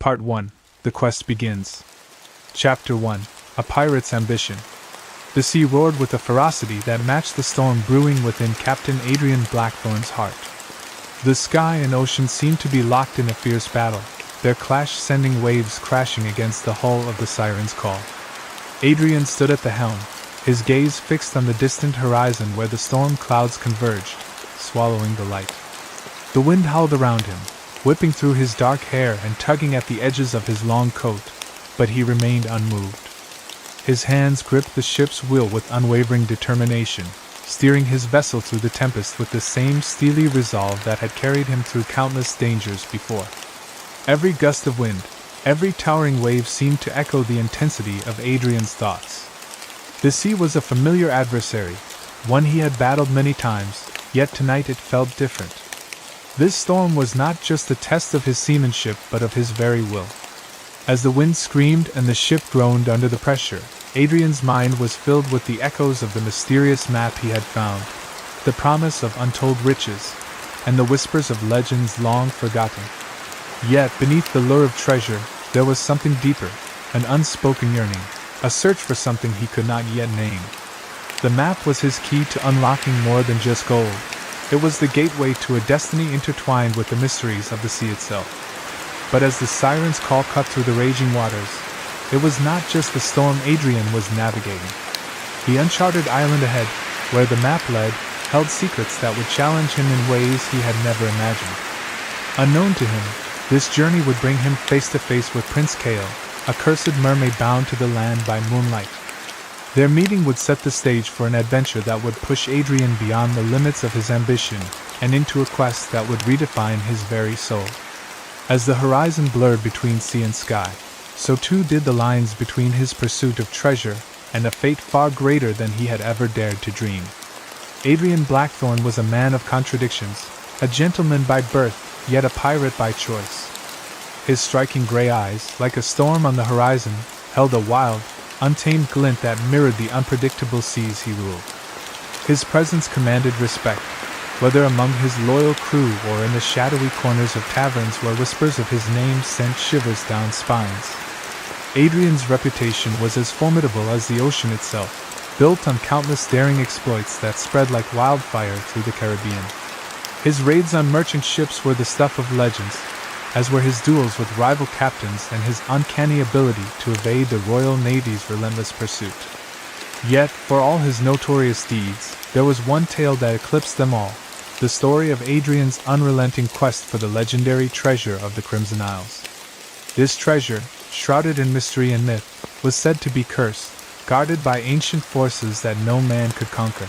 Part 1. The Quest Begins. Chapter 1. A Pirate's Ambition. The sea roared with a ferocity that matched the storm brewing within Captain Adrian Blackthorn's heart. The sky and ocean seemed to be locked in a fierce battle, their clash sending waves crashing against the hull of the Siren's Call. Adrian stood at the helm, his gaze fixed on the distant horizon where the storm clouds converged, swallowing the light. The wind howled around him, whipping through his dark hair and tugging at the edges of his long coat, but he remained unmoved. His hands gripped the ship's wheel with unwavering determination, steering his vessel through the tempest with the same steely resolve that had carried him through countless dangers before. Every gust of wind, every towering wave seemed to echo the intensity of Adrian's thoughts. The sea was a familiar adversary, one he had battled many times, yet tonight it felt different. This storm was not just a test of his seamanship but of his very will. As the wind screamed and the ship groaned under the pressure, Adrian's mind was filled with the echoes of the mysterious map he had found, the promise of untold riches, and the whispers of legends long forgotten. Yet, beneath the lure of treasure, there was something deeper, an unspoken yearning, a search for something he could not yet name. The map was his key to unlocking more than just gold. It was the gateway to a destiny intertwined with the mysteries of the sea itself. But as the Siren's Call cut through the raging waters, it was not just the storm Adrian was navigating. The uncharted island ahead, where the map led, held secrets that would challenge him in ways he had never imagined. Unknown to him, this journey would bring him face to face with Prince Kael, a cursed mermaid bound to the land by moonlight. Their meeting would set the stage for an adventure that would push Adrian beyond the limits of his ambition and into a quest that would redefine his very soul. As the horizon blurred between sea and sky, so too did the lines between his pursuit of treasure and a fate far greater than he had ever dared to dream. Adrian Blackthorn was a man of contradictions, a gentleman by birth, yet a pirate by choice. His striking gray eyes, like a storm on the horizon, held a wild, untamed glint that mirrored the unpredictable seas he ruled. His presence commanded respect, whether among his loyal crew or in the shadowy corners of taverns where whispers of his name sent shivers down spines. Adrian's reputation was as formidable as the ocean itself, built on countless daring exploits that spread like wildfire through the Caribbean. His raids on merchant ships were the stuff of legends, as were his duels with rival captains and his uncanny ability to evade the Royal Navy's relentless pursuit. Yet, for all his notorious deeds, there was one tale that eclipsed them all, the story of Adrian's unrelenting quest for the legendary treasure of the Crimson Isles. This treasure, shrouded in mystery and myth, was said to be cursed, guarded by ancient forces that no man could conquer.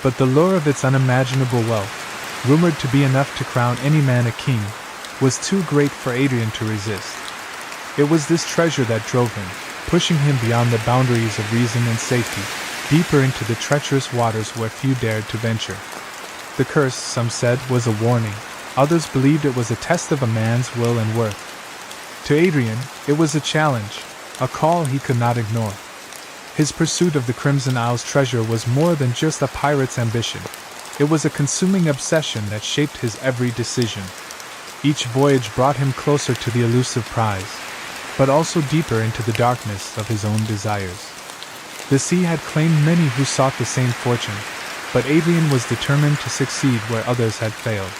But the lure of its unimaginable wealth, rumored to be enough to crown any man a king, was too great for Adrian to resist. It was this treasure that drove him, pushing him beyond the boundaries of reason and safety, deeper into the treacherous waters where few dared to venture. The curse, some said, was a warning, others believed it was a test of a man's will and worth. To Adrian, it was a challenge, a call he could not ignore. His pursuit of the Crimson Isles treasure was more than just a pirate's ambition. It was a consuming obsession that shaped his every decision. Each voyage brought him closer to the elusive prize, but also deeper into the darkness of his own desires. The sea had claimed many who sought the same fortune, but Adrian was determined to succeed where others had failed.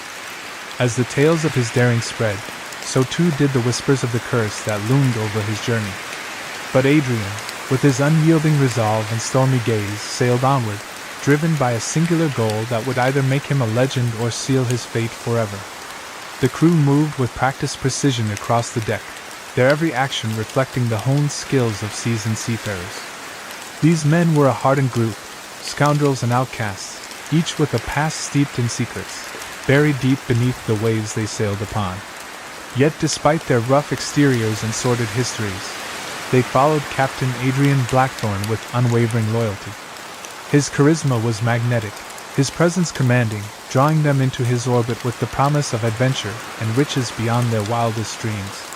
As the tales of his daring spread, so too did the whispers of the curse that loomed over his journey. But Adrian, with his unyielding resolve and stormy gaze, sailed onward, driven by a singular goal that would either make him a legend or seal his fate forever. The crew moved with practiced precision across the deck, their every action reflecting the honed skills of seasoned seafarers. These men were a hardened group, scoundrels and outcasts, each with a past steeped in secrets, buried deep beneath the waves they sailed upon. Yet despite their rough exteriors and sordid histories, they followed Captain Adrian Blackthorn with unwavering loyalty. His charisma was magnetic, his presence commanding, drawing them into his orbit with the promise of adventure and riches beyond their wildest dreams.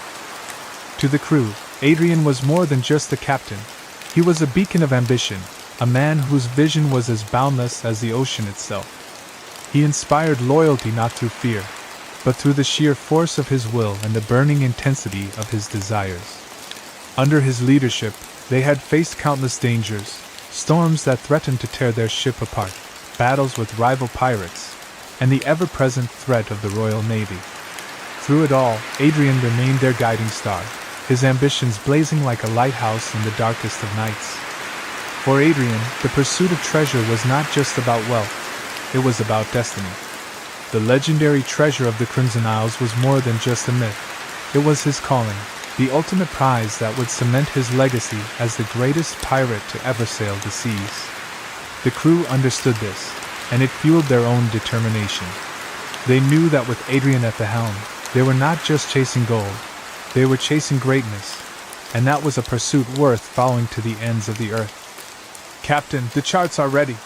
To the crew, Adrian was more than just a captain. He was a beacon of ambition, a man whose vision was as boundless as the ocean itself. He inspired loyalty not through fear, but through the sheer force of his will and the burning intensity of his desires. Under his leadership, they had faced countless dangers, storms that threatened to tear their ship apart, battles with rival pirates, and the ever-present threat of the Royal Navy. Through it all, Adrian remained their guiding star, his ambitions blazing like a lighthouse in the darkest of nights. For Adrian, the pursuit of treasure was not just about wealth, it was about destiny. The legendary treasure of the Crimson Isles was more than just a myth. It was his calling, the ultimate prize that would cement his legacy as the greatest pirate to ever sail the seas. The crew understood this, and it fueled their own determination. They knew that with Adrian at the helm, they were not just chasing gold, they were chasing greatness, and that was a pursuit worth following to the ends of the earth. "Captain, the charts are ready,"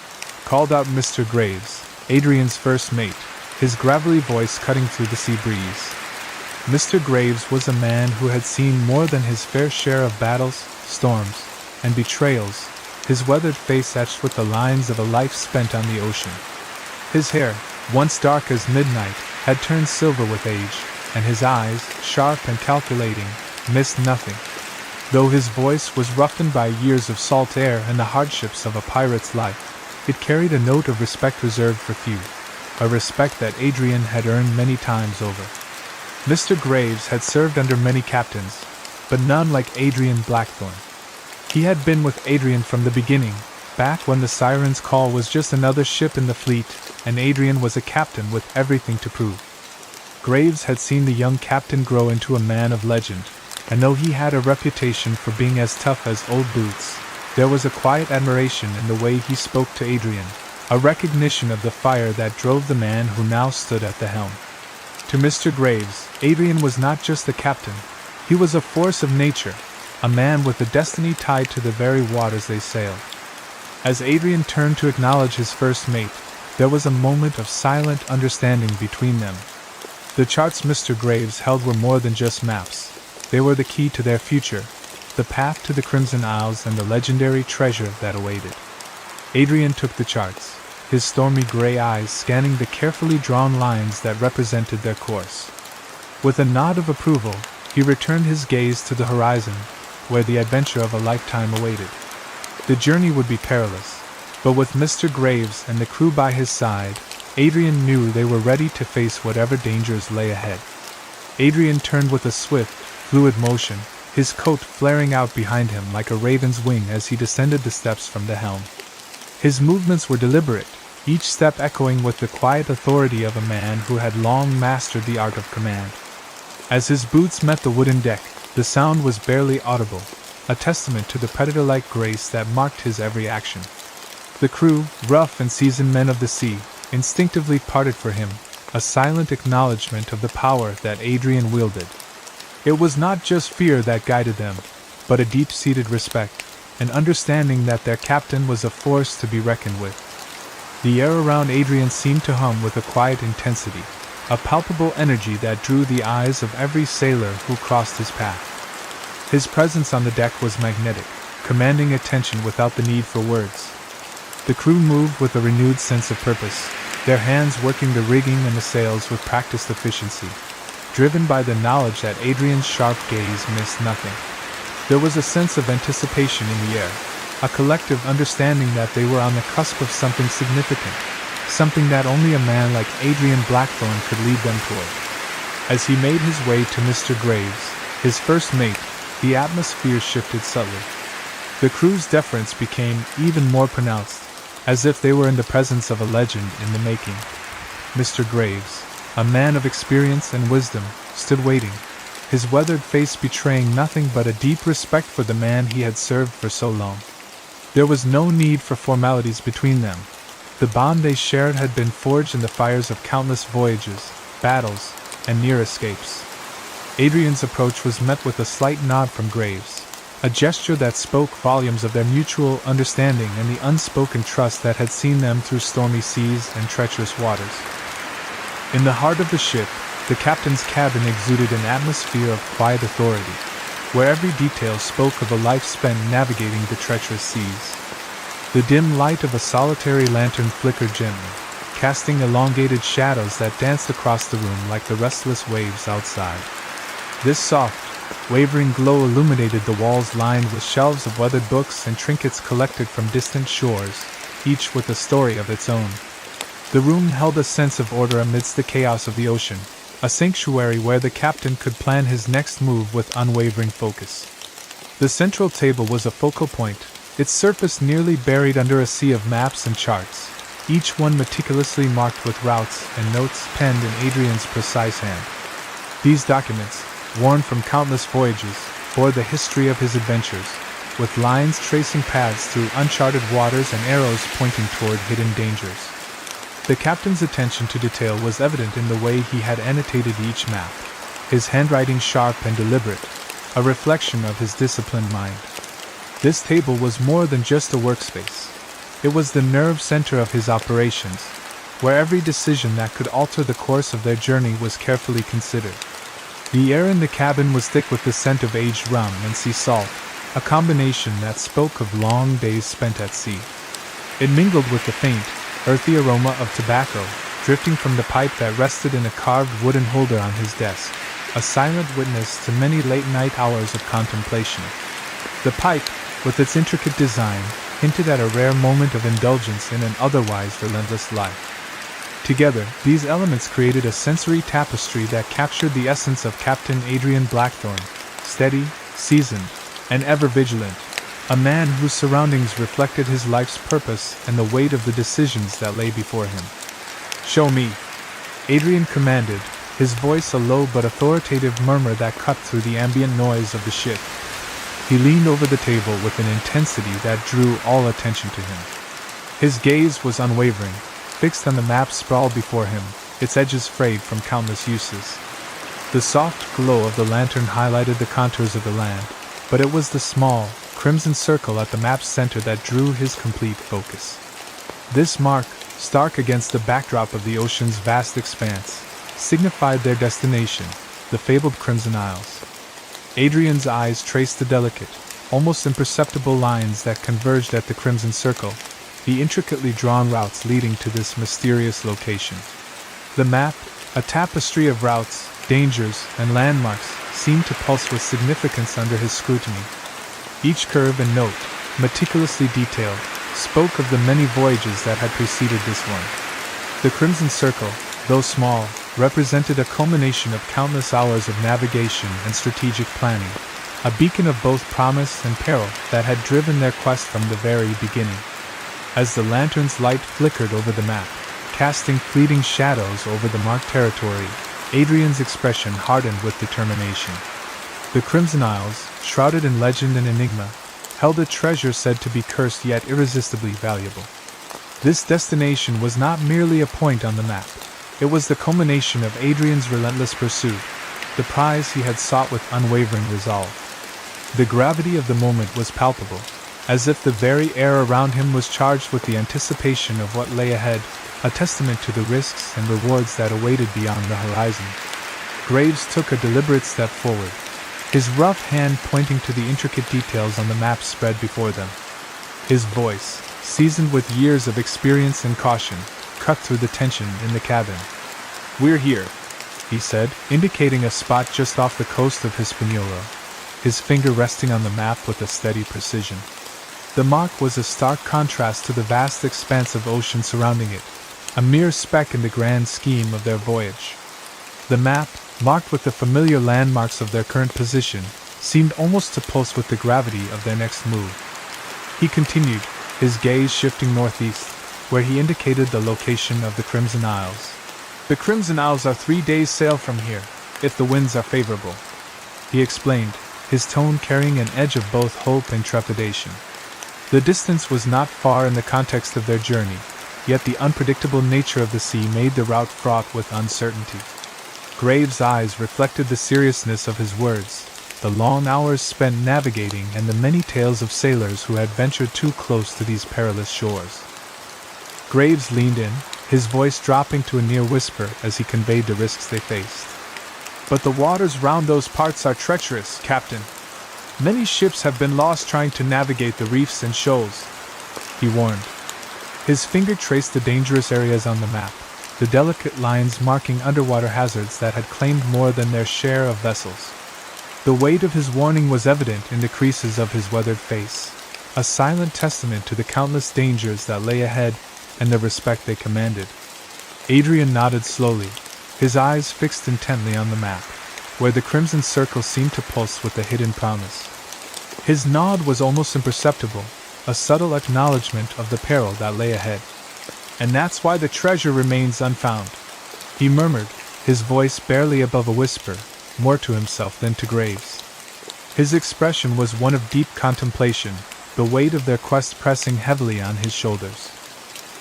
called out Mr. Graves, Adrian's first mate, his gravelly voice cutting through the sea breeze. Mr. Graves was a man who had seen more than his fair share of battles, storms, and betrayals, his weathered face etched with the lines of a life spent on the ocean. His hair, once dark as midnight, had turned silver with age, and his eyes, sharp and calculating, missed nothing. Though his voice was roughened by years of salt air and the hardships of a pirate's life, it carried a note of respect reserved for few, a respect that Adrian had earned many times over. Mr. Graves had served under many captains, but none like Adrian Blackthorne. He had been with Adrian from the beginning, back when the Siren's Call was just another ship in the fleet, and Adrian was a captain with everything to prove. Graves had seen the young captain grow into a man of legend, and though he had a reputation for being as tough as old boots, there was a quiet admiration in the way he spoke to Adrian, a recognition of the fire that drove the man who now stood at the helm. To Mr. Graves, Adrian was not just a captain, he was a force of nature, a man with a destiny tied to the very waters they sailed. As Adrian turned to acknowledge his first mate, there was a moment of silent understanding between them. The charts Mr. Graves held were more than just maps. They were the key to their future, the path to the Crimson Isles and the legendary treasure that awaited. Adrian took the charts, his stormy gray eyes scanning the carefully drawn lines that represented their course. With a nod of approval, he returned his gaze to the horizon, where the adventure of a lifetime awaited. The journey would be perilous, but with Mr. Graves and the crew by his side, Adrian knew they were ready to face whatever dangers lay ahead. Adrian turned with a swift, fluid motion, his coat flaring out behind him like a raven's wing as he descended the steps from the helm. His movements were deliberate, each step echoing with the quiet authority of a man who had long mastered the art of command. As his boots met the wooden deck, the sound was barely audible, a testament to the predator-like grace that marked his every action. The crew, rough and seasoned men of the sea, instinctively parted for him, a silent acknowledgement of the power that Adrian wielded. It was not just fear that guided them, but a deep-seated respect, an understanding that their captain was a force to be reckoned with. The air around Adrian seemed to hum with a quiet intensity, a palpable energy that drew the eyes of every sailor who crossed his path. His presence on the deck was magnetic, commanding attention without the need for words. The crew moved with a renewed sense of purpose, their hands working the rigging and the sails with practiced efficiency, driven by the knowledge that Adrian's sharp gaze missed nothing. There was a sense of anticipation in the air, a collective understanding that they were on the cusp of something significant, something that only a man like Adrian Blackthorne could lead them toward. As he made his way to Mr. Graves, his first mate, the atmosphere shifted subtly. The crew's deference became even more pronounced, as if they were in the presence of a legend in the making. Mr. Graves, a man of experience and wisdom, stood waiting, his weathered face betraying nothing but a deep respect for the man he had served for so long. There was no need for formalities between them. The bond they shared had been forged in the fires of countless voyages, battles, and near escapes. Adrian's approach was met with a slight nod from Graves, a gesture that spoke volumes of their mutual understanding and the unspoken trust that had seen them through stormy seas and treacherous waters. In the heart of the ship, the captain's cabin exuded an atmosphere of quiet authority, where every detail spoke of a life spent navigating the treacherous seas. The dim light of a solitary lantern flickered gently, casting elongated shadows that danced across the room like the restless waves outside. This soft, wavering glow illuminated the walls lined with shelves of weathered books and trinkets collected from distant shores, each with a story of its own. The room held a sense of order amidst the chaos of the ocean, a sanctuary where the captain could plan his next move with unwavering focus. The central table was a focal point, its surface nearly buried under a sea of maps and charts, each one meticulously marked with routes and notes penned in Adrian's precise hand. These documents, worn from countless voyages, bore the history of his adventures, with lines tracing paths through uncharted waters and arrows pointing toward hidden dangers. The captain's attention to detail was evident in the way he had annotated each map, his handwriting sharp and deliberate, a reflection of his disciplined mind. This table was more than just a workspace. It was the nerve center of his operations, where every decision that could alter the course of their journey was carefully considered. The air in the cabin was thick with the scent of aged rum and sea salt, a combination that spoke of long days spent at sea. It mingled with the faint, earthy aroma of tobacco, drifting from the pipe that rested in a carved wooden holder on his desk, a silent witness to many late-night hours of contemplation. The pipe, with its intricate design, hinted at a rare moment of indulgence in an otherwise relentless life. Together, these elements created a sensory tapestry that captured the essence of Captain Adrian Blackthorne, steady, seasoned, and ever vigilant, a man whose surroundings reflected his life's purpose and the weight of the decisions that lay before him. "Show me," Adrian commanded, his voice a low but authoritative murmur that cut through the ambient noise of the ship. He leaned over the table with an intensity that drew all attention to him. His gaze was unwavering, fixed on the map sprawled before him, its edges frayed from countless uses. The soft glow of the lantern highlighted the contours of the land, but it was the small, crimson circle at the map's center that drew his complete focus. This mark, stark against the backdrop of the ocean's vast expanse, signified their destination, the fabled Crimson Isles. Adrian's eyes traced the delicate, almost imperceptible lines that converged at the Crimson Circle, the intricately drawn routes leading to this mysterious location. The map, a tapestry of routes, dangers, and landmarks, seemed to pulse with significance under his scrutiny. Each curve and note, meticulously detailed, spoke of the many voyages that had preceded this one. The Crimson Circle, though small, represented a culmination of countless hours of navigation and strategic planning, a beacon of both promise and peril that had driven their quest from the very beginning. As the lantern's light flickered over the map, casting fleeting shadows over the marked territory, Adrian's expression hardened with determination. The Crimson Isles, shrouded in legend and enigma, held a treasure said to be cursed yet irresistibly valuable. This destination was not merely a point on the map. It was the culmination of Adrian's relentless pursuit, the prize he had sought with unwavering resolve. The gravity of the moment was palpable, as if the very air around him was charged with the anticipation of what lay ahead, a testament to the risks and rewards that awaited beyond the horizon. Graves took a deliberate step forward, his rough hand pointing to the intricate details on the map spread before them. His voice, seasoned with years of experience and caution, cut through the tension in the cabin. "We're here," he said, indicating a spot just off the coast of Hispaniola, his finger resting on the map with a steady precision. The mark was a stark contrast to the vast expanse of ocean surrounding it, a mere speck in the grand scheme of their voyage. The map, marked with the familiar landmarks of their current position, seemed almost to pulse with the gravity of their next move. He continued, his gaze shifting northeast, where he indicated the location of the Crimson Isles. "The Crimson Isles are 3 days' sail from here, if the winds are favorable," he explained, his tone carrying an edge of both hope and trepidation. The distance was not far in the context of their journey, yet the unpredictable nature of the sea made the route fraught with uncertainty. Graves' eyes reflected the seriousness of his words, the long hours spent navigating and the many tales of sailors who had ventured too close to these perilous shores. Graves leaned in, his voice dropping to a near whisper as he conveyed the risks they faced. "But the waters round those parts are treacherous, Captain. Many ships have been lost trying to navigate the reefs and shoals," he warned. His finger traced the dangerous areas on the map, the delicate lines marking underwater hazards that had claimed more than their share of vessels. The weight of his warning was evident in the creases of his weathered face, a silent testament to the countless dangers that lay ahead and the respect they commanded. Adrian nodded slowly, his eyes fixed intently on the map, where the crimson circle seemed to pulse with a hidden promise. His nod was almost imperceptible, a subtle acknowledgement of the peril that lay ahead. "And that's why the treasure remains unfound," he murmured, his voice barely above a whisper, more to himself than to Graves. His expression was one of deep contemplation, the weight of their quest pressing heavily on his shoulders.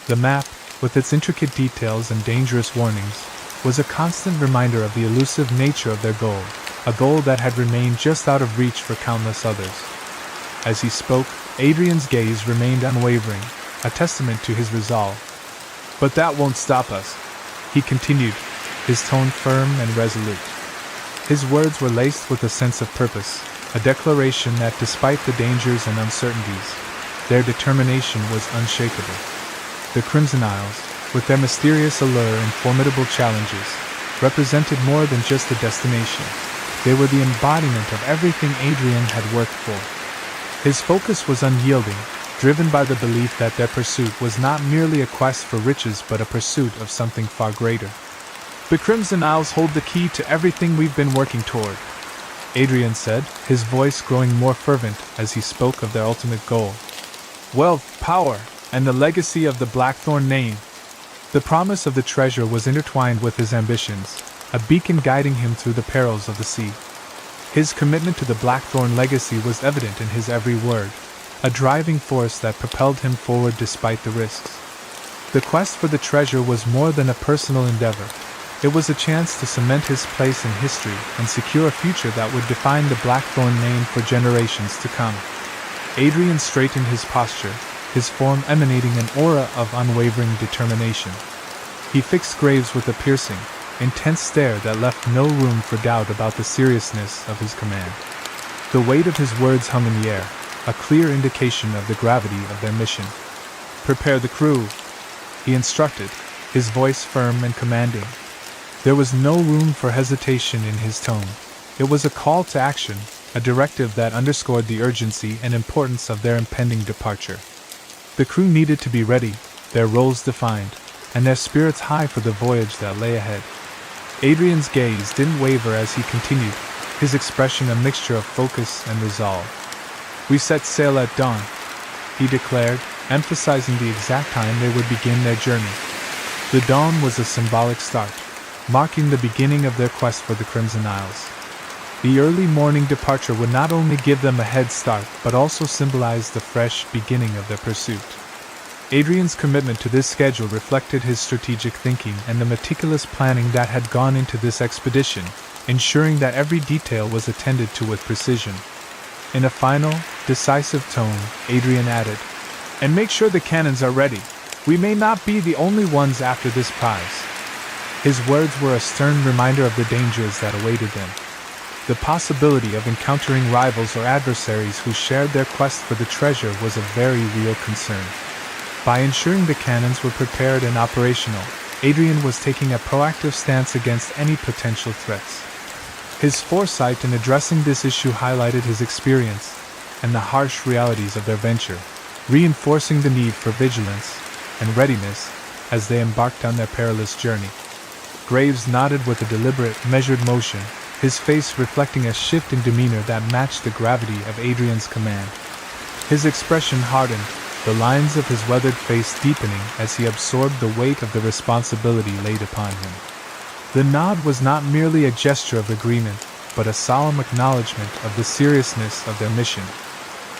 The map, with its intricate details and dangerous warnings, was a constant reminder of the elusive nature of their goal, a goal that had remained just out of reach for countless others. As he spoke, Adrian's gaze remained unwavering, a testament to his resolve. "But that won't stop us," he continued, his tone firm and resolute. His words were laced with a sense of purpose, a declaration that despite the dangers and uncertainties, their determination was unshakable. The Crimson Isles, with their mysterious allure and formidable challenges, represented more than just a destination. They were the embodiment of everything Adrian had worked for. His focus was unyielding, driven by the belief that their pursuit was not merely a quest for riches but a pursuit of something far greater. "The Crimson Isles hold the key to everything we've been working toward," Adrian said, his voice growing more fervent as he spoke of their ultimate goal. "Wealth, power, and the legacy of the Blackthorn name." The promise of the treasure was intertwined with his ambitions, a beacon guiding him through the perils of the sea. His commitment to the Blackthorn legacy was evident in his every word, a driving force that propelled him forward despite the risks. The quest for the treasure was more than a personal endeavor. It was a chance to cement his place in history and secure a future that would define the Blackthorn name for generations to come. Adrian straightened his posture, his form emanating an aura of unwavering determination. He fixed Graves with a piercing, intense stare that left no room for doubt about the seriousness of his command. The weight of his words hung in the air, a clear indication of the gravity of their mission. "Prepare the crew," he instructed, his voice firm and commanding. There was no room for hesitation in his tone. It was a call to action, a directive that underscored the urgency and importance of their impending departure. The crew needed to be ready, their roles defined, and their spirits high for the voyage that lay ahead. Adrian's gaze didn't waver as he continued, his expression a mixture of focus and resolve. "We set sail at dawn," he declared, emphasizing the exact time they would begin their journey. The dawn was a symbolic start, marking the beginning of their quest for the Crimson Isles. The early morning departure would not only give them a head start but also symbolize the fresh beginning of their pursuit. Adrian's commitment to this schedule reflected his strategic thinking and the meticulous planning that had gone into this expedition, ensuring that every detail was attended to with precision. In a final, decisive tone, Adrian added, "And make sure the cannons are ready. We may not be the only ones after this prize." His words were a stern reminder of the dangers that awaited them. The possibility of encountering rivals or adversaries who shared their quest for the treasure was a very real concern. By ensuring the cannons were prepared and operational, Adrian was taking a proactive stance against any potential threats. His foresight in addressing this issue highlighted his experience and the harsh realities of their venture, reinforcing the need for vigilance and readiness as they embarked on their perilous journey. Graves nodded with a deliberate, measured motion, his face reflecting a shift in demeanor that matched the gravity of Adrian's command. His expression hardened, the lines of his weathered face deepening as he absorbed the weight of the responsibility laid upon him. The nod was not merely a gesture of agreement, but a solemn acknowledgement of the seriousness of their mission.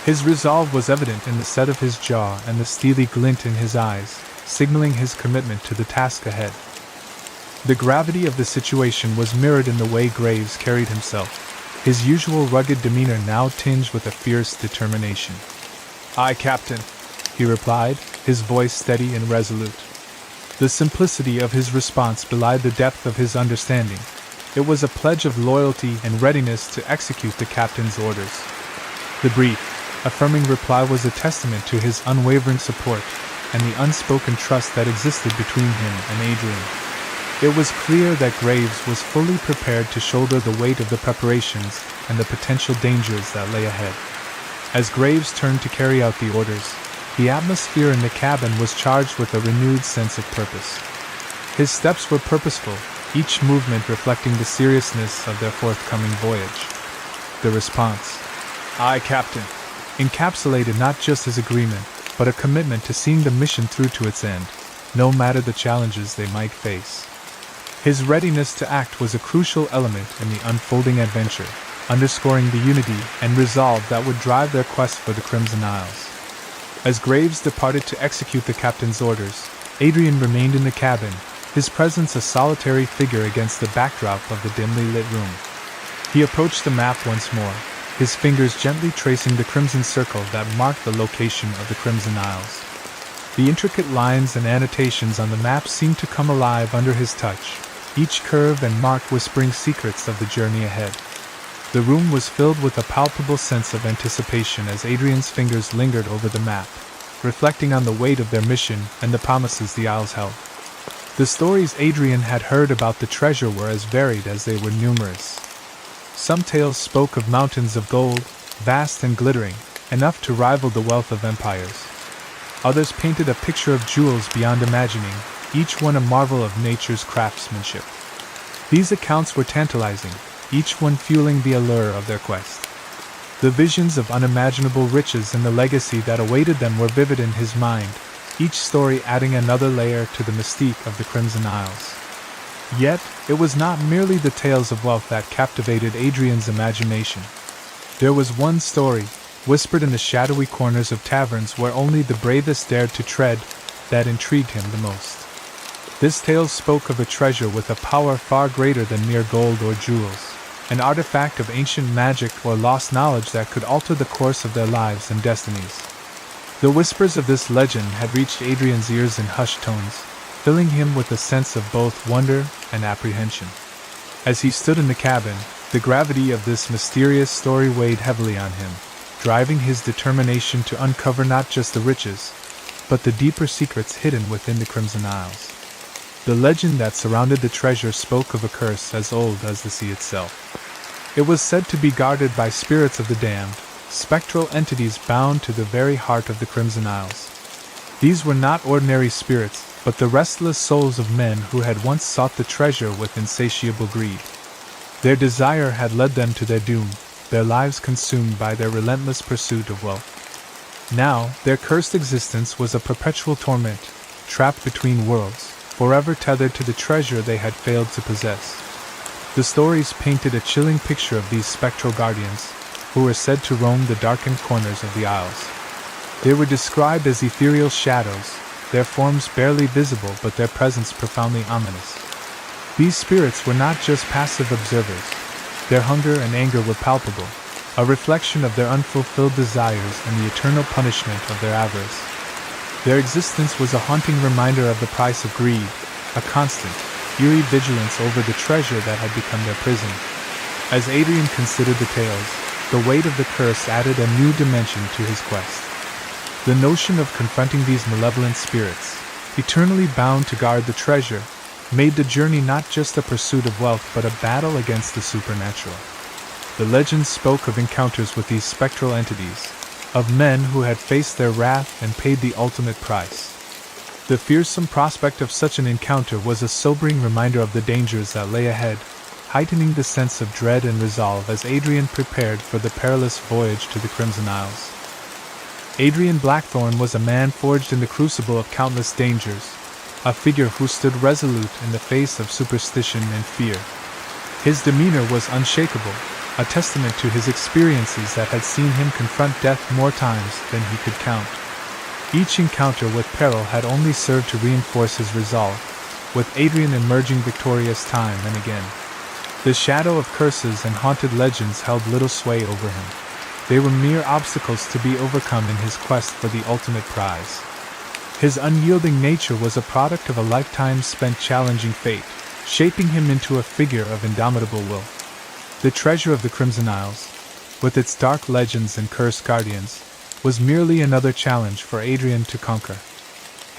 His resolve was evident in the set of his jaw and the steely glint in his eyes, signaling his commitment to the task ahead. The gravity of the situation was mirrored in the way Graves carried himself, his usual rugged demeanor now tinged with a fierce determination. "Aye, Captain," he replied, his voice steady and resolute. The simplicity of his response belied the depth of his understanding. It was a pledge of loyalty and readiness to execute the captain's orders. The brief, affirming reply was a testament to his unwavering support, and the unspoken trust that existed between him and Adrian. It was clear that Graves was fully prepared to shoulder the weight of the preparations and the potential dangers that lay ahead. As Graves turned to carry out the orders, the atmosphere in the cabin was charged with a renewed sense of purpose. His steps were purposeful, each movement reflecting the seriousness of their forthcoming voyage. The response, "Aye, Captain," encapsulated not just his agreement, but a commitment to seeing the mission through to its end, no matter the challenges they might face. His readiness to act was a crucial element in the unfolding adventure, underscoring the unity and resolve that would drive their quest for the Crimson Isles. As Graves departed to execute the captain's orders, Adrian remained in the cabin, his presence a solitary figure against the backdrop of the dimly lit room. He approached the map once more, his fingers gently tracing the crimson circle that marked the location of the Crimson Isles. The intricate lines and annotations on the map seemed to come alive under his touch, each curve and mark whispering secrets of the journey ahead. The room was filled with a palpable sense of anticipation as Adrian's fingers lingered over the map, reflecting on the weight of their mission and the promises the Isles held. The stories Adrian had heard about the treasure were as varied as they were numerous. Some tales spoke of mountains of gold, vast and glittering, enough to rival the wealth of empires. Others painted a picture of jewels beyond imagining, each one a marvel of nature's craftsmanship. These accounts were tantalizing, each one fueling the allure of their quest. The visions of unimaginable riches and the legacy that awaited them were vivid in his mind, each story adding another layer to the mystique of the Crimson Isles. Yet, it was not merely the tales of wealth that captivated Adrian's imagination. There was one story, whispered in the shadowy corners of taverns where only the bravest dared to tread, that intrigued him the most. This tale spoke of a treasure with a power far greater than mere gold or jewels, an artifact of ancient magic or lost knowledge that could alter the course of their lives and destinies. The whispers of this legend had reached Adrian's ears in hushed tones, filling him with a sense of both wonder and apprehension. As he stood in the cabin, the gravity of this mysterious story weighed heavily on him, driving his determination to uncover not just the riches, but the deeper secrets hidden within the Crimson Isles. The legend that surrounded the treasure spoke of a curse as old as the sea itself. It was said to be guarded by spirits of the damned, spectral entities bound to the very heart of the Crimson Isles. These were not ordinary spirits, but the restless souls of men who had once sought the treasure with insatiable greed. Their desire had led them to their doom, their lives consumed by their relentless pursuit of wealth. Now, their cursed existence was a perpetual torment, trapped between worlds, forever tethered to the treasure they had failed to possess. The stories painted a chilling picture of these spectral guardians, who were said to roam the darkened corners of the Isles. They were described as ethereal shadows, their forms barely visible but their presence profoundly ominous. These spirits were not just passive observers. Their hunger and anger were palpable, a reflection of their unfulfilled desires and the eternal punishment of their avarice. Their existence was a haunting reminder of the price of greed, a constant, eerie vigilance over the treasure that had become their prison. As Adrian considered the tales, the weight of the curse added a new dimension to his quest. The notion of confronting these malevolent spirits, eternally bound to guard the treasure, made the journey not just a pursuit of wealth but a battle against the supernatural. The legends spoke of encounters with these spectral entities, of men who had faced their wrath and paid the ultimate price. The fearsome prospect of such an encounter was a sobering reminder of the dangers that lay ahead, heightening the sense of dread and resolve as Adrian prepared for the perilous voyage to the Crimson Isles. Adrian Blackthorne was a man forged in the crucible of countless dangers, a figure who stood resolute in the face of superstition and fear. His demeanor was unshakable, a testament to his experiences that had seen him confront death more times than he could count. Each encounter with peril had only served to reinforce his resolve, with Adrian emerging victorious time and again. The shadow of curses and haunted legends held little sway over him. They were mere obstacles to be overcome in his quest for the ultimate prize. His unyielding nature was a product of a lifetime spent challenging fate, shaping him into a figure of indomitable will. The treasure of the Crimson Isles, with its dark legends and cursed guardians, was merely another challenge for Adrian to conquer.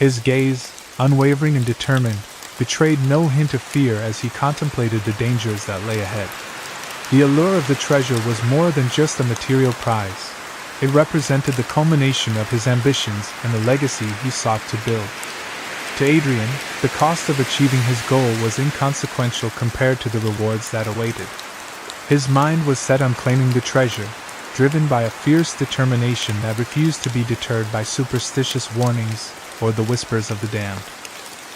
His gaze, unwavering and determined, betrayed no hint of fear as he contemplated the dangers that lay ahead. The allure of the treasure was more than just a material prize. It represented the culmination of his ambitions and the legacy he sought to build. To Adrian, the cost of achieving his goal was inconsequential compared to the rewards that awaited. His mind was set on claiming the treasure, driven by a fierce determination that refused to be deterred by superstitious warnings or the whispers of the damned.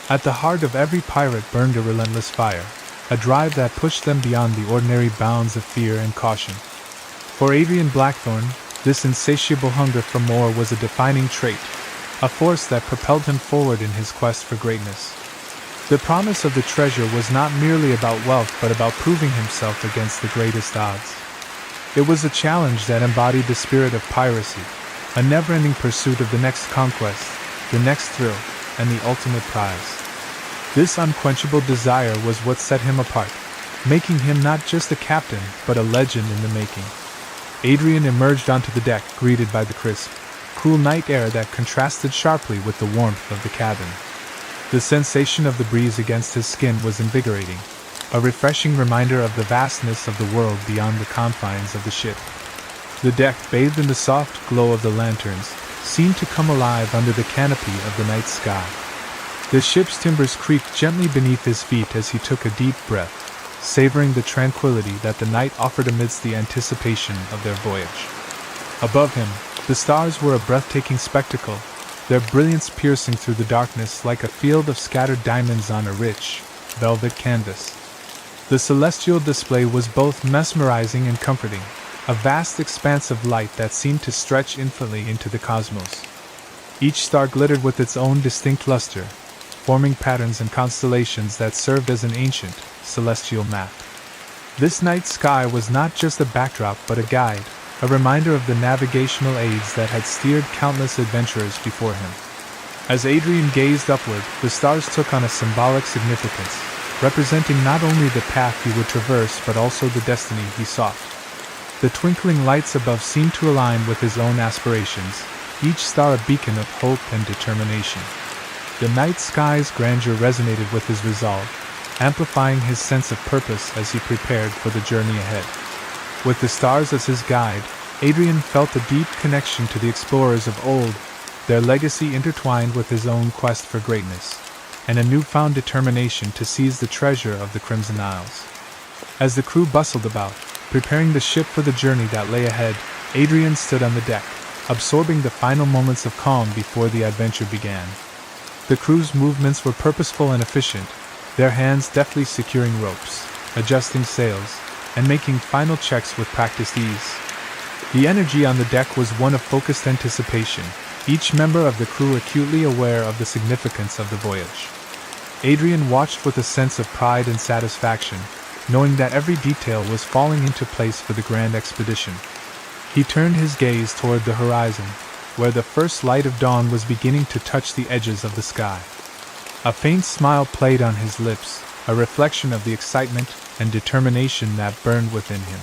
At the heart of every pirate burned a relentless fire, a drive that pushed them beyond the ordinary bounds of fear and caution. For Adrian Blackthorn, this insatiable hunger for more was a defining trait, a force that propelled him forward in his quest for greatness. The promise of the treasure was not merely about wealth but about proving himself against the greatest odds. It was a challenge that embodied the spirit of piracy, a never-ending pursuit of the next conquest, the next thrill, and the ultimate prize. This unquenchable desire was what set him apart, making him not just a captain but a legend in the making. Adrian emerged onto the deck, greeted by the crisp, cool night air that contrasted sharply with the warmth of the cabin. The sensation of the breeze against his skin was invigorating, a refreshing reminder of the vastness of the world beyond the confines of the ship. The deck, bathed in the soft glow of the lanterns, seemed to come alive under the canopy of the night sky. The ship's timbers creaked gently beneath his feet as he took a deep breath, savoring the tranquility that the night offered amidst the anticipation of their voyage. Above him, the stars were a breathtaking spectacle, their brilliance piercing through the darkness like a field of scattered diamonds on a rich, velvet canvas. The celestial display was both mesmerizing and comforting, a vast expanse of light that seemed to stretch infinitely into the cosmos. Each star glittered with its own distinct luster, forming patterns and constellations that served as an ancient, celestial map. This night sky was not just a backdrop but a guide, a reminder of the navigational aids that had steered countless adventurers before him. As Adrian gazed upward, the stars took on a symbolic significance, representing not only the path he would traverse but also the destiny he sought. The twinkling lights above seemed to align with his own aspirations, each star a beacon of hope and determination. The night sky's grandeur resonated with his resolve, amplifying his sense of purpose as he prepared for the journey ahead. With the stars as his guide, Adrian felt a deep connection to the explorers of old, their legacy intertwined with his own quest for greatness, and a newfound determination to seize the treasure of the Crimson Isles. As the crew bustled about, preparing the ship for the journey that lay ahead, Adrian stood on the deck, absorbing the final moments of calm before the adventure began. The crew's movements were purposeful and efficient, their hands deftly securing ropes, adjusting sails, and making final checks with practiced ease. The energy on the deck was one of focused anticipation, each member of the crew acutely aware of the significance of the voyage. Adrian watched with a sense of pride and satisfaction, knowing that every detail was falling into place for the grand expedition. He turned his gaze toward the horizon, where the first light of dawn was beginning to touch the edges of the sky. A faint smile played on his lips, a reflection of the excitement and determination that burned within him.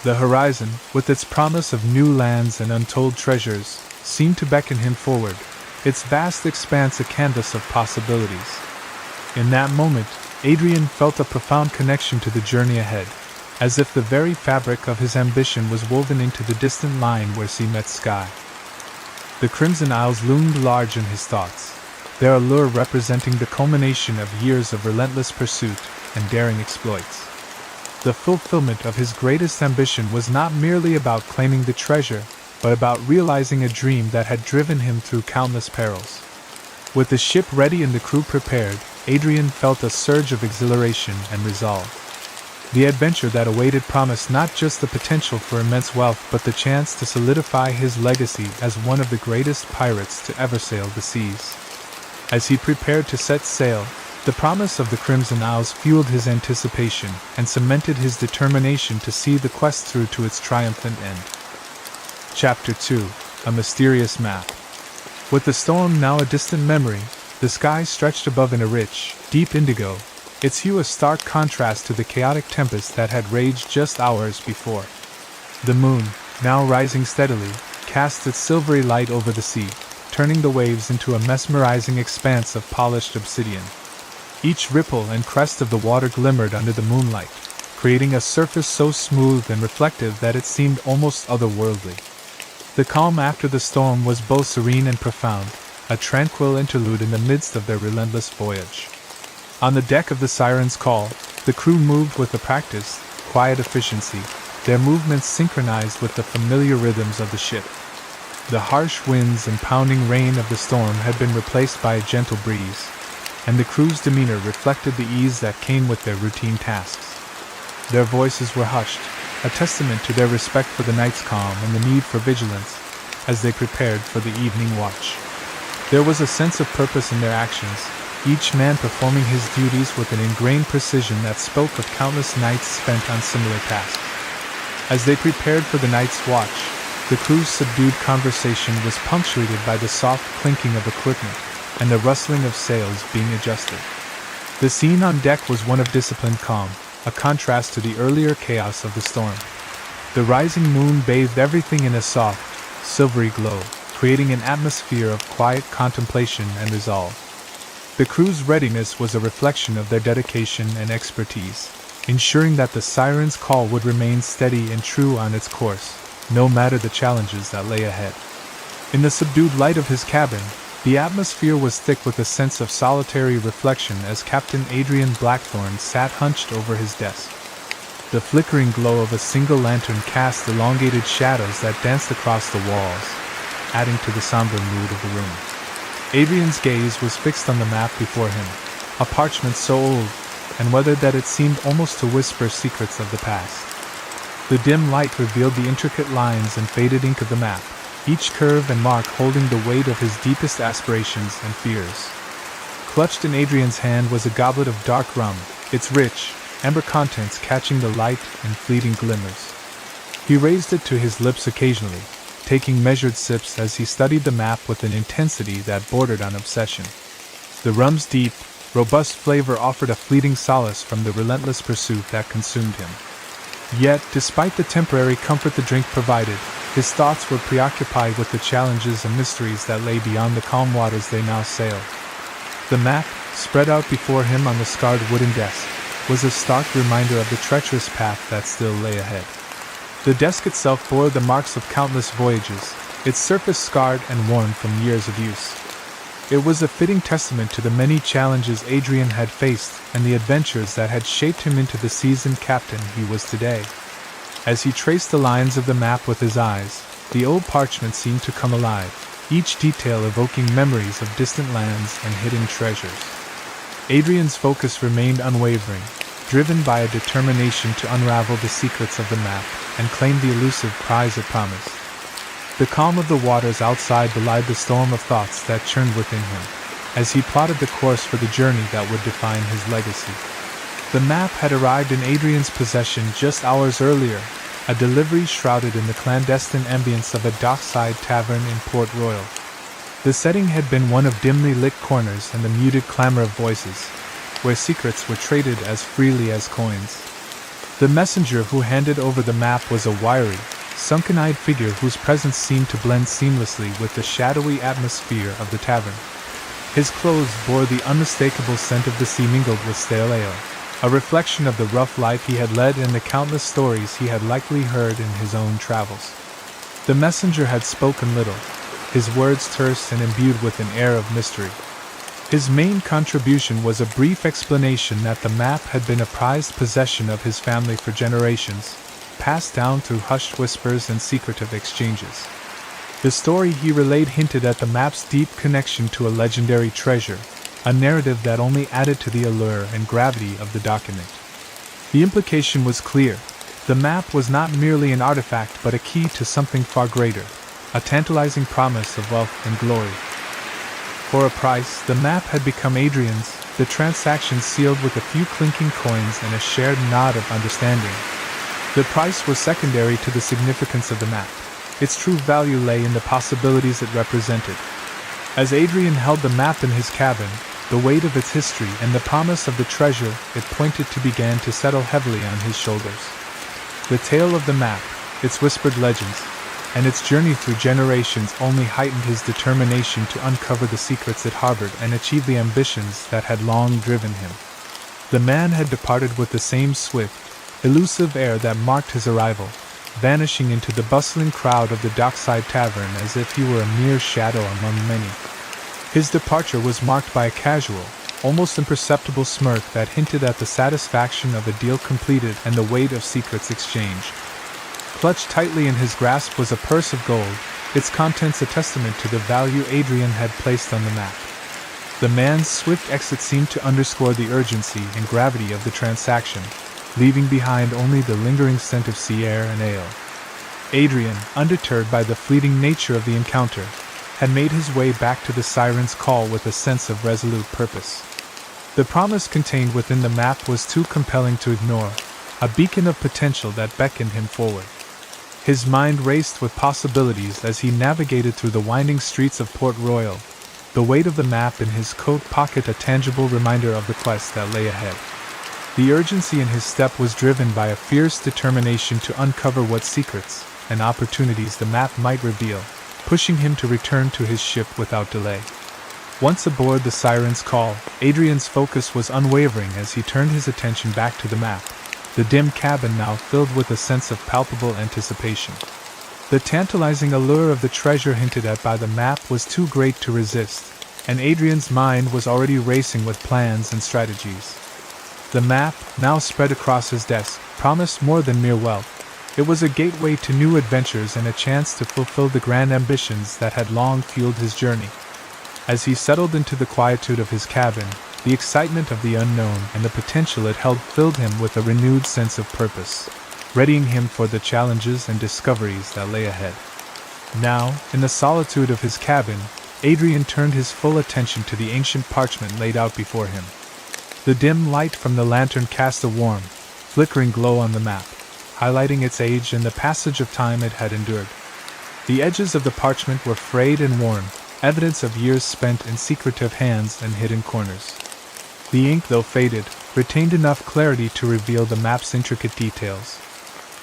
The horizon, with its promise of new lands and untold treasures, seemed to beckon him forward, its vast expanse a canvas of possibilities. In that moment, Adrian felt a profound connection to the journey ahead, as if the very fabric of his ambition was woven into the distant line where sea met sky. The Crimson Isles loomed large in his thoughts, their allure representing the culmination of years of relentless pursuit and daring exploits. The fulfillment of his greatest ambition was not merely about claiming the treasure, but about realizing a dream that had driven him through countless perils. With the ship ready and the crew prepared, Adrian felt a surge of exhilaration and resolve. The adventure that awaited promised not just the potential for immense wealth but the chance to solidify his legacy as one of the greatest pirates to ever sail the seas. As he prepared to set sail, the promise of the Crimson Isles fueled his anticipation and cemented his determination to see the quest through to its triumphant end. Chapter 2: A Mysterious Map. With the storm now a distant memory, the sky stretched above in a rich, deep indigo, its hue a stark contrast to the chaotic tempest that had raged just hours before. The moon, now rising steadily, cast its silvery light over the sea, turning the waves into a mesmerizing expanse of polished obsidian. Each ripple and crest of the water glimmered under the moonlight, creating a surface so smooth and reflective that it seemed almost otherworldly. The calm after the storm was both serene and profound, a tranquil interlude in the midst of their relentless voyage. On the deck of the Siren's Call, the crew moved with a practiced, quiet efficiency, their movements synchronized with the familiar rhythms of the ship. The harsh winds and pounding rain of the storm had been replaced by a gentle breeze, and the crew's demeanor reflected the ease that came with their routine tasks. Their voices were hushed, a testament to their respect for the night's calm and the need for vigilance, as they prepared for the evening watch. There was a sense of purpose in their actions, each man performing his duties with an ingrained precision that spoke of countless nights spent on similar tasks. As they prepared for the night's watch, the crew's subdued conversation was punctuated by the soft clinking of equipment and the rustling of sails being adjusted. The scene on deck was one of disciplined calm, a contrast to the earlier chaos of the storm. The rising moon bathed everything in a soft, silvery glow, creating an atmosphere of quiet contemplation and resolve. The crew's readiness was a reflection of their dedication and expertise, ensuring that the Siren's Call would remain steady and true on its course, no matter the challenges that lay ahead. In the subdued light of his cabin, the atmosphere was thick with a sense of solitary reflection as Captain Adrian Blackthorne sat hunched over his desk. The flickering glow of a single lantern cast elongated shadows that danced across the walls, adding to the somber mood of the room. Adrian's gaze was fixed on the map before him, a parchment so old and weathered that it seemed almost to whisper secrets of the past. The dim light revealed the intricate lines and faded ink of the map, each curve and mark holding the weight of his deepest aspirations and fears. Clutched in Adrian's hand was a goblet of dark rum, its rich, amber contents catching the light in fleeting glimmers. He raised it to his lips occasionally, taking measured sips as he studied the map with an intensity that bordered on obsession. The rum's deep, robust flavor offered a fleeting solace from the relentless pursuit that consumed him. Yet, despite the temporary comfort the drink provided, his thoughts were preoccupied with the challenges and mysteries that lay beyond the calm waters they now sailed. The map, spread out before him on the scarred wooden desk, was a stark reminder of the treacherous path that still lay ahead. The desk itself bore the marks of countless voyages, its surface scarred and worn from years of use. It was a fitting testament to the many challenges Adrian had faced and the adventures that had shaped him into the seasoned captain he was today. As he traced the lines of the map with his eyes, the old parchment seemed to come alive, each detail evoking memories of distant lands and hidden treasures. Adrian's focus remained unwavering, driven by a determination to unravel the secrets of the map and claim the elusive prize it promised. The calm of the waters outside belied the storm of thoughts that churned within him, as he plotted the course for the journey that would define his legacy. The map had arrived in Adrian's possession just hours earlier, a delivery shrouded in the clandestine ambience of a dockside tavern in Port Royal. The setting had been one of dimly lit corners and the muted clamor of voices, where secrets were traded as freely as coins. The messenger who handed over the map was a wiry, sunken-eyed figure whose presence seemed to blend seamlessly with the shadowy atmosphere of the tavern. His clothes bore the unmistakable scent of the sea mingled with stale ale, a reflection of the rough life he had led and the countless stories he had likely heard in his own travels. The messenger had spoken little, his words terse and imbued with an air of mystery. His main contribution was a brief explanation that the map had been a prized possession of his family for generations, passed down through hushed whispers and secretive exchanges. The story he relayed hinted at the map's deep connection to a legendary treasure, a narrative that only added to the allure and gravity of the document. The implication was clear. The map was not merely an artifact but a key to something far greater, a tantalizing promise of wealth and glory. For a price, the map had become Adrian's, the transaction sealed with a few clinking coins and a shared nod of understanding. The price was secondary to the significance of the map. Its true value lay in the possibilities it represented. As Adrian held the map in his cabin, the weight of its history and the promise of the treasure it pointed to began to settle heavily on his shoulders. The tale of the map, its whispered legends, and its journey through generations only heightened his determination to uncover the secrets it harbored and achieve the ambitions that had long driven him. The man had departed with the same swift, elusive air that marked his arrival, vanishing into the bustling crowd of the dockside tavern as if he were a mere shadow among many. His departure was marked by a casual, almost imperceptible smirk that hinted at the satisfaction of a deal completed and the weight of secrets exchanged. Clutched tightly in his grasp was a purse of gold, its contents a testament to the value Adrian had placed on the map. The man's swift exit seemed to underscore the urgency and gravity of the transaction, leaving behind only the lingering scent of sea air and ale. Adrian, undeterred by the fleeting nature of the encounter, had made his way back to the siren's call with a sense of resolute purpose. The promise contained within the map was too compelling to ignore, a beacon of potential that beckoned him forward. His mind raced with possibilities as he navigated through the winding streets of Port Royal, the weight of the map in his coat pocket a tangible reminder of the quest that lay ahead. The urgency in his step was driven by a fierce determination to uncover what secrets and opportunities the map might reveal, pushing him to return to his ship without delay. Once aboard the Siren's Call, Adrian's focus was unwavering as he turned his attention back to the map, the dim cabin now filled with a sense of palpable anticipation. The tantalizing allure of the treasure hinted at by the map was too great to resist, and Adrian's mind was already racing with plans and strategies. The map, now spread across his desk, promised more than mere wealth. It was a gateway to new adventures and a chance to fulfill the grand ambitions that had long fueled his journey. As he settled into the quietude of his cabin, the excitement of the unknown and the potential it held filled him with a renewed sense of purpose, readying him for the challenges and discoveries that lay ahead. Now, in the solitude of his cabin, Adrian turned his full attention to the ancient parchment laid out before him. The dim light from the lantern cast a warm, flickering glow on the map, highlighting its age and the passage of time it had endured. The edges of the parchment were frayed and worn, evidence of years spent in secretive hands and hidden corners. The ink, though faded, retained enough clarity to reveal the map's intricate details.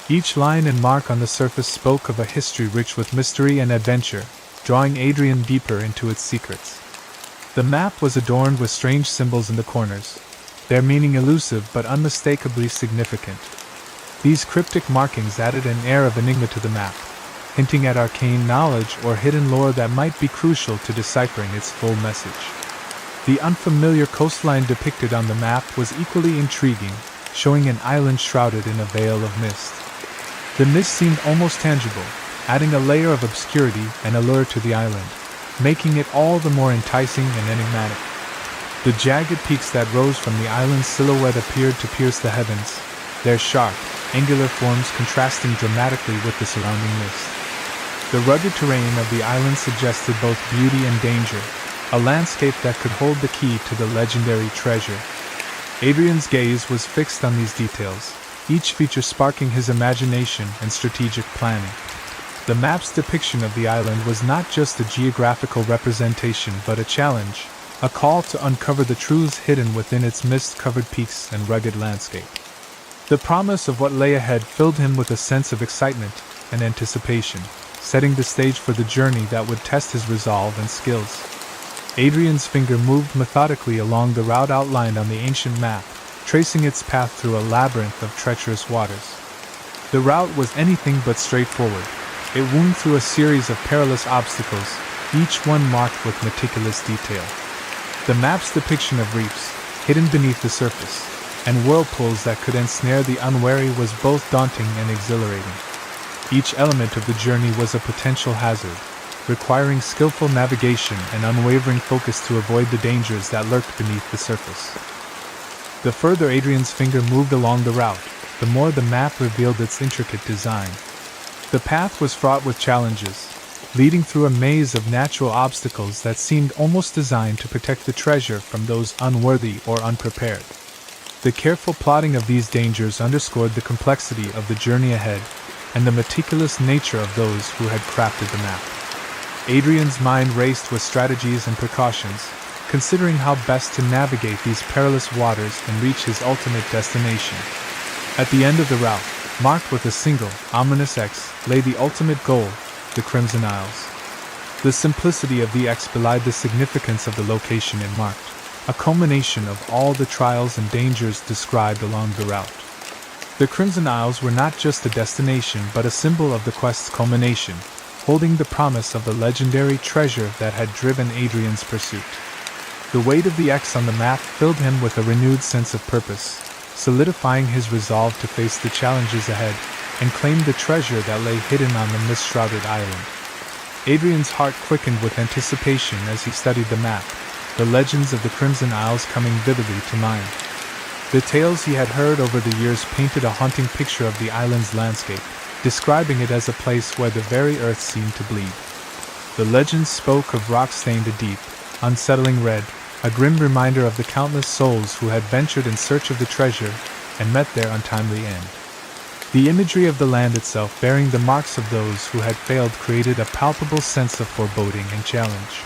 Each line and mark on the surface spoke of a history rich with mystery and adventure, drawing Adrian deeper into its secrets. The map was adorned with strange symbols in the corners, their meaning elusive but unmistakably significant. These cryptic markings added an air of enigma to the map, hinting at arcane knowledge or hidden lore that might be crucial to deciphering its full message. The unfamiliar coastline depicted on the map was equally intriguing, showing an island shrouded in a veil of mist. The mist seemed almost tangible, adding a layer of obscurity and allure to the island, making it all the more enticing and enigmatic. The jagged peaks that rose from the island's silhouette appeared to pierce the heavens, their sharp, angular forms contrasting dramatically with the surrounding mist. The rugged terrain of the island suggested both beauty and danger, a landscape that could hold the key to the legendary treasure. Adrian's gaze was fixed on these details, each feature sparking his imagination and strategic planning. The map's depiction of the island was not just a geographical representation but a challenge, a call to uncover the truths hidden within its mist-covered peaks and rugged landscape. The promise of what lay ahead filled him with a sense of excitement and anticipation, setting the stage for the journey that would test his resolve and skills. Adrian's finger moved methodically along the route outlined on the ancient map, tracing its path through a labyrinth of treacherous waters. The route was anything but straightforward. It wound through a series of perilous obstacles, each one marked with meticulous detail. The map's depiction of reefs, hidden beneath the surface, and whirlpools that could ensnare the unwary was both daunting and exhilarating. Each element of the journey was a potential hazard, requiring skillful navigation and unwavering focus to avoid the dangers that lurked beneath the surface. The further Adrian's finger moved along the route, the more the map revealed its intricate design. The path was fraught with challenges, leading through a maze of natural obstacles that seemed almost designed to protect the treasure from those unworthy or unprepared. The careful plotting of these dangers underscored the complexity of the journey ahead and the meticulous nature of those who had crafted the map. Adrian's mind raced with strategies and precautions, considering how best to navigate these perilous waters and reach his ultimate destination. At the end of the route, marked with a single, ominous X, lay the ultimate goal, the Crimson Isles. The simplicity of the X belied the significance of the location it marked, a culmination of all the trials and dangers described along the route. The Crimson Isles were not just a destination but a symbol of the quest's culmination, holding the promise of the legendary treasure that had driven Adrian's pursuit. The weight of the X on the map filled him with a renewed sense of purpose, solidifying his resolve to face the challenges ahead and claim the treasure that lay hidden on the mist-shrouded island. Adrian's heart quickened with anticipation as he studied the map, the legends of the Crimson Isles coming vividly to mind. The tales he had heard over the years painted a haunting picture of the island's landscape, describing it as a place where the very earth seemed to bleed. The legends spoke of rocks stained a deep, unsettling red, a grim reminder of the countless souls who had ventured in search of the treasure and met their untimely end. The imagery of the land itself bearing the marks of those who had failed created a palpable sense of foreboding and challenge.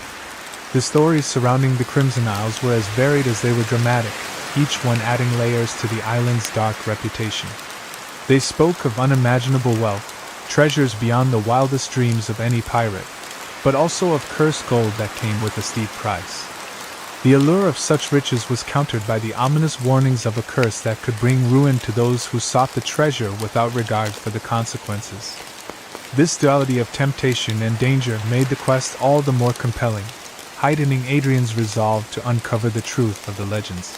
The stories surrounding the Crimson Isles were as varied as they were dramatic, each one adding layers to the island's dark reputation. They spoke of unimaginable wealth, treasures beyond the wildest dreams of any pirate, but also of cursed gold that came with a steep price. The allure of such riches was countered by the ominous warnings of a curse that could bring ruin to those who sought the treasure without regard for the consequences. This duality of temptation and danger made the quest all the more compelling, heightening Adrian's resolve to uncover the truth of the legends.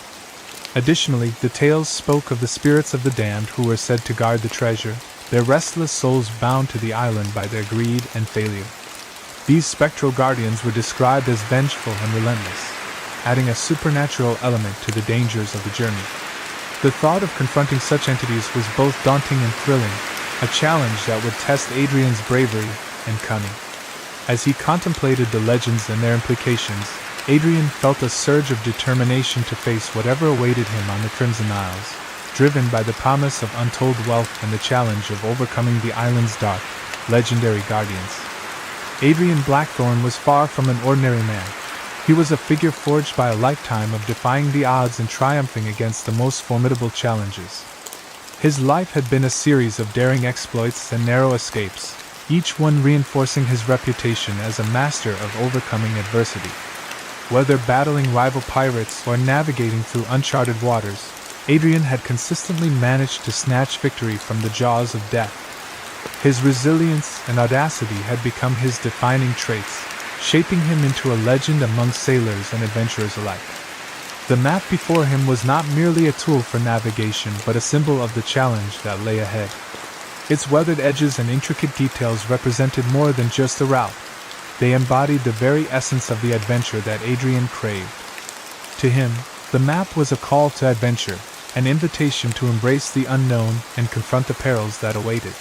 Additionally, the tales spoke of the spirits of the damned who were said to guard the treasure, their restless souls bound to the island by their greed and failure. These spectral guardians were described as vengeful and relentless, adding a supernatural element to the dangers of the journey. The thought of confronting such entities was both daunting and thrilling, a challenge that would test Adrian's bravery and cunning. As he contemplated the legends and their implications, Adrian felt a surge of determination to face whatever awaited him on the Crimson Isles, driven by the promise of untold wealth and the challenge of overcoming the island's dark, legendary guardians. Adrian Blackthorne was far from an ordinary man. He was a figure forged by a lifetime of defying the odds and triumphing against the most formidable challenges. His life had been a series of daring exploits and narrow escapes, each one reinforcing his reputation as a master of overcoming adversity. Whether battling rival pirates or navigating through uncharted waters, Adrian had consistently managed to snatch victory from the jaws of death. His resilience and audacity had become his defining traits, shaping him into a legend among sailors and adventurers alike. The map before him was not merely a tool for navigation but a symbol of the challenge that lay ahead. Its weathered edges and intricate details represented more than just a route. They embodied the very essence of the adventure that Adrian craved. To him, the map was a call to adventure, an invitation to embrace the unknown and confront the perils that awaited.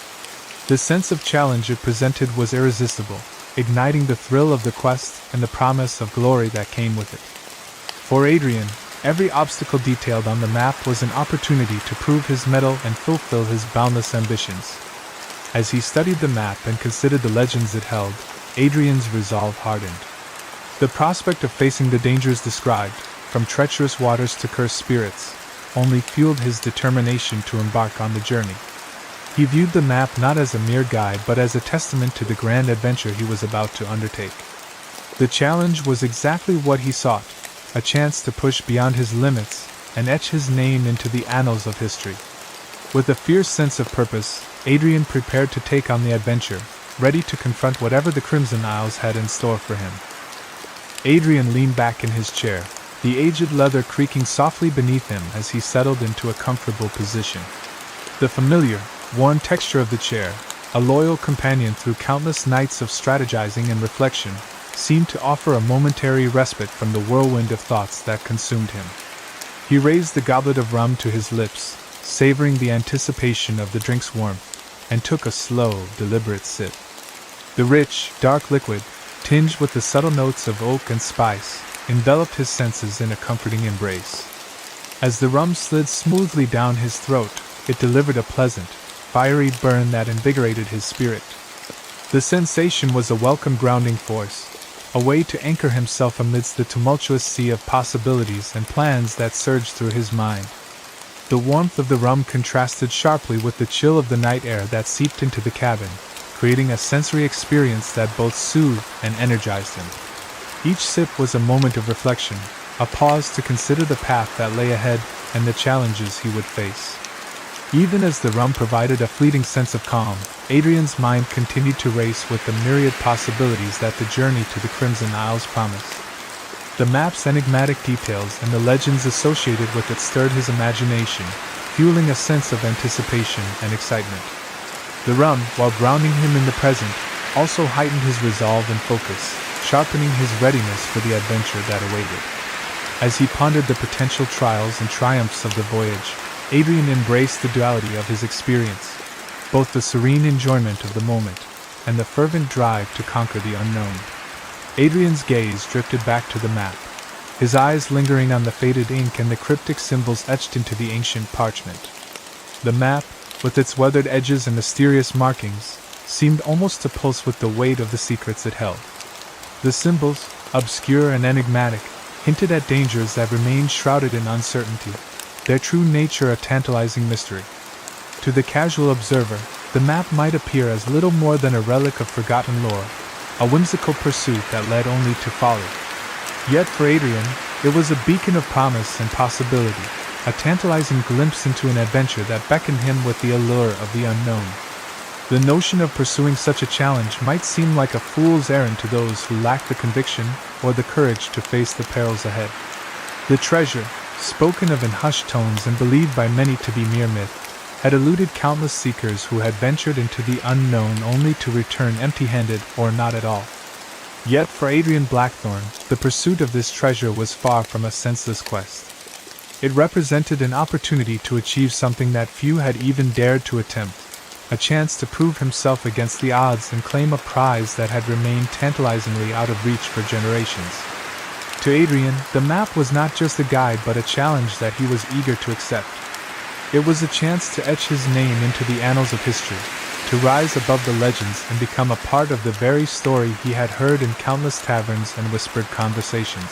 The sense of challenge it presented was irresistible, igniting the thrill of the quest and the promise of glory that came with it. For Adrian, every obstacle detailed on the map was an opportunity to prove his mettle and fulfill his boundless ambitions. As he studied the map and considered the legends it held, Adrian's resolve hardened. The prospect of facing the dangers described, from treacherous waters to cursed spirits, only fueled his determination to embark on the journey. He viewed the map not as a mere guide but as a testament to the grand adventure he was about to undertake. The challenge was exactly what he sought, a chance to push beyond his limits and etch his name into the annals of history. With a fierce sense of purpose, Adrian prepared to take on the adventure, ready to confront whatever the Crimson Isles had in store for him. Adrian leaned back in his chair, the aged leather creaking softly beneath him as he settled into a comfortable position. The familiar, worn texture of the chair, a loyal companion through countless nights of strategizing and reflection, seemed to offer a momentary respite from the whirlwind of thoughts that consumed him. He raised the goblet of rum to his lips, savoring the anticipation of the drink's warmth, and took a slow, deliberate sip. The rich, dark liquid, tinged with the subtle notes of oak and spice, enveloped his senses in a comforting embrace. As the rum slid smoothly down his throat, it delivered a pleasant, fiery burn that invigorated his spirit. The sensation was a welcome grounding force, a way to anchor himself amidst the tumultuous sea of possibilities and plans that surged through his mind. The warmth of the rum contrasted sharply with the chill of the night air that seeped into the cabin, creating a sensory experience that both soothed and energized him. Each sip was a moment of reflection, a pause to consider the path that lay ahead and the challenges he would face. Even as the rum provided a fleeting sense of calm, Adrian's mind continued to race with the myriad possibilities that the journey to the Crimson Isles promised. The map's enigmatic details and the legends associated with it stirred his imagination, fueling a sense of anticipation and excitement. The rum, while grounding him in the present, also heightened his resolve and focus, sharpening his readiness for the adventure that awaited. As he pondered the potential trials and triumphs of the voyage, Adrian embraced the duality of his experience, both the serene enjoyment of the moment and the fervent drive to conquer the unknown. Adrian's gaze drifted back to the map, his eyes lingering on the faded ink and the cryptic symbols etched into the ancient parchment. The map, with its weathered edges and mysterious markings, seemed almost to pulse with the weight of the secrets it held. The symbols, obscure and enigmatic, hinted at dangers that remained shrouded in uncertainty, their true nature a tantalizing mystery. To the casual observer, the map might appear as little more than a relic of forgotten lore, a whimsical pursuit that led only to folly. Yet for Adrian, it was a beacon of promise and possibility, a tantalizing glimpse into an adventure that beckoned him with the allure of the unknown. The notion of pursuing such a challenge might seem like a fool's errand to those who lack the conviction or the courage to face the perils ahead. The treasure, spoken of in hushed tones and believed by many to be mere myth, had eluded countless seekers who had ventured into the unknown only to return empty-handed or not at all. Yet for Adrian Blackthorne, the pursuit of this treasure was far from a senseless quest. It represented an opportunity to achieve something that few had even dared to attempt, a chance to prove himself against the odds and claim a prize that had remained tantalizingly out of reach for generations. To Adrian, the map was not just a guide but a challenge that he was eager to accept. It was a chance to etch his name into the annals of history, to rise above the legends and become a part of the very story he had heard in countless taverns and whispered conversations.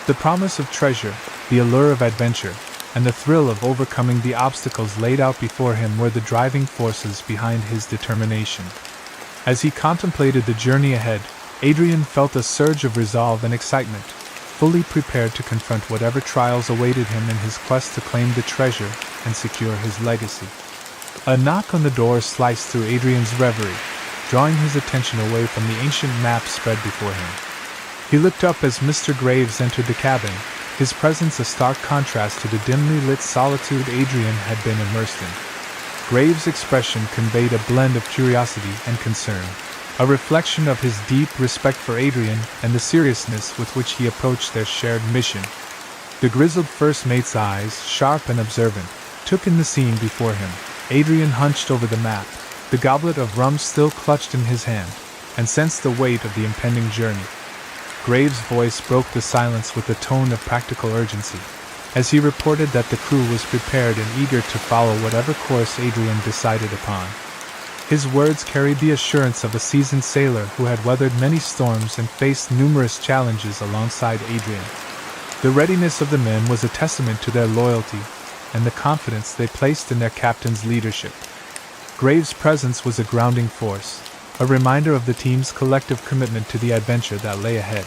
The promise of treasure, the allure of adventure, and the thrill of overcoming the obstacles laid out before him were the driving forces behind his determination. As he contemplated the journey ahead, Adrian felt a surge of resolve and excitement, fully prepared to confront whatever trials awaited him in his quest to claim the treasure and secure his legacy. A knock on the door sliced through Adrian's reverie, drawing his attention away from the ancient map spread before him. He looked up as Mr. Graves entered the cabin, his presence a stark contrast to the dimly lit solitude Adrian had been immersed in. Graves' expression conveyed a blend of curiosity and concern, a reflection of his deep respect for Adrian and the seriousness with which he approached their shared mission. The grizzled first mate's eyes, sharp and observant, took in the scene before him. Adrian hunched over the map, the goblet of rum still clutched in his hand, and sensed the weight of the impending journey. Graves' voice broke the silence with a tone of practical urgency, as he reported that the crew was prepared and eager to follow whatever course Adrian decided upon. His words carried the assurance of a seasoned sailor who had weathered many storms and faced numerous challenges alongside Adrian. The readiness of the men was a testament to their loyalty and the confidence they placed in their captain's leadership. Graves' presence was a grounding force, a reminder of the team's collective commitment to the adventure that lay ahead.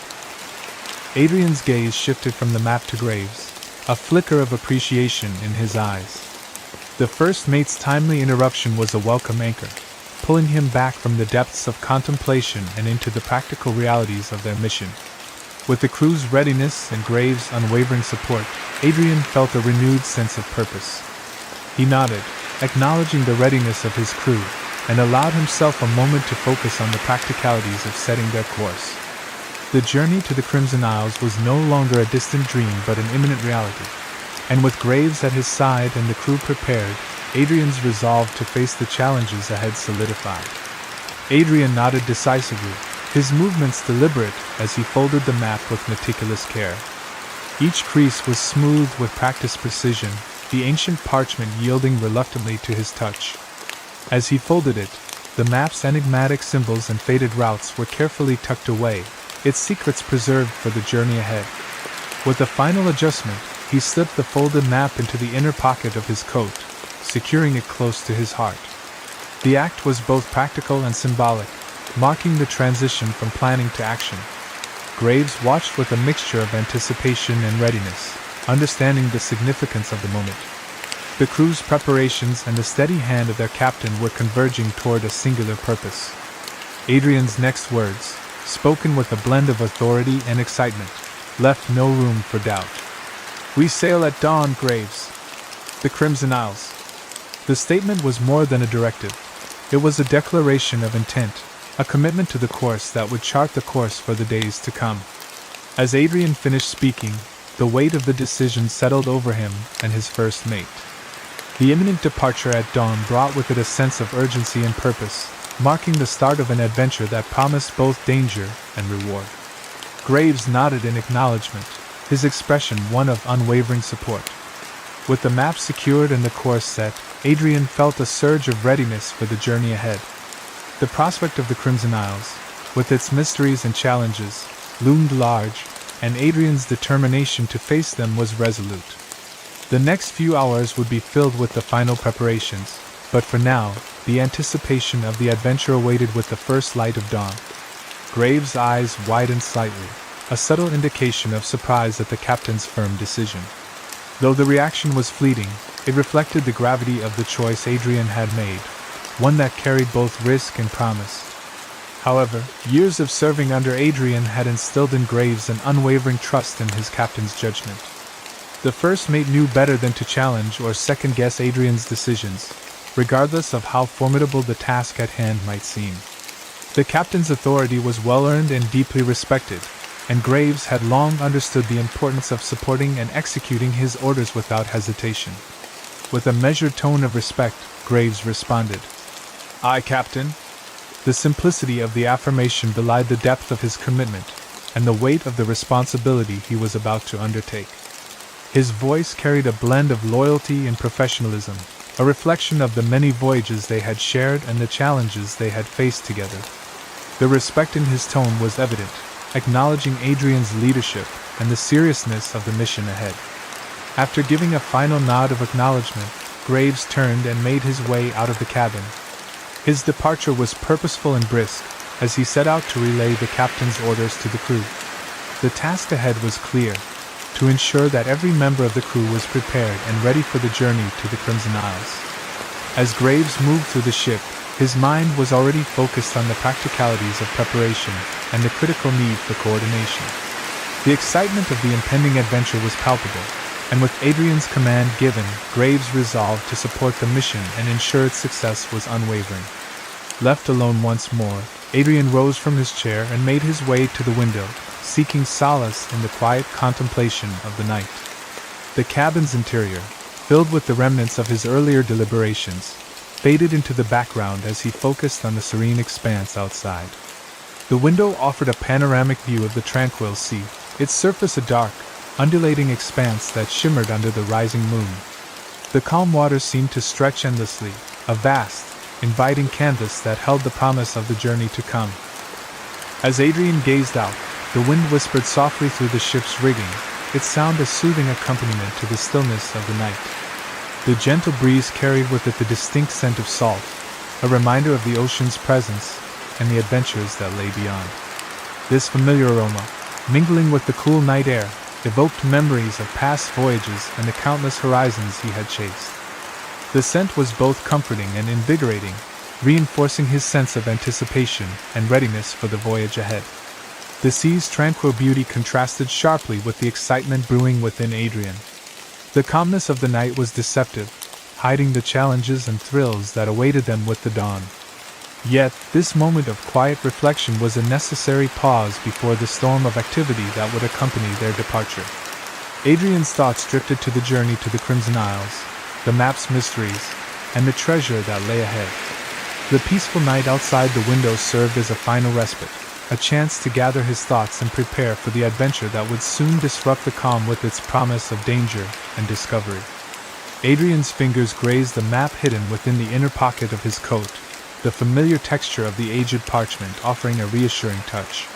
Adrian's gaze shifted from the map to Graves, a flicker of appreciation in his eyes. The first mate's timely interruption was a welcome anchor, pulling him back from the depths of contemplation and into the practical realities of their mission. With the crew's readiness and Graves' unwavering support, Adrian felt a renewed sense of purpose. He nodded, acknowledging the readiness of his crew, and allowed himself a moment to focus on the practicalities of setting their course. The journey to the Crimson Isles was no longer a distant dream but an imminent reality, and with Graves at his side and the crew prepared, Adrian's resolve to face the challenges ahead solidified. Adrian nodded decisively, his movements deliberate as he folded the map with meticulous care. Each crease was smoothed with practiced precision, the ancient parchment yielding reluctantly to his touch. As he folded it, the map's enigmatic symbols and faded routes were carefully tucked away, its secrets preserved for the journey ahead. With a final adjustment, he slipped the folded map into the inner pocket of his coat, securing it close to his heart. The act was both practical and symbolic, marking the transition from planning to action. Graves watched with a mixture of anticipation and readiness, understanding the significance of the moment. The crew's preparations and the steady hand of their captain were converging toward a singular purpose. Adrian's next words, spoken with a blend of authority and excitement, left no room for doubt. "We sail at dawn, Graves. The Crimson Isles." The statement was more than a directive. It was a declaration of intent, a commitment to the course that would chart the course for the days to come. As Adrian finished speaking, the weight of the decision settled over him and his first mate. The imminent departure at dawn brought with it a sense of urgency and purpose, marking the start of an adventure that promised both danger and reward. Graves nodded in acknowledgement, his expression one of unwavering support. With the map secured and the course set, Adrian felt a surge of readiness for the journey ahead. The prospect of the Crimson Isles, with its mysteries and challenges, loomed large, and Adrian's determination to face them was resolute. The next few hours would be filled with the final preparations, but for now, the anticipation of the adventure awaited with the first light of dawn. Graves' eyes widened slightly, a subtle indication of surprise at the captain's firm decision. Though the reaction was fleeting, it reflected the gravity of the choice Adrian had made, one that carried both risk and promise. However, years of serving under Adrian had instilled in Graves an unwavering trust in his captain's judgment. The first mate knew better than to challenge or second-guess Adrian's decisions, regardless of how formidable the task at hand might seem. The captain's authority was well-earned and deeply respected, and Graves had long understood the importance of supporting and executing his orders without hesitation. With a measured tone of respect, Graves responded, "Aye, Captain." The simplicity of the affirmation belied the depth of his commitment, and the weight of the responsibility he was about to undertake. His voice carried a blend of loyalty and professionalism, a reflection of the many voyages they had shared and the challenges they had faced together. The respect in his tone was evident, acknowledging Adrian's leadership and the seriousness of the mission ahead. After giving a final nod of acknowledgement, Graves turned and made his way out of the cabin. His departure was purposeful and brisk, as he set out to relay the captain's orders to the crew. The task ahead was clear: to ensure that every member of the crew was prepared and ready for the journey to the Crimson Isles. As Graves moved through the ship, his mind was already focused on the practicalities of preparation and the critical need for coordination. The excitement of the impending adventure was palpable, and with Adrian's command given, Graves resolved to support the mission and ensure its success was unwavering. Left alone once more, Adrian rose from his chair and made his way to the window, seeking solace in the quiet contemplation of the night. The cabin's interior, filled with the remnants of his earlier deliberations, faded into the background as he focused on the serene expanse outside. The window offered a panoramic view of the tranquil sea, its surface a dark, undulating expanse that shimmered under the rising moon. The calm waters seemed to stretch endlessly, a vast, inviting canvas that held the promise of the journey to come. As Adrian gazed out, the wind whispered softly through the ship's rigging, its sound a soothing accompaniment to the stillness of the night. The gentle breeze carried with it the distinct scent of salt, a reminder of the ocean's presence and the adventures that lay beyond. This familiar aroma, mingling with the cool night air, evoked memories of past voyages and the countless horizons he had chased. The scent was both comforting and invigorating, reinforcing his sense of anticipation and readiness for the voyage ahead. The sea's tranquil beauty contrasted sharply with the excitement brewing within Adrian. The calmness of the night was deceptive, hiding the challenges and thrills that awaited them with the dawn. Yet, this moment of quiet reflection was a necessary pause before the storm of activity that would accompany their departure. Adrian's thoughts drifted to the journey to the Crimson Isles, the map's mysteries, and the treasure that lay ahead. The peaceful night outside the window served as a final respite, a chance to gather his thoughts and prepare for the adventure that would soon disrupt the calm with its promise of danger and discovery. Adrian's fingers grazed the map hidden within the inner pocket of his coat, the familiar texture of the aged parchment offering a reassuring touch.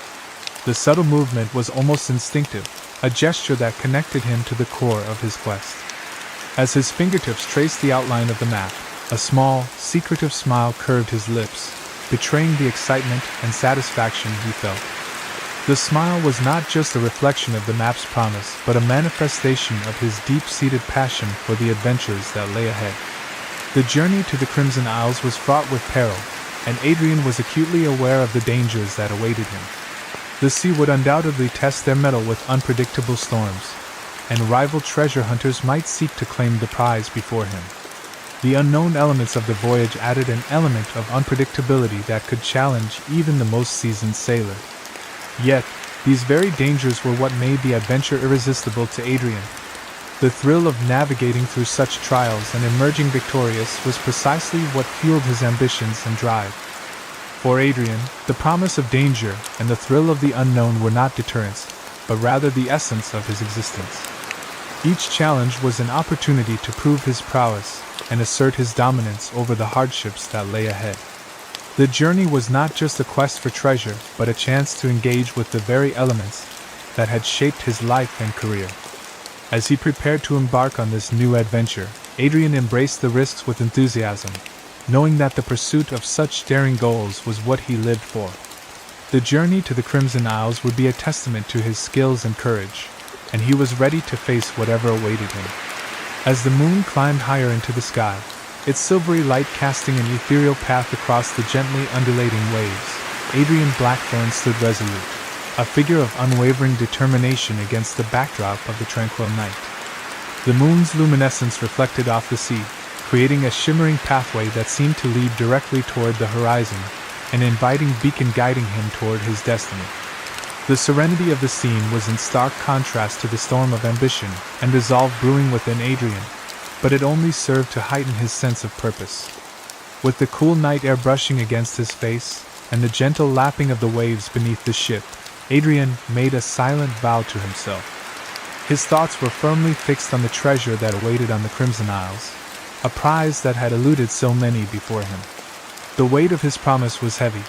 The subtle movement was almost instinctive, a gesture that connected him to the core of his quest. As his fingertips traced the outline of the map, A small, secretive smile curved his lips, betraying the excitement and satisfaction he felt. The smile was not just a reflection of the map's promise, but a manifestation of his deep-seated passion for the adventures that lay ahead. The journey to the Crimson Isles was fraught with peril, and Adrian was acutely aware of the dangers that awaited him. The sea would undoubtedly test their mettle with unpredictable storms, and rival treasure hunters might seek to claim the prize before him. The unknown elements of the voyage added an element of unpredictability that could challenge even the most seasoned sailor. Yet, these very dangers were what made the adventure irresistible to Adrian. The thrill of navigating through such trials and emerging victorious was precisely what fueled his ambitions and drive. For Adrian, the promise of danger and the thrill of the unknown were not deterrents, but rather the essence of his existence. Each challenge was an opportunity to prove his prowess and assert his dominance over the hardships that lay ahead. The journey was not just a quest for treasure, but a chance to engage with the very elements that had shaped his life and career. As he prepared to embark on this new adventure, Adrian embraced the risks with enthusiasm, knowing that the pursuit of such daring goals was what he lived for. The journey to the Crimson Isles would be a testament to his skills and courage, and he was ready to face whatever awaited him. As the moon climbed higher into the sky, its silvery light casting an ethereal path across the gently undulating waves, Adrian Blackthorne stood resolute, a figure of unwavering determination against the backdrop of the tranquil night. The moon's luminescence reflected off the sea, creating a shimmering pathway that seemed to lead directly toward the horizon, an inviting beacon guiding him toward his destiny. The serenity of the scene was in stark contrast to the storm of ambition and resolve brewing within Adrian, but it only served to heighten his sense of purpose. With the cool night air brushing against his face and the gentle lapping of the waves beneath the ship, Adrian made a silent vow to himself. His thoughts were firmly fixed on the treasure that awaited on the Crimson Isles, a prize that had eluded so many before him. The weight of his promise was heavy,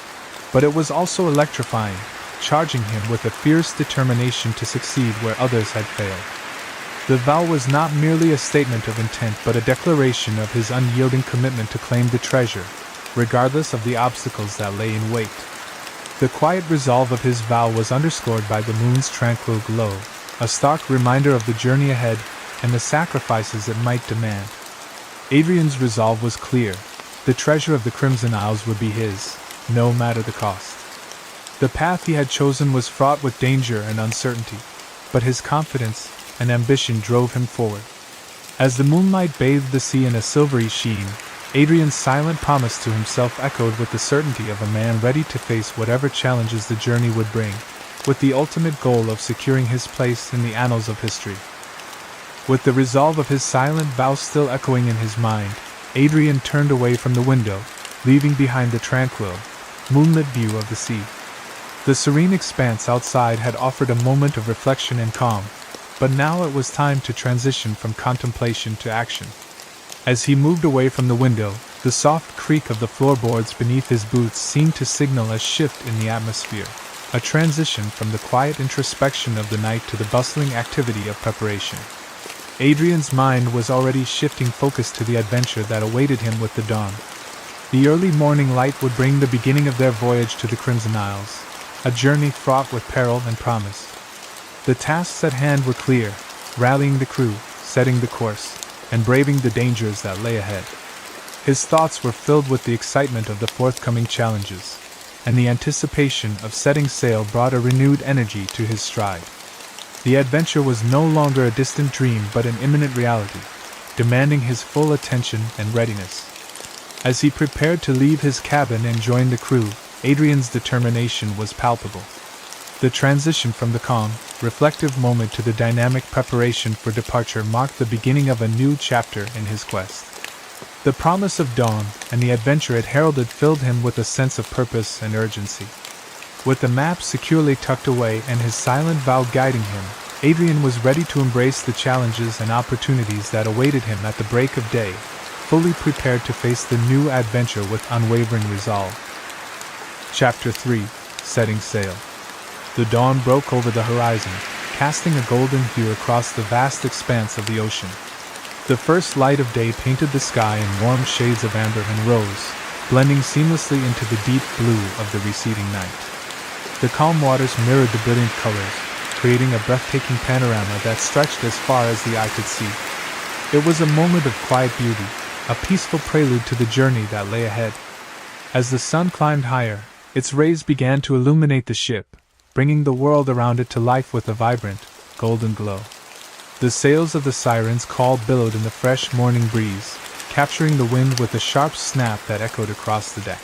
but it was also electrifying, charging him with a fierce determination to succeed where others had failed. The vow was not merely a statement of intent but a declaration of his unyielding commitment to claim the treasure, regardless of the obstacles that lay in wait. The quiet resolve of his vow was underscored by the moon's tranquil glow, a stark reminder of the journey ahead and the sacrifices it might demand. Adrian's resolve was clear. The treasure of the Crimson Isles would be his, no matter the cost. The path he had chosen was fraught with danger and uncertainty, but his confidence and ambition drove him forward. As the moonlight bathed the sea in a silvery sheen, Adrian's silent promise to himself echoed with the certainty of a man ready to face whatever challenges the journey would bring, with the ultimate goal of securing his place in the annals of history. With the resolve of his silent vow still echoing in his mind, Adrian turned away from the window, leaving behind the tranquil, moonlit view of the sea. The serene expanse outside had offered a moment of reflection and calm, but now it was time to transition from contemplation to action. As he moved away from the window, the soft creak of the floorboards beneath his boots seemed to signal a shift in the atmosphere, a transition from the quiet introspection of the night to the bustling activity of preparation. Adrian's mind was already shifting focus to the adventure that awaited him with the dawn. The early morning light would bring the beginning of their voyage to the Crimson Isles, a journey fraught with peril and promise. The tasks at hand were clear: rallying the crew, setting the course, and braving the dangers that lay ahead. His thoughts were filled with the excitement of the forthcoming challenges, and the anticipation of setting sail brought a renewed energy to his stride. The adventure was no longer a distant dream but an imminent reality, demanding his full attention and readiness. As he prepared to leave his cabin and join the crew, Adrian's determination was palpable. The transition from the calm, reflective moment to the dynamic preparation for departure marked the beginning of a new chapter in his quest. The promise of dawn and the adventure it heralded filled him with a sense of purpose and urgency. With the map securely tucked away and his silent vow guiding him, Adrian was ready to embrace the challenges and opportunities that awaited him at the break of day, fully prepared to face the new adventure with unwavering resolve. Chapter 3: Setting Sail. The dawn broke over the horizon, casting a golden hue across the vast expanse of the ocean. The first light of day painted the sky in warm shades of amber and rose, blending seamlessly into the deep blue of the receding night. The calm waters mirrored the brilliant colors, creating a breathtaking panorama that stretched as far as the eye could see. It was a moment of quiet beauty, a peaceful prelude to the journey that lay ahead. As the sun climbed higher, its rays began to illuminate the ship, bringing the world around it to life with a vibrant, golden glow. The sails of the Siren's Call billowed in the fresh morning breeze, capturing the wind with a sharp snap that echoed across the deck.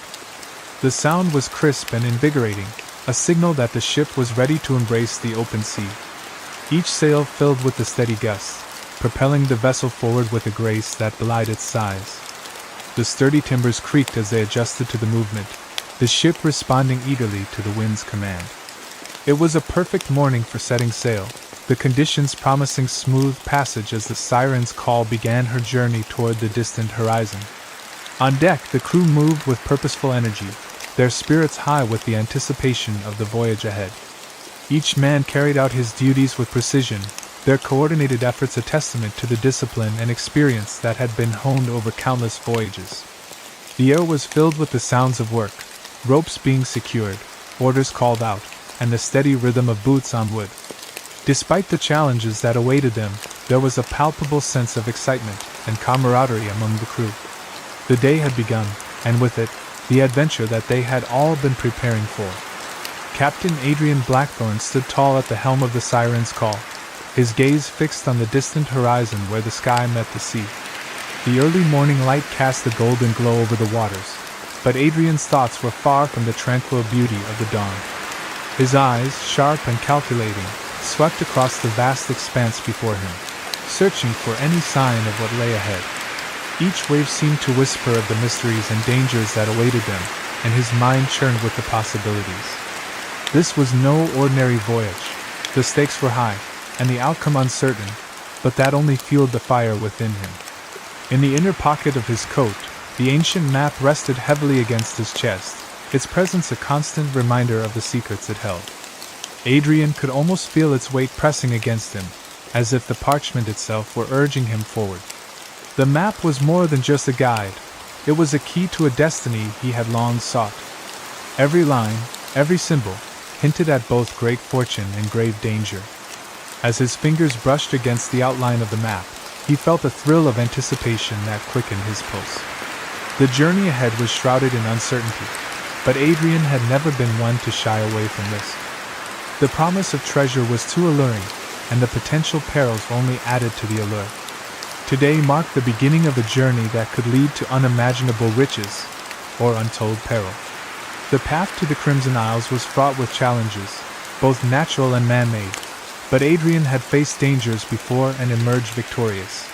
The sound was crisp and invigorating, a signal that the ship was ready to embrace the open sea. Each sail filled with the steady gusts, propelling the vessel forward with a grace that belied its size. The sturdy timbers creaked as they adjusted to the movement, the ship responding eagerly to the wind's command. It was a perfect morning for setting sail, the conditions promising smooth passage as the Siren's Call began her journey toward the distant horizon. On deck, the crew moved with purposeful energy, their spirits high with the anticipation of the voyage ahead. Each man carried out his duties with precision, their coordinated efforts a testament to the discipline and experience that had been honed over countless voyages. The air was filled with the sounds of work, ropes being secured, orders called out, and the steady rhythm of boots on wood. Despite the challenges that awaited them, there was a palpable sense of excitement and camaraderie among the crew. The day had begun, and with it, the adventure that they had all been preparing for. Captain Adrian Blackthorne stood tall at the helm of the Siren's Call, his gaze fixed on the distant horizon where the sky met the sea. The early morning light cast a golden glow over the waters, but Adrian's thoughts were far from the tranquil beauty of the dawn. His eyes, sharp and calculating, swept across the vast expanse before him, searching for any sign of what lay ahead. Each wave seemed to whisper of the mysteries and dangers that awaited them, and his mind churned with the possibilities. This was no ordinary voyage. The stakes were high, and the outcome uncertain, but that only fueled the fire within him. In the inner pocket of his coat, the ancient map rested heavily against his chest, its presence a constant reminder of the secrets it held. Adrian could almost feel its weight pressing against him, as if the parchment itself were urging him forward. The map was more than just a guide, it was a key to a destiny he had long sought. Every line, every symbol, hinted at both great fortune and grave danger. As his fingers brushed against the outline of the map, he felt a thrill of anticipation that quickened his pulse. The journey ahead was shrouded in uncertainty, but Adrian had never been one to shy away from risk. The promise of treasure was too alluring, and the potential perils only added to the allure. Today marked the beginning of a journey that could lead to unimaginable riches, or untold peril. The path to the Crimson Isles was fraught with challenges, both natural and man-made, but Adrian had faced dangers before and emerged victorious.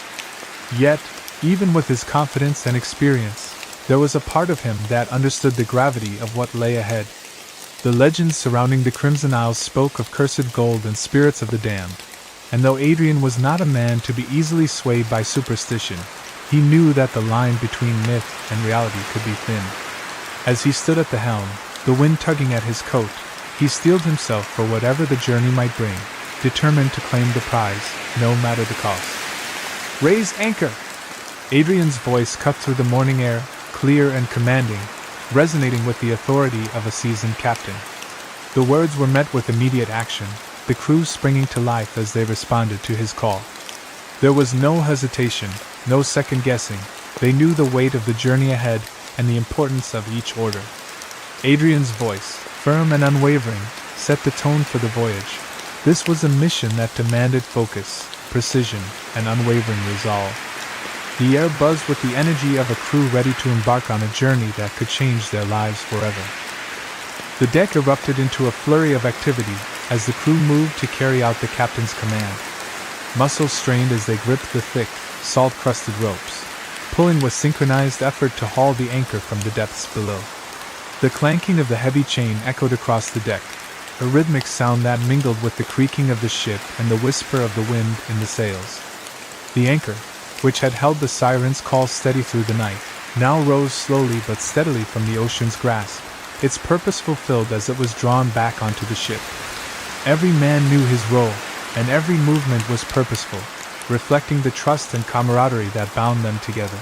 Yet, even with his confidence and experience, there was a part of him that understood the gravity of what lay ahead. The legends surrounding the Crimson Isles spoke of cursed gold and spirits of the damned, and though Adrian was not a man to be easily swayed by superstition, he knew that the line between myth and reality could be thin. As he stood at the helm, the wind tugging at his coat, he steeled himself for whatever the journey might bring, determined to claim the prize, no matter the cost. "Raise anchor!" Adrian's voice cut through the morning air, clear and commanding, resonating with the authority of a seasoned captain. The words were met with immediate action, the crew springing to life as they responded to his call. There was no hesitation, no second-guessing. They knew the weight of the journey ahead and the importance of each order. Adrian's voice, firm and unwavering, set the tone for the voyage. This was a mission that demanded focus, precision, and unwavering resolve. The air buzzed with the energy of a crew ready to embark on a journey that could change their lives forever. The deck erupted into a flurry of activity as the crew moved to carry out the captain's command. Muscles strained as they gripped the thick, salt-crusted ropes, pulling with synchronized effort to haul the anchor from the depths below. The clanking of the heavy chain echoed across the deck, a rhythmic sound that mingled with the creaking of the ship and the whisper of the wind in the sails. The anchor, which had held the Siren's Call steady through the night, now rose slowly but steadily from the ocean's grasp, its purpose fulfilled as it was drawn back onto the ship. Every man knew his role, and every movement was purposeful, reflecting the trust and camaraderie that bound them together.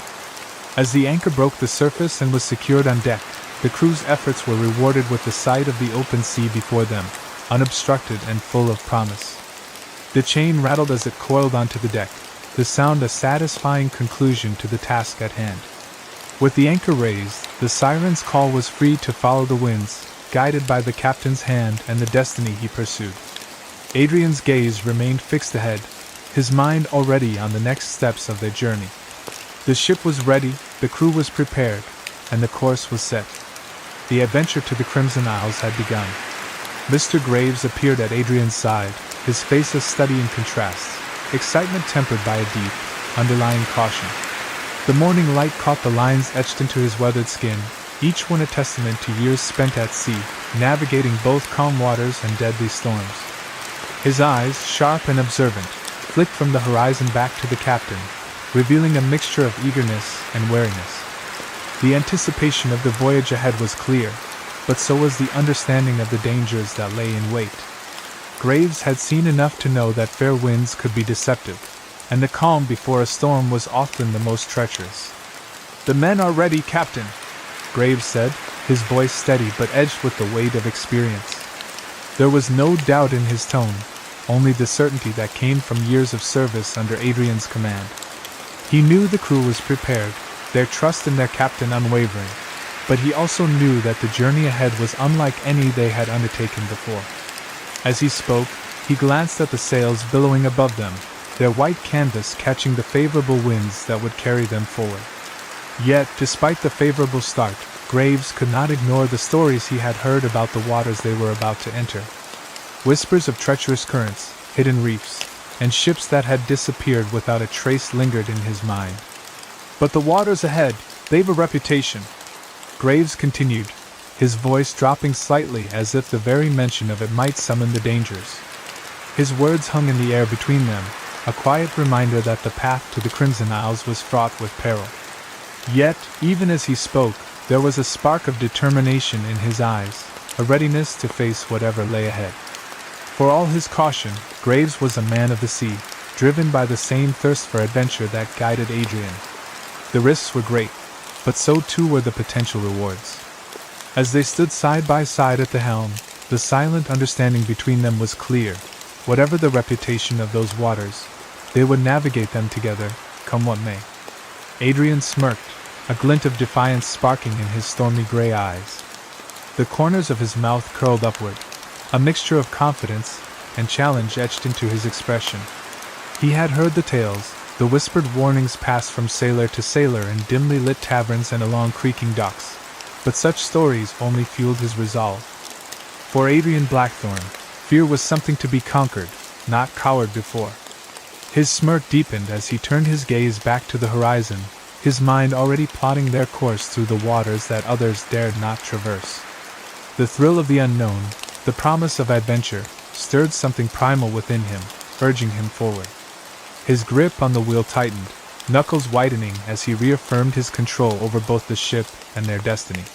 As the anchor broke the surface and was secured on deck, the crew's efforts were rewarded with the sight of the open sea before them, unobstructed and full of promise. The chain rattled as it coiled onto the deck, the sound a satisfying conclusion to the task at hand. With the anchor raised, the siren's call was free to follow the winds, guided by the captain's hand and the destiny he pursued. Adrian's gaze remained fixed ahead, his mind already on the next steps of their journey. The ship was ready, the crew was prepared, and the course was set. The adventure to the Crimson Isles had begun. Mr. Graves appeared at Adrian's side, his face a study in contrasts, excitement tempered by a deep, underlying caution. The morning light caught the lines etched into his weathered skin, each one a testament to years spent at sea, navigating both calm waters and deadly storms. His eyes, sharp and observant, flicked from the horizon back to the captain, revealing a mixture of eagerness and wariness. The anticipation of the voyage ahead was clear, but so was the understanding of the dangers that lay in wait. Graves had seen enough to know that fair winds could be deceptive, and the calm before a storm was often the most treacherous. "The men are ready, Captain," Graves said, his voice steady but edged with the weight of experience. There was no doubt in his tone, only the certainty that came from years of service under Adrian's command. He knew the crew was prepared, their trust in their captain unwavering, but he also knew that the journey ahead was unlike any they had undertaken before. As he spoke, he glanced at the sails billowing above them, their white canvas catching the favorable winds that would carry them forward. Yet, despite the favorable start, Graves could not ignore the stories he had heard about the waters they were about to enter. Whispers of treacherous currents, hidden reefs, and ships that had disappeared without a trace lingered in his mind. "But the waters ahead, they've a reputation," Graves continued, his voice dropping slightly as if the very mention of it might summon the dangers. His words hung in the air between them, a quiet reminder that the path to the Crimson Isles was fraught with peril. Yet, even as he spoke, there was a spark of determination in his eyes, a readiness to face whatever lay ahead. For all his caution, Graves was a man of the sea, driven by the same thirst for adventure that guided Adrian. The risks were great, but so too were the potential rewards. As they stood side by side at the helm, the silent understanding between them was clear. Whatever the reputation of those waters, they would navigate them together, come what may. Adrian smirked, a glint of defiance sparking in his stormy gray eyes. The corners of his mouth curled upward, a mixture of confidence and challenge etched into his expression. He had heard the tales, the whispered warnings passed from sailor to sailor in dimly lit taverns and along creaking docks, but such stories only fueled his resolve. For Adrian Blackthorne, fear was something to be conquered, not cowered before. His smirk deepened as he turned his gaze back to the horizon, his mind already plotting their course through the waters that others dared not traverse. The thrill of the unknown, the promise of adventure, stirred something primal within him, urging him forward. His grip on the wheel tightened, knuckles whitening as he reaffirmed his control over both the ship and their destiny.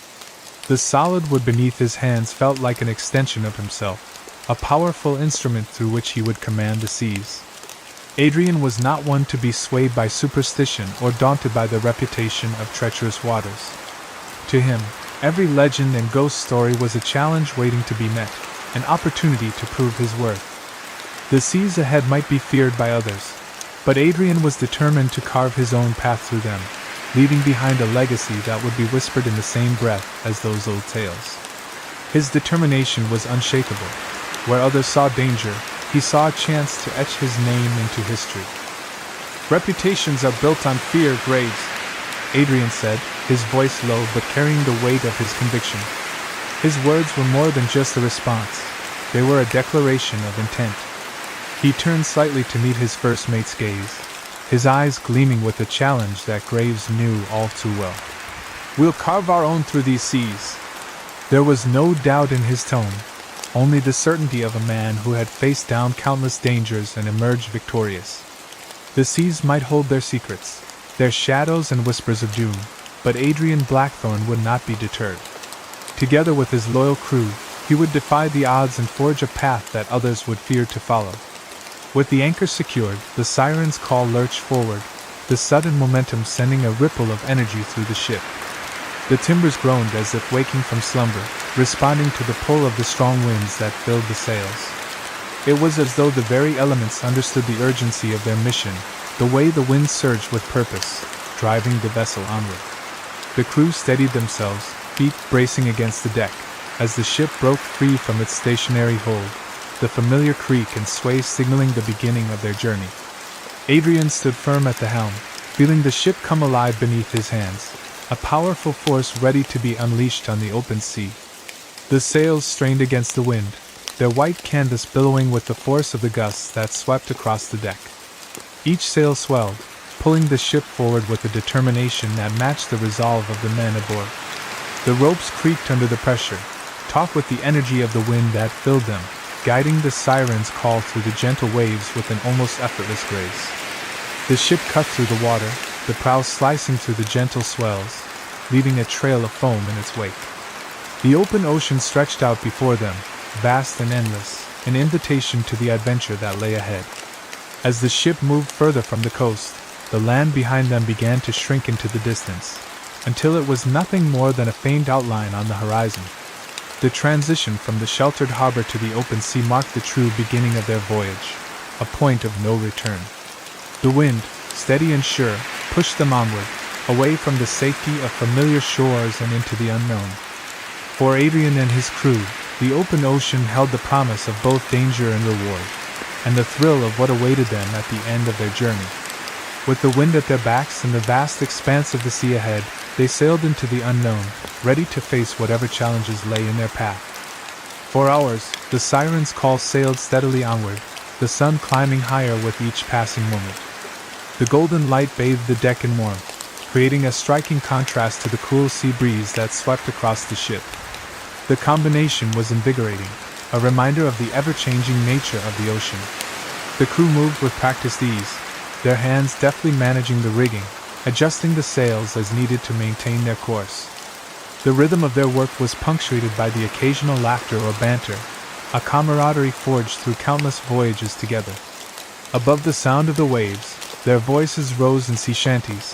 The solid wood beneath his hands felt like an extension of himself, a powerful instrument through which he would command the seas. Adrian was not one to be swayed by superstition or daunted by the reputation of treacherous waters. To him, every legend and ghost story was a challenge waiting to be met, an opportunity to prove his worth. The seas ahead might be feared by others, but Adrian was determined to carve his own path through them, leaving behind a legacy that would be whispered in the same breath as those old tales. His determination was unshakable. Where others saw danger, he saw a chance to etch his name into history. "Reputations are built on fear, Graves," Adrian said, his voice low but carrying the weight of his conviction. His words were more than just a response, they were a declaration of intent. He turned slightly to meet his first mate's gaze, his eyes gleaming with a challenge that Graves knew all too well. "We'll carve our own through these seas." There was no doubt in his tone, only the certainty of a man who had faced down countless dangers and emerged victorious. The seas might hold their secrets, their shadows and whispers of doom, but Adrian Blackthorne would not be deterred. Together with his loyal crew, he would defy the odds and forge a path that others would fear to follow. With the anchor secured, the siren's call lurched forward, the sudden momentum sending a ripple of energy through the ship. The timbers groaned as if waking from slumber, responding to the pull of the strong winds that filled the sails. It was as though the very elements understood the urgency of their mission, the way the wind surged with purpose, driving the vessel onward. The crew steadied themselves, feet bracing against the deck, as the ship broke free from its stationary hold, the familiar creak and sway signaling the beginning of their journey. Adrian stood firm at the helm, feeling the ship come alive beneath his hands, a powerful force ready to be unleashed on the open sea. The sails strained against the wind, their white canvas billowing with the force of the gusts that swept across the deck. Each sail swelled, pulling the ship forward with a determination that matched the resolve of the men aboard. The ropes creaked under the pressure, taut with the energy of the wind that filled them, guiding the siren's call through the gentle waves with an almost effortless grace. The ship cut through the water, the prow slicing through the gentle swells, leaving a trail of foam in its wake. The open ocean stretched out before them, vast and endless, an invitation to the adventure that lay ahead. As the ship moved further from the coast, the land behind them began to shrink into the distance, until it was nothing more than a faint outline on the horizon. The transition from the sheltered harbor to the open sea marked the true beginning of their voyage, a point of no return. The wind, steady and sure, pushed them onward, away from the safety of familiar shores and into the unknown. For Adrian and his crew, the open ocean held the promise of both danger and reward, and the thrill of what awaited them at the end of their journey. With the wind at their backs and the vast expanse of the sea ahead, they sailed into the unknown, ready to face whatever challenges lay in their path. For hours, the siren's call sailed steadily onward, the sun climbing higher with each passing moment. The golden light bathed the deck in warmth, creating a striking contrast to the cool sea breeze that swept across the ship. The combination was invigorating, a reminder of the ever-changing nature of the ocean. The crew moved with practiced ease, their hands deftly managing the rigging, adjusting the sails as needed to maintain their course. The rhythm of their work was punctuated by the occasional laughter or banter, a camaraderie forged through countless voyages together. Above the sound of the waves, their voices rose in sea shanties,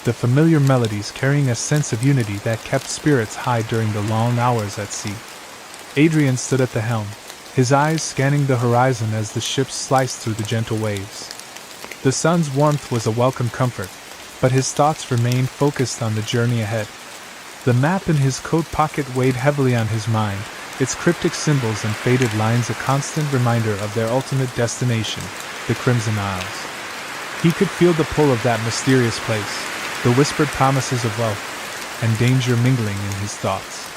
the familiar melodies carrying a sense of unity that kept spirits high during the long hours at sea. Adrian stood at the helm, his eyes scanning the horizon as the ship sliced through the gentle waves. The sun's warmth was a welcome comfort, but his thoughts remained focused on the journey ahead. The map in his coat pocket weighed heavily on his mind, its cryptic symbols and faded lines a constant reminder of their ultimate destination, the Crimson Isles. He could feel the pull of that mysterious place, the whispered promises of wealth and danger mingling in his thoughts.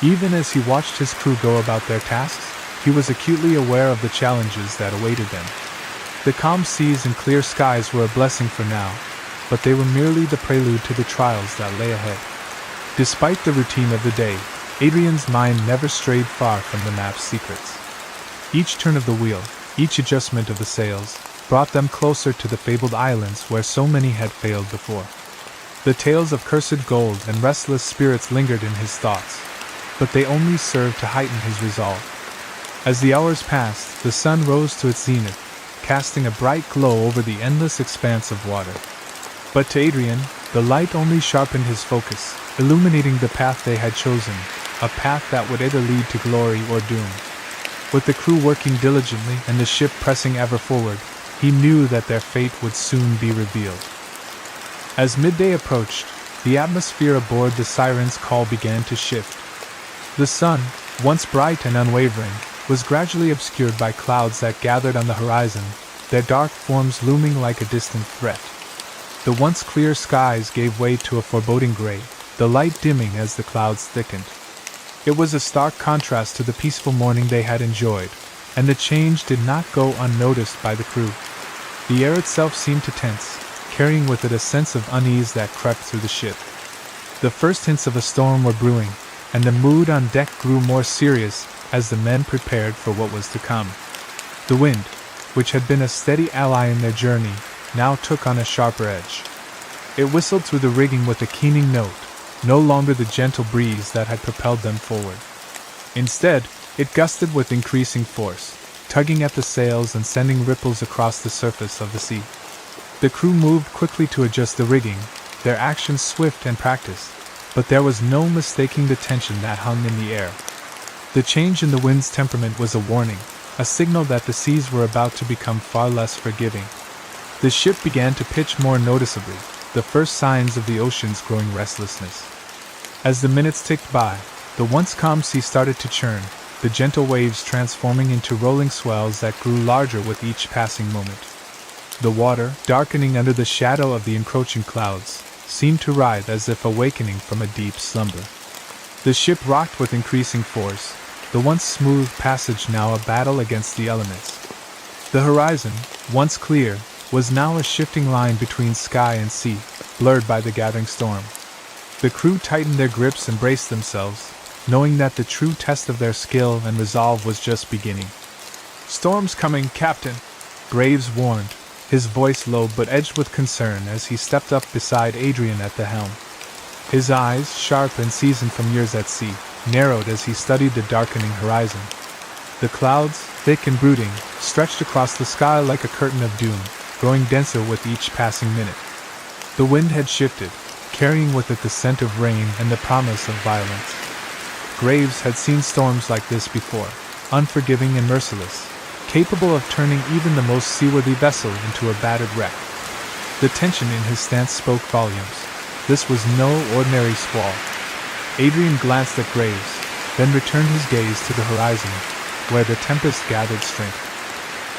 Even as he watched his crew go about their tasks, he was acutely aware of the challenges that awaited them. The calm seas and clear skies were a blessing for now, but they were merely the prelude to the trials that lay ahead. Despite the routine of the day, Adrian's mind never strayed far from the map's secrets. Each turn of the wheel, each adjustment of the sails, brought them closer to the fabled islands where so many had failed before. The tales of cursed gold and restless spirits lingered in his thoughts, but they only served to heighten his resolve. As the hours passed, the sun rose to its zenith, casting a bright glow over the endless expanse of water. But to Adrian, the light only sharpened his focus, illuminating the path they had chosen, a path that would either lead to glory or doom. With the crew working diligently and the ship pressing ever forward, he knew that their fate would soon be revealed. As midday approached, the atmosphere aboard the Siren's Call began to shift. The sun, once bright and unwavering, was gradually obscured by clouds that gathered on the horizon, their dark forms looming like a distant threat. The once clear skies gave way to a foreboding gray, the light dimming as the clouds thickened. It was a stark contrast to the peaceful morning they had enjoyed, and the change did not go unnoticed by the crew. The air itself seemed to tense, carrying with it a sense of unease that crept through the ship. The first hints of a storm were brewing, and the mood on deck grew more serious as the men prepared for what was to come. The wind, which had been a steady ally in their journey, now took on a sharper edge. It whistled through the rigging with a keening note, no longer the gentle breeze that had propelled them forward. Instead, it gusted with increasing force, tugging at the sails and sending ripples across the surface of the sea. The crew moved quickly to adjust the rigging, their actions swift and practiced, but there was no mistaking the tension that hung in the air. The change in the wind's temperament was a warning, a signal that the seas were about to become far less forgiving. The ship began to pitch more noticeably, the first signs of the ocean's growing restlessness. As the minutes ticked by, the once calm sea started to churn, the gentle waves transforming into rolling swells that grew larger with each passing moment. The water, darkening under the shadow of the encroaching clouds, seemed to writhe as if awakening from a deep slumber. The ship rocked with increasing force, the once smooth passage now a battle against the elements. The horizon, once clear, was now a shifting line between sky and sea, blurred by the gathering storm. The crew tightened their grips and braced themselves, knowing that the true test of their skill and resolve was just beginning. "Storm's coming, Captain," Graves warned, his voice low but edged with concern as he stepped up beside Adrian at the helm. His eyes, sharp and seasoned from years at sea, narrowed as he studied the darkening horizon. The clouds, thick and brooding, stretched across the sky like a curtain of doom, growing denser with each passing minute. The wind had shifted, carrying with it the scent of rain and the promise of violence. Graves had seen storms like this before, unforgiving and merciless, capable of turning even the most seaworthy vessel into a battered wreck. The tension in his stance spoke volumes. This was no ordinary squall. Adrian glanced at Graves, then returned his gaze to the horizon, where the tempest gathered strength.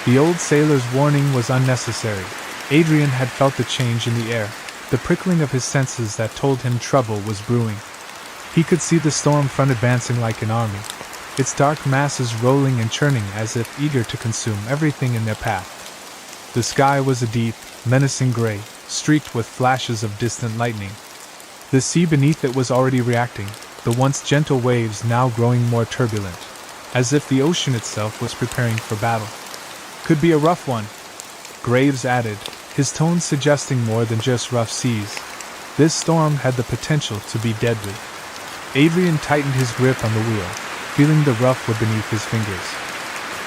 The old sailor's warning was unnecessary. Adrian had felt the change in the air, the prickling of his senses that told him trouble was brewing. He could see the storm front advancing like an army, its dark masses rolling and churning as if eager to consume everything in their path. The sky was a deep, menacing gray, streaked with flashes of distant lightning. The sea beneath it was already reacting, the once gentle waves now growing more turbulent, as if the ocean itself was preparing for battle. "Could be a rough one," Graves added, his tone suggesting more than just rough seas. This storm had the potential to be deadly. Adrian tightened his grip on the wheel, feeling the rough wood beneath his fingers.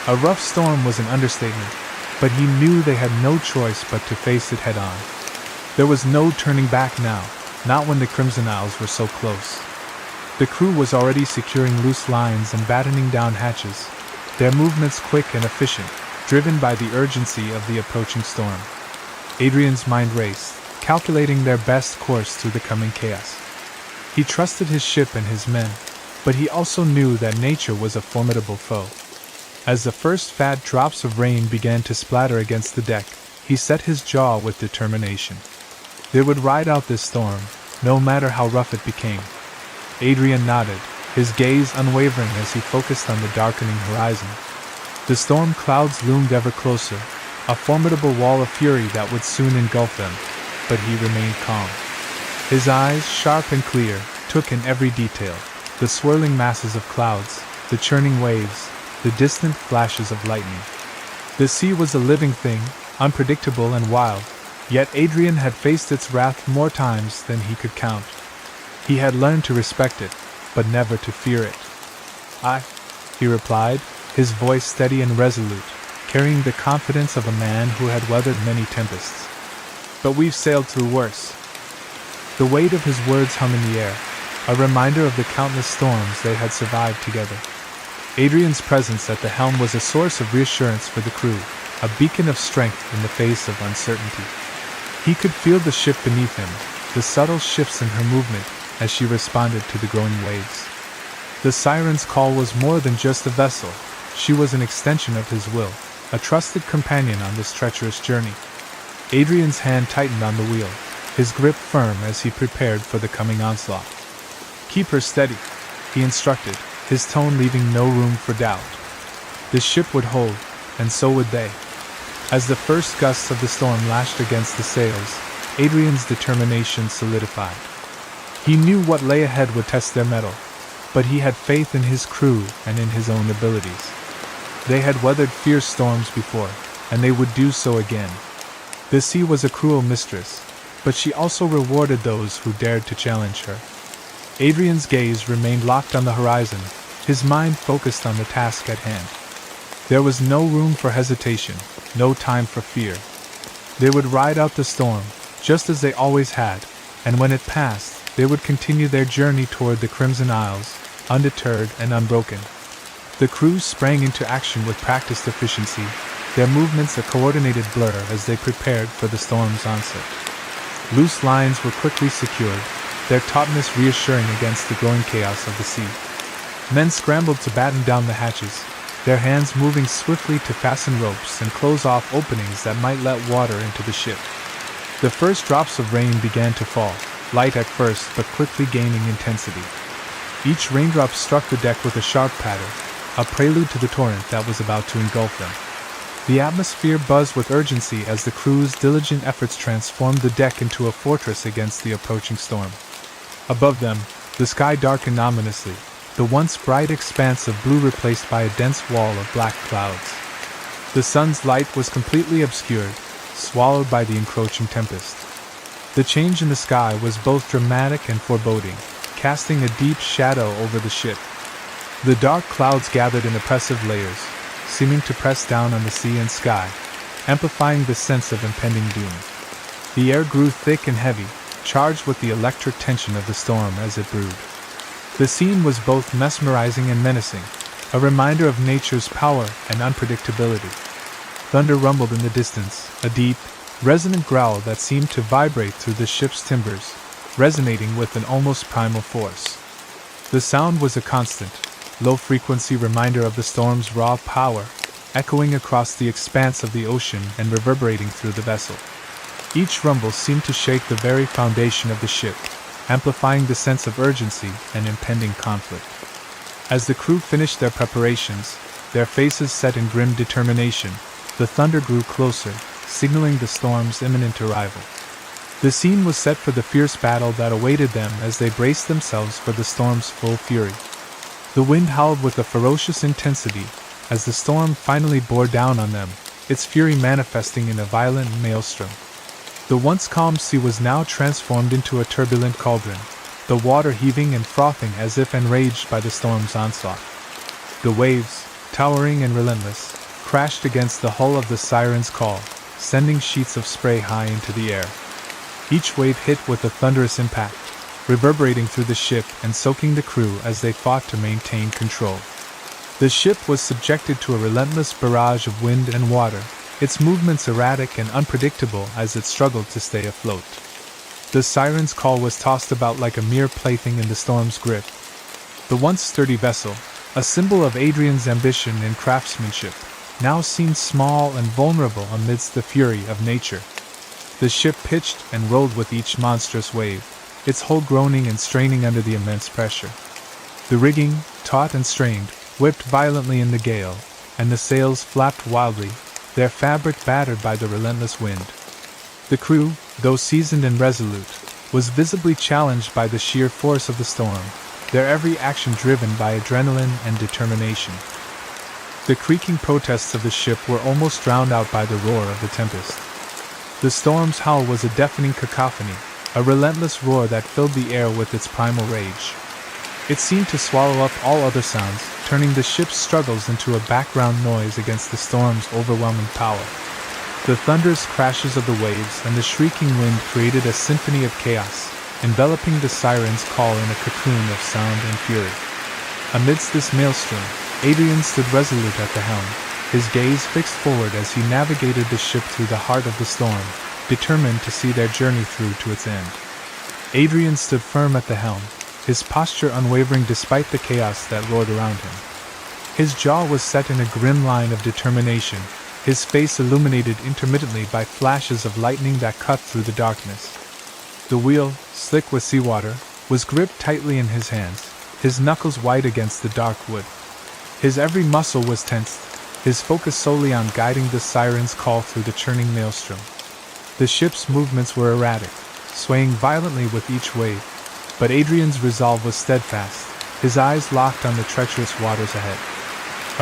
A rough storm was an understatement, but he knew they had no choice but to face it head on. There was no turning back now, not when the Crimson Isles were so close. The crew was already securing loose lines and battening down hatches, their movements quick and efficient, driven by the urgency of the approaching storm. Adrian's mind raced, calculating their best course through the coming chaos. He trusted his ship and his men, but he also knew that nature was a formidable foe. As the first fat drops of rain began to splatter against the deck, he set his jaw with determination. They would ride out this storm, no matter how rough it became. Adrian nodded, his gaze unwavering as he focused on the darkening horizon. The storm clouds loomed ever closer, a formidable wall of fury that would soon engulf them, but he remained calm. His eyes, sharp and clear, took in every detail, the swirling masses of clouds, the churning waves, the distant flashes of lightning. The sea was a living thing, unpredictable and wild, yet Adrian had faced its wrath more times than he could count. He had learned to respect it, but never to fear it. "Aye," he replied, his voice steady and resolute, carrying the confidence of a man who had weathered many tempests. "But we've sailed through worse." The weight of his words hung in the air, a reminder of the countless storms they had survived together. Adrian's presence at the helm was a source of reassurance for the crew, a beacon of strength in the face of uncertainty. He could feel the ship beneath him, the subtle shifts in her movement as she responded to the growing waves. The siren's call was more than just a vessel, she was an extension of his will, a trusted companion on this treacherous journey. Adrian's hand tightened on the wheel, his grip firm as he prepared for the coming onslaught. "Keep her steady," he instructed, his tone leaving no room for doubt. The ship would hold, and so would they. As the first gusts of the storm lashed against the sails, Adrian's determination solidified. He knew what lay ahead would test their mettle, but he had faith in his crew and in his own abilities. They had weathered fierce storms before, and they would do so again. The sea was a cruel mistress, but she also rewarded those who dared to challenge her. Adrian's gaze remained locked on the horizon, his mind focused on the task at hand. There was no room for hesitation, no time for fear. They would ride out the storm, just as they always had, and when it passed, they would continue their journey toward the Crimson Isles, undeterred and unbroken. The crew sprang into action with practiced efficiency, their movements a coordinated blur as they prepared for the storm's onset. Loose lines were quickly secured, their tautness reassuring against the growing chaos of the sea. Men scrambled to batten down the hatches, their hands moving swiftly to fasten ropes and close off openings that might let water into the ship. The first drops of rain began to fall, light at first but quickly gaining intensity. Each raindrop struck the deck with a sharp patter, a prelude to the torrent that was about to engulf them. The atmosphere buzzed with urgency as the crew's diligent efforts transformed the deck into a fortress against the approaching storm. Above them, the sky darkened ominously, the once bright expanse of blue replaced by a dense wall of black clouds. The sun's light was completely obscured, swallowed by the encroaching tempest. The change in the sky was both dramatic and foreboding, casting a deep shadow over the ship. The dark clouds gathered in oppressive layers, seeming to press down on the sea and sky, amplifying the sense of impending doom. The air grew thick and heavy, charged with the electric tension of the storm as it brewed. The scene was both mesmerizing and menacing, a reminder of nature's power and unpredictability. Thunder rumbled in the distance, a deep, resonant growl that seemed to vibrate through the ship's timbers, resonating with an almost primal force. The sound was a constant, low-frequency reminder of the storm's raw power, echoing across the expanse of the ocean and reverberating through the vessel. Each rumble seemed to shake the very foundation of the ship, amplifying the sense of urgency and impending conflict. As the crew finished their preparations, their faces set in grim determination, the thunder grew closer, signaling the storm's imminent arrival. The scene was set for the fierce battle that awaited them as they braced themselves for the storm's full fury. The wind howled with a ferocious intensity as the storm finally bore down on them, its fury manifesting in a violent maelstrom. The once calm sea was now transformed into a turbulent cauldron, the water heaving and frothing as if enraged by the storm's onslaught. The waves, towering and relentless, crashed against the hull of the Siren's Call, sending sheets of spray high into the air. Each wave hit with a thunderous impact, reverberating through the ship and soaking the crew as they fought to maintain control. The ship was subjected to a relentless barrage of wind and water, its movements erratic and unpredictable as it struggled to stay afloat. The Siren's Call was tossed about like a mere plaything in the storm's grip. The once sturdy vessel, a symbol of Adrian's ambition and craftsmanship, now seemed small and vulnerable amidst the fury of nature. The ship pitched and rolled with each monstrous wave, its hull groaning and straining under the immense pressure. The rigging, taut and strained, whipped violently in the gale, and the sails flapped wildly, their fabric battered by the relentless wind. The crew, though seasoned and resolute, was visibly challenged by the sheer force of the storm, their every action driven by adrenaline and determination. The creaking protests of the ship were almost drowned out by the roar of the tempest. The storm's howl was a deafening cacophony, a relentless roar that filled the air with its primal rage. It seemed to swallow up all other sounds, turning the ship's struggles into a background noise against the storm's overwhelming power. The thunderous crashes of the waves and the shrieking wind created a symphony of chaos, enveloping the Siren's Call in a cocoon of sound and fury. Amidst this maelstrom, Adrian stood resolute at the helm, his gaze fixed forward as he navigated the ship through the heart of the storm, determined to see their journey through to its end. Adrian stood firm at the helm, his posture unwavering despite the chaos that roared around him. His jaw was set in a grim line of determination, his face illuminated intermittently by flashes of lightning that cut through the darkness. The wheel, slick with seawater, was gripped tightly in his hands, his knuckles white against the dark wood. His every muscle was tensed, his focus solely on guiding the Siren's Call through the churning maelstrom. The ship's movements were erratic, swaying violently with each wave, but Adrian's resolve was steadfast, his eyes locked on the treacherous waters ahead.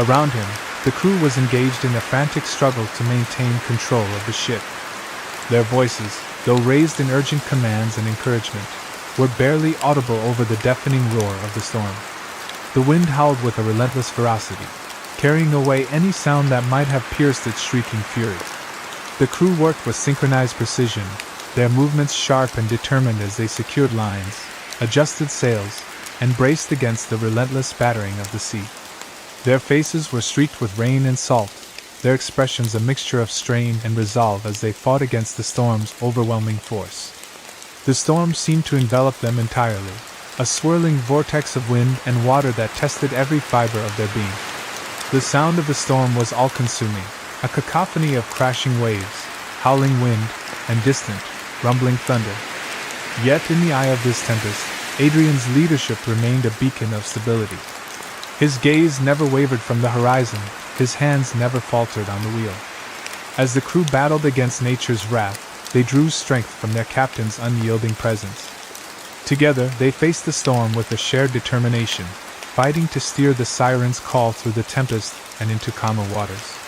Around him, the crew was engaged in a frantic struggle to maintain control of the ship. Their voices, though raised in urgent commands and encouragement, were barely audible over the deafening roar of the storm. The wind howled with a relentless ferocity, carrying away any sound that might have pierced its shrieking fury. The crew worked with synchronized precision, their movements sharp and determined as they secured lines, adjusted sails, and braced against the relentless battering of the sea. Their faces were streaked with rain and salt, their expressions a mixture of strain and resolve as they fought against the storm's overwhelming force. The storm seemed to envelop them entirely, a swirling vortex of wind and water that tested every fiber of their being. The sound of the storm was all-consuming, a cacophony of crashing waves, howling wind, and distant, rumbling thunder. Yet in the eye of this tempest, Adrian's leadership remained a beacon of stability. His gaze never wavered from the horizon, his hands never faltered on the wheel. As the crew battled against nature's wrath, they drew strength from their captain's unyielding presence. Together, they faced the storm with a shared determination, fighting to steer the siren's call through the tempest and into calmer waters.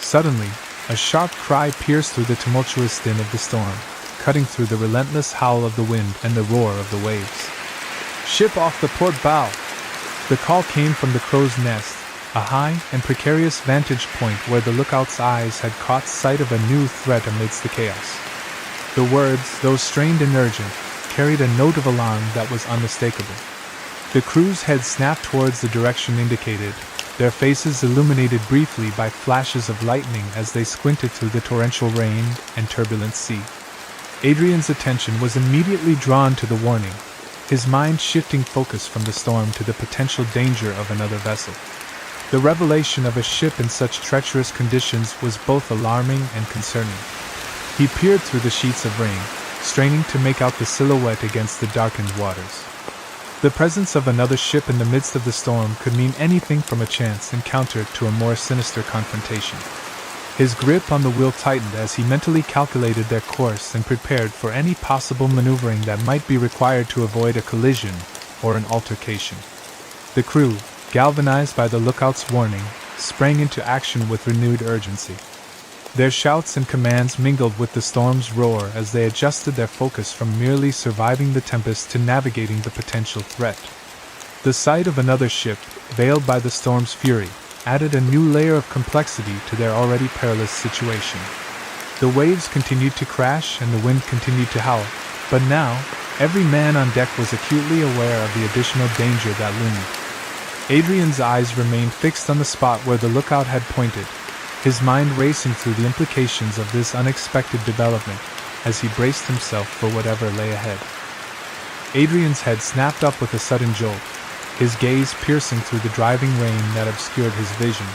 Suddenly, a sharp cry pierced through the tumultuous din of the storm, cutting through the relentless howl of the wind and the roar of the waves. "Ship off the port bow!" The call came from the crow's nest, a high and precarious vantage point where the lookout's eyes had caught sight of a new threat amidst the chaos. The words, though strained and urgent, carried a note of alarm that was unmistakable. The crew's heads snapped towards the direction indicated, their faces illuminated briefly by flashes of lightning as they squinted through the torrential rain and turbulent sea. Adrian's attention was immediately drawn to the warning, his mind shifting focus from the storm to the potential danger of another vessel. The revelation of a ship in such treacherous conditions was both alarming and concerning. He peered through the sheets of rain, straining to make out the silhouette against the darkened waters. The presence of another ship in the midst of the storm could mean anything from a chance encounter to a more sinister confrontation. His grip on the wheel tightened as he mentally calculated their course and prepared for any possible maneuvering that might be required to avoid a collision or an altercation. The crew, galvanized by the lookout's warning, sprang into action with renewed urgency. Their shouts and commands mingled with the storm's roar as they adjusted their focus from merely surviving the tempest to navigating the potential threat. The sight of another ship, veiled by the storm's fury, added a new layer of complexity to their already perilous situation. The waves continued to crash and the wind continued to howl, but now, every man on deck was acutely aware of the additional danger that loomed. Adrian's eyes remained fixed on the spot where the lookout had pointed, his mind racing through the implications of this unexpected development as he braced himself for whatever lay ahead. Adrian's head snapped up with a sudden jolt, his gaze piercing through the driving rain that obscured his vision.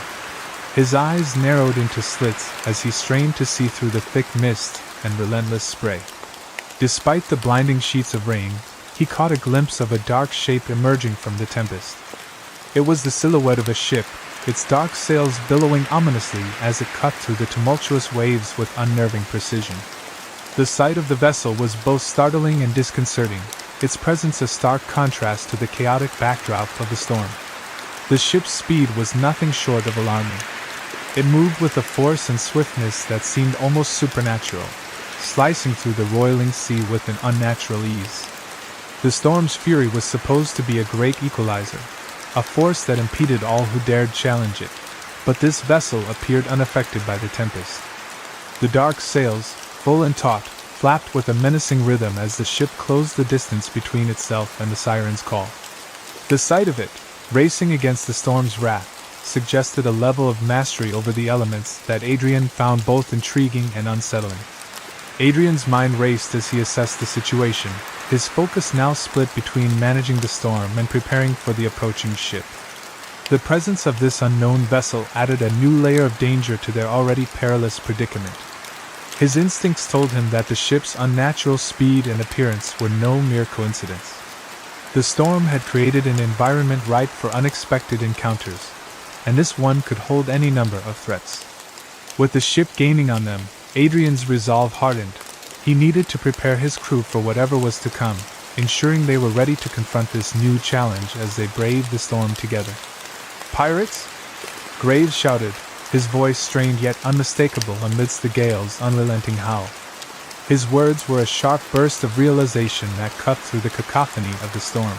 His eyes narrowed into slits as he strained to see through the thick mist and relentless spray. Despite the blinding sheets of rain, he caught a glimpse of a dark shape emerging from the tempest. It was the silhouette of a ship, its dark sails billowing ominously as it cut through the tumultuous waves with unnerving precision. The sight of the vessel was both startling and disconcerting, its presence a stark contrast to the chaotic backdrop of the storm. The ship's speed was nothing short of alarming. It moved with a force and swiftness that seemed almost supernatural, slicing through the roiling sea with an unnatural ease. The storm's fury was supposed to be a great equalizer, a force that impeded all who dared challenge it, but this vessel appeared unaffected by the tempest. The dark sails, full and taut, flapped with a menacing rhythm as the ship closed the distance between itself and the siren's call. The sight of it, racing against the storm's wrath, suggested a level of mastery over the elements that Adrian found both intriguing and unsettling. Adrian's mind raced as he assessed the situation, his focus now split between managing the storm and preparing for the approaching ship. The presence of this unknown vessel added a new layer of danger to their already perilous predicament. His instincts told him that the ship's unnatural speed and appearance were no mere coincidence. The storm had created an environment ripe for unexpected encounters, and this one could hold any number of threats. With the ship gaining on them, Adrian's resolve hardened. He needed to prepare his crew for whatever was to come, ensuring they were ready to confront this new challenge as they braved the storm together. "Pirates?" Graves shouted, his voice strained yet unmistakable amidst the gale's unrelenting howl. His words were a sharp burst of realization that cut through the cacophony of the storm.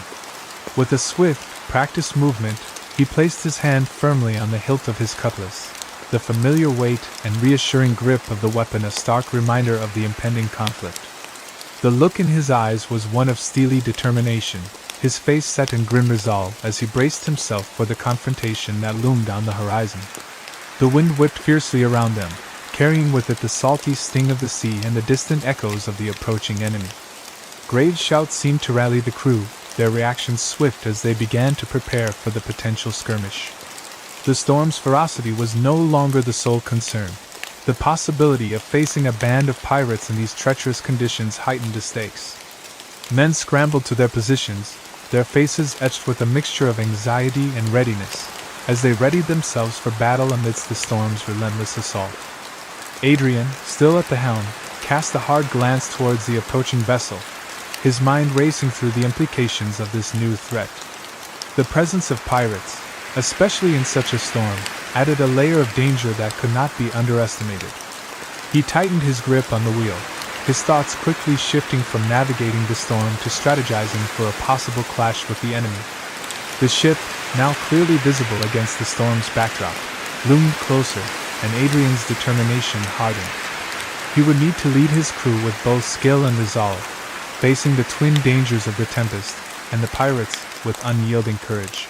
With a swift, practiced movement, He placed his hand firmly on the hilt of his cutlass, the familiar weight and reassuring grip of the weapon a stark reminder of the impending conflict. The look in his eyes was one of steely determination, his face set in grim resolve as he braced himself for the confrontation that loomed on the horizon. The wind whipped fiercely around them, carrying with it the salty sting of the sea and the distant echoes of the approaching enemy. Grave shouts seemed to rally the crew, their reactions swift as they began to prepare for the potential skirmish. The storm's ferocity was no longer the sole concern. The possibility of facing a band of pirates in these treacherous conditions heightened the stakes. Men scrambled to their positions, their faces etched with a mixture of anxiety and readiness, as they readied themselves for battle amidst the storm's relentless assault. Adrian, still at the helm, cast a hard glance towards the approaching vessel, his mind racing through the implications of this new threat. The presence of pirates, especially in such a storm, added a layer of danger that could not be underestimated. He tightened his grip on the wheel, his thoughts quickly shifting from navigating the storm to strategizing for a possible clash with the enemy. The ship, now clearly visible against the storm's backdrop, loomed closer, and Adrian's determination hardened. He would need to lead his crew with both skill and resolve, facing the twin dangers of the tempest and the pirates with unyielding courage.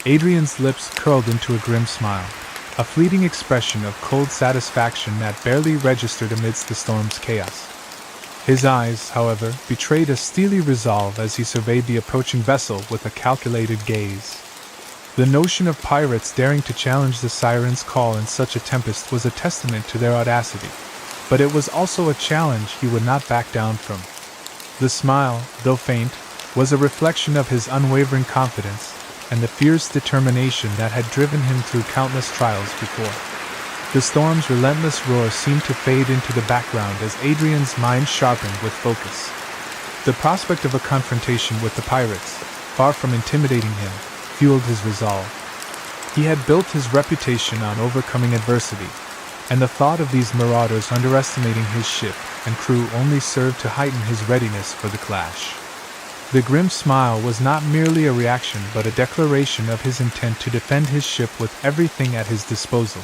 Adrian's lips curled into a grim smile, a fleeting expression of cold satisfaction that barely registered amidst the storm's chaos. His eyes, however, betrayed a steely resolve as he surveyed the approaching vessel with a calculated gaze. The notion of pirates daring to challenge the siren's call in such a tempest was a testament to their audacity, but it was also a challenge he would not back down from. The smile, though faint, was a reflection of his unwavering confidence and the fierce determination that had driven him through countless trials before. The storm's relentless roar seemed to fade into the background as Adrian's mind sharpened with focus. The prospect of a confrontation with the pirates, far from intimidating him, fueled his resolve. He had built his reputation on overcoming adversity, and the thought of these marauders underestimating his ship and crew only served to heighten his readiness for the clash. The grim smile was not merely a reaction but a declaration of his intent to defend his ship with everything at his disposal.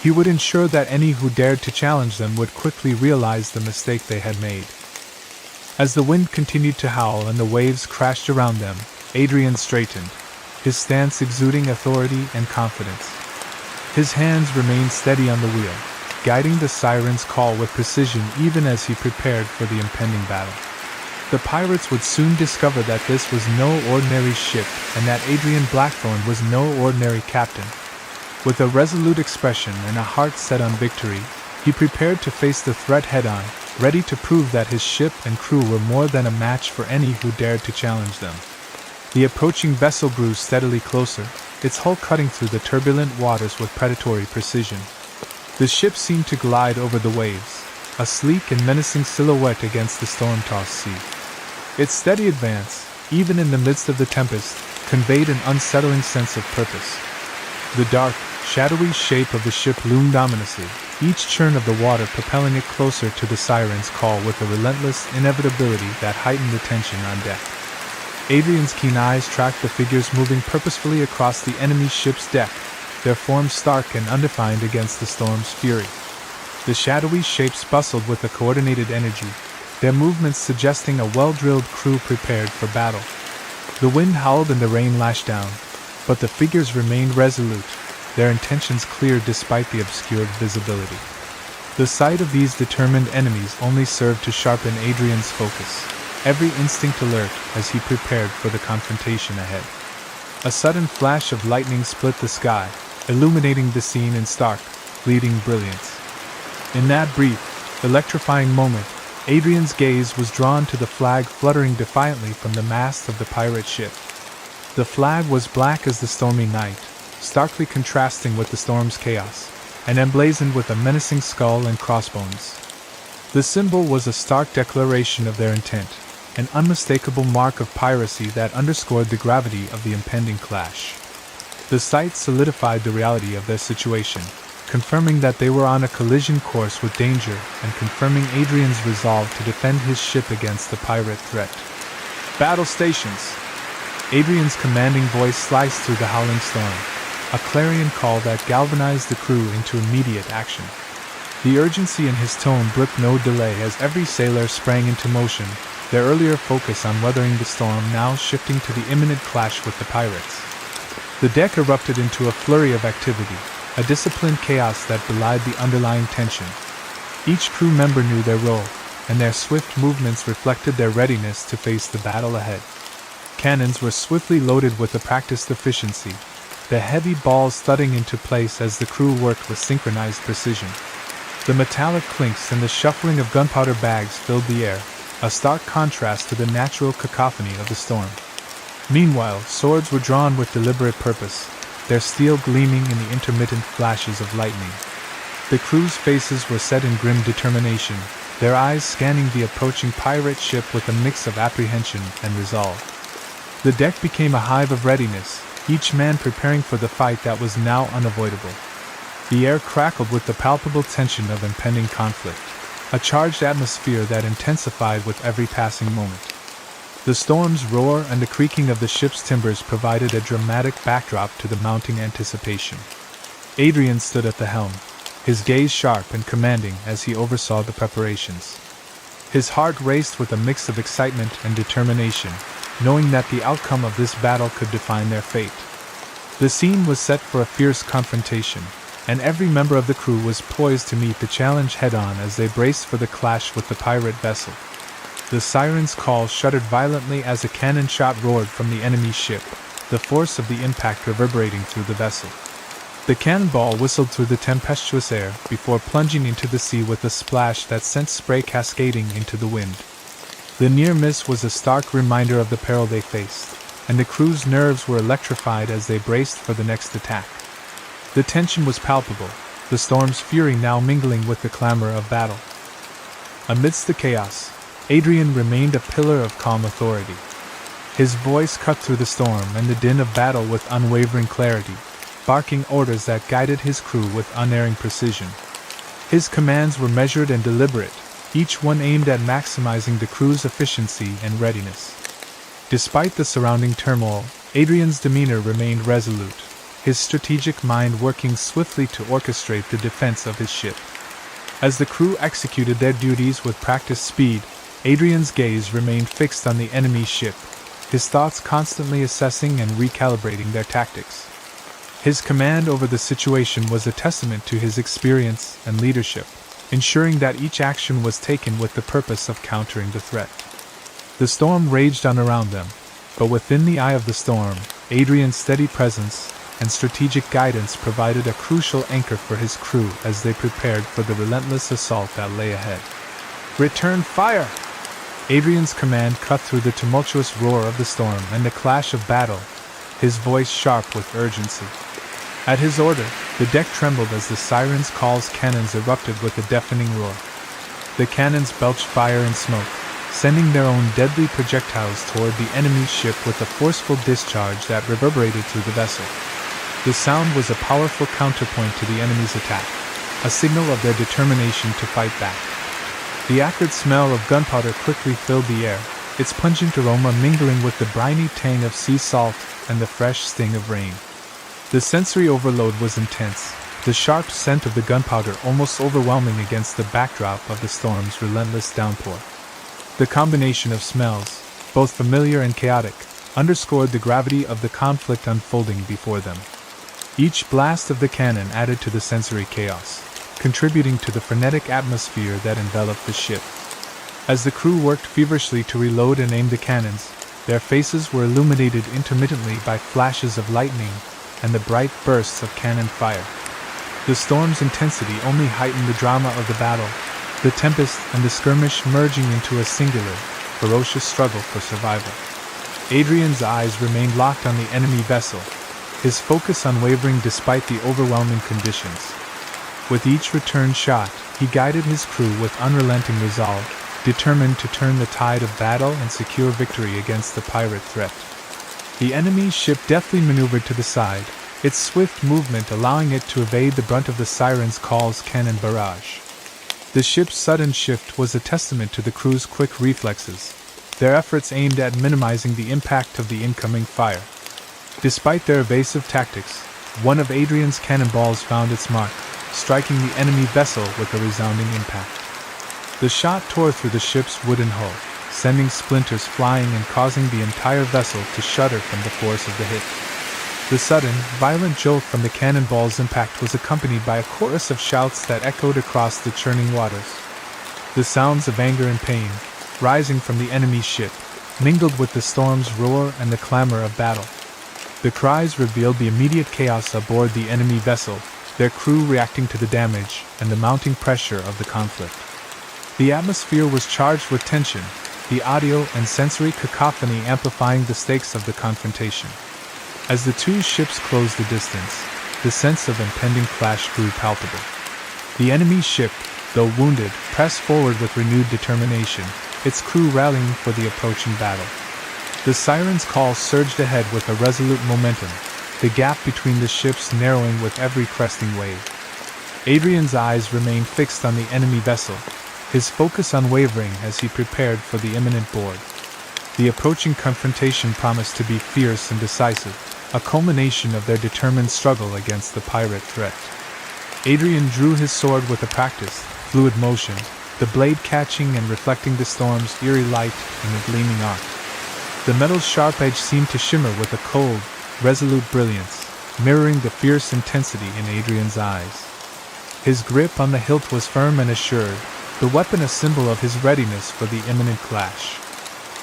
He would ensure that any who dared to challenge them would quickly realize the mistake they had made. As the wind continued to howl and the waves crashed around them, Adrian straightened, his stance exuding authority and confidence. His hands remained steady on the wheel, guiding the siren's call with precision even as he prepared for the impending battle. The pirates would soon discover that this was no ordinary ship and that Adrian Blackthorn was no ordinary captain. With a resolute expression and a heart set on victory, he prepared to face the threat head-on, ready to prove that his ship and crew were more than a match for any who dared to challenge them. The approaching vessel grew steadily closer, its hull cutting through the turbulent waters with predatory precision. The ship seemed to glide over the waves, a sleek and menacing silhouette against the storm-tossed sea. Its steady advance, even in the midst of the tempest, conveyed an unsettling sense of purpose. The dark, shadowy shape of the ship loomed ominously, each churn of the water propelling it closer to the siren's call with a relentless inevitability that heightened the tension on deck. Adrian's keen eyes tracked the figures moving purposefully across the enemy ship's deck, their forms stark and undefined against the storm's fury. The shadowy shapes bustled with a coordinated energy, their movements suggesting a well-drilled crew prepared for battle. The wind howled and the rain lashed down, but the figures remained resolute, their intentions clear despite the obscured visibility. The sight of these determined enemies only served to sharpen Adrian's focus, every instinct alert as he prepared for the confrontation ahead. A sudden flash of lightning split the sky, illuminating the scene in stark, fleeting brilliance. In that brief, electrifying moment, Adrian's gaze was drawn to the flag fluttering defiantly from the mast of the pirate ship. The flag was black as the stormy night, starkly contrasting with the storm's chaos, and emblazoned with a menacing skull and crossbones. The symbol was a stark declaration of their intent, an unmistakable mark of piracy that underscored the gravity of the impending clash. The sight solidified the reality of their situation, confirming that they were on a collision course with danger and confirming Adrian's resolve to defend his ship against the pirate threat. Battle stations! Adrian's commanding voice sliced through the howling storm, a clarion call that galvanized the crew into immediate action. The urgency in his tone brooked no delay as every sailor sprang into motion, their earlier focus on weathering the storm now shifting to the imminent clash with the pirates. The deck erupted into a flurry of activity, a disciplined chaos that belied the underlying tension. Each crew member knew their role, and their swift movements reflected their readiness to face the battle ahead. Cannons were swiftly loaded with a practiced efficiency, the heavy balls thudding into place as the crew worked with synchronized precision. The metallic clinks and the shuffling of gunpowder bags filled the air, a stark contrast to the natural cacophony of the storm. Meanwhile, swords were drawn with deliberate purpose, their steel gleaming in the intermittent flashes of lightning. The crew's faces were set in grim determination, their eyes scanning the approaching pirate ship with a mix of apprehension and resolve. The deck became a hive of readiness, each man preparing for the fight that was now unavoidable. The air crackled with the palpable tension of impending conflict, a charged atmosphere that intensified with every passing moment. The storm's roar and the creaking of the ship's timbers provided a dramatic backdrop to the mounting anticipation. Adrian stood at the helm, his gaze sharp and commanding as he oversaw the preparations. His heart raced with a mix of excitement and determination, knowing that the outcome of this battle could define their fate. The scene was set for a fierce confrontation, and every member of the crew was poised to meet the challenge head-on as they braced for the clash with the pirate vessel. The siren's call shuddered violently as a cannon shot roared from the enemy's ship, the force of the impact reverberating through the vessel. The cannonball whistled through the tempestuous air before plunging into the sea with a splash that sent spray cascading into the wind. The near miss was a stark reminder of the peril they faced, and the crew's nerves were electrified as they braced for the next attack. The tension was palpable, the storm's fury now mingling with the clamor of battle. Amidst the chaos, Adrian remained a pillar of calm authority. His voice cut through the storm and the din of battle with unwavering clarity, barking orders that guided his crew with unerring precision. His commands were measured and deliberate, each one aimed at maximizing the crew's efficiency and readiness. Despite the surrounding turmoil, Adrian's demeanor remained resolute, his strategic mind working swiftly to orchestrate the defense of his ship. As the crew executed their duties with practiced speed, Adrian's gaze remained fixed on the enemy's ship, his thoughts constantly assessing and recalibrating their tactics. His command over the situation was a testament to his experience and leadership, ensuring that each action was taken with the purpose of countering the threat. The storm raged on around them, but within the eye of the storm, Adrian's steady presence and strategic guidance provided a crucial anchor for his crew as they prepared for the relentless assault that lay ahead. "Return fire!" Adrian's command cut through the tumultuous roar of the storm and the clash of battle, his voice sharp with urgency. At his order, the deck trembled as the siren's call's cannons erupted with a deafening roar. The cannons belched fire and smoke, sending their own deadly projectiles toward the enemy's ship with a forceful discharge that reverberated through the vessel. The sound was a powerful counterpoint to the enemy's attack, a signal of their determination to fight back. The acrid smell of gunpowder quickly filled the air, its pungent aroma mingling with the briny tang of sea salt and the fresh sting of rain. The sensory overload was intense, the sharp scent of the gunpowder almost overwhelming against the backdrop of the storm's relentless downpour. The combination of smells, both familiar and chaotic, underscored the gravity of the conflict unfolding before them. Each blast of the cannon added to the sensory chaos, contributing to the frenetic atmosphere that enveloped the ship. As the crew worked feverishly to reload and aim the cannons, their faces were illuminated intermittently by flashes of lightning and the bright bursts of cannon fire. The storm's intensity only heightened the drama of the battle, the tempest and the skirmish merging into a singular, ferocious struggle for survival. Adrian's eyes remained locked on the enemy vessel, his focus unwavering despite the overwhelming conditions. With each return shot, he guided his crew with unrelenting resolve, determined to turn the tide of battle and secure victory against the pirate threat. The enemy's ship deftly maneuvered to the side, its swift movement allowing it to evade the brunt of the siren's call's cannon barrage. The ship's sudden shift was a testament to the crew's quick reflexes, their efforts aimed at minimizing the impact of the incoming fire. Despite their evasive tactics, one of Adrian's cannonballs found its mark, striking the enemy vessel with a resounding impact. The shot tore through the ship's wooden hull, sending splinters flying and causing the entire vessel to shudder from the force of the hit. The sudden, violent jolt from the cannonball's impact was accompanied by a chorus of shouts that echoed across the churning waters. The sounds of anger and pain, rising from the enemy's ship, mingled with the storm's roar and the clamor of battle. The cries revealed the immediate chaos aboard the enemy vessel, their crew reacting to the damage and the mounting pressure of the conflict. The atmosphere was charged with tension, the audio and sensory cacophony amplifying the stakes of the confrontation. As the two ships closed the distance, the sense of impending clash grew palpable. The enemy ship, though wounded, pressed forward with renewed determination, its crew rallying for the approaching battle. The siren's call surged ahead with a resolute momentum, the gap between the ships narrowing with every cresting wave. Adrian's eyes remained fixed on the enemy vessel, his focus unwavering as he prepared for the imminent board. The approaching confrontation promised to be fierce and decisive, a culmination of their determined struggle against the pirate threat. Adrian drew his sword with a practiced, fluid motion, the blade catching and reflecting the storm's eerie light in a gleaming arc. The metal's sharp edge seemed to shimmer with a cold, resolute brilliance, mirroring the fierce intensity in Adrian's eyes. His grip on the hilt was firm and assured, the weapon a symbol of his readiness for the imminent clash.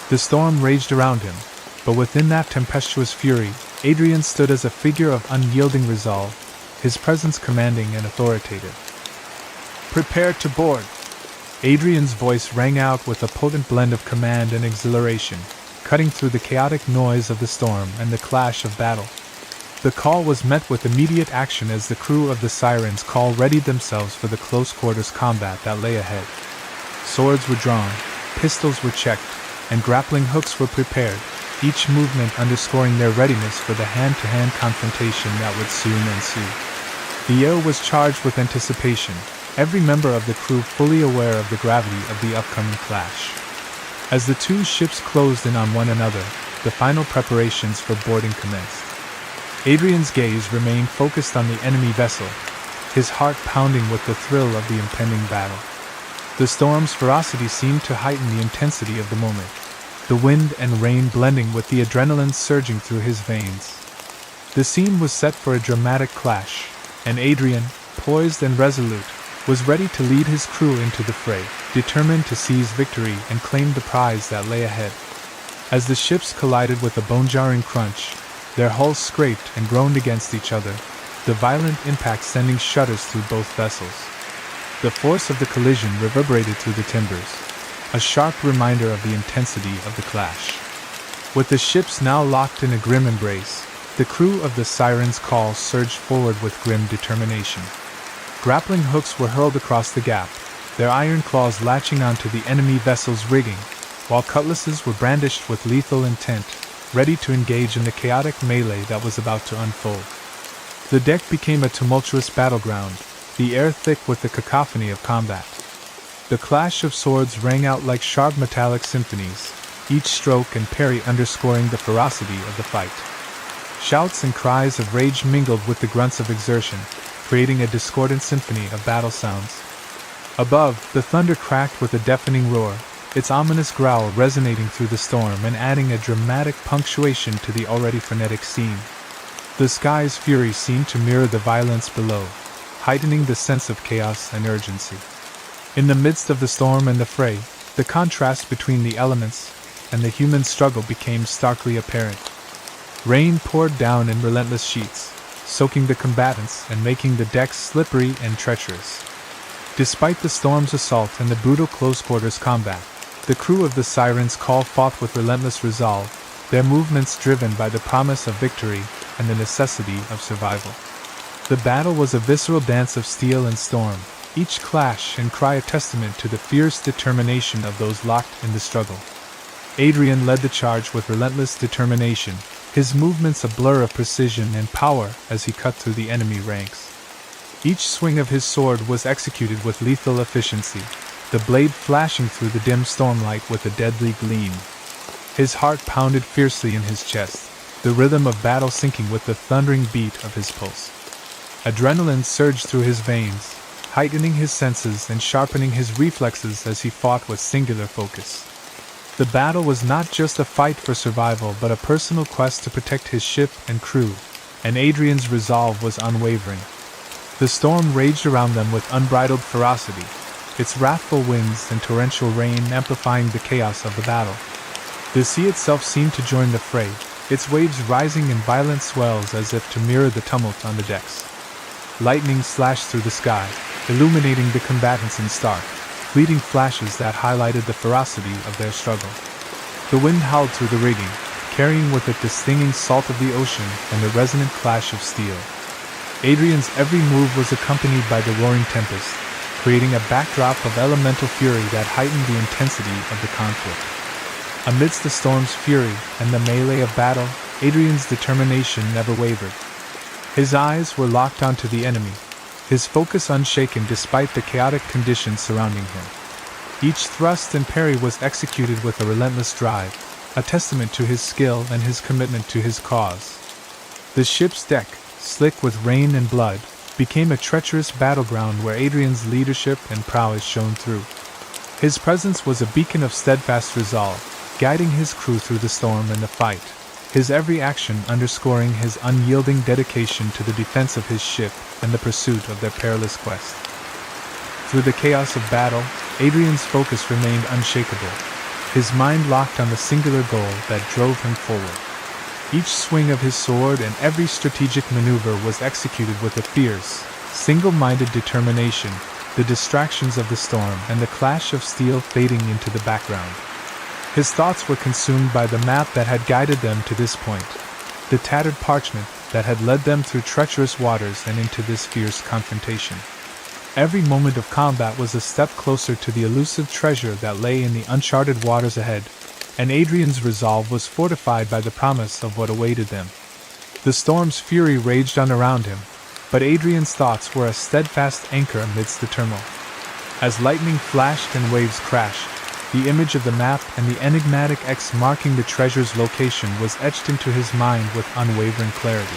The storm raged around him, but within that tempestuous fury, Adrian stood as a figure of unyielding resolve, his presence commanding and authoritative. "Prepare to board!" Adrian's voice rang out with a potent blend of command and exhilaration, cutting through the chaotic noise of the storm and the clash of battle. The call was met with immediate action as the crew of the Siren's Call readied themselves for the close-quarters combat that lay ahead. Swords were drawn, pistols were checked, and grappling hooks were prepared, each movement underscoring their readiness for the hand-to-hand confrontation that would soon ensue. The air was charged with anticipation, every member of the crew fully aware of the gravity of the upcoming clash. As the two ships closed in on one another, the final preparations for boarding commenced. Adrian's gaze remained focused on the enemy vessel, his heart pounding with the thrill of the impending battle. The storm's ferocity seemed to heighten the intensity of the moment, the wind and rain blending with the adrenaline surging through his veins. The scene was set for a dramatic clash, and Adrian, poised and resolute, was ready to lead his crew into the fray, determined to seize victory and claim the prize that lay ahead. As the ships collided with a bone-jarring crunch, their hulls scraped and groaned against each other, the violent impact sending shudders through both vessels. The force of the collision reverberated through the timbers, a sharp reminder of the intensity of the clash. With the ships now locked in a grim embrace, the crew of the Siren's Call surged forward with grim determination. Grappling hooks were hurled across the gap, their iron claws latching onto the enemy vessel's rigging, while cutlasses were brandished with lethal intent, ready to engage in the chaotic melee that was about to unfold. The deck became a tumultuous battleground, the air thick with the cacophony of combat. The clash of swords rang out like sharp metallic symphonies, each stroke and parry underscoring the ferocity of the fight. Shouts and cries of rage mingled with the grunts of exertion, creating a discordant symphony of battle sounds. Above, the thunder cracked with a deafening roar, its ominous growl resonating through the storm and adding a dramatic punctuation to the already frenetic scene. The sky's fury seemed to mirror the violence below, heightening the sense of chaos and urgency. In the midst of the storm and the fray, the contrast between the elements and the human struggle became starkly apparent. Rain poured down in relentless sheets, soaking the combatants and making the decks slippery and treacherous. Despite the storm's assault and the brutal close-quarters combat, the crew of the Siren's Call fought with relentless resolve, their movements driven by the promise of victory and the necessity of survival. The battle was a visceral dance of steel and storm, each clash and cry a testament to the fierce determination of those locked in the struggle. Adrian led the charge with relentless determination, his movements a blur of precision and power as he cut through the enemy ranks. Each swing of his sword was executed with lethal efficiency, the blade flashing through the dim stormlight with a deadly gleam. His heart pounded fiercely in his chest, the rhythm of battle syncing with the thundering beat of his pulse. Adrenaline surged through his veins, heightening his senses and sharpening his reflexes as he fought with singular focus. The battle was not just a fight for survival but a personal quest to protect his ship and crew, and Adrian's resolve was unwavering. The storm raged around them with unbridled ferocity, its wrathful winds and torrential rain amplifying the chaos of the battle. The sea itself seemed to join the fray, its waves rising in violent swells as if to mirror the tumult on the decks. Lightning slashed through the sky, illuminating the combatants in stark, fleeting flashes that highlighted the ferocity of their struggle. The wind howled through the rigging, carrying with it the stinging salt of the ocean and the resonant clash of steel. Adrian's every move was accompanied by the roaring tempest, creating a backdrop of elemental fury that heightened the intensity of the conflict. Amidst the storm's fury and the melee of battle, Adrian's determination never wavered. His eyes were locked onto the enemy, his focus unshaken despite the chaotic conditions surrounding him. Each thrust and parry was executed with a relentless drive, a testament to his skill and his commitment to his cause. The ship's deck, slick with rain and blood, became a treacherous battleground where Adrian's leadership and prowess shone through. His presence was a beacon of steadfast resolve, guiding his crew through the storm and the fight, his every action underscoring his unyielding dedication to the defense of his ship and the pursuit of their perilous quest. Through the chaos of battle, Adrian's focus remained unshakable, his mind locked on the singular goal that drove him forward. Each swing of his sword and every strategic maneuver was executed with a fierce, single-minded determination, the distractions of the storm and the clash of steel fading into the background. His thoughts were consumed by the map that had guided them to this point, the tattered parchment that had led them through treacherous waters and into this fierce confrontation. Every moment of combat was a step closer to the elusive treasure that lay in the uncharted waters ahead, and Adrian's resolve was fortified by the promise of what awaited them. The storm's fury raged on around him, but Adrian's thoughts were a steadfast anchor amidst the turmoil. As lightning flashed and waves crashed, the image of the map and the enigmatic X marking the treasure's location was etched into his mind with unwavering clarity.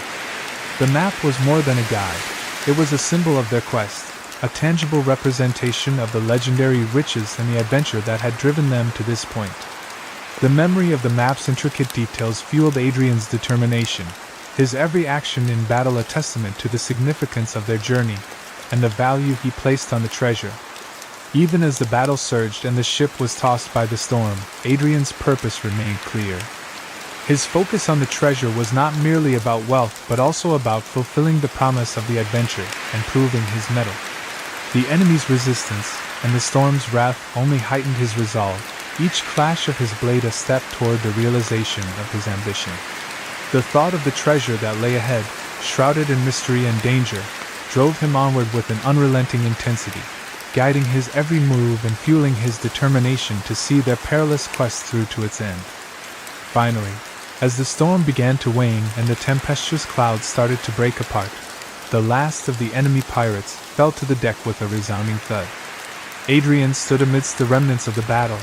The map was more than a guide. It was a symbol of their quest, a tangible representation of the legendary riches and the adventure that had driven them to this point. The memory of the map's intricate details fueled Adrian's determination, his every action in battle a testament to the significance of their journey and the value he placed on the treasure. Even as the battle surged and the ship was tossed by the storm, Adrian's purpose remained clear. His focus on the treasure was not merely about wealth but also about fulfilling the promise of the adventure and proving his mettle. The enemy's resistance and the storm's wrath only heightened his resolve, each clash of his blade a step toward the realization of his ambition. The thought of the treasure that lay ahead, shrouded in mystery and danger, drove him onward with an unrelenting intensity, guiding his every move and fueling his determination to see their perilous quest through to its end. Finally, as the storm began to wane and the tempestuous clouds started to break apart, the last of the enemy pirates fell to the deck with a resounding thud. Adrian stood amidst the remnants of the battle,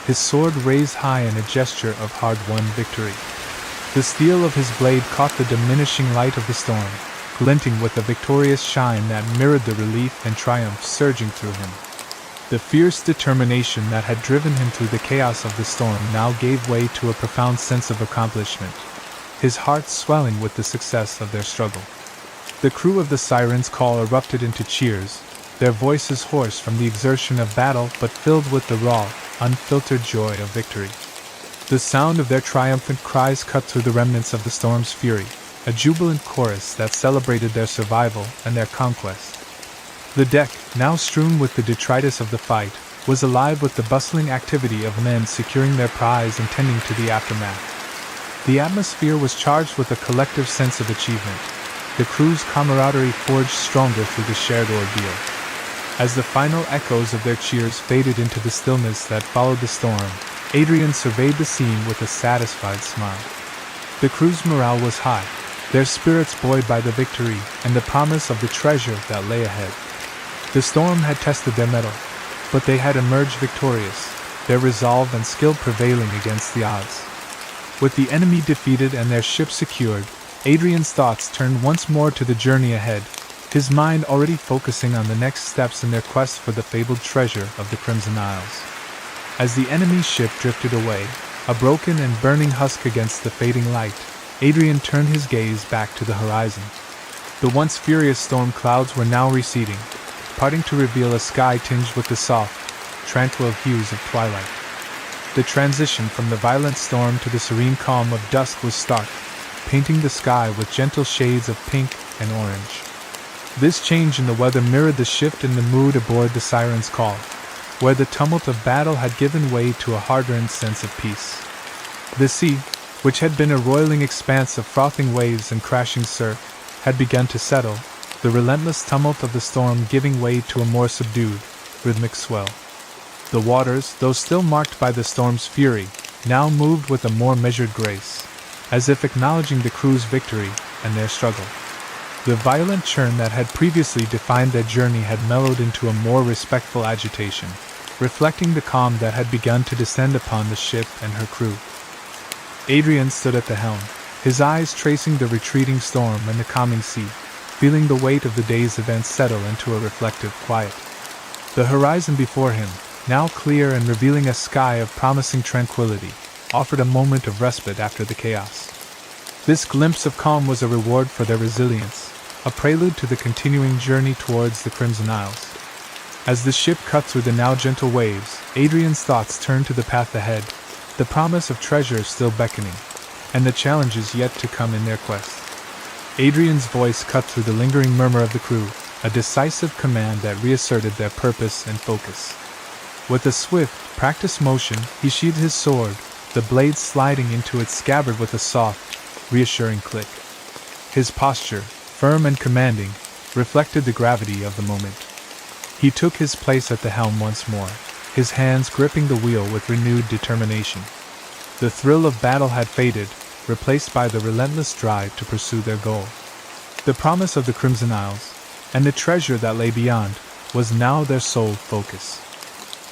his sword raised high in a gesture of hard-won victory. The steel of his blade caught the diminishing light of the storm, glinting with a victorious shine that mirrored the relief and triumph surging through him. The fierce determination that had driven him through the chaos of the storm now gave way to a profound sense of accomplishment, his heart swelling with the success of their struggle. The crew of the Siren's Call erupted into cheers, their voices hoarse from the exertion of battle but filled with the raw, unfiltered joy of victory. The sound of their triumphant cries cut through the remnants of the storm's fury, a jubilant chorus that celebrated their survival and their conquest. The deck, now strewn with the detritus of the fight, was alive with the bustling activity of men securing their prize and tending to the aftermath. The atmosphere was charged with a collective sense of achievement, the crew's camaraderie forged stronger through the shared ordeal. As the final echoes of their cheers faded into the stillness that followed the storm, Adrian surveyed the scene with a satisfied smile. The crew's morale was high, their spirits buoyed by the victory and the promise of the treasure that lay ahead. The storm had tested their mettle, but they had emerged victorious, their resolve and skill prevailing against the odds. With the enemy defeated and their ship secured, Adrian's thoughts turned once more to the journey ahead, his mind already focusing on the next steps in their quest for the fabled treasure of the Crimson Isles. As the enemy's ship drifted away, a broken and burning husk against the fading light, Adrian turned his gaze back to the horizon. The once furious storm clouds were now receding, parting to reveal a sky tinged with the soft, tranquil hues of twilight. The transition from the violent storm to the serene calm of dusk was stark, painting the sky with gentle shades of pink and orange. This change in the weather mirrored the shift in the mood aboard the Siren's Call, where the tumult of battle had given way to a hard-earned sense of peace. The sea, which had been a roiling expanse of frothing waves and crashing surf, had begun to settle, the relentless tumult of the storm giving way to a more subdued, rhythmic swell. The waters, though still marked by the storm's fury, now moved with a more measured grace, as if acknowledging the crew's victory and their struggle. The violent churn that had previously defined their journey had mellowed into a more respectful agitation, reflecting the calm that had begun to descend upon the ship and her crew. Adrian stood at the helm, his eyes tracing the retreating storm and the calming sea, feeling the weight of the day's events settle into a reflective quiet. The horizon before him, now clear and revealing a sky of promising tranquility, offered a moment of respite after the chaos. This glimpse of calm was a reward for their resilience, a prelude to the continuing journey towards the Crimson Isles. As the ship cut through the now gentle waves, Adrian's thoughts turned to the path ahead, the promise of treasure still beckoning, and the challenges yet to come in their quest. Adrian's voice cut through the lingering murmur of the crew, a decisive command that reasserted their purpose and focus. With a swift, practiced motion, he sheathed his sword, the blade sliding into its scabbard with a soft, reassuring click. His posture, firm and commanding, reflected the gravity of the moment. He took his place at the helm once more, his hands gripping the wheel with renewed determination. The thrill of battle had faded, replaced by the relentless drive to pursue their goal. The promise of the Crimson Isles, and the treasure that lay beyond, was now their sole focus.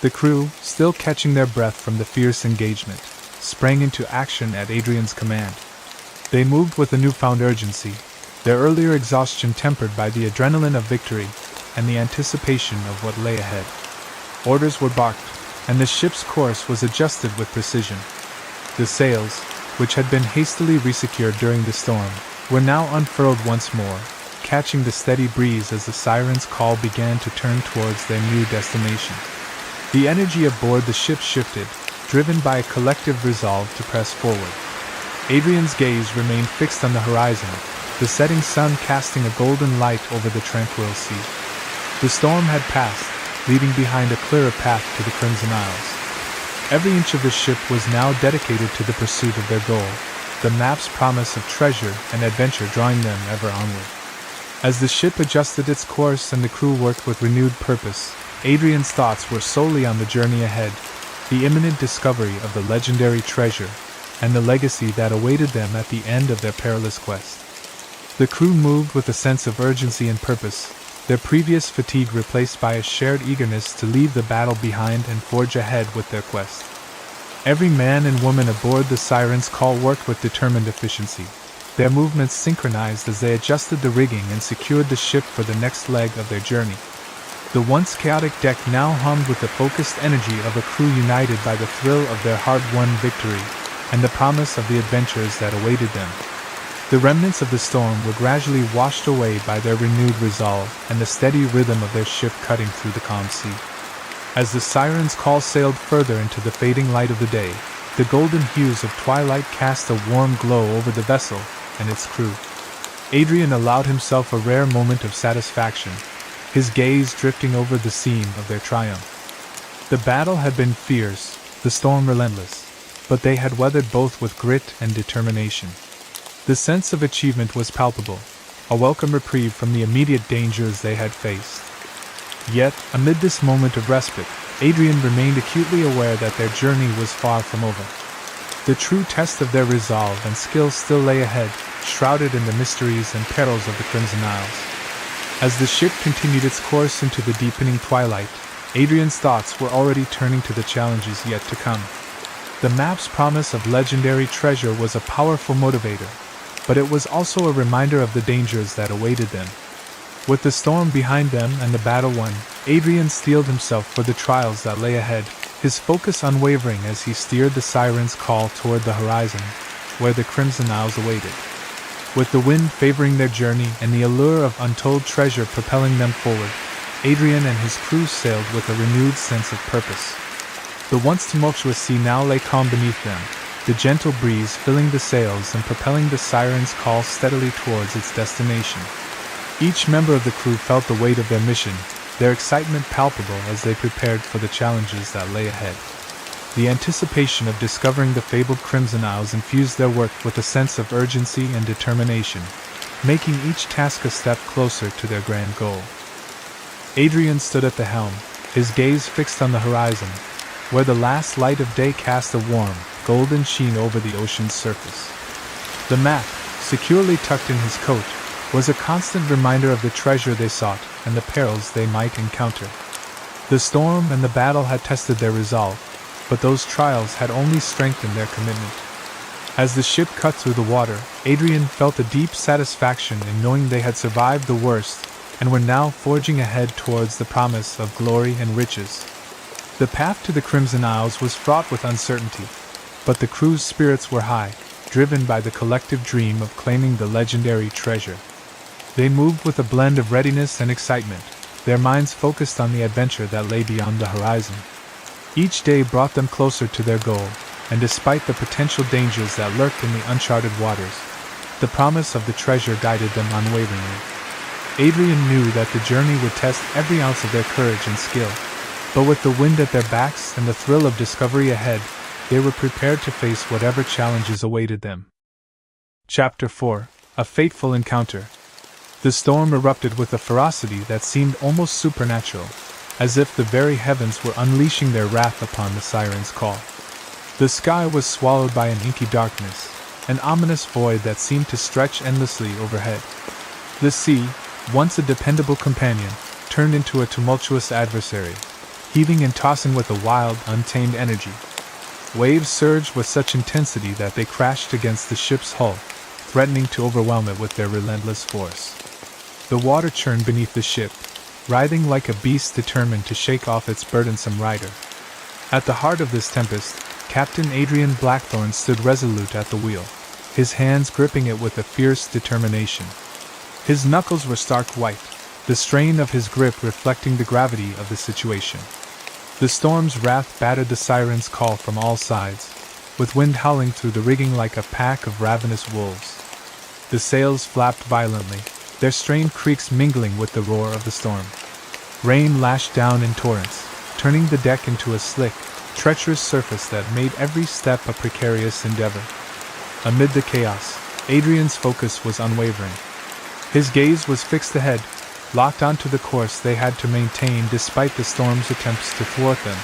The crew, still catching their breath from the fierce engagement, sprang into action at Adrian's command. They moved with a newfound urgency, their earlier exhaustion tempered by the adrenaline of victory and the anticipation of what lay ahead. Orders were barked, and the ship's course was adjusted with precision. The sails, which had been hastily resecured during the storm, were now unfurled once more, catching the steady breeze as the Siren's Call began to turn towards their new destination. The energy aboard the ship shifted, driven by a collective resolve to press forward. Adrian's gaze remained fixed on the horizon, the setting sun casting a golden light over the tranquil sea. The storm had passed, leaving behind a clearer path to the Crimson Isles. Every inch of the ship was now dedicated to the pursuit of their goal, the map's promise of treasure and adventure drawing them ever onward. As the ship adjusted its course and the crew worked with renewed purpose, Adrian's thoughts were solely on the journey ahead, the imminent discovery of the legendary treasure, and the legacy that awaited them at the end of their perilous quest. The crew moved with a sense of urgency and purpose, their previous fatigue replaced by a shared eagerness to leave the battle behind and forge ahead with their quest. Every man and woman aboard the Siren's Call worked with determined efficiency, their movements synchronized as they adjusted the rigging and secured the ship for the next leg of their journey. The once chaotic deck now hummed with the focused energy of a crew united by the thrill of their hard-won victory and the promise of the adventures that awaited them. The remnants of the storm were gradually washed away by their renewed resolve and the steady rhythm of their ship cutting through the calm sea. As the Siren's Call sailed further into the fading light of the day, the golden hues of twilight cast a warm glow over the vessel and its crew. Adrian allowed himself a rare moment of satisfaction, his gaze drifting over the scene of their triumph. The battle had been fierce, the storm relentless, but they had weathered both with grit and determination. The sense of achievement was palpable, a welcome reprieve from the immediate dangers they had faced. Yet, amid this moment of respite, Adrian remained acutely aware that their journey was far from over. The true test of their resolve and skill still lay ahead, shrouded in the mysteries and perils of the Crimson Isles. As the ship continued its course into the deepening twilight, Adrian's thoughts were already turning to the challenges yet to come. The map's promise of legendary treasure was a powerful motivator, but it was also a reminder of the dangers that awaited them. With the storm behind them and the battle won, Adrian steeled himself for the trials that lay ahead, his focus unwavering as he steered the siren's call toward the horizon, where the Crimson Isles awaited. With the wind favoring their journey and the allure of untold treasure propelling them forward, Adrian and his crew sailed with a renewed sense of purpose. The once tumultuous sea now lay calm beneath them, the gentle breeze filling the sails and propelling the siren's call steadily towards its destination. Each member of the crew felt the weight of their mission, their excitement palpable as they prepared for the challenges that lay ahead. The anticipation of discovering the fabled Crimson Isles infused their work with a sense of urgency and determination, making each task a step closer to their grand goal. Adrian stood at the helm, his gaze fixed on the horizon, where the last light of day cast a warm, golden sheen over the ocean's surface. The map, securely tucked in his coat, was a constant reminder of the treasure they sought and the perils they might encounter. The storm and the battle had tested their resolve, but those trials had only strengthened their commitment. As the ship cut through the water, Adrian felt a deep satisfaction in knowing they had survived the worst and were now forging ahead towards the promise of glory and riches. The path to the Crimson Isles was fraught with uncertainty, but the crew's spirits were high, driven by the collective dream of claiming the legendary treasure. They moved with a blend of readiness and excitement, their minds focused on the adventure that lay beyond the horizon. Each day brought them closer to their goal, and despite the potential dangers that lurked in the uncharted waters, the promise of the treasure guided them unwaveringly. Adrian knew that the journey would test every ounce of their courage and skill, but with the wind at their backs and the thrill of discovery ahead, they were prepared to face whatever challenges awaited them. Chapter 4: A Fateful Encounter. The storm erupted with a ferocity that seemed almost supernatural, as if the very heavens were unleashing their wrath upon the siren's call. The sky was swallowed by an inky darkness, an ominous void that seemed to stretch endlessly overhead. The sea, once a dependable companion, turned into a tumultuous adversary, heaving and tossing with a wild, untamed energy. Waves surged with such intensity that they crashed against the ship's hull, threatening to overwhelm it with their relentless force. The water churned beneath the ship, writhing like a beast determined to shake off its burdensome rider. At the heart of this tempest, Captain Adrian Blackthorne stood resolute at the wheel, his hands gripping it with a fierce determination. His knuckles were stark white, the strain of his grip reflecting the gravity of the situation. The storm's wrath battered the siren's call from all sides, with wind howling through the rigging like a pack of ravenous wolves. The sails flapped violently, their strained creaks mingling with the roar of the storm. Rain lashed down in torrents, turning the deck into a slick, treacherous surface that made every step a precarious endeavor. Amid the chaos, Adrian's focus was unwavering. His gaze was fixed ahead, locked onto the course they had to maintain despite the storm's attempts to thwart them.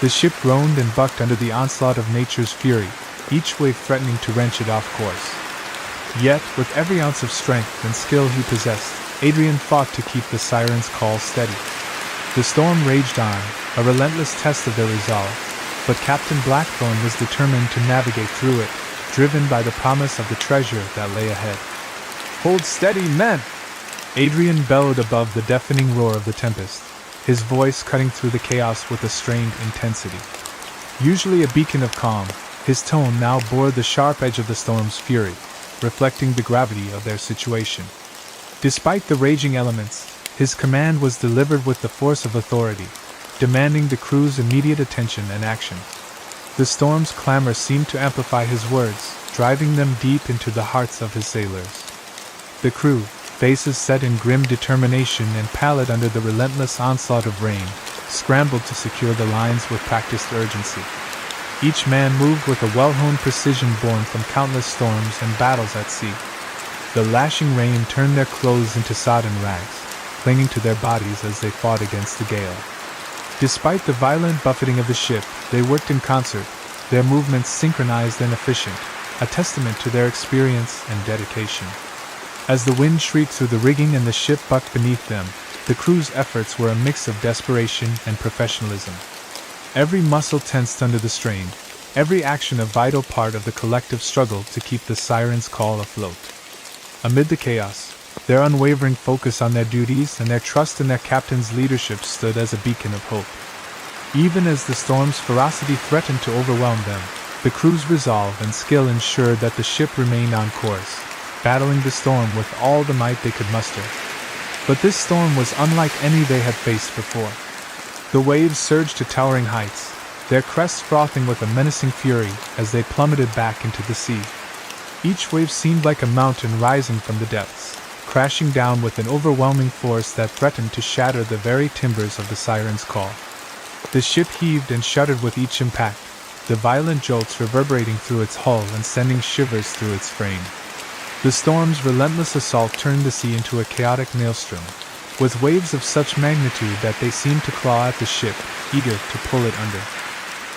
The ship groaned and bucked under the onslaught of nature's fury, each wave threatening to wrench it off course. Yet, with every ounce of strength and skill he possessed, Adrian fought to keep the siren's call steady. The storm raged on, a relentless test of their resolve, but Captain Blackthorne was determined to navigate through it, driven by the promise of the treasure that lay ahead. "Hold steady, men!" Adrian bellowed above the deafening roar of the tempest, his voice cutting through the chaos with a strained intensity. Usually a beacon of calm, his tone now bore the sharp edge of the storm's fury, reflecting the gravity of their situation. Despite the raging elements, his command was delivered with the force of authority, demanding the crew's immediate attention and action. The storm's clamor seemed to amplify his words, driving them deep into the hearts of his sailors. The crew, faces set in grim determination and pallid under the relentless onslaught of rain, scrambled to secure the lines with practiced urgency. Each man moved with a well-honed precision born from countless storms and battles at sea. The lashing rain turned their clothes into sodden rags, clinging to their bodies as they fought against the gale. Despite the violent buffeting of the ship, they worked in concert, their movements synchronized and efficient, a testament to their experience and dedication. As the wind shrieked through the rigging and the ship bucked beneath them, the crew's efforts were a mix of desperation and professionalism. Every muscle tensed under the strain, every action a vital part of the collective struggle to keep the Siren's Call afloat. Amid the chaos, their unwavering focus on their duties and their trust in their captain's leadership stood as a beacon of hope. Even as the storm's ferocity threatened to overwhelm them, the crew's resolve and skill ensured that the ship remained on course, battling the storm with all the might they could muster. But this storm was unlike any they had faced before. The waves surged to towering heights, their crests frothing with a menacing fury as they plummeted back into the sea. Each wave seemed like a mountain rising from the depths, crashing down with an overwhelming force that threatened to shatter the very timbers of the Siren's Call. The ship heaved and shuddered with each impact, the violent jolts reverberating through its hull and sending shivers through its frame. The storm's relentless assault turned the sea into a chaotic maelstrom, with waves of such magnitude that they seemed to claw at the ship, eager to pull it under.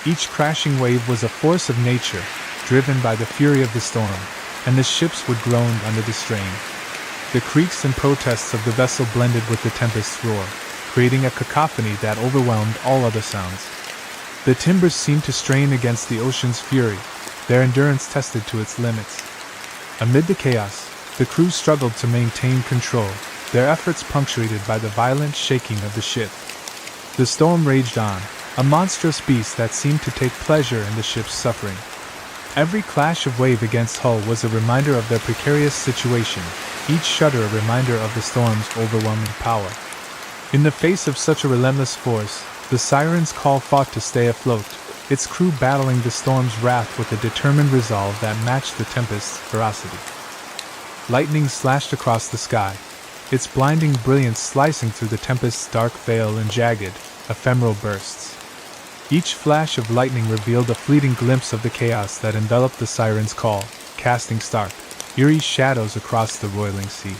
Each crashing wave was a force of nature, driven by the fury of the storm, and the ships would groan under the strain. The creaks and protests of the vessel blended with the tempest's roar, creating a cacophony that overwhelmed all other sounds. The timbers seemed to strain against the ocean's fury, their endurance tested to its limits. Amid the chaos, the crew struggled to maintain control, their efforts punctuated by the violent shaking of the ship. The storm raged on, a monstrous beast that seemed to take pleasure in the ship's suffering. Every clash of wave against hull was a reminder of their precarious situation, each shudder a reminder of the storm's overwhelming power. In the face of such a relentless force, the Siren's Call fought to stay afloat, its crew battling the storm's wrath with a determined resolve that matched the tempest's ferocity. Lightning slashed across the sky, its blinding brilliance slicing through the tempest's dark veil in jagged, ephemeral bursts. Each flash of lightning revealed a fleeting glimpse of the chaos that enveloped the Siren's Call, casting stark, eerie shadows across the roiling sea.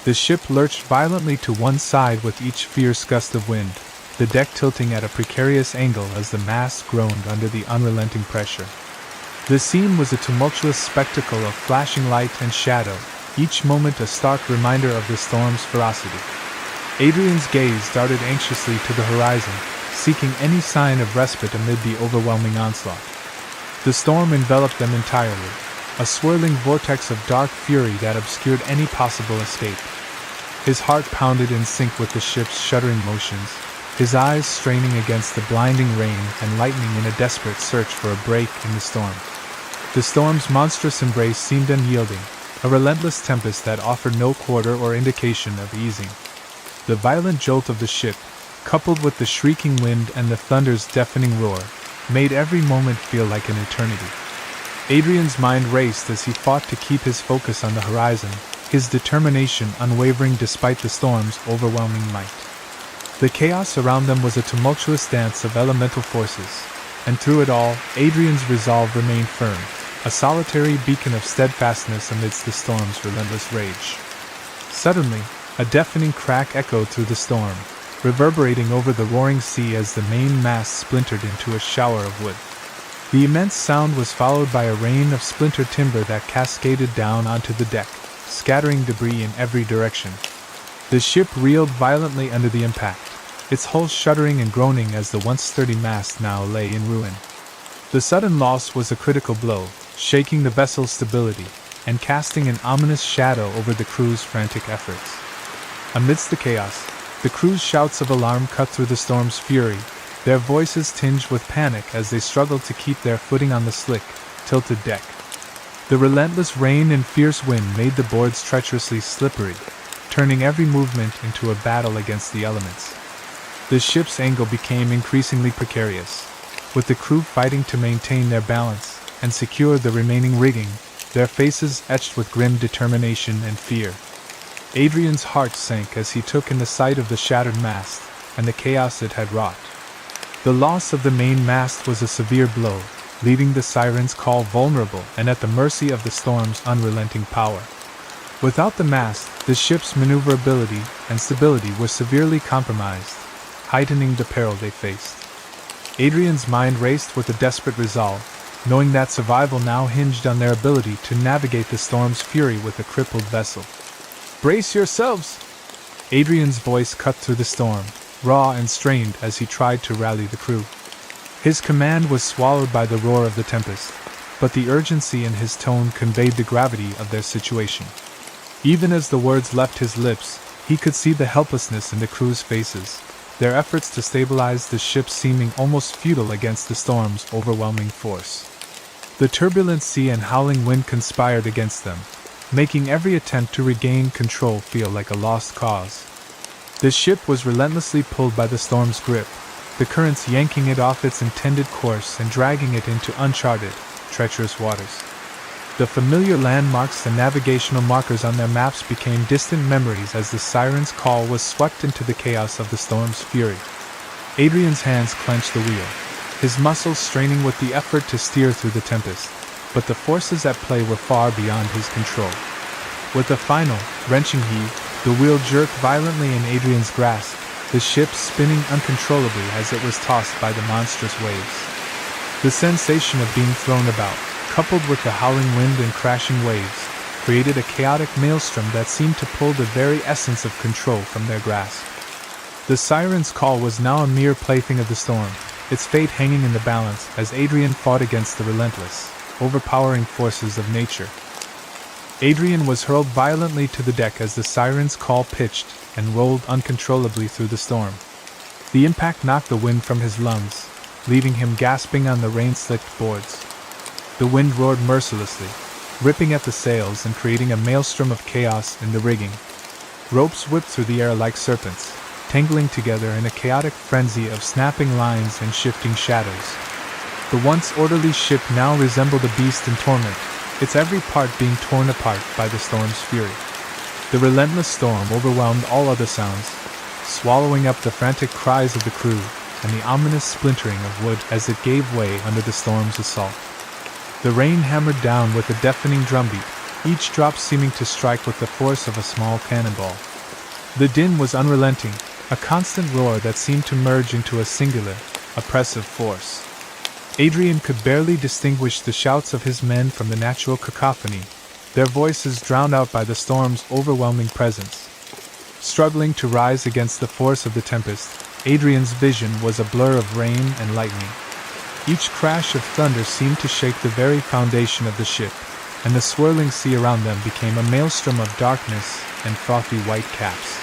The ship lurched violently to one side with each fierce gust of wind, the deck tilting at a precarious angle as the masts groaned under the unrelenting pressure. The scene was a tumultuous spectacle of flashing light and shadow, each moment a stark reminder of the storm's ferocity. Adrian's gaze darted anxiously to the horizon, seeking any sign of respite amid the overwhelming onslaught. The storm enveloped them entirely, a swirling vortex of dark fury that obscured any possible escape. His heart pounded in sync with the ship's shuddering motions, his eyes straining against the blinding rain and lightning in a desperate search for a break in the storm. The storm's monstrous embrace seemed unyielding, a relentless tempest that offered no quarter or indication of easing. The violent jolt of the ship, coupled with the shrieking wind and the thunder's deafening roar, made every moment feel like an eternity. Adrian's mind raced as he fought to keep his focus on the horizon, his determination unwavering despite the storm's overwhelming might. The chaos around them was a tumultuous dance of elemental forces, and through it all, Adrian's resolve remained firm, a solitary beacon of steadfastness amidst the storm's relentless rage. Suddenly, a deafening crack echoed through the storm, reverberating over the roaring sea as the main mast splintered into a shower of wood. The immense sound was followed by a rain of splintered timber that cascaded down onto the deck, scattering debris in every direction. The ship reeled violently under the impact, its hull shuddering and groaning as the once sturdy mast now lay in ruin. The sudden loss was a critical blow, shaking the vessel's stability, and casting an ominous shadow over the crew's frantic efforts. Amidst the chaos, the crew's shouts of alarm cut through the storm's fury, their voices tinged with panic as they struggled to keep their footing on the slick, tilted deck. The relentless rain and fierce wind made the boards treacherously slippery, turning every movement into a battle against the elements. The ship's angle became increasingly precarious, with the crew fighting to maintain their balance and secure the remaining rigging, their faces etched with grim determination and fear. Adrian's heart sank as he took in the sight of the shattered mast and the chaos it had wrought. The loss of the main mast was a severe blow, leaving the Siren's Call vulnerable and at the mercy of the storm's unrelenting power. Without the mast, the ship's maneuverability and stability were severely compromised, heightening the peril they faced. Adrian's mind raced with a desperate resolve, knowing that survival now hinged on their ability to navigate the storm's fury with a crippled vessel. "Brace yourselves!" Adrian's voice cut through the storm, raw and strained as he tried to rally the crew. His command was swallowed by the roar of the tempest, but the urgency in his tone conveyed the gravity of their situation. Even as the words left his lips, he could see the helplessness in the crew's faces, their efforts to stabilize the ship seeming almost futile against the storm's overwhelming force. The turbulent sea and howling wind conspired against them, making every attempt to regain control feel like a lost cause. The ship was relentlessly pulled by the storm's grip, the currents yanking it off its intended course and dragging it into uncharted, treacherous waters. The familiar landmarks and navigational markers on their maps became distant memories as the siren's call was swept into the chaos of the storm's fury. Adrian's hands clenched the wheel, his muscles straining with the effort to steer through the tempest, but the forces at play were far beyond his control. With a final, wrenching heave, the wheel jerked violently in Adrian's grasp, the ship spinning uncontrollably as it was tossed by the monstrous waves. The sensation of being thrown about, coupled with the howling wind and crashing waves, created a chaotic maelstrom that seemed to pull the very essence of control from their grasp. The siren's call was now a mere plaything of the storm, its fate hanging in the balance as Adrian fought against the relentless, overpowering forces of nature. Adrian was hurled violently to the deck as the siren's call pitched and rolled uncontrollably through the storm. The impact knocked the wind from his lungs, leaving him gasping on the rain-slicked boards. The wind roared mercilessly, ripping at the sails and creating a maelstrom of chaos in the rigging. Ropes whipped through the air like serpents, tangling together in a chaotic frenzy of snapping lines and shifting shadows. The once orderly ship now resembled a beast in torment, its every part being torn apart by the storm's fury. The relentless storm overwhelmed all other sounds, swallowing up the frantic cries of the crew and the ominous splintering of wood as it gave way under the storm's assault. The rain hammered down with a deafening drumbeat, each drop seeming to strike with the force of a small cannonball. The din was unrelenting, a constant roar that seemed to merge into a singular, oppressive force. Adrian could barely distinguish the shouts of his men from the natural cacophony, their voices drowned out by the storm's overwhelming presence. Struggling to rise against the force of the tempest, Adrian's vision was a blur of rain and lightning. Each crash of thunder seemed to shake the very foundation of the ship, and the swirling sea around them became a maelstrom of darkness and frothy white caps.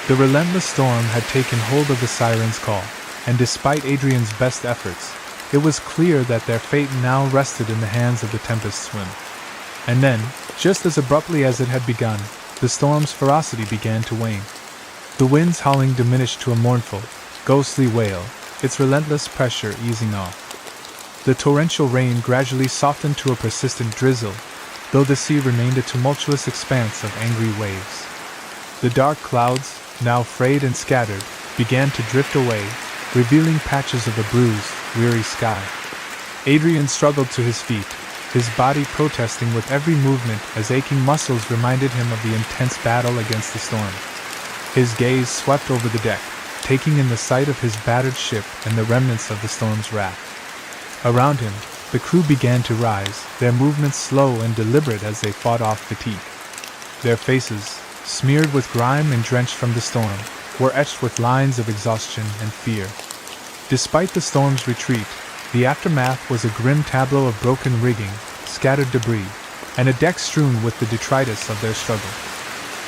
The relentless storm had taken hold of the siren's call, and despite Adrian's best efforts, it was clear that their fate now rested in the hands of the tempest's whim. And then, just as abruptly as it had begun, the storm's ferocity began to wane. The wind's howling diminished to a mournful, ghostly wail, its relentless pressure easing off. The torrential rain gradually softened to a persistent drizzle, though the sea remained a tumultuous expanse of angry waves. The dark clouds, now frayed and scattered, began to drift away, revealing patches of a bruised, weary sky. Adrian struggled to his feet, his body protesting with every movement as aching muscles reminded him of the intense battle against the storm. His gaze swept over the deck, taking in the sight of his battered ship and the remnants of the storm's wrath. Around him, the crew began to rise, their movements slow and deliberate as they fought off fatigue. Their faces, smeared with grime and drenched from the storm, were etched with lines of exhaustion and fear. Despite the storm's retreat, the aftermath was a grim tableau of broken rigging, scattered debris, and a deck strewn with the detritus of their struggle.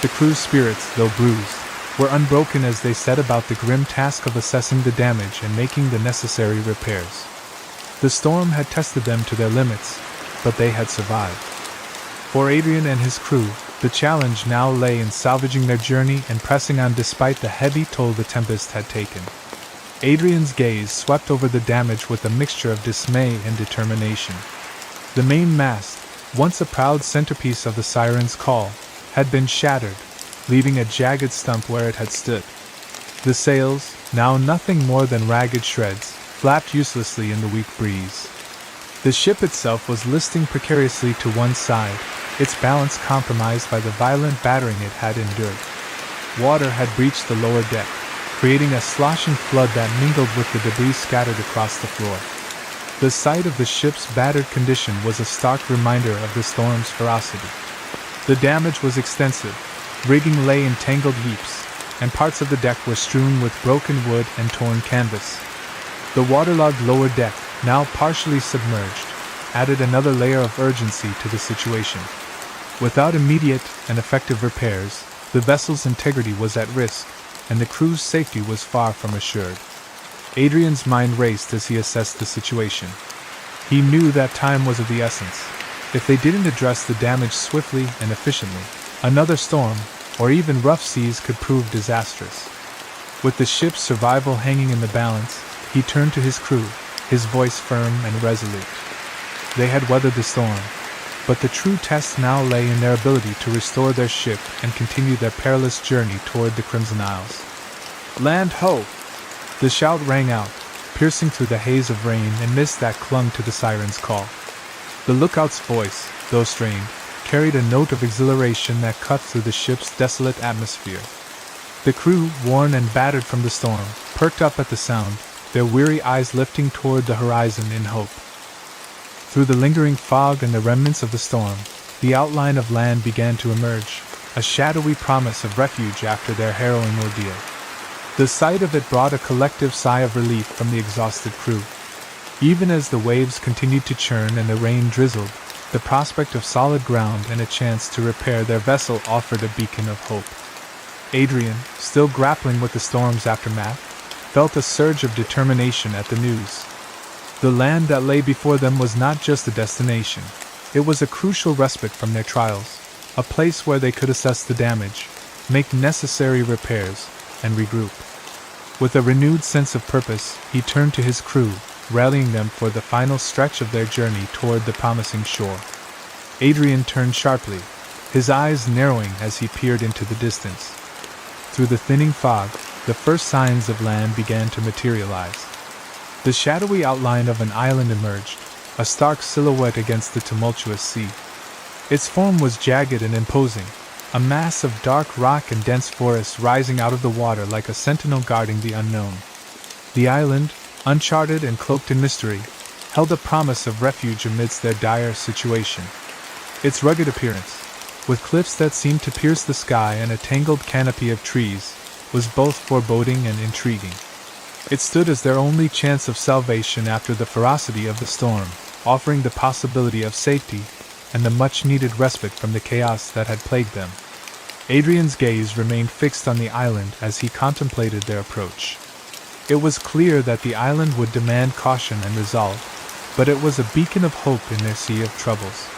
The crew's spirits, though bruised, were unbroken as they set about the grim task of assessing the damage and making the necessary repairs. The storm had tested them to their limits, but they had survived. For Adrian and his crew, the challenge now lay in salvaging their journey and pressing on despite the heavy toll the tempest had taken. Adrian's gaze swept over the damage with a mixture of dismay and determination. The main mast, once a proud centerpiece of the siren's call, had been shattered, leaving a jagged stump where it had stood. The sails, now nothing more than ragged shreds, flapped uselessly in the weak breeze. The ship itself was listing precariously to one side, its balance compromised by the violent battering it had endured. Water had breached the lower deck, creating a sloshing flood that mingled with the debris scattered across the floor. The sight of the ship's battered condition was a stark reminder of the storm's ferocity. The damage was extensive, rigging lay in tangled heaps, and parts of the deck were strewn with broken wood and torn canvas. The waterlogged lower deck, now partially submerged, added another layer of urgency to the situation. Without immediate and effective repairs, the vessel's integrity was at risk, and the crew's safety was far from assured. Adrian's mind raced as he assessed the situation. He knew that time was of the essence. If they didn't address the damage swiftly and efficiently, another storm, or even rough seas, could prove disastrous. With the ship's survival hanging in the balance, he turned to his crew, his voice firm and resolute. They had weathered the storm, but the true test now lay in their ability to restore their ship and continue their perilous journey toward the Crimson Isles. "Land ho!" The shout rang out, piercing through the haze of rain and mist that clung to the siren's call. The lookout's voice, though strained, carried a note of exhilaration that cut through the ship's desolate atmosphere. The crew, worn and battered from the storm, perked up at the sound, their weary eyes lifting toward the horizon in hope. Through the lingering fog and the remnants of the storm, the outline of land began to emerge, a shadowy promise of refuge after their harrowing ordeal. The sight of it brought a collective sigh of relief from the exhausted crew. Even as the waves continued to churn and the rain drizzled, the prospect of solid ground and a chance to repair their vessel offered a beacon of hope. Adrian, still grappling with the storm's aftermath, felt a surge of determination at the news. The land that lay before them was not just a destination, it was a crucial respite from their trials, a place where they could assess the damage, make necessary repairs, and regroup. With a renewed sense of purpose, he turned to his crew, rallying them for the final stretch of their journey toward the promising shore. Adrian turned sharply, his eyes narrowing as he peered into the distance. Through the thinning fog, the first signs of land began to materialize. The shadowy outline of an island emerged, a stark silhouette against the tumultuous sea. Its form was jagged and imposing, a mass of dark rock and dense forest rising out of the water like a sentinel guarding the unknown. The island, uncharted and cloaked in mystery, held a promise of refuge amidst their dire situation. Its rugged appearance, with cliffs that seemed to pierce the sky and a tangled canopy of trees, was both foreboding and intriguing. It stood as their only chance of salvation after the ferocity of the storm, offering the possibility of safety and the much-needed respite from the chaos that had plagued them. Adrian's gaze remained fixed on the island as he contemplated their approach. It was clear that the island would demand caution and resolve, but it was a beacon of hope in their sea of troubles.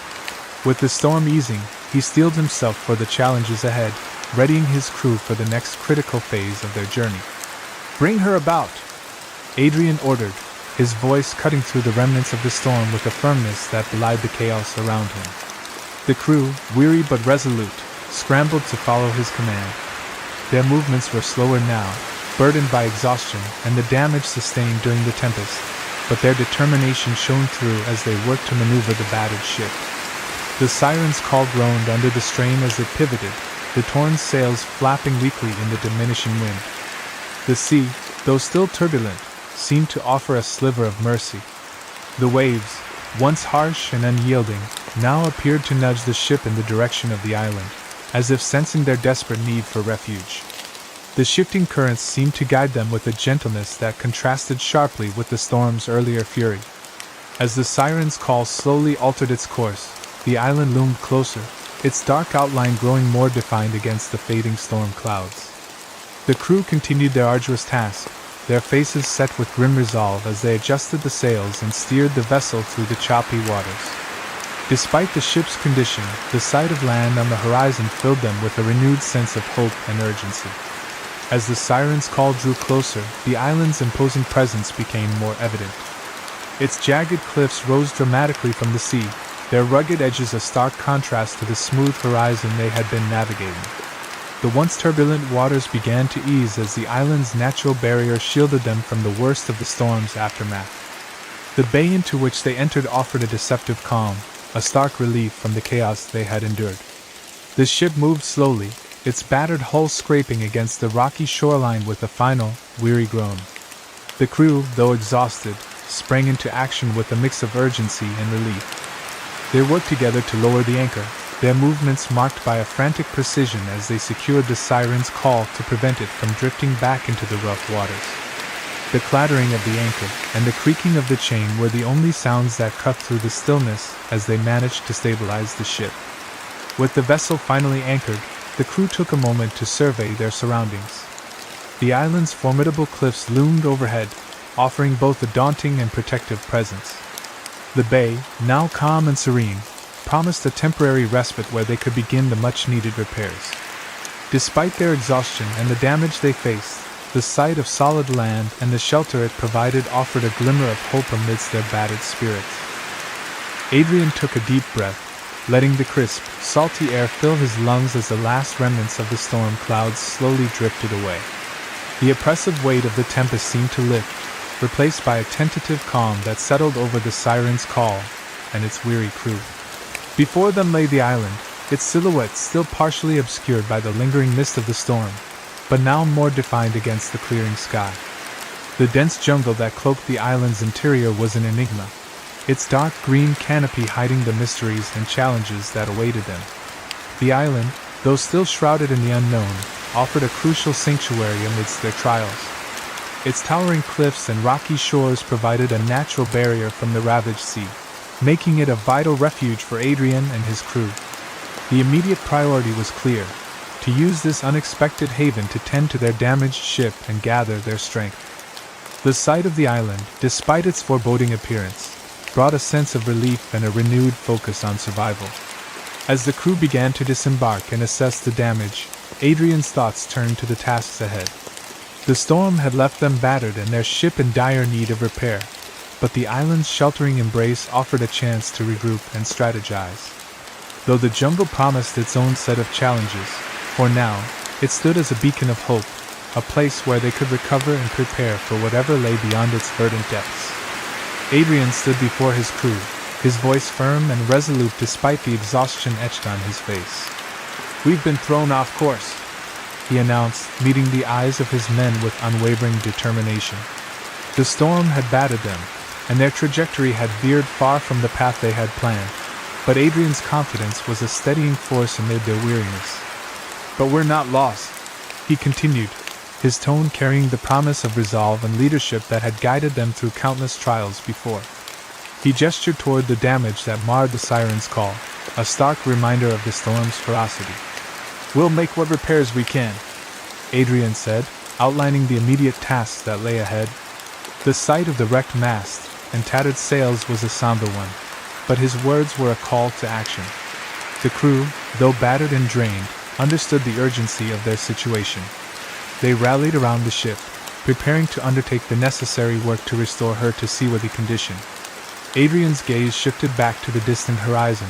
With the storm easing, he steeled himself for the challenges ahead, readying his crew for the next critical phase of their journey. "Bring her about," Adrian ordered, his voice cutting through the remnants of the storm with a firmness that belied the chaos around him. The crew, weary but resolute, scrambled to follow his command. Their movements were slower now, burdened by exhaustion and the damage sustained during the tempest, but their determination shone through as they worked to maneuver the battered ship. The siren's call groaned under the strain as it pivoted, the torn sails flapping weakly in the diminishing wind. The sea, though still turbulent, seemed to offer a sliver of mercy. The waves, once harsh and unyielding, now appeared to nudge the ship in the direction of the island, as if sensing their desperate need for refuge. The shifting currents seemed to guide them with a gentleness that contrasted sharply with the storm's earlier fury. As the siren's call slowly altered its course, the island loomed closer, its dark outline growing more defined against the fading storm clouds. The crew continued their arduous task, their faces set with grim resolve as they adjusted the sails and steered the vessel through the choppy waters. Despite the ship's condition, the sight of land on the horizon filled them with a renewed sense of hope and urgency. As the siren's call drew closer, the island's imposing presence became more evident. Its jagged cliffs rose dramatically from the sea, their rugged edges a stark contrast to the smooth horizon they had been navigating. The once turbulent waters began to ease as the island's natural barrier shielded them from the worst of the storm's aftermath. The bay into which they entered offered a deceptive calm, a stark relief from the chaos they had endured. The ship moved slowly, its battered hull scraping against the rocky shoreline with a final, weary groan. The crew, though exhausted, sprang into action with a mix of urgency and relief. They worked together to lower the anchor, their movements marked by a frantic precision as they secured the siren's call to prevent it from drifting back into the rough waters. The clattering of the anchor and the creaking of the chain were the only sounds that cut through the stillness as they managed to stabilize the ship. With the vessel finally anchored, the crew took a moment to survey their surroundings. The island's formidable cliffs loomed overhead, offering both a daunting and protective presence. The bay, now calm and serene, promised a temporary respite where they could begin the much-needed repairs. Despite their exhaustion and the damage they faced, the sight of solid land and the shelter it provided offered a glimmer of hope amidst their battered spirits. Adrian took a deep breath, letting the crisp, salty air fill his lungs as the last remnants of the storm clouds slowly drifted away. The oppressive weight of the tempest seemed to lift, replaced by a tentative calm that settled over the siren's call and its weary crew. Before them lay the island, its silhouette still partially obscured by the lingering mist of the storm, but now more defined against the clearing sky. The dense jungle that cloaked the island's interior was an enigma, its dark green canopy hiding the mysteries and challenges that awaited them. The island, though still shrouded in the unknown, offered a crucial sanctuary amidst their trials. Its towering cliffs and rocky shores provided a natural barrier from the ravaged sea, making it a vital refuge for Adrian and his crew. The immediate priority was clear: to use this unexpected haven to tend to their damaged ship and gather their strength. The sight of the island, despite its foreboding appearance, brought a sense of relief and a renewed focus on survival. As the crew began to disembark and assess the damage, Adrian's thoughts turned to the tasks ahead. The storm had left them battered and their ship in dire need of repair, but the island's sheltering embrace offered a chance to regroup and strategize. Though the jungle promised its own set of challenges, for now, it stood as a beacon of hope, a place where they could recover and prepare for whatever lay beyond its verdant depths. Adrian stood before his crew, his voice firm and resolute despite the exhaustion etched on his face. "We've been thrown off course," he announced, meeting the eyes of his men with unwavering determination. The storm had battered them, and their trajectory had veered far from the path they had planned, but Adrian's confidence was a steadying force amid their weariness. "But we're not lost," he continued, his tone carrying the promise of resolve and leadership that had guided them through countless trials before. He gestured toward the damage that marred the siren's call, a stark reminder of the storm's ferocity. "We'll make what repairs we can," Adrian said, outlining the immediate tasks that lay ahead. The sight of the wrecked mast and tattered sails was a somber one, but his words were a call to action. The crew, though battered and drained, understood the urgency of their situation. They rallied around the ship, preparing to undertake the necessary work to restore her to seaworthy condition. Adrian's gaze shifted back to the distant horizon,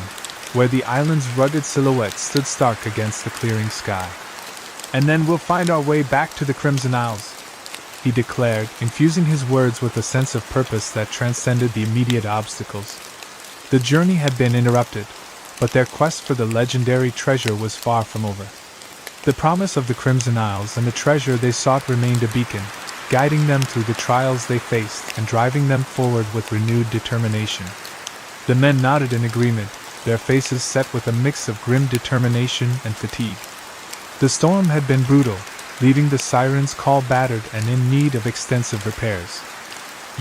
where the island's rugged silhouette stood stark against the clearing sky. "And then we'll find our way back to the Crimson Isles," he declared, infusing his words with a sense of purpose that transcended the immediate obstacles. The journey had been interrupted, but their quest for the legendary treasure was far from over. The promise of the Crimson Isles and the treasure they sought remained a beacon, guiding them through the trials they faced and driving them forward with renewed determination. The men nodded in agreement, their faces set with a mix of grim determination and fatigue. The storm had been brutal, leaving the siren's call battered and in need of extensive repairs.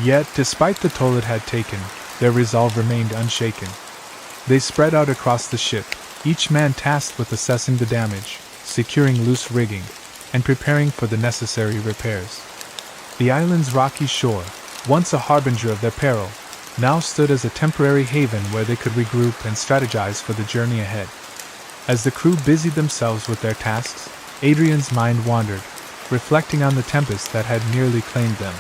Yet, despite the toll it had taken, their resolve remained unshaken. They spread out across the ship, each man tasked with assessing the damage, securing loose rigging, and preparing for the necessary repairs. The island's rocky shore, once a harbinger of their peril, now stood as a temporary haven where they could regroup and strategize for the journey ahead. As the crew busied themselves with their tasks, Adrian's mind wandered, reflecting on the tempest that had nearly claimed them.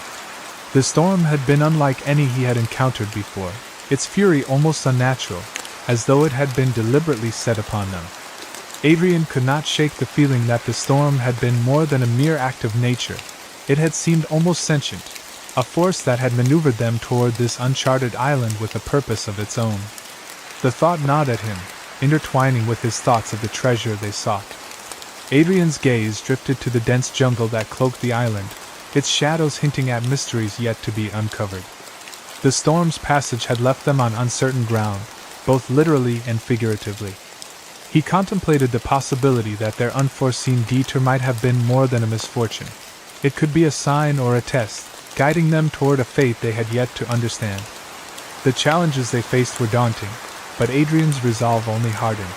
The storm had been unlike any he had encountered before, its fury almost unnatural, as though it had been deliberately set upon them. Adrian could not shake the feeling that the storm had been more than a mere act of nature. It had seemed almost sentient, a force that had maneuvered them toward this uncharted island with a purpose of its own. The thought gnawed at him, intertwining with his thoughts of the treasure they sought. Adrian's gaze drifted to the dense jungle that cloaked the island, its shadows hinting at mysteries yet to be uncovered. The storm's passage had left them on uncertain ground, both literally and figuratively. He contemplated the possibility that their unforeseen detour might have been more than a misfortune. It could be a sign or a test, guiding them toward a fate they had yet to understand. The challenges they faced were daunting, but Adrian's resolve only hardened.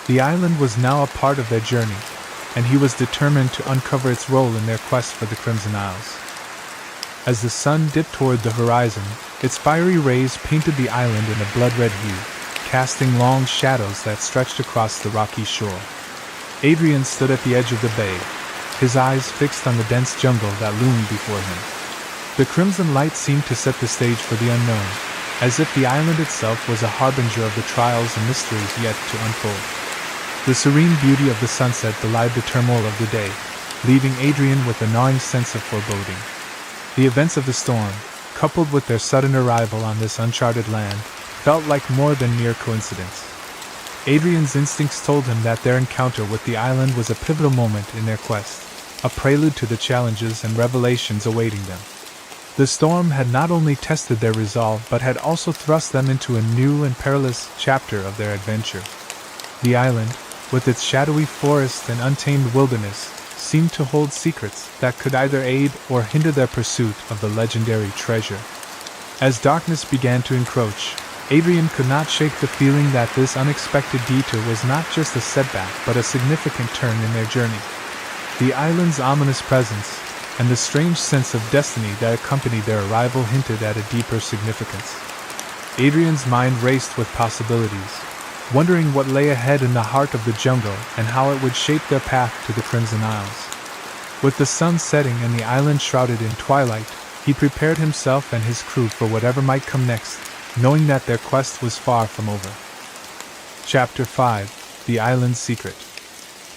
The island was now a part of their journey, and he was determined to uncover its role in their quest for the Crimson Isles. As the sun dipped toward the horizon, its fiery rays painted the island in a blood-red hue, casting long shadows that stretched across the rocky shore. Adrian stood at the edge of the bay, his eyes fixed on the dense jungle that loomed before him. The crimson light seemed to set the stage for the unknown, as if the island itself was a harbinger of the trials and mysteries yet to unfold. The serene beauty of the sunset belied the turmoil of the day, leaving Adrian with a gnawing sense of foreboding. The events of the storm, coupled with their sudden arrival on this uncharted land, felt like more than mere coincidence. Adrian's instincts told him that their encounter with the island was a pivotal moment in their quest, a prelude to the challenges and revelations awaiting them. The storm had not only tested their resolve but had also thrust them into a new and perilous chapter of their adventure. The island, with its shadowy forest and untamed wilderness, seemed to hold secrets that could either aid or hinder their pursuit of the legendary treasure. As darkness began to encroach, Adrian could not shake the feeling that this unexpected detour was not just a setback but a significant turn in their journey. The island's ominous presence, and the strange sense of destiny that accompanied their arrival hinted at a deeper significance. Adrian's mind raced with possibilities, wondering what lay ahead in the heart of the jungle and how it would shape their path to the Crimson Isles. With the sun setting and the island shrouded in twilight, he prepared himself and his crew for whatever might come next, knowing that their quest was far from over. Chapter 5: The Island's Secret.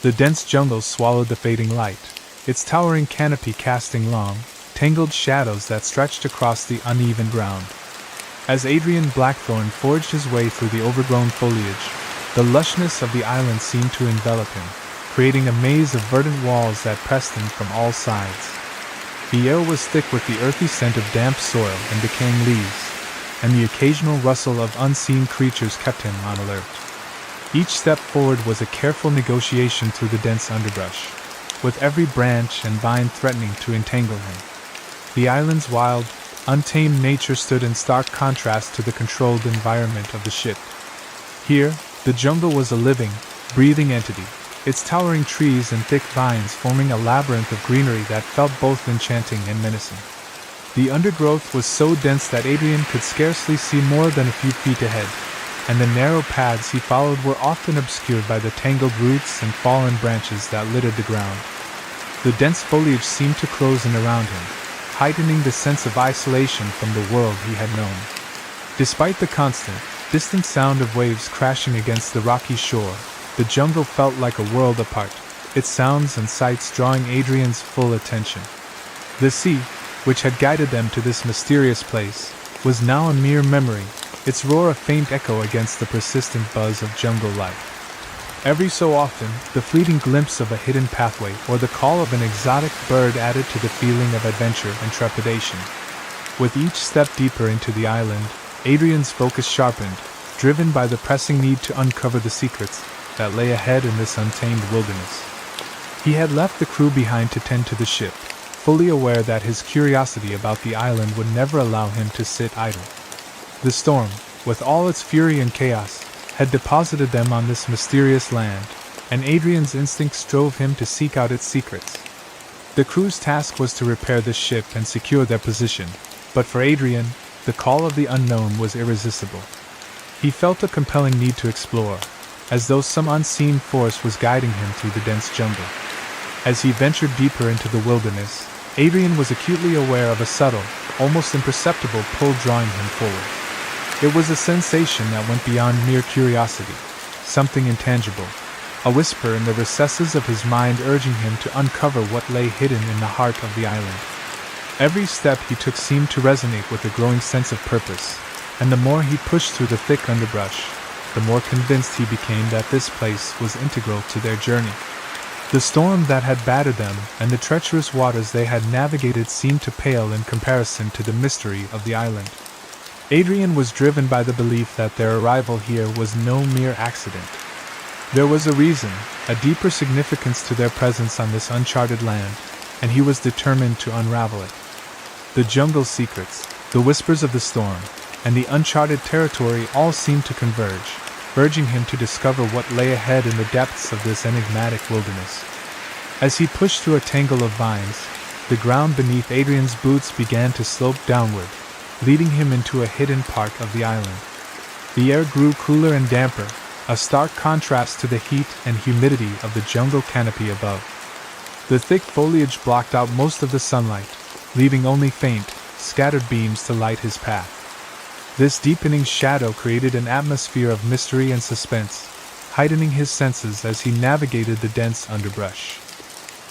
The dense jungle swallowed the fading light, its towering canopy casting long, tangled shadows that stretched across the uneven ground. As Adrian Blackthorn forged his way through the overgrown foliage, the lushness of the island seemed to envelop him, creating a maze of verdant walls that pressed him from all sides. The air was thick with the earthy scent of damp soil and decaying leaves, and the occasional rustle of unseen creatures kept him on alert. Each step forward was a careful negotiation through the dense underbrush, with every branch and vine threatening to entangle him. The island's wild, untamed nature stood in stark contrast to the controlled environment of the ship. Here, the jungle was a living, breathing entity, its towering trees and thick vines forming a labyrinth of greenery that felt both enchanting and menacing. The undergrowth was so dense that Adrian could scarcely see more than a few feet ahead, and the narrow paths he followed were often obscured by the tangled roots and fallen branches that littered the ground. The dense foliage seemed to close in around him, heightening the sense of isolation from the world he had known. Despite the constant, distant sound of waves crashing against the rocky shore, the jungle felt like a world apart, its sounds and sights drawing Adrian's full attention. The sea, which had guided them to this mysterious place, was now a mere memory, its roar a faint echo against the persistent buzz of jungle life. Every so often, the fleeting glimpse of a hidden pathway or the call of an exotic bird added to the feeling of adventure and trepidation. With each step deeper into the island, Adrian's focus sharpened, driven by the pressing need to uncover the secrets that lay ahead in this untamed wilderness. He had left the crew behind to tend to the ship, fully aware that his curiosity about the island would never allow him to sit idle. The storm, with all its fury and chaos, had deposited them on this mysterious land, and Adrian's instincts drove him to seek out its secrets. The crew's task was to repair the ship and secure their position, but for Adrian, the call of the unknown was irresistible. He felt a compelling need to explore, as though some unseen force was guiding him through the dense jungle. As he ventured deeper into the wilderness, Adrian was acutely aware of a subtle, almost imperceptible pull drawing him forward. It was a sensation that went beyond mere curiosity, something intangible, a whisper in the recesses of his mind urging him to uncover what lay hidden in the heart of the island. Every step he took seemed to resonate with a growing sense of purpose, and the more he pushed through the thick underbrush, the more convinced he became that this place was integral to their journey. The storm that had battered them and the treacherous waters they had navigated seemed to pale in comparison to the mystery of the island. Adrian was driven by the belief that their arrival here was no mere accident. There was a reason, a deeper significance to their presence on this uncharted land, and he was determined to unravel it. The jungle's secrets, the whispers of the storm, and the uncharted territory all seemed to converge, urging him to discover what lay ahead in the depths of this enigmatic wilderness. As he pushed through a tangle of vines, the ground beneath Adrian's boots began to slope downward, leading him into a hidden part of the island. The air grew cooler and damper, a stark contrast to the heat and humidity of the jungle canopy above. The thick foliage blocked out most of the sunlight, leaving only faint, scattered beams to light his path. This deepening shadow created an atmosphere of mystery and suspense, heightening his senses as he navigated the dense underbrush.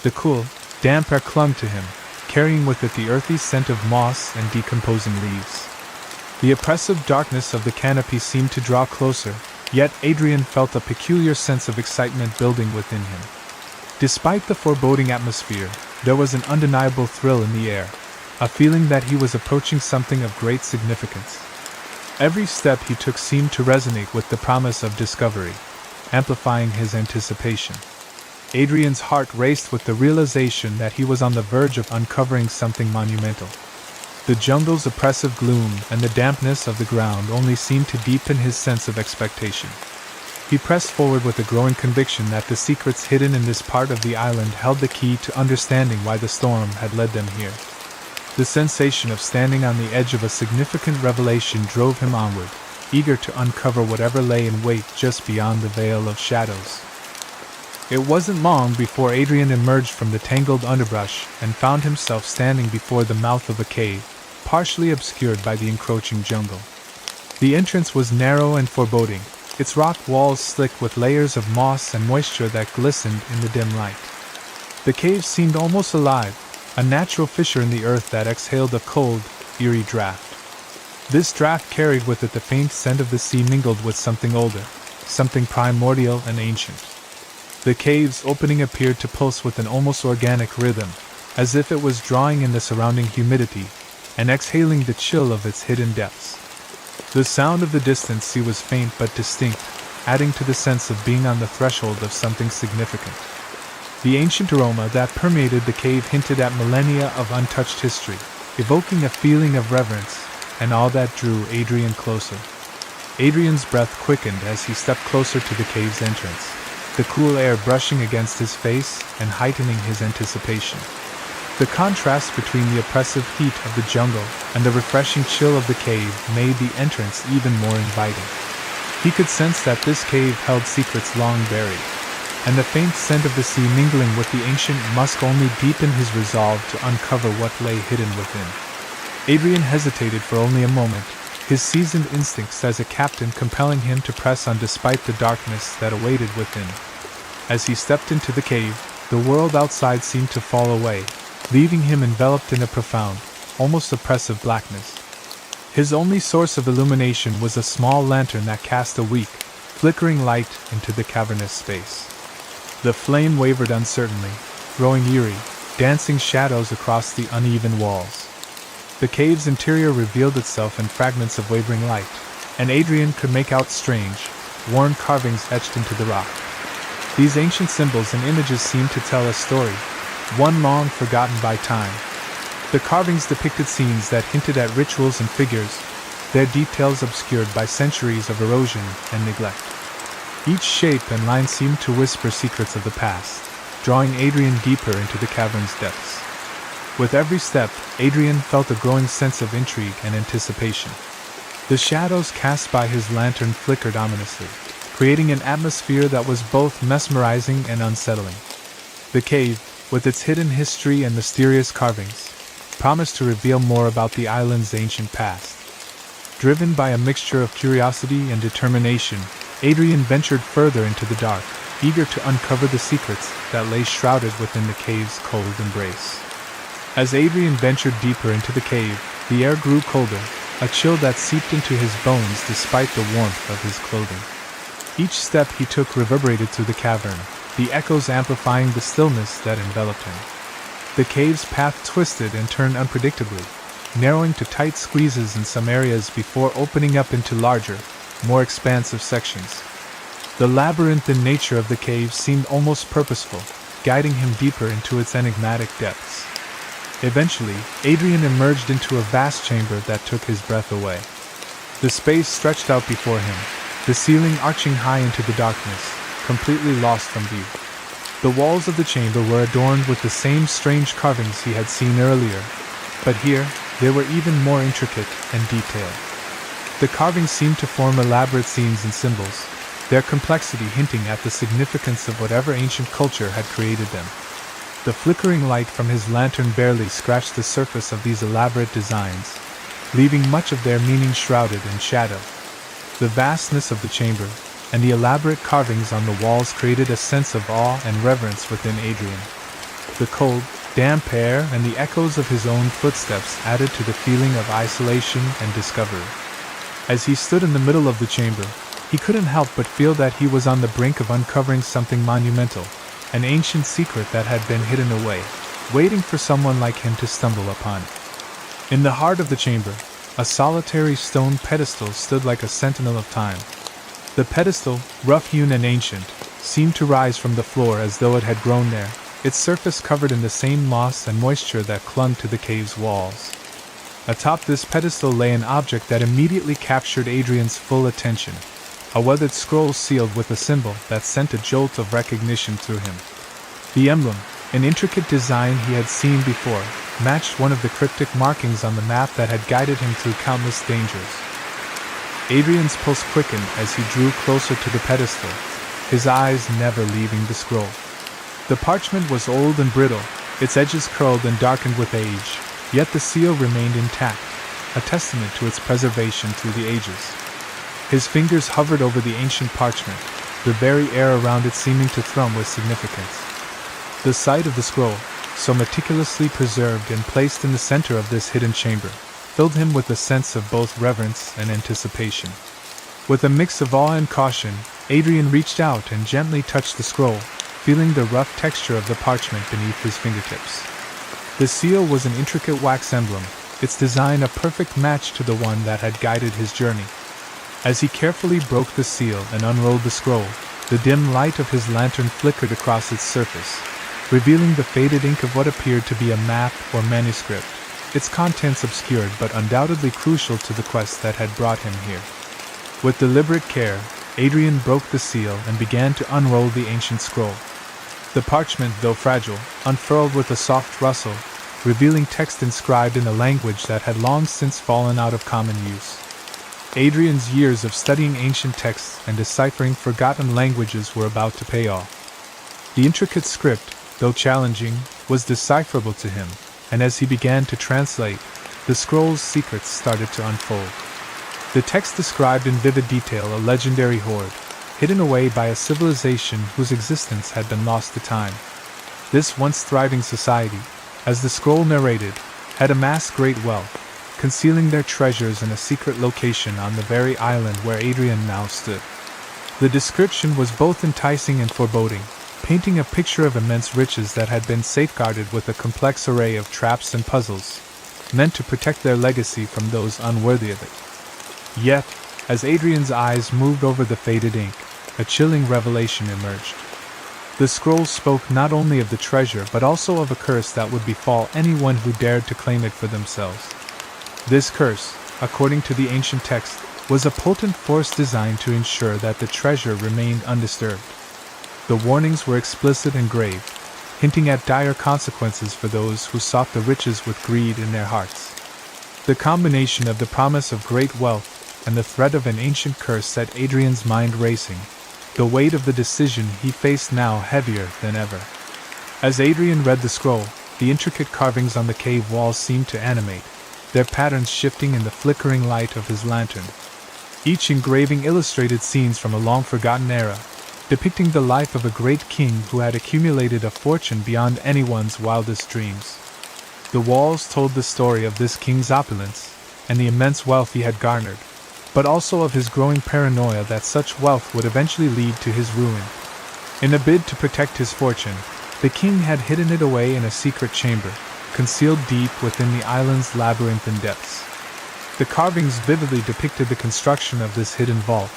The cool, damp air clung to him, carrying with it the earthy scent of moss and decomposing leaves. The oppressive darkness of the canopy seemed to draw closer, yet Adrian felt a peculiar sense of excitement building within him. Despite the foreboding atmosphere, there was an undeniable thrill in the air, a feeling that he was approaching something of great significance. Every step he took seemed to resonate with the promise of discovery, amplifying his anticipation. Adrian's heart raced with the realization that he was on the verge of uncovering something monumental. The jungle's oppressive gloom and the dampness of the ground only seemed to deepen his sense of expectation. He pressed forward with a growing conviction that the secrets hidden in this part of the island held the key to understanding why the storm had led them here. The sensation of standing on the edge of a significant revelation drove him onward, eager to uncover whatever lay in wait just beyond the veil of shadows. It wasn't long before Adrian emerged from the tangled underbrush and found himself standing before the mouth of a cave, partially obscured by the encroaching jungle. The entrance was narrow and foreboding, its rock walls slick with layers of moss and moisture that glistened in the dim light. The cave seemed almost alive, a natural fissure in the earth that exhaled a cold, eerie draft. This draft carried with it the faint scent of the sea mingled with something older, something primordial and ancient. The cave's opening appeared to pulse with an almost organic rhythm, as if it was drawing in the surrounding humidity and exhaling the chill of its hidden depths. The sound of the distant sea was faint but distinct, adding to the sense of being on the threshold of something significant. The ancient aroma that permeated the cave hinted at millennia of untouched history, evoking a feeling of reverence and awe that drew Adrian closer. Adrian's breath quickened as he stepped closer to the cave's entrance, the cool air brushing against his face and heightening his anticipation. The contrast between the oppressive heat of the jungle and the refreshing chill of the cave made the entrance even more inviting. He could sense that this cave held secrets long buried, and the faint scent of the sea mingling with the ancient musk only deepened his resolve to uncover what lay hidden within. Adrian hesitated for only a moment, his seasoned instincts as a captain compelling him to press on despite the darkness that awaited within. As he stepped into the cave, the world outside seemed to fall away, leaving him enveloped in a profound, almost oppressive blackness. His only source of illumination was a small lantern that cast a weak, flickering light into the cavernous space. The flame wavered uncertainly, growing eerie, dancing shadows across the uneven walls. The cave's interior revealed itself in fragments of wavering light, and Adrian could make out strange, worn carvings etched into the rock. These ancient symbols and images seemed to tell a story, one long forgotten by time. The carvings depicted scenes that hinted at rituals and figures, their details obscured by centuries of erosion and neglect. Each shape and line seemed to whisper secrets of the past, drawing Adrian deeper into the cavern's depths. With every step, Adrian felt a growing sense of intrigue and anticipation. The shadows cast by his lantern flickered ominously, creating an atmosphere that was both mesmerizing and unsettling. The cave, with its hidden history and mysterious carvings, promised to reveal more about the island's ancient past. Driven by a mixture of curiosity and determination, Adrian ventured further into the dark, eager to uncover the secrets that lay shrouded within the cave's cold embrace. As Adrian ventured deeper into the cave, the air grew colder, a chill that seeped into his bones despite the warmth of his clothing. Each step he took reverberated through the cavern, the echoes amplifying the stillness that enveloped him. The cave's path twisted and turned unpredictably, narrowing to tight squeezes in some areas before opening up into larger, more expansive sections. The labyrinthine nature of the cave seemed almost purposeful, guiding him deeper into its enigmatic depths. Eventually, Adrian emerged into a vast chamber that took his breath away. The space stretched out before him, the ceiling arching high into the darkness, completely lost from view. The walls of the chamber were adorned with the same strange carvings he had seen earlier, but here, they were even more intricate and detailed. The carvings seemed to form elaborate scenes and symbols, their complexity hinting at the significance of whatever ancient culture had created them. The flickering light from his lantern barely scratched the surface of these elaborate designs, leaving much of their meaning shrouded in shadow. The vastness of the chamber and the elaborate carvings on the walls created a sense of awe and reverence within Adrian. The cold, damp air and the echoes of his own footsteps added to the feeling of isolation and discovery. As he stood in the middle of the chamber, he couldn't help but feel that he was on the brink of uncovering something monumental, an ancient secret that had been hidden away, waiting for someone like him to stumble upon it. In the heart of the chamber, a solitary stone pedestal stood like a sentinel of time. The pedestal, rough-hewn and ancient, seemed to rise from the floor as though it had grown there, its surface covered in the same moss and moisture that clung to the cave's walls. Atop this pedestal lay an object that immediately captured Adrian's full attention, a weathered scroll sealed with a symbol that sent a jolt of recognition through him. The emblem, an intricate design he had seen before, matched one of the cryptic markings on the map that had guided him through countless dangers. Adrian's pulse quickened as he drew closer to the pedestal, his eyes never leaving the scroll. The parchment was old and brittle, its edges curled and darkened with age, yet the seal remained intact, a testament to its preservation through the ages. His fingers hovered over the ancient parchment, the very air around it seeming to thrum with significance. The sight of the scroll, so meticulously preserved and placed in the center of this hidden chamber, filled him with a sense of both reverence and anticipation. With a mix of awe and caution, Adrian reached out and gently touched the scroll, feeling the rough texture of the parchment beneath his fingertips. The seal was an intricate wax emblem, its design a perfect match to the one that had guided his journey. As he carefully broke the seal and unrolled the scroll, the dim light of his lantern flickered across its surface, revealing the faded ink of what appeared to be a map or manuscript, its contents obscured but undoubtedly crucial to the quest that had brought him here. With deliberate care, Adrian broke the seal and began to unroll the ancient scroll. The parchment, though fragile, unfurled with a soft rustle, revealing text inscribed in a language that had long since fallen out of common use. Adrian's years of studying ancient texts and deciphering forgotten languages were about to pay off. The intricate script, though challenging, was decipherable to him, and as he began to translate, the scroll's secrets started to unfold. The text described in vivid detail a legendary horde, hidden away by a civilization whose existence had been lost to time. This once thriving society, as the scroll narrated, had amassed great wealth, concealing their treasures in a secret location on the very island where Adrian now stood. The description was both enticing and foreboding, painting a picture of immense riches that had been safeguarded with a complex array of traps and puzzles, meant to protect their legacy from those unworthy of it. Yet, as Adrian's eyes moved over the faded ink, a chilling revelation emerged. The scroll spoke not only of the treasure but also of a curse that would befall anyone who dared to claim it for themselves. This curse, according to the ancient text, was a potent force designed to ensure that the treasure remained undisturbed. The warnings were explicit and grave, hinting at dire consequences for those who sought the riches with greed in their hearts. The combination of the promise of great wealth and the threat of an ancient curse set Adrian's mind racing, the weight of the decision he faced now heavier than ever. As Adrian read the scroll, the intricate carvings on the cave walls seemed to animate, their patterns shifting in the flickering light of his lantern. Each engraving illustrated scenes from a long-forgotten era, depicting the life of a great king who had accumulated a fortune beyond anyone's wildest dreams. The walls told the story of this king's opulence and the immense wealth he had garnered, but also of his growing paranoia that such wealth would eventually lead to his ruin. In a bid to protect his fortune, the king had hidden it away in a secret chamber, concealed deep within the island's labyrinthine depths. The carvings vividly depicted the construction of this hidden vault,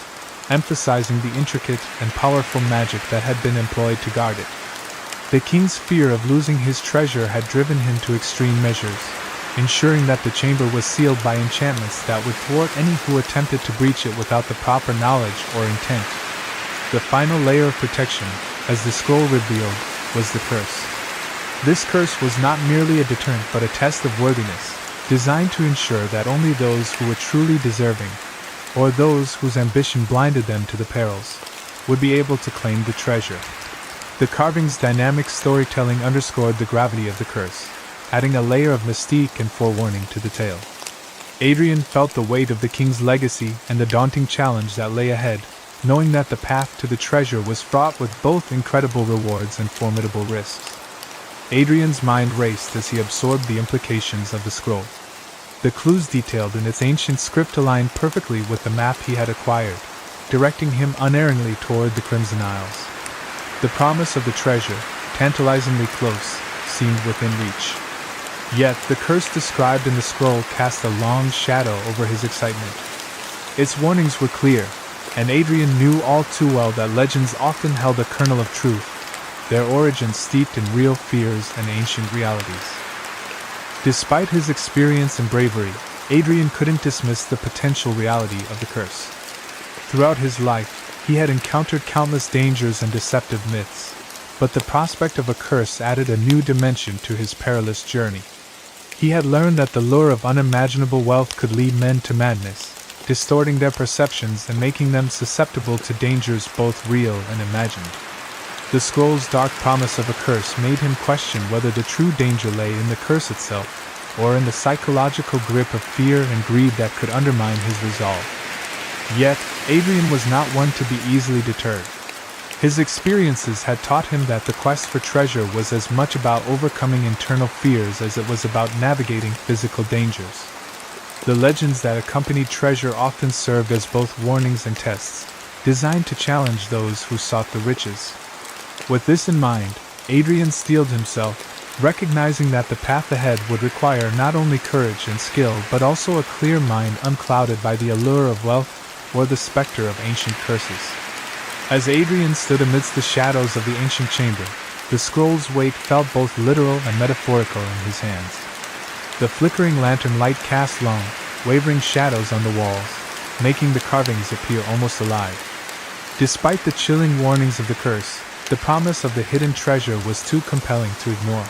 emphasizing the intricate and powerful magic that had been employed to guard it. The king's fear of losing his treasure had driven him to extreme measures, ensuring that the chamber was sealed by enchantments that would thwart any who attempted to breach it without the proper knowledge or intent. The final layer of protection, as the scroll revealed, was the curse. This curse was not merely a deterrent but a test of worthiness, designed to ensure that only those who were truly deserving, or those whose ambition blinded them to the perils, would be able to claim the treasure. The carving's dynamic storytelling underscored the gravity of the curse, adding a layer of mystique and forewarning to the tale. Adrian felt the weight of the king's legacy and the daunting challenge that lay ahead, knowing that the path to the treasure was fraught with both incredible rewards and formidable risks. Adrian's mind raced as he absorbed the implications of the scroll. The clues detailed in its ancient script aligned perfectly with the map he had acquired, directing him unerringly toward the Crimson Isles. The promise of the treasure, tantalizingly close, seemed within reach. Yet the curse described in the scroll cast a long shadow over his excitement. Its warnings were clear, and Adrian knew all too well that legends often held a kernel of truth, their origins steeped in real fears and ancient realities. Despite his experience and bravery, Adrian couldn't dismiss the potential reality of the curse. Throughout his life, he had encountered countless dangers and deceptive myths, but the prospect of a curse added a new dimension to his perilous journey. He had learned that the lure of unimaginable wealth could lead men to madness, distorting their perceptions and making them susceptible to dangers both real and imagined. The scroll's dark promise of a curse made him question whether the true danger lay in the curse itself, or in the psychological grip of fear and greed that could undermine his resolve. Yet, Adrian was not one to be easily deterred. His experiences had taught him that the quest for treasure was as much about overcoming internal fears as it was about navigating physical dangers. The legends that accompanied treasure often served as both warnings and tests, designed to challenge those who sought the riches. With this in mind, Adrian steeled himself, recognizing that the path ahead would require not only courage and skill but also a clear mind unclouded by the allure of wealth or the specter of ancient curses. As Adrian stood amidst the shadows of the ancient chamber, the scroll's weight felt both literal and metaphorical in his hands. The flickering lantern light cast long, wavering shadows on the walls, making the carvings appear almost alive. Despite the chilling warnings of the curse, the promise of the hidden treasure was too compelling to ignore.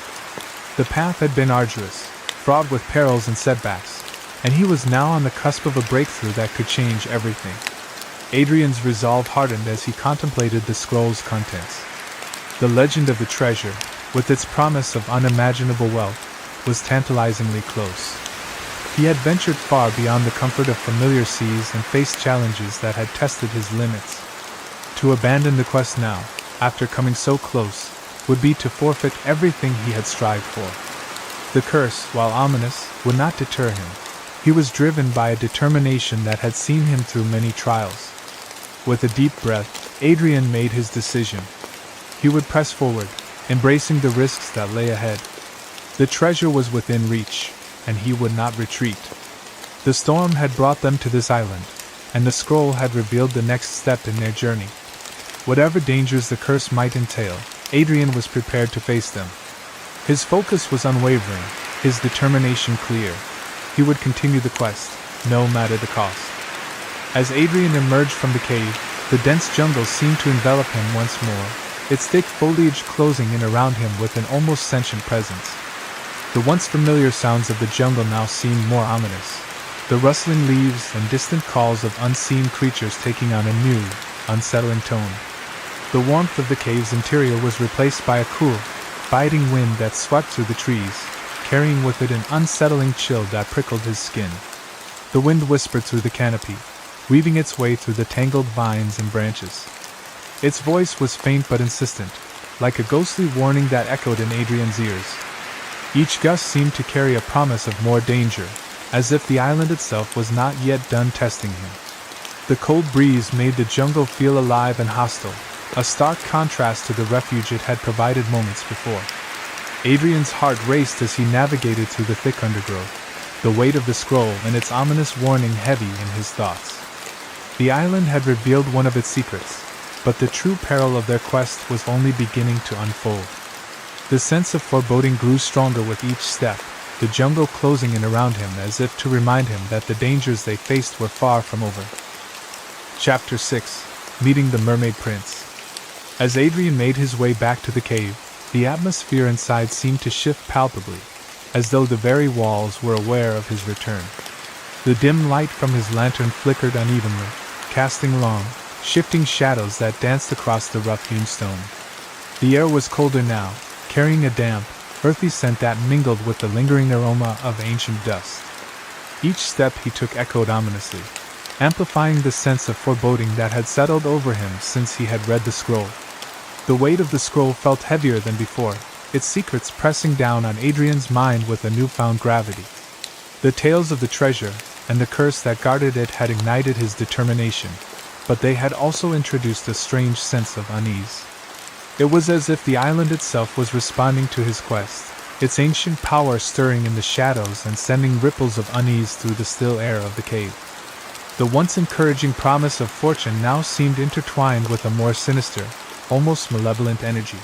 The path had been arduous, fraught with perils and setbacks, and he was now on the cusp of a breakthrough that could change everything. Adrian's resolve hardened as he contemplated the scroll's contents. The legend of the treasure, with its promise of unimaginable wealth, was tantalizingly close. He had ventured far beyond the comfort of familiar seas and faced challenges that had tested his limits. To abandon the quest now, after coming so close, would be to forfeit everything he had strived for. The curse, while ominous, would not deter him. He was driven by a determination that had seen him through many trials. With a deep breath, Adrian made his decision. He would press forward, embracing the risks that lay ahead. The treasure was within reach, and he would not retreat. The storm had brought them to this island, and the scroll had revealed the next step in their journey. Whatever dangers the curse might entail, Adrian was prepared to face them. His focus was unwavering, his determination clear. He would continue the quest, no matter the cost. As Adrian emerged from the cave, the dense jungle seemed to envelop him once more, its thick foliage closing in around him with an almost sentient presence. The once familiar sounds of the jungle now seemed more ominous, the rustling leaves and distant calls of unseen creatures taking on a new, unsettling tone. The warmth of the cave's interior was replaced by a cool, biting wind that swept through the trees, carrying with it an unsettling chill that prickled his skin. The wind whispered through the canopy, weaving its way through the tangled vines and branches. Its voice was faint but insistent, like a ghostly warning that echoed in Adrian's ears. Each gust seemed to carry a promise of more danger, as if the island itself was not yet done testing him. The cold breeze made the jungle feel alive and hostile, a stark contrast to the refuge it had provided moments before. Adrian's heart raced as he navigated through the thick undergrowth, the weight of the scroll and its ominous warning heavy in his thoughts. The island had revealed one of its secrets, but the true peril of their quest was only beginning to unfold. The sense of foreboding grew stronger with each step, the jungle closing in around him as if to remind him that the dangers they faced were far from over. Chapter 6: Meeting the Mermaid Prince. As Adrian made his way back to the cave, the atmosphere inside seemed to shift palpably, as though the very walls were aware of his return. The dim light from his lantern flickered unevenly, casting long, shifting shadows that danced across the rough-hewn stone. The air was colder now, carrying a damp, earthy scent that mingled with the lingering aroma of ancient dust. Each step he took echoed ominously, amplifying the sense of foreboding that had settled over him since he had read the scroll. The weight of the scroll felt heavier than before, its secrets pressing down on Adrian's mind with a newfound gravity. The tales of the treasure, and the curse that guarded it had ignited his determination, but they had also introduced a strange sense of unease. It was as if the island itself was responding to his quest, its ancient power stirring in the shadows and sending ripples of unease through the still air of the cave. The once encouraging promise of fortune now seemed intertwined with a more sinister, almost malevolent energy.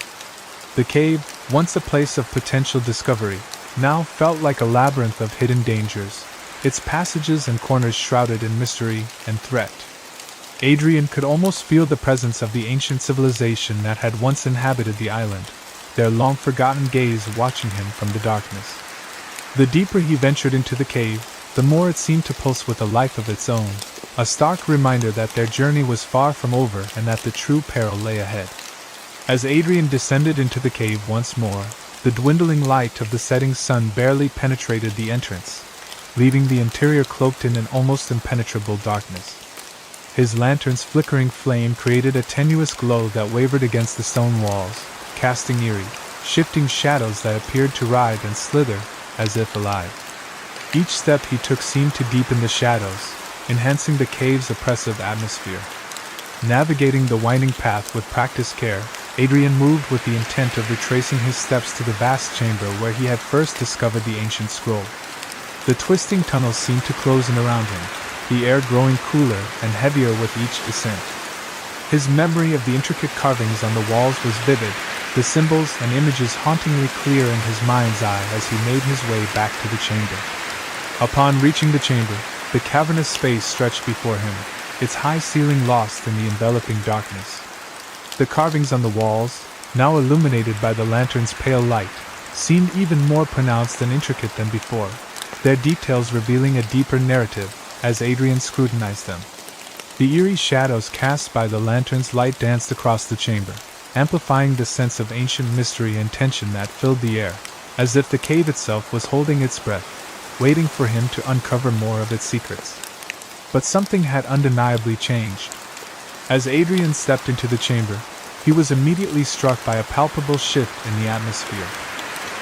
The cave, once a place of potential discovery, now felt like a labyrinth of hidden dangers, its passages and corners shrouded in mystery and threat. Adrian could almost feel the presence of the ancient civilization that had once inhabited the island, their long-forgotten gaze watching him from the darkness. The deeper he ventured into the cave, the more it seemed to pulse with a life of its own, a stark reminder that their journey was far from over and that the true peril lay ahead. As Adrian descended into the cave once more, the dwindling light of the setting sun barely penetrated the entrance, leaving the interior cloaked in an almost impenetrable darkness. His lantern's flickering flame created a tenuous glow that wavered against the stone walls, casting eerie, shifting shadows that appeared to writhe and slither, as if alive. Each step he took seemed to deepen the shadows, enhancing the cave's oppressive atmosphere. Navigating the winding path with practiced care, Adrian moved with the intent of retracing his steps to the vast chamber where he had first discovered the ancient scroll. The twisting tunnels seemed to close in around him, the air growing cooler and heavier with each descent. His memory of the intricate carvings on the walls was vivid, the symbols and images hauntingly clear in his mind's eye as he made his way back to the chamber. Upon reaching the chamber, the cavernous space stretched before him, its high ceiling lost in the enveloping darkness. The carvings on the walls, now illuminated by the lantern's pale light, seemed even more pronounced and intricate than before, their details revealing a deeper narrative as Adrian scrutinized them. The eerie shadows cast by the lantern's light danced across the chamber, amplifying the sense of ancient mystery and tension that filled the air, as if the cave itself was holding its breath, waiting for him to uncover more of its secrets. But something had undeniably changed. As Adrian stepped into the chamber, he was immediately struck by a palpable shift in the atmosphere.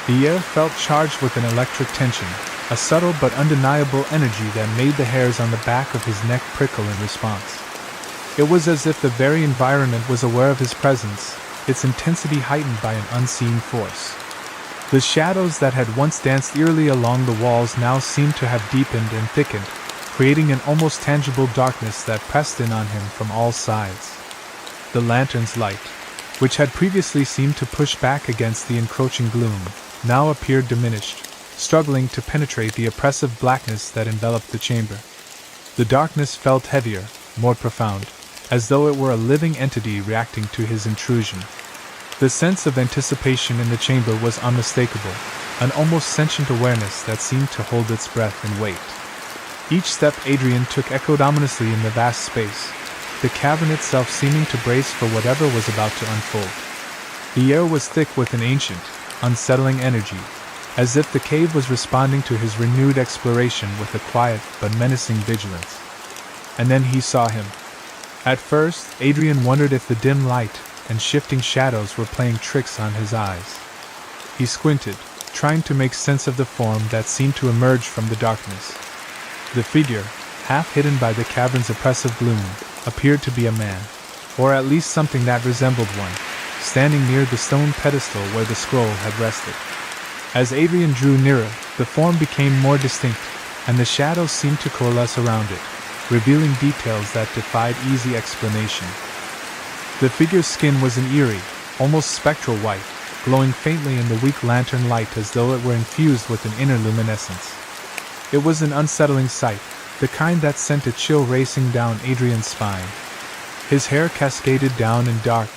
The air felt charged with an electric tension, a subtle but undeniable energy that made the hairs on the back of his neck prickle in response. It was as if the very environment was aware of his presence, its intensity heightened by an unseen force. The shadows that had once danced eerily along the walls now seemed to have deepened and thickened, creating an almost tangible darkness that pressed in on him from all sides. The lantern's light, which had previously seemed to push back against the encroaching gloom, now appeared diminished, struggling to penetrate the oppressive blackness that enveloped the chamber. The darkness felt heavier, more profound, as though it were a living entity reacting to his intrusion. The sense of anticipation in the chamber was unmistakable, an almost sentient awareness that seemed to hold its breath and wait. Each step Adrian took echoed ominously in the vast space, the cavern itself seeming to brace for whatever was about to unfold. The air was thick with an ancient, unsettling energy, as if the cave was responding to his renewed exploration with a quiet but menacing vigilance. And then he saw him. At first, Adrian wondered if the dim light and shifting shadows were playing tricks on his eyes. He squinted, trying to make sense of the form that seemed to emerge from the darkness. The figure, half hidden by the cavern's oppressive gloom, appeared to be a man, or at least something that resembled one, standing near the stone pedestal where the scroll had rested. As Adrian drew nearer, the form became more distinct, and the shadows seemed to coalesce around it, revealing details that defied easy explanation. The figure's skin was an eerie, almost spectral white, glowing faintly in the weak lantern light as though it were infused with an inner luminescence. It was an unsettling sight, the kind that sent a chill racing down Adrian's spine. His hair cascaded down in dark,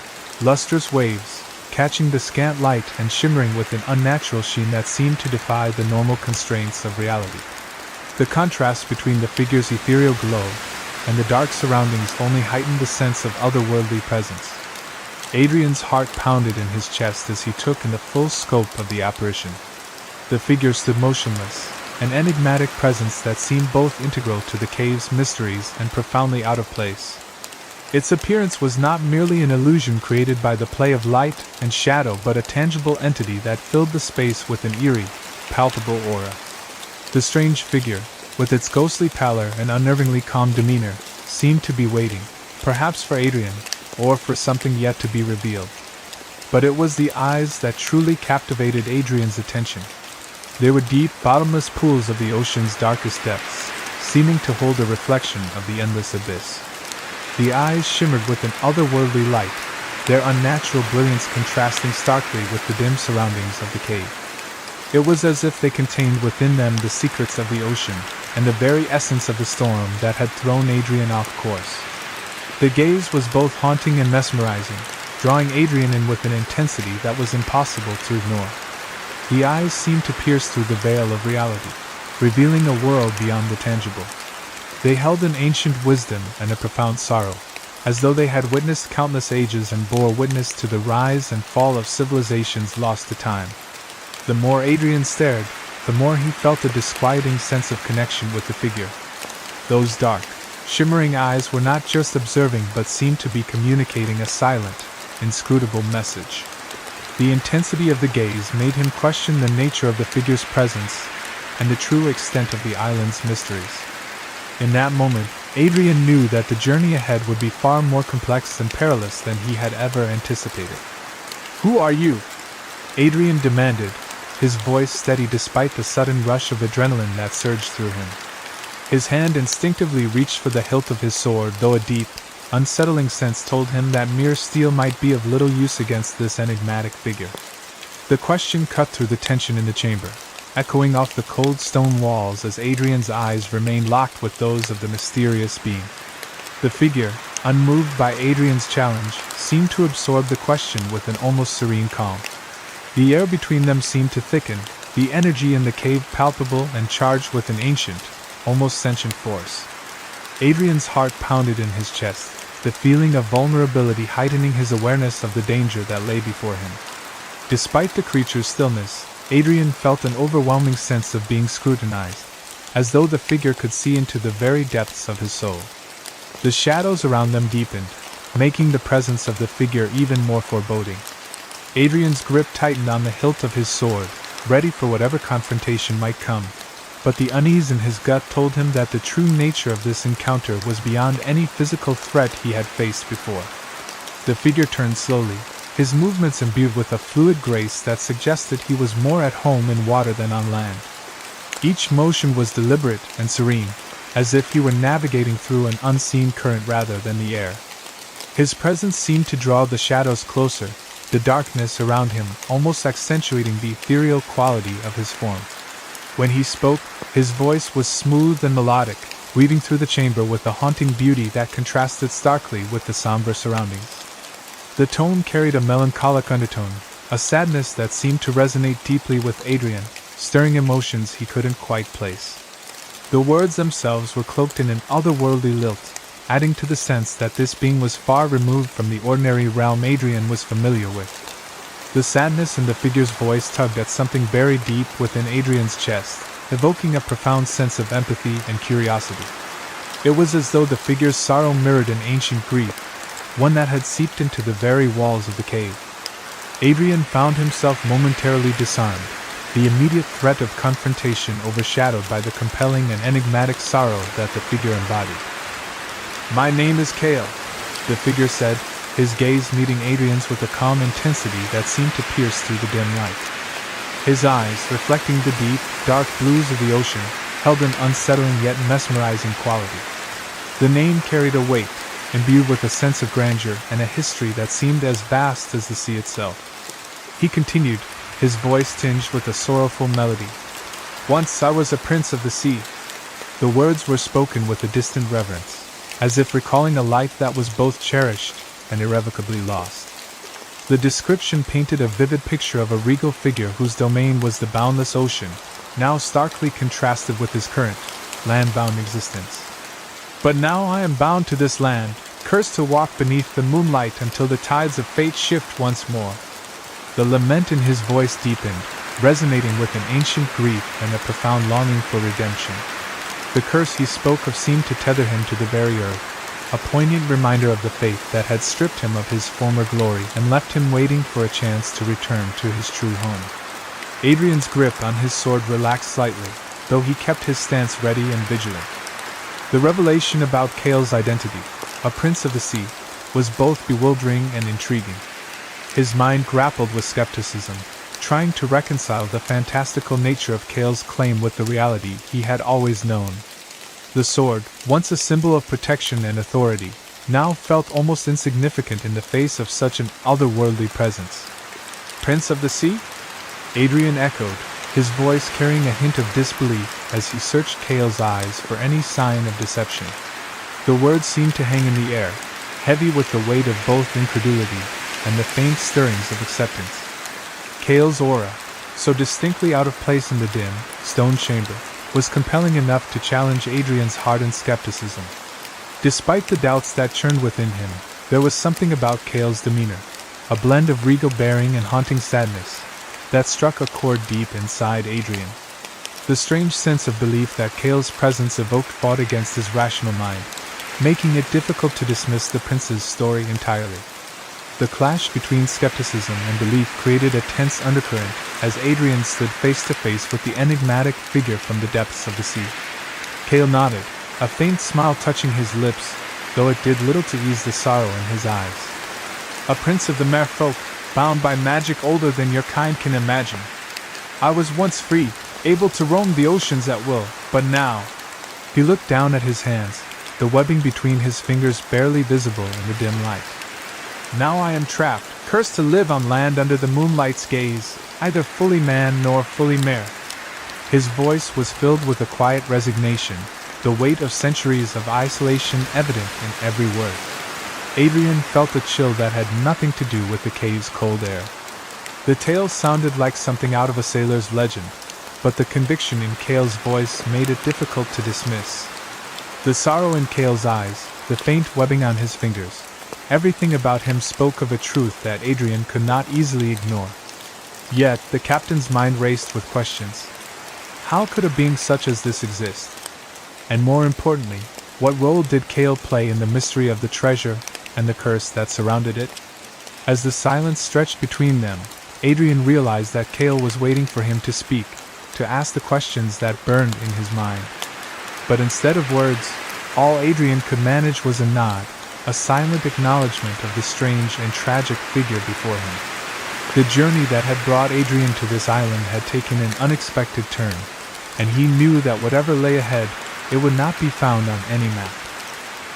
lustrous waves, catching the scant light and shimmering with an unnatural sheen that seemed to defy the normal constraints of reality. The contrast between the figure's ethereal glow and the dark surroundings only heightened the sense of otherworldly presence. Adrian's heart pounded in his chest as he took in the full scope of the apparition. The figure stood motionless, an enigmatic presence that seemed both integral to the cave's mysteries and profoundly out of place. Its appearance was not merely an illusion created by the play of light and shadow, but a tangible entity that filled the space with an eerie, palpable aura. The strange figure, with its ghostly pallor and unnervingly calm demeanor, seemed to be waiting, perhaps for Adrian, or for something yet to be revealed. But it was the eyes that truly captivated Adrian's attention. They were deep, bottomless pools of the ocean's darkest depths, seeming to hold a reflection of the endless abyss. The eyes shimmered with an otherworldly light, their unnatural brilliance contrasting starkly with the dim surroundings of the cave. It was as if they contained within them the secrets of the ocean, and the very essence of the storm that had thrown Adrian off course. The gaze was both haunting and mesmerizing, drawing Adrian in with an intensity that was impossible to ignore. The eyes seemed to pierce through the veil of reality, revealing a world beyond the tangible. They held an ancient wisdom and a profound sorrow, as though they had witnessed countless ages and bore witness to the rise and fall of civilizations lost to time. The more Adrian stared, the more he felt a disquieting sense of connection with the figure. Those dark, shimmering eyes were not just observing but seemed to be communicating a silent, inscrutable message. The intensity of the gaze made him question the nature of the figure's presence and the true extent of the island's mysteries. In that moment, Adrian knew that the journey ahead would be far more complex and perilous than he had ever anticipated. "Who are you?" Adrian demanded, his voice steady despite the sudden rush of adrenaline that surged through him. His hand instinctively reached for the hilt of his sword, though a deep, unsettling sense told him that mere steel might be of little use against this enigmatic figure. The question cut through the tension in the chamber, echoing off the cold stone walls as Adrian's eyes remained locked with those of the mysterious being. The figure, unmoved by Adrian's challenge, seemed to absorb the question with an almost serene calm. The air between them seemed to thicken, the energy in the cave palpable and charged with an ancient, almost sentient force. Adrian's heart pounded in his chest, the feeling of vulnerability heightening his awareness of the danger that lay before him. Despite the creature's stillness, Adrian felt an overwhelming sense of being scrutinized, as though the figure could see into the very depths of his soul. The shadows around them deepened, making the presence of the figure even more foreboding. Adrian's grip tightened on the hilt of his sword, ready for whatever confrontation might come, but the unease in his gut told him that the true nature of this encounter was beyond any physical threat he had faced before. The figure turned slowly, his movements imbued with a fluid grace that suggested he was more at home in water than on land. Each motion was deliberate and serene, as if he were navigating through an unseen current rather than the air. His presence seemed to draw the shadows closer, the darkness around him almost accentuating the ethereal quality of his form. When he spoke, his voice was smooth and melodic, weaving through the chamber with a haunting beauty that contrasted starkly with the somber surroundings. The tone carried a melancholic undertone, a sadness that seemed to resonate deeply with Adrian, stirring emotions he couldn't quite place. The words themselves were cloaked in an otherworldly lilt, adding to the sense that this being was far removed from the ordinary realm Adrian was familiar with. The sadness in the figure's voice tugged at something buried deep within Adrian's chest, evoking a profound sense of empathy and curiosity. It was as though the figure's sorrow mirrored an ancient grief, one that had seeped into the very walls of the cave. Adrian found himself momentarily disarmed, the immediate threat of confrontation overshadowed by the compelling and enigmatic sorrow that the figure embodied. "My name is Kale," the figure said, his gaze meeting Adrian's with a calm intensity that seemed to pierce through the dim light. His eyes, reflecting the deep, dark blues of the ocean, held an unsettling yet mesmerizing quality. The name carried a weight, imbued with a sense of grandeur and a history that seemed as vast as the sea itself. He continued, his voice tinged with a sorrowful melody. Once I was a prince of the sea. The words were spoken with a distant reverence, as if recalling a life that was both cherished and irrevocably lost. The description painted a vivid picture of a regal figure whose domain was the boundless ocean, now starkly contrasted with his current, land-bound existence. But now I am bound to this land, cursed to walk beneath the moonlight until the tides of fate shift once more. The lament in his voice deepened, resonating with an ancient grief and a profound longing for redemption. The curse he spoke of seemed to tether him to the very earth, a poignant reminder of the faith that had stripped him of his former glory and left him waiting for a chance to return to his true home. Adrian's grip on his sword relaxed slightly, though he kept his stance ready and vigilant. The revelation about Cale's identity, a prince of the sea, was both bewildering and intriguing. His mind grappled with skepticism, trying to reconcile the fantastical nature of Cale's claim with the reality he had always known. The sword, once a symbol of protection and authority, now felt almost insignificant in the face of such an otherworldly presence. Prince of the sea? Adrian echoed, his voice carrying a hint of disbelief as he searched Cale's eyes for any sign of deception. The words seemed to hang in the air, heavy with the weight of both incredulity and the faint stirrings of acceptance. Cale's aura, so distinctly out of place in the dim, stone chamber, was compelling enough to challenge Adrian's hardened skepticism. Despite the doubts that churned within him, there was something about Cale's demeanor, a blend of regal bearing and haunting sadness, that struck a chord deep inside Adrian. The strange sense of belief that Cale's presence evoked fought against his rational mind, making it difficult to dismiss the prince's story entirely. The clash between skepticism and belief created a tense undercurrent as Adrian stood face to face with the enigmatic figure from the depths of the sea. Cale nodded, a faint smile touching his lips, though it did little to ease the sorrow in his eyes. A prince of the merfolk, bound by magic older than your kind can imagine. I was once free, able to roam the oceans at will, but now... He looked down at his hands, the webbing between his fingers barely visible in the dim light. Now I am trapped, cursed to live on land under the moonlight's gaze, either fully man nor fully mare. His voice was filled with a quiet resignation, the weight of centuries of isolation evident in every word. Adrian felt a chill that had nothing to do with the cave's cold air. The tale sounded like something out of a sailor's legend, but the conviction in Cale's voice made it difficult to dismiss. The sorrow in Cale's eyes, the faint webbing on his fingers, everything about him spoke of a truth that Adrian could not easily ignore. Yet, the captain's mind raced with questions. How could a being such as this exist? And more importantly, what role did Cale play in the mystery of the treasure and the curse that surrounded it? As the silence stretched between them, Adrian realized that Cale was waiting for him to speak, to ask the questions that burned in his mind. But instead of words, all Adrian could manage was a nod, a silent acknowledgement of the strange and tragic figure before him. The journey that had brought Adrian to this island had taken an unexpected turn, and he knew that whatever lay ahead, it would not be found on any map.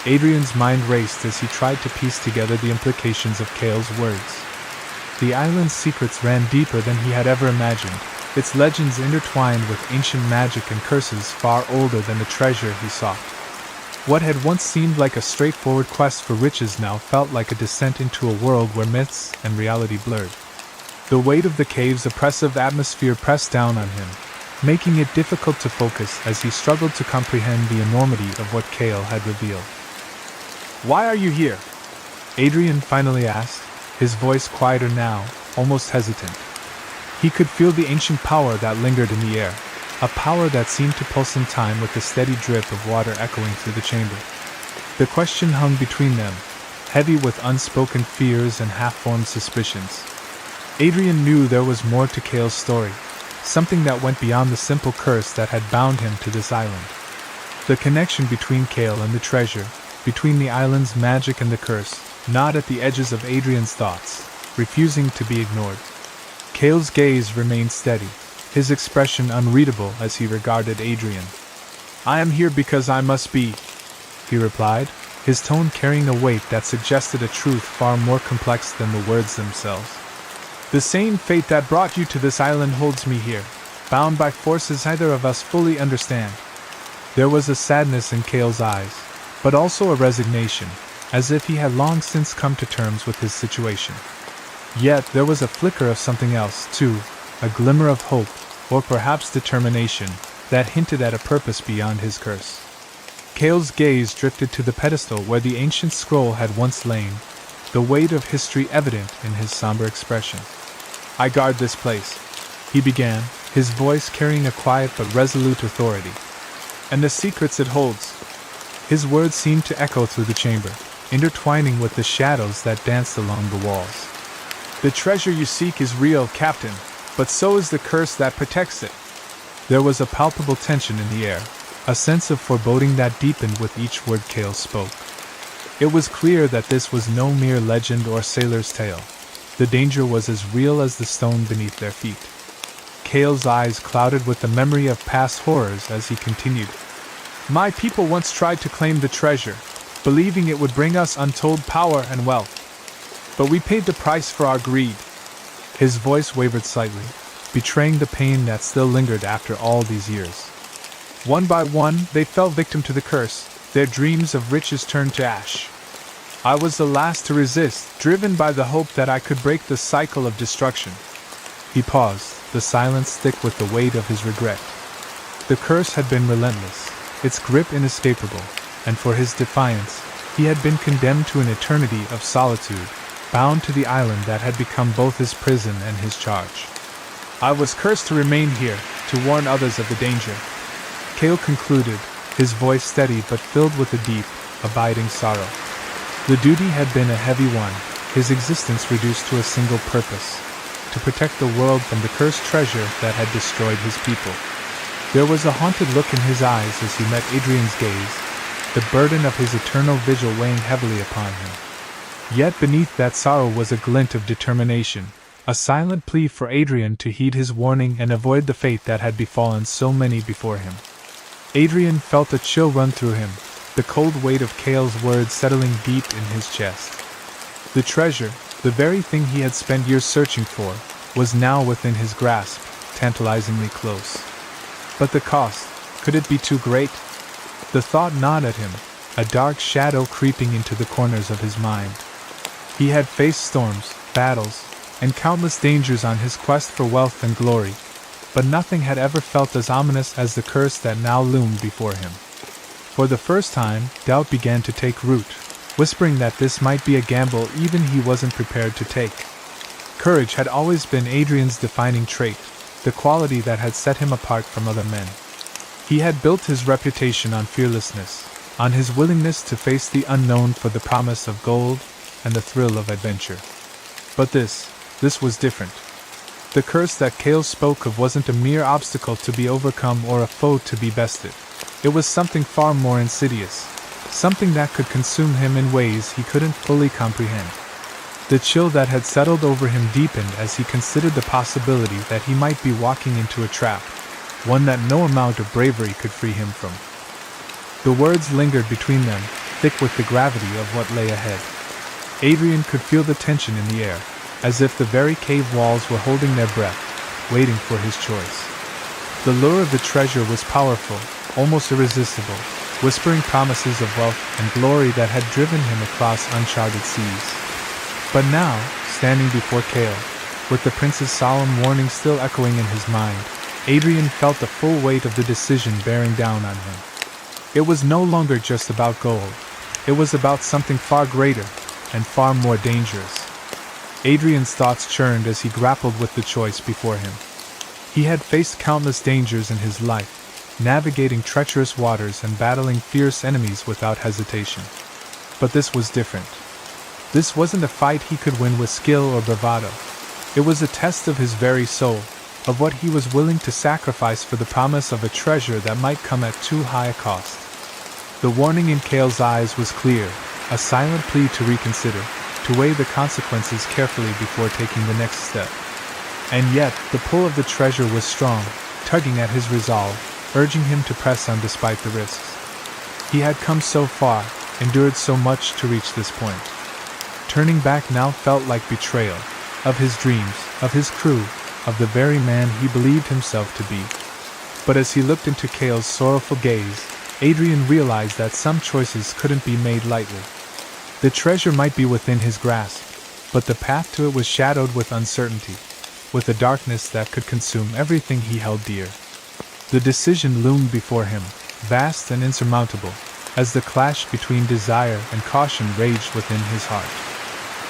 Adrian's mind raced as he tried to piece together the implications of Cale's words. The island's secrets ran deeper than he had ever imagined, its legends intertwined with ancient magic and curses far older than the treasure he sought. What had once seemed like a straightforward quest for riches now felt like a descent into a world where myths and reality blurred. The weight of the cave's oppressive atmosphere pressed down on him, making it difficult to focus as he struggled to comprehend the enormity of what Cale had revealed. "Why are you here?" Adrian finally asked, his voice quieter now, almost hesitant. He could feel the ancient power that lingered in the air, a power that seemed to pulse in time with the steady drip of water echoing through the chamber. The question hung between them, heavy with unspoken fears and half-formed suspicions. Adrian knew there was more to Cale's story, something that went beyond the simple curse that had bound him to this island. The connection between Cale and the treasure, between the island's magic and the curse, gnawed at the edges of Adrian's thoughts, refusing to be ignored. Cale's gaze remained steady, his expression unreadable as he regarded Adrian. "I am here because I must be," he replied, his tone carrying a weight that suggested a truth far more complex than the words themselves. The same fate that brought you to this island holds me here, bound by forces neither of us fully understand. There was a sadness in Cale's eyes, but also a resignation, as if he had long since come to terms with his situation. Yet there was a flicker of something else, too, a glimmer of hope, or perhaps determination, that hinted at a purpose beyond his curse. Cale's gaze drifted to the pedestal where the ancient scroll had once lain, the weight of history evident in his somber expression. "I guard this place," he began, his voice carrying a quiet but resolute authority. "And the secrets it holds." His words seemed to echo through the chamber, intertwining with the shadows that danced along the walls. "The treasure you seek is real, Captain, but so is the curse that protects it." There was a palpable tension in the air, a sense of foreboding that deepened with each word Cale spoke. It was clear that this was no mere legend or sailor's tale. The danger was as real as the stone beneath their feet. Cale's eyes clouded with the memory of past horrors as he continued. "My people once tried to claim the treasure, believing it would bring us untold power and wealth. But we paid the price for our greed." His voice wavered slightly, betraying the pain that still lingered after all these years. "One by one, they fell victim to the curse, their dreams of riches turned to ash. I was the last to resist, driven by the hope that I could break the cycle of destruction." He paused, the silence thick with the weight of his regret. The curse had been relentless, its grip inescapable, and for his defiance, he had been condemned to an eternity of solitude, bound to the island that had become both his prison and his charge. "I was cursed to remain here, to warn others of the danger," Cale concluded, his voice steady but filled with a deep, abiding sorrow. The duty had been a heavy one, his existence reduced to a single purpose: to protect the world from the cursed treasure that had destroyed his people. There was a haunted look in his eyes as he met Adrian's gaze, the burden of his eternal vigil weighing heavily upon him. Yet beneath that sorrow was a glint of determination, a silent plea for Adrian to heed his warning and avoid the fate that had befallen so many before him. Adrian felt a chill run through him, the cold weight of Cale's words settling deep in his chest. The treasure, the very thing he had spent years searching for, was now within his grasp, tantalizingly close. But the cost, could it be too great? The thought gnawed at him, a dark shadow creeping into the corners of his mind. He had faced storms, battles, and countless dangers on his quest for wealth and glory, but nothing had ever felt as ominous as the curse that now loomed before him. For the first time, doubt began to take root, whispering that this might be a gamble even he wasn't prepared to take. Courage had always been Adrian's defining trait, the quality that had set him apart from other men. He had built his reputation on fearlessness, on his willingness to face the unknown for the promise of gold and the thrill of adventure. But this was different. The curse that Cale spoke of wasn't a mere obstacle to be overcome or a foe to be bested. It was something far more insidious, something that could consume him in ways he couldn't fully comprehend. The chill that had settled over him deepened as he considered the possibility that he might be walking into a trap, one that no amount of bravery could free him from. The words lingered between them, thick with the gravity of what lay ahead. Adrian could feel the tension in the air, as if the very cave walls were holding their breath, waiting for his choice. The lure of the treasure was powerful, almost irresistible, whispering promises of wealth and glory that had driven him across uncharted seas. But now, standing before Cale, with the prince's solemn warning still echoing in his mind, Adrian felt the full weight of the decision bearing down on him. It was no longer just about gold. It was about something far greater and far more dangerous. Adrian's thoughts churned as he grappled with the choice before him. He had faced countless dangers in his life, navigating treacherous waters and battling fierce enemies without hesitation. But this was different. This wasn't a fight he could win with skill or bravado. It was a test of his very soul, of what he was willing to sacrifice for the promise of a treasure that might come at too high a cost. The warning in Cale's eyes was clear, a silent plea to reconsider, to weigh the consequences carefully before taking the next step. And yet, the pull of the treasure was strong, tugging at his resolve, urging him to press on despite the risks. He had come so far, endured so much to reach this point. Turning back now felt like betrayal, of his dreams, of his crew, of the very man he believed himself to be. But as he looked into Cale's sorrowful gaze, Adrian realized that some choices couldn't be made lightly. The treasure might be within his grasp, but the path to it was shadowed with uncertainty, with a darkness that could consume everything he held dear. The decision loomed before him, vast and insurmountable, as the clash between desire and caution raged within his heart.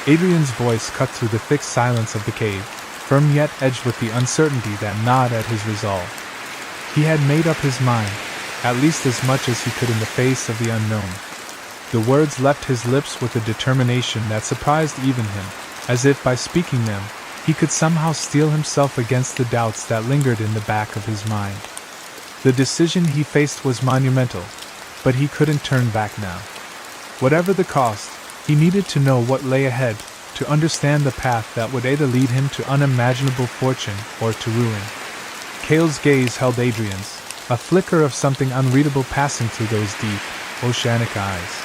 Adrian's voice cut through the thick silence of the cave, firm yet edged with the uncertainty that gnawed at his resolve. He had made up his mind, at least as much as he could in the face of the unknown. The words left his lips with a determination that surprised even him, as if by speaking them, he could somehow steel himself against the doubts that lingered in the back of his mind. The decision he faced was monumental, but he couldn't turn back now. Whatever the cost, he needed to know what lay ahead, to understand the path that would either lead him to unimaginable fortune or to ruin. Cale's gaze held Adrian's, a flicker of something unreadable passing through those deep, oceanic eyes.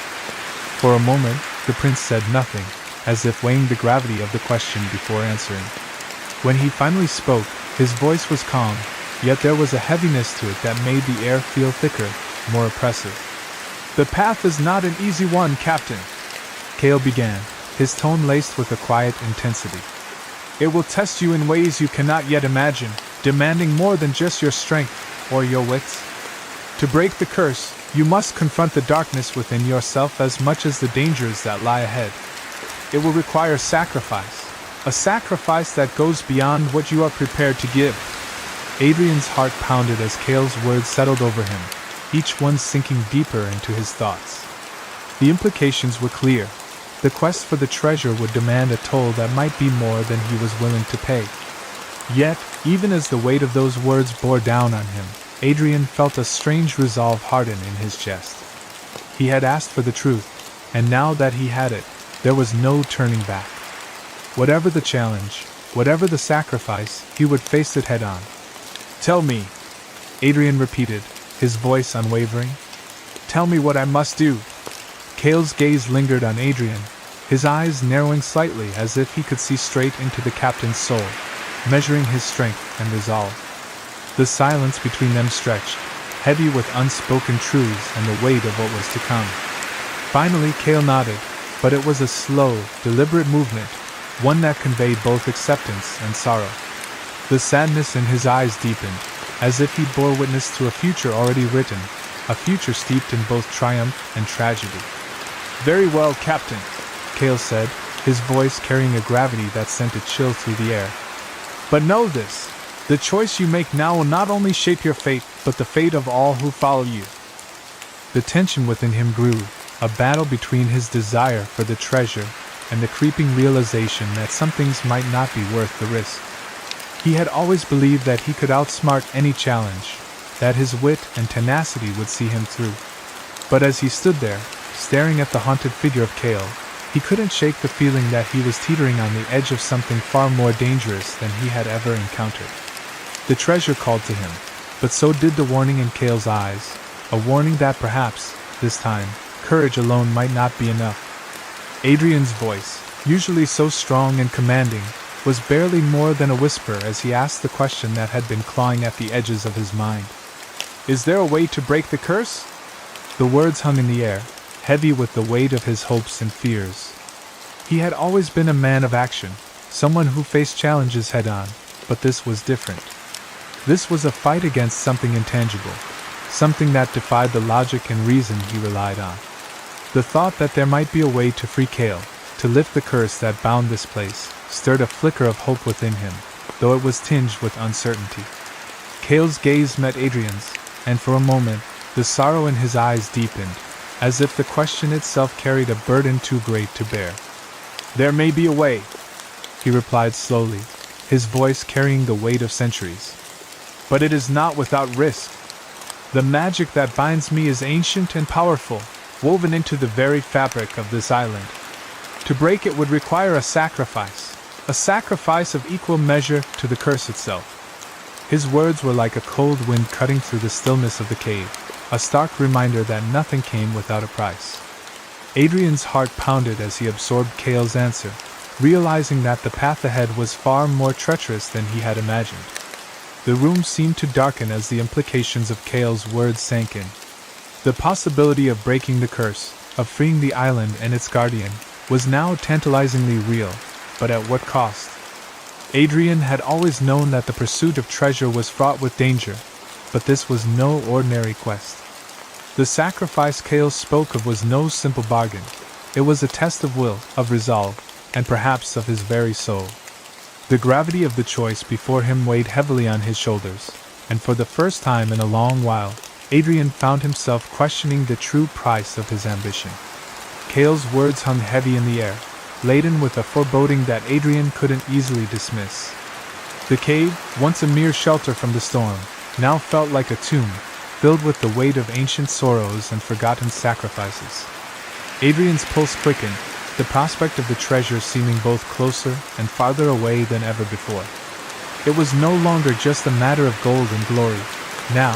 For a moment, the prince said nothing, as if weighing the gravity of the question before answering. When he finally spoke, his voice was calm, yet there was a heaviness to it that made the air feel thicker, more oppressive. "The path is not an easy one, Captain," Cale began, his tone laced with a quiet intensity. "It will test you in ways you cannot yet imagine, demanding more than just your strength or your wits. To break the curse, you must confront the darkness within yourself as much as the dangers that lie ahead. It will require sacrifice, a sacrifice that goes beyond what you are prepared to give." Adrian's heart pounded as Cale's words settled over him, each one sinking deeper into his thoughts. The implications were clear. The quest for the treasure would demand a toll that might be more than he was willing to pay. Yet, even as the weight of those words bore down on him, Adrian felt a strange resolve harden in his chest. He had asked for the truth, and now that he had it, there was no turning back. Whatever the challenge, whatever the sacrifice, he would face it head on. "Tell me," Adrian repeated, his voice unwavering. "Tell me what I must do." Cale's gaze lingered on Adrian, his eyes narrowing slightly as if he could see straight into the captain's soul, measuring his strength and resolve. The silence between them stretched, heavy with unspoken truths and the weight of what was to come. Finally Cale nodded, but it was a slow, deliberate movement, one that conveyed both acceptance and sorrow. The sadness in his eyes deepened, as if he bore witness to a future already written, a future steeped in both triumph and tragedy. "Very well, Captain," Cale said, his voice carrying a gravity that sent a chill through the air. "But know this, the choice you make now will not only shape your fate, but the fate of all who follow you." The tension within him grew, a battle between his desire for the treasure and the creeping realization that some things might not be worth the risk. He had always believed that he could outsmart any challenge, that his wit and tenacity would see him through. But as he stood there, staring at the haunted figure of Cale, he couldn't shake the feeling that he was teetering on the edge of something far more dangerous than he had ever encountered. The treasure called to him, but so did the warning in Cale's eyes, a warning that perhaps, this time, courage alone might not be enough. Adrian's voice, usually so strong and commanding, was barely more than a whisper as he asked the question that had been clawing at the edges of his mind. "Is there a way to break the curse?" The words hung in the air, heavy with the weight of his hopes and fears. He had always been a man of action, someone who faced challenges head-on, but this was different. This was a fight against something intangible, something that defied the logic and reason he relied on. The thought that there might be a way to free Cale, to lift the curse that bound this place, stirred a flicker of hope within him, though it was tinged with uncertainty. Cale's gaze met Adrian's, and for a moment, the sorrow in his eyes deepened, as if the question itself carried a burden too great to bear. "There may be a way," he replied slowly, his voice carrying the weight of centuries. "But it is not without risk. The magic that binds me is ancient and powerful, woven into the very fabric of this island. To break it would require a sacrifice of equal measure to the curse itself." His words were like a cold wind cutting through the stillness of the cave, a stark reminder that nothing came without a price. Adrian's heart pounded as he absorbed Cale's answer, realizing that the path ahead was far more treacherous than he had imagined. The room seemed to darken as the implications of Kale's words sank in. The possibility of breaking the curse, of freeing the island and its guardian, was now tantalizingly real, but at what cost? Adrian had always known that the pursuit of treasure was fraught with danger, but this was no ordinary quest. The sacrifice Kale spoke of was no simple bargain. It was a test of will, of resolve, and perhaps of his very soul. The gravity of the choice before him weighed heavily on his shoulders, and for the first time in a long while, Adrian found himself questioning the true price of his ambition. Kale's words hung heavy in the air, laden with a foreboding that Adrian couldn't easily dismiss. The cave, once a mere shelter from the storm, now felt like a tomb, filled with the weight of ancient sorrows and forgotten sacrifices. Adrian's pulse quickened, the prospect of the treasure seeming both closer and farther away than ever before. It was no longer just a matter of gold and glory. Now,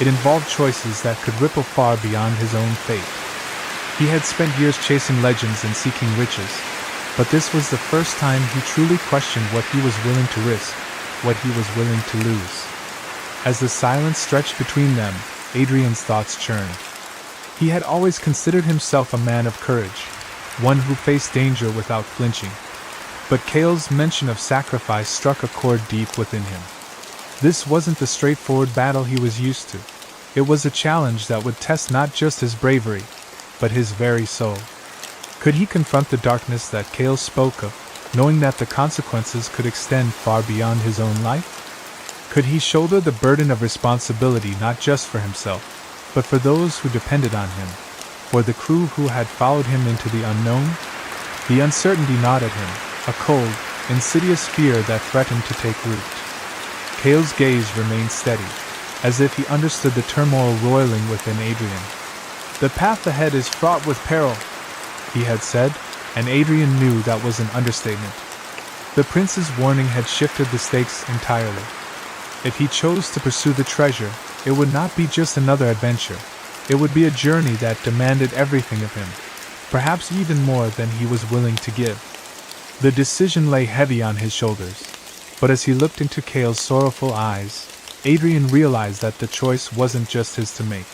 it involved choices that could ripple far beyond his own fate. He had spent years chasing legends and seeking riches, but this was the first time he truly questioned what he was willing to risk, what he was willing to lose. As the silence stretched between them, Adrian's thoughts churned. He had always considered himself a man of courage, one who faced danger without flinching. But Kale's mention of sacrifice struck a chord deep within him. This wasn't the straightforward battle he was used to. It was a challenge that would test not just his bravery, but his very soul. Could he confront the darkness that Kale spoke of, knowing that the consequences could extend far beyond his own life? Could he shoulder the burden of responsibility not just for himself, but for those who depended on him, for the crew who had followed him into the unknown? The uncertainty gnawed at him, a cold, insidious fear that threatened to take root. Kale's gaze remained steady, as if he understood the turmoil roiling within Adrian. "The path ahead is fraught with peril," he had said, and Adrian knew that was an understatement. The prince's warning had shifted the stakes entirely. If he chose to pursue the treasure, it would not be just another adventure. It would be a journey that demanded everything of him, perhaps even more than he was willing to give. The decision lay heavy on his shoulders, but as he looked into Kale's sorrowful eyes, Adrian realized that the choice wasn't just his to make.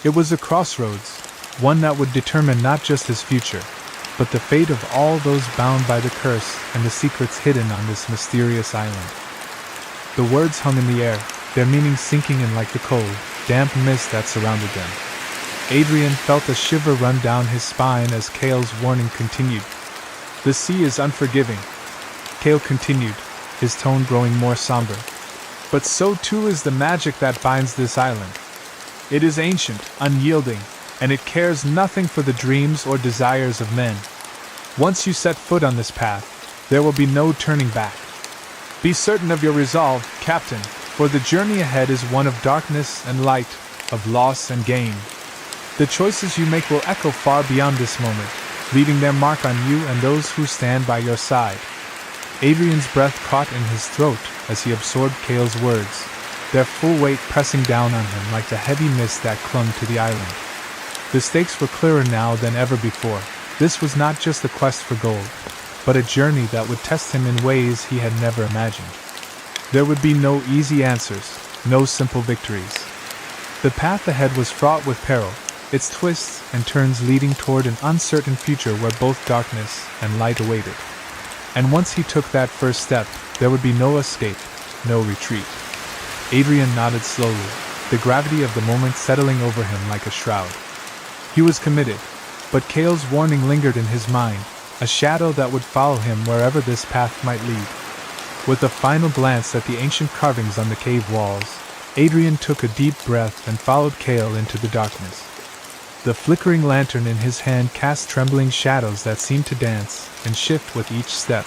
It was a crossroads, one that would determine not just his future, but the fate of all those bound by the curse and the secrets hidden on this mysterious island. The words hung in the air, their meaning sinking in like the cold, damp mist that surrounded them. Adrian felt a shiver run down his spine as Kale's warning continued. "The sea is unforgiving," Kale continued, his tone growing more somber. "But so too is the magic that binds this island. It is ancient, unyielding, and it cares nothing for the dreams or desires of men. Once you set foot on this path, there will be no turning back. Be certain of your resolve, Captain, for the journey ahead is one of darkness and light, of loss and gain. The choices you make will echo far beyond this moment, leaving their mark on you and those who stand by your side." Adrian's breath caught in his throat as he absorbed Kale's words, their full weight pressing down on him like the heavy mist that clung to the island. The stakes were clearer now than ever before. This was not just a quest for gold, but a journey that would test him in ways he had never imagined. There would be no easy answers, no simple victories. The path ahead was fraught with peril, its twists and turns leading toward an uncertain future where both darkness and light awaited. And once he took that first step, there would be no escape, no retreat. Adrian nodded slowly, the gravity of the moment settling over him like a shroud. He was committed, but Kale's warning lingered in his mind, a shadow that would follow him wherever this path might lead. With a final glance at the ancient carvings on the cave walls, Adrian took a deep breath and followed Kale into the darkness. The flickering lantern in his hand cast trembling shadows that seemed to dance and shift with each step,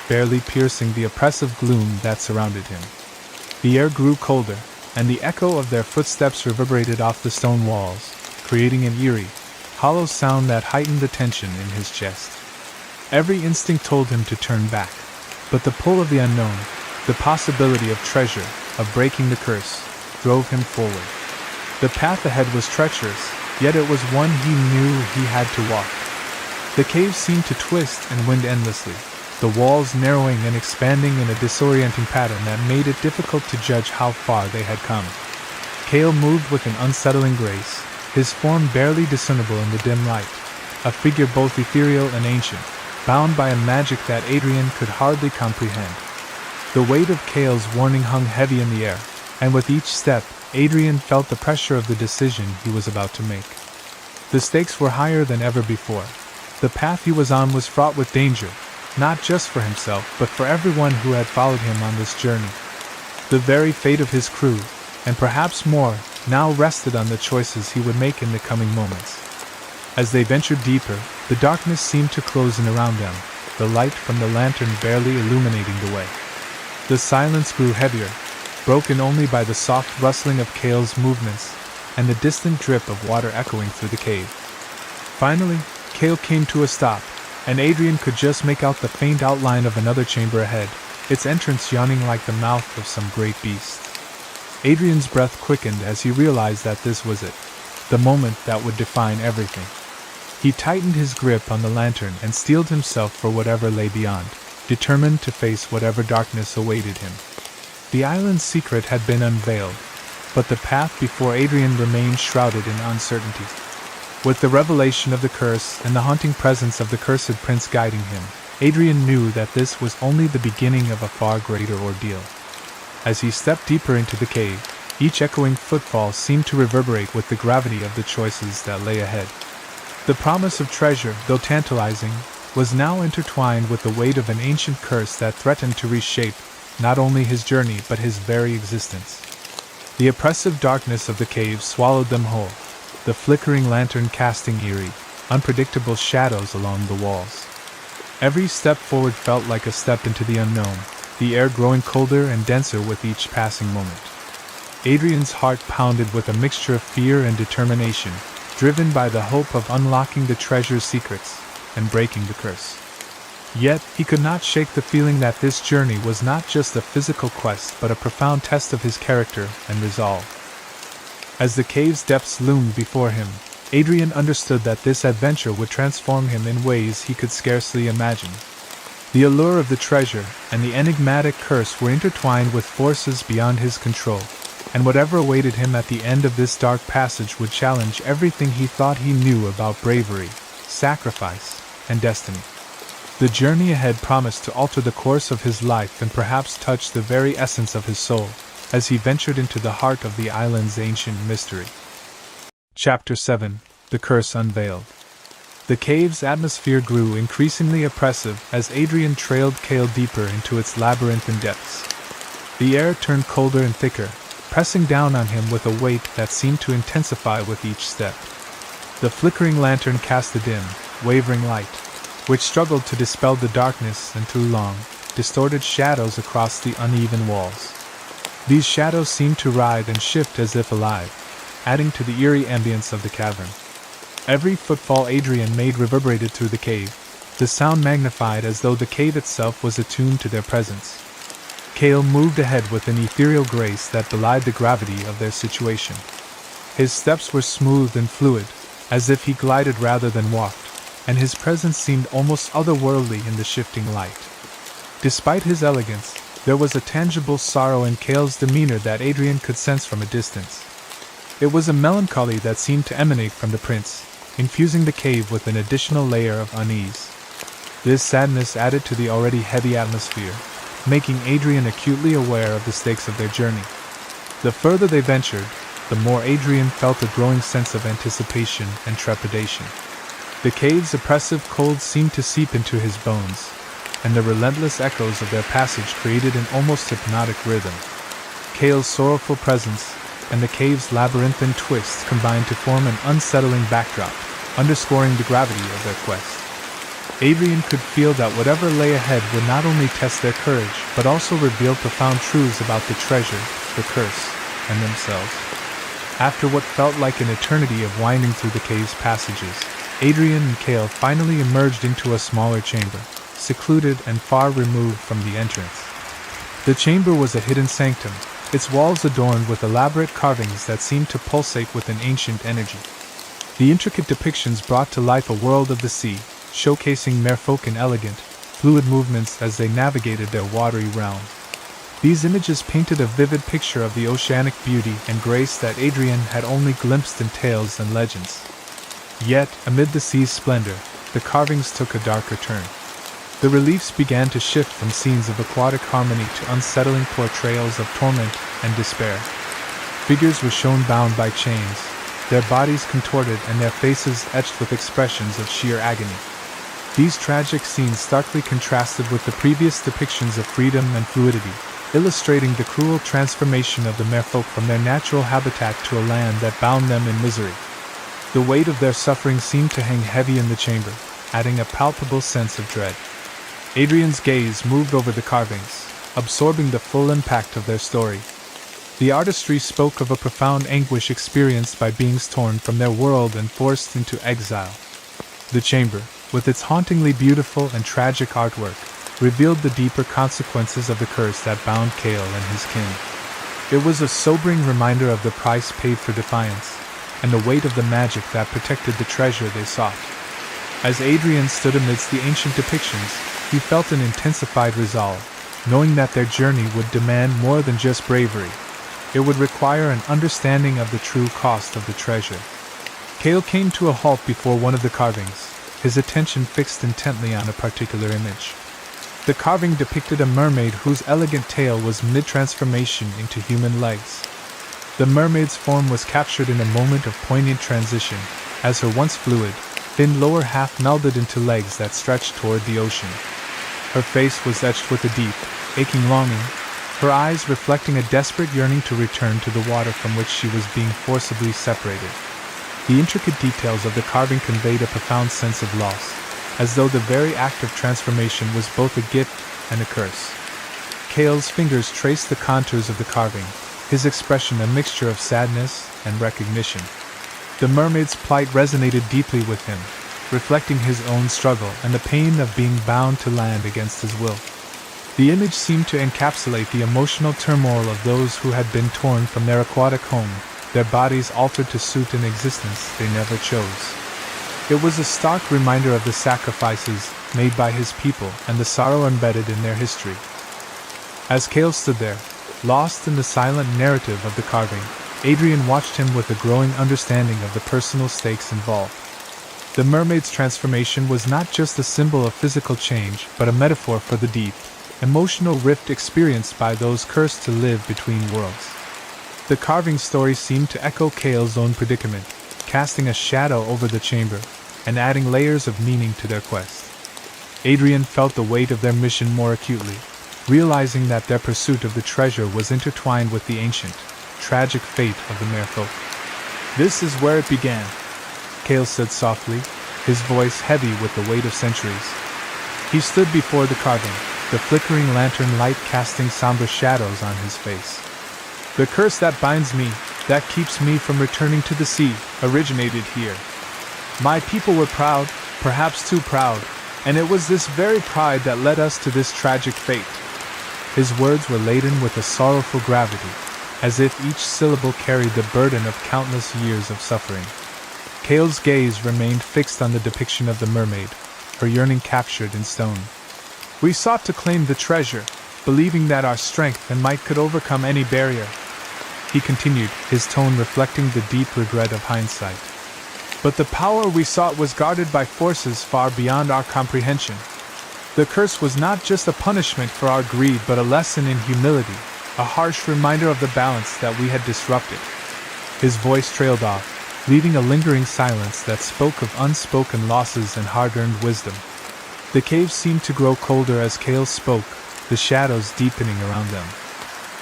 barely piercing the oppressive gloom that surrounded him. The air grew colder, and the echo of their footsteps reverberated off the stone walls, creating an eerie, hollow sound that heightened the tension in his chest. Every instinct told him to turn back, but the pull of the unknown, the possibility of treasure, of breaking the curse, drove him forward. The path ahead was treacherous, yet it was one he knew he had to walk. The cave seemed to twist and wind endlessly, the walls narrowing and expanding in a disorienting pattern that made it difficult to judge how far they had come. Cale moved with an unsettling grace, his form barely discernible in the dim light, a figure both ethereal and ancient, bound by a magic that Adrian could hardly comprehend. The weight of Cale's warning hung heavy in the air, and with each step, Adrian felt the pressure of the decision he was about to make. The stakes were higher than ever before. The path he was on was fraught with danger, not just for himself but for everyone who had followed him on this journey. The very fate of his crew, and perhaps more, now rested on the choices he would make in the coming moments. As they ventured deeper, the darkness seemed to close in around them, the light from the lantern barely illuminating the way. The silence grew heavier, broken only by the soft rustling of Cale's movements and the distant drip of water echoing through the cave. Finally, Cale came to a stop, and Adrian could just make out the faint outline of another chamber ahead, its entrance yawning like the mouth of some great beast. Adrian's breath quickened as he realized that this was it, the moment that would define everything. He tightened his grip on the lantern and steeled himself for whatever lay beyond, determined to face whatever darkness awaited him. The island's secret had been unveiled, but the path before Adrian remained shrouded in uncertainty. With the revelation of the curse and the haunting presence of the cursed prince guiding him, Adrian knew that this was only the beginning of a far greater ordeal. As he stepped deeper into the cave, each echoing footfall seemed to reverberate with the gravity of the choices that lay ahead. The promise of treasure, though tantalizing, was now intertwined with the weight of an ancient curse that threatened to reshape not only his journey but his very existence. The oppressive darkness of the cave swallowed them whole, the flickering lantern casting eerie, unpredictable shadows along the walls. Every step forward felt like a step into the unknown, the air growing colder and denser with each passing moment. Adrian's heart pounded with a mixture of fear and determination, driven by the hope of unlocking the treasure's secrets and breaking the curse. Yet, he could not shake the feeling that this journey was not just a physical quest but a profound test of his character and resolve. As the cave's depths loomed before him, Adrian understood that this adventure would transform him in ways he could scarcely imagine. The allure of the treasure and the enigmatic curse were intertwined with forces beyond his control, and whatever awaited him at the end of this dark passage would challenge everything he thought he knew about bravery, sacrifice, and destiny. The journey ahead promised to alter the course of his life and perhaps touch the very essence of his soul, as he ventured into the heart of the island's ancient mystery. Chapter 7: The Curse Unveiled. The cave's atmosphere grew increasingly oppressive as Adrian trailed Cale deeper into its labyrinthine depths. The air turned colder and thicker, pressing down on him with a weight that seemed to intensify with each step. The flickering lantern cast a dim, wavering light, which struggled to dispel the darkness and threw long, distorted shadows across the uneven walls. These shadows seemed to writhe and shift as if alive, adding to the eerie ambience of the cavern. Every footfall Adrian made reverberated through the cave, the sound magnified as though the cave itself was attuned to their presence. Cale moved ahead with an ethereal grace that belied the gravity of their situation. His steps were smooth and fluid, as if he glided rather than walked, and his presence seemed almost otherworldly in the shifting light. Despite his elegance, there was a tangible sorrow in Cale's demeanor that Adrian could sense from a distance. It was a melancholy that seemed to emanate from the prince, infusing the cave with an additional layer of unease. This sadness added to the already heavy atmosphere, making Adrian acutely aware of the stakes of their journey. The further they ventured, the more Adrian felt a growing sense of anticipation and trepidation. The cave's oppressive cold seemed to seep into his bones, and the relentless echoes of their passage created an almost hypnotic rhythm. Cale's sorrowful presence and the cave's labyrinthine twists combined to form an unsettling backdrop, underscoring the gravity of their quest. Adrian could feel that whatever lay ahead would not only test their courage, but also reveal profound truths about the treasure, the curse, and themselves. After what felt like an eternity of winding through the cave's passages, Adrian and Cale finally emerged into a smaller chamber, secluded and far removed from the entrance. The chamber was a hidden sanctum, its walls adorned with elaborate carvings that seemed to pulsate with an ancient energy. The intricate depictions brought to life a world of the sea, showcasing merfolk in elegant, fluid movements as they navigated their watery realm. These images painted a vivid picture of the oceanic beauty and grace that Adrian had only glimpsed in tales and legends. Yet, amid the sea's splendor, the carvings took a darker turn. The reliefs began to shift from scenes of aquatic harmony to unsettling portrayals of torment and despair. Figures were shown bound by chains, their bodies contorted and their faces etched with expressions of sheer agony. These tragic scenes starkly contrasted with the previous depictions of freedom and fluidity, illustrating the cruel transformation of the merfolk from their natural habitat to a land that bound them in misery. The weight of their suffering seemed to hang heavy in the chamber, adding a palpable sense of dread. Adrian's gaze moved over the carvings, absorbing the full impact of their story. The artistry spoke of a profound anguish experienced by beings torn from their world and forced into exile. The chamber, with its hauntingly beautiful and tragic artwork, revealed the deeper consequences of the curse that bound Cale and his kin. It was a sobering reminder of the price paid for defiance, and the weight of the magic that protected the treasure they sought. As Adrian stood amidst the ancient depictions, he felt an intensified resolve, knowing that their journey would demand more than just bravery. It would require an understanding of the true cost of the treasure. Cale came to a halt before one of the carvings, his attention fixed intently on a particular image. The carving depicted a mermaid whose elegant tail was mid-transformation into human legs. The mermaid's form was captured in a moment of poignant transition, as her once fluid, thin lower half melded into legs that stretched toward the ocean. Her face was etched with a deep, aching longing, her eyes reflecting a desperate yearning to return to the water from which she was being forcibly separated. The intricate details of the carving conveyed a profound sense of loss, as though the very act of transformation was both a gift and a curse. Cale's fingers traced the contours of the carving, his expression a mixture of sadness and recognition. The mermaid's plight resonated deeply with him, reflecting his own struggle and the pain of being bound to land against his will. The image seemed to encapsulate the emotional turmoil of those who had been torn from their aquatic home, their bodies altered to suit an existence they never chose. It was a stark reminder of the sacrifices made by his people and the sorrow embedded in their history. As Cale stood there, lost in the silent narrative of the carving, Adrian watched him with a growing understanding of the personal stakes involved. The mermaid's transformation was not just a symbol of physical change, but a metaphor for the deep, emotional rift experienced by those cursed to live between worlds. The carving story seemed to echo Cale's own predicament, casting a shadow over the chamber and adding layers of meaning to their quest. Adrian felt the weight of their mission more acutely, realizing that their pursuit of the treasure was intertwined with the ancient, tragic fate of the merfolk. "This is where it began," Cale said softly, his voice heavy with the weight of centuries. He stood before the carving, the flickering lantern light casting somber shadows on his face. "The curse that binds me, that keeps me from returning to the sea, originated here. My people were proud, perhaps too proud, and it was this very pride that led us to this tragic fate." His words were laden with a sorrowful gravity, as if each syllable carried the burden of countless years of suffering. Cale's gaze remained fixed on the depiction of the mermaid, her yearning captured in stone. "We sought to claim the treasure, believing that our strength and might could overcome any barrier," he continued, his tone reflecting the deep regret of hindsight. "But the power we sought was guarded by forces far beyond our comprehension. The curse was not just a punishment for our greed but a lesson in humility, a harsh reminder of the balance that we had disrupted." His voice trailed off, leaving a lingering silence that spoke of unspoken losses and hard-earned wisdom. The cave seemed to grow colder as Cale spoke, the shadows deepening around them.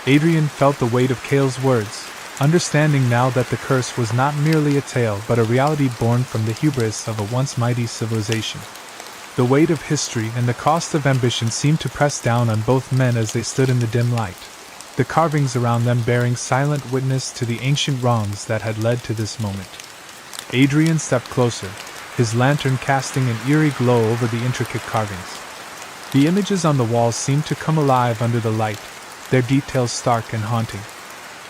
Adrian felt the weight of Cale's words, understanding now that the curse was not merely a tale but a reality born from the hubris of a once mighty civilization. The weight of history and the cost of ambition seemed to press down on both men as they stood in the dim light, the carvings around them bearing silent witness to the ancient wrongs that had led to this moment. Adrian stepped closer, his lantern casting an eerie glow over the intricate carvings. The images on the walls seemed to come alive under the light, their details stark and haunting.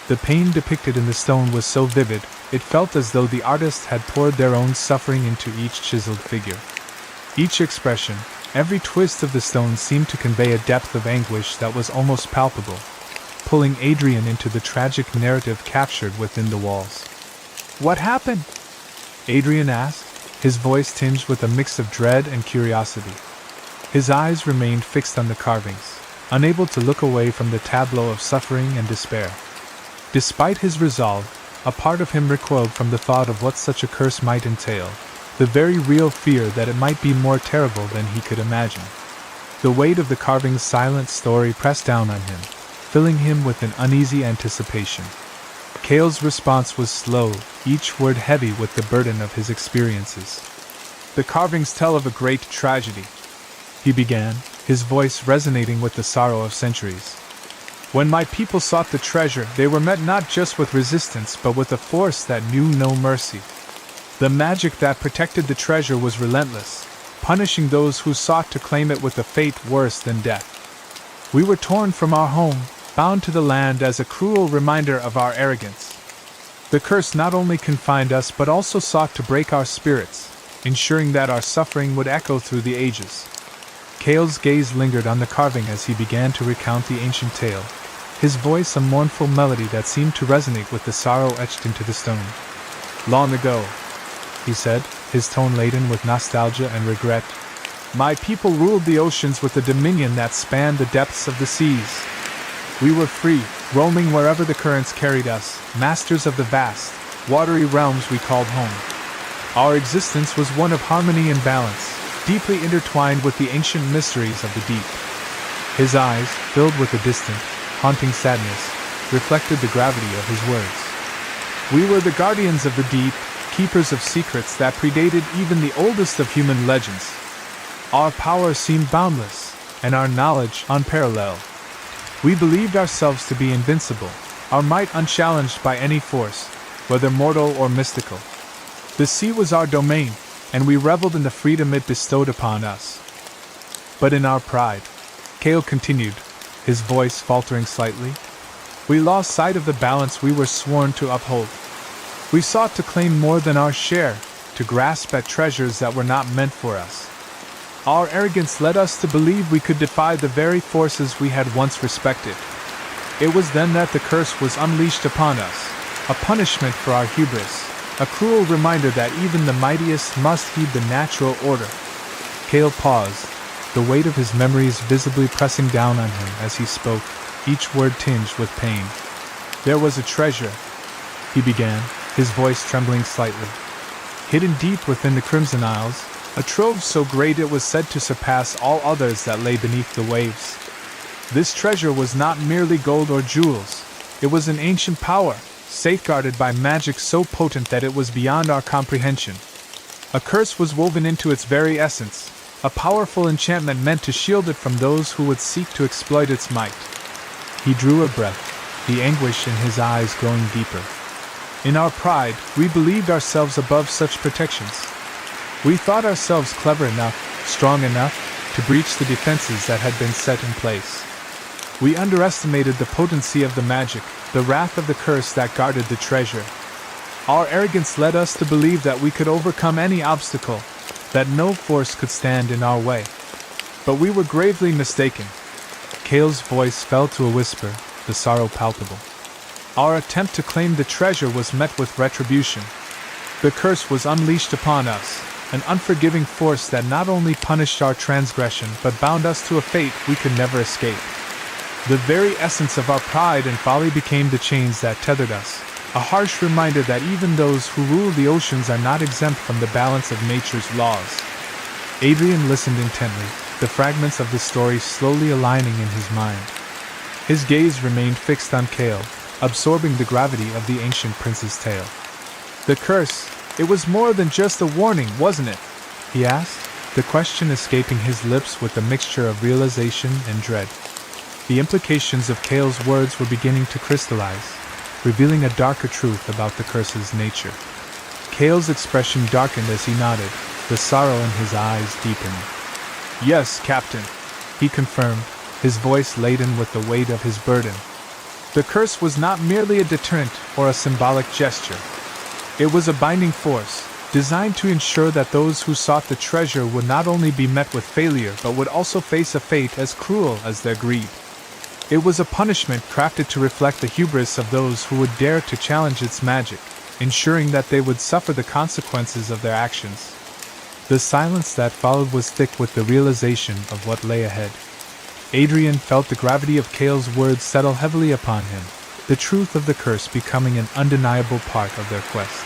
The pain depicted in the stone was so vivid, it felt as though the artists had poured their own suffering into each chiseled figure. Each expression, Every twist of the stone seemed to convey a depth of anguish that was almost palpable, pulling Adrian into the tragic narrative captured within the walls. "What happened?" Adrian asked, his voice tinged with a mix of dread and curiosity. His eyes remained fixed on the carvings, unable to look away from the tableau of suffering and despair. Despite his resolve, a part of him recoiled from the thought of what such a curse might entail, the very real fear that it might be more terrible than he could imagine. The weight of the carving's silent story pressed down on him, filling him with an uneasy anticipation. Cale's response was slow, each word heavy with the burden of his experiences. "The carvings tell of a great tragedy," he began, his voice resonating with the sorrow of centuries. "When my people sought the treasure, they were met not just with resistance but with a force that knew no mercy. The magic that protected the treasure was relentless, punishing those who sought to claim it with a fate worse than death. We were torn from our home, bound to the land as a cruel reminder of our arrogance. The curse not only confined us but also sought to break our spirits, ensuring that our suffering would echo through the ages." Cale's gaze lingered on the carving as he began to recount the ancient tale, his voice a mournful melody that seemed to resonate with the sorrow etched into the stone. "Long ago," he said, his tone laden with nostalgia and regret, "my people ruled the oceans with a dominion that spanned the depths of the seas. We were free, roaming wherever the currents carried us, masters of the vast, watery realms we called home. Our existence was one of harmony and balance, deeply intertwined with the ancient mysteries of the deep." His eyes, filled with a distant, haunting sadness, reflected the gravity of his words. "We were the guardians of the deep, keepers of secrets that predated even the oldest of human legends. Our power seemed boundless, and our knowledge unparalleled. We believed ourselves to be invincible, our might unchallenged by any force, whether mortal or mystical. The sea was our domain, and we reveled in the freedom it bestowed upon us. But in our pride," Cale continued, his voice faltering slightly, "we lost sight of the balance we were sworn to uphold. We sought to claim more than our share, to grasp at treasures that were not meant for us. Our arrogance led us to believe we could defy the very forces we had once respected. It was then that the curse was unleashed upon us, a punishment for our hubris, a cruel reminder that even the mightiest must heed the natural order." Cale paused, the weight of his memories visibly pressing down on him as he spoke, each word tinged with pain. "There was a treasure," he began, his voice trembling slightly, "hidden deep within the Crimson Isles, a trove so great it was said to surpass all others that lay beneath the waves. This treasure was not merely gold or jewels, it was an ancient power, safeguarded by magic so potent that it was beyond our comprehension. A curse was woven into its very essence, a powerful enchantment meant to shield it from those who would seek to exploit its might." He drew a breath, the anguish in his eyes growing deeper. "In our pride, we believed ourselves above such protections. We thought ourselves clever enough, strong enough, to breach the defenses that had been set in place. We underestimated the potency of the magic, the wrath of the curse that guarded the treasure. Our arrogance led us to believe that we could overcome any obstacle, that no force could stand in our way. But we were gravely mistaken." Cale's voice fell to a whisper, the sorrow palpable. "Our attempt to claim the treasure was met with retribution. The curse was unleashed upon us, an unforgiving force that not only punished our transgression but bound us to a fate we could never escape. The very essence of our pride and folly became the chains that tethered us, a harsh reminder that even those who rule the oceans are not exempt from the balance of nature's laws." Adrian listened intently, the fragments of the story slowly aligning in his mind. His gaze remained fixed on Cale, absorbing the gravity of the ancient prince's tale. "The curse, it was more than just a warning, wasn't it?" he asked, the question escaping his lips with a mixture of realization and dread. The implications of Cale's words were beginning to crystallize, revealing a darker truth about the curse's nature. Cale's expression darkened as he nodded, the sorrow in his eyes deepened. "Yes, Captain," he confirmed, his voice laden with the weight of his burden. "The curse was not merely a deterrent or a symbolic gesture. It was a binding force, designed to ensure that those who sought the treasure would not only be met with failure but would also face a fate as cruel as their greed. It was a punishment crafted to reflect the hubris of those who would dare to challenge its magic, ensuring that they would suffer the consequences of their actions. The silence that followed was thick with the realization of what lay ahead. Adrian felt the gravity of Cale's words settle heavily upon him, the truth of the curse becoming an undeniable part of their quest.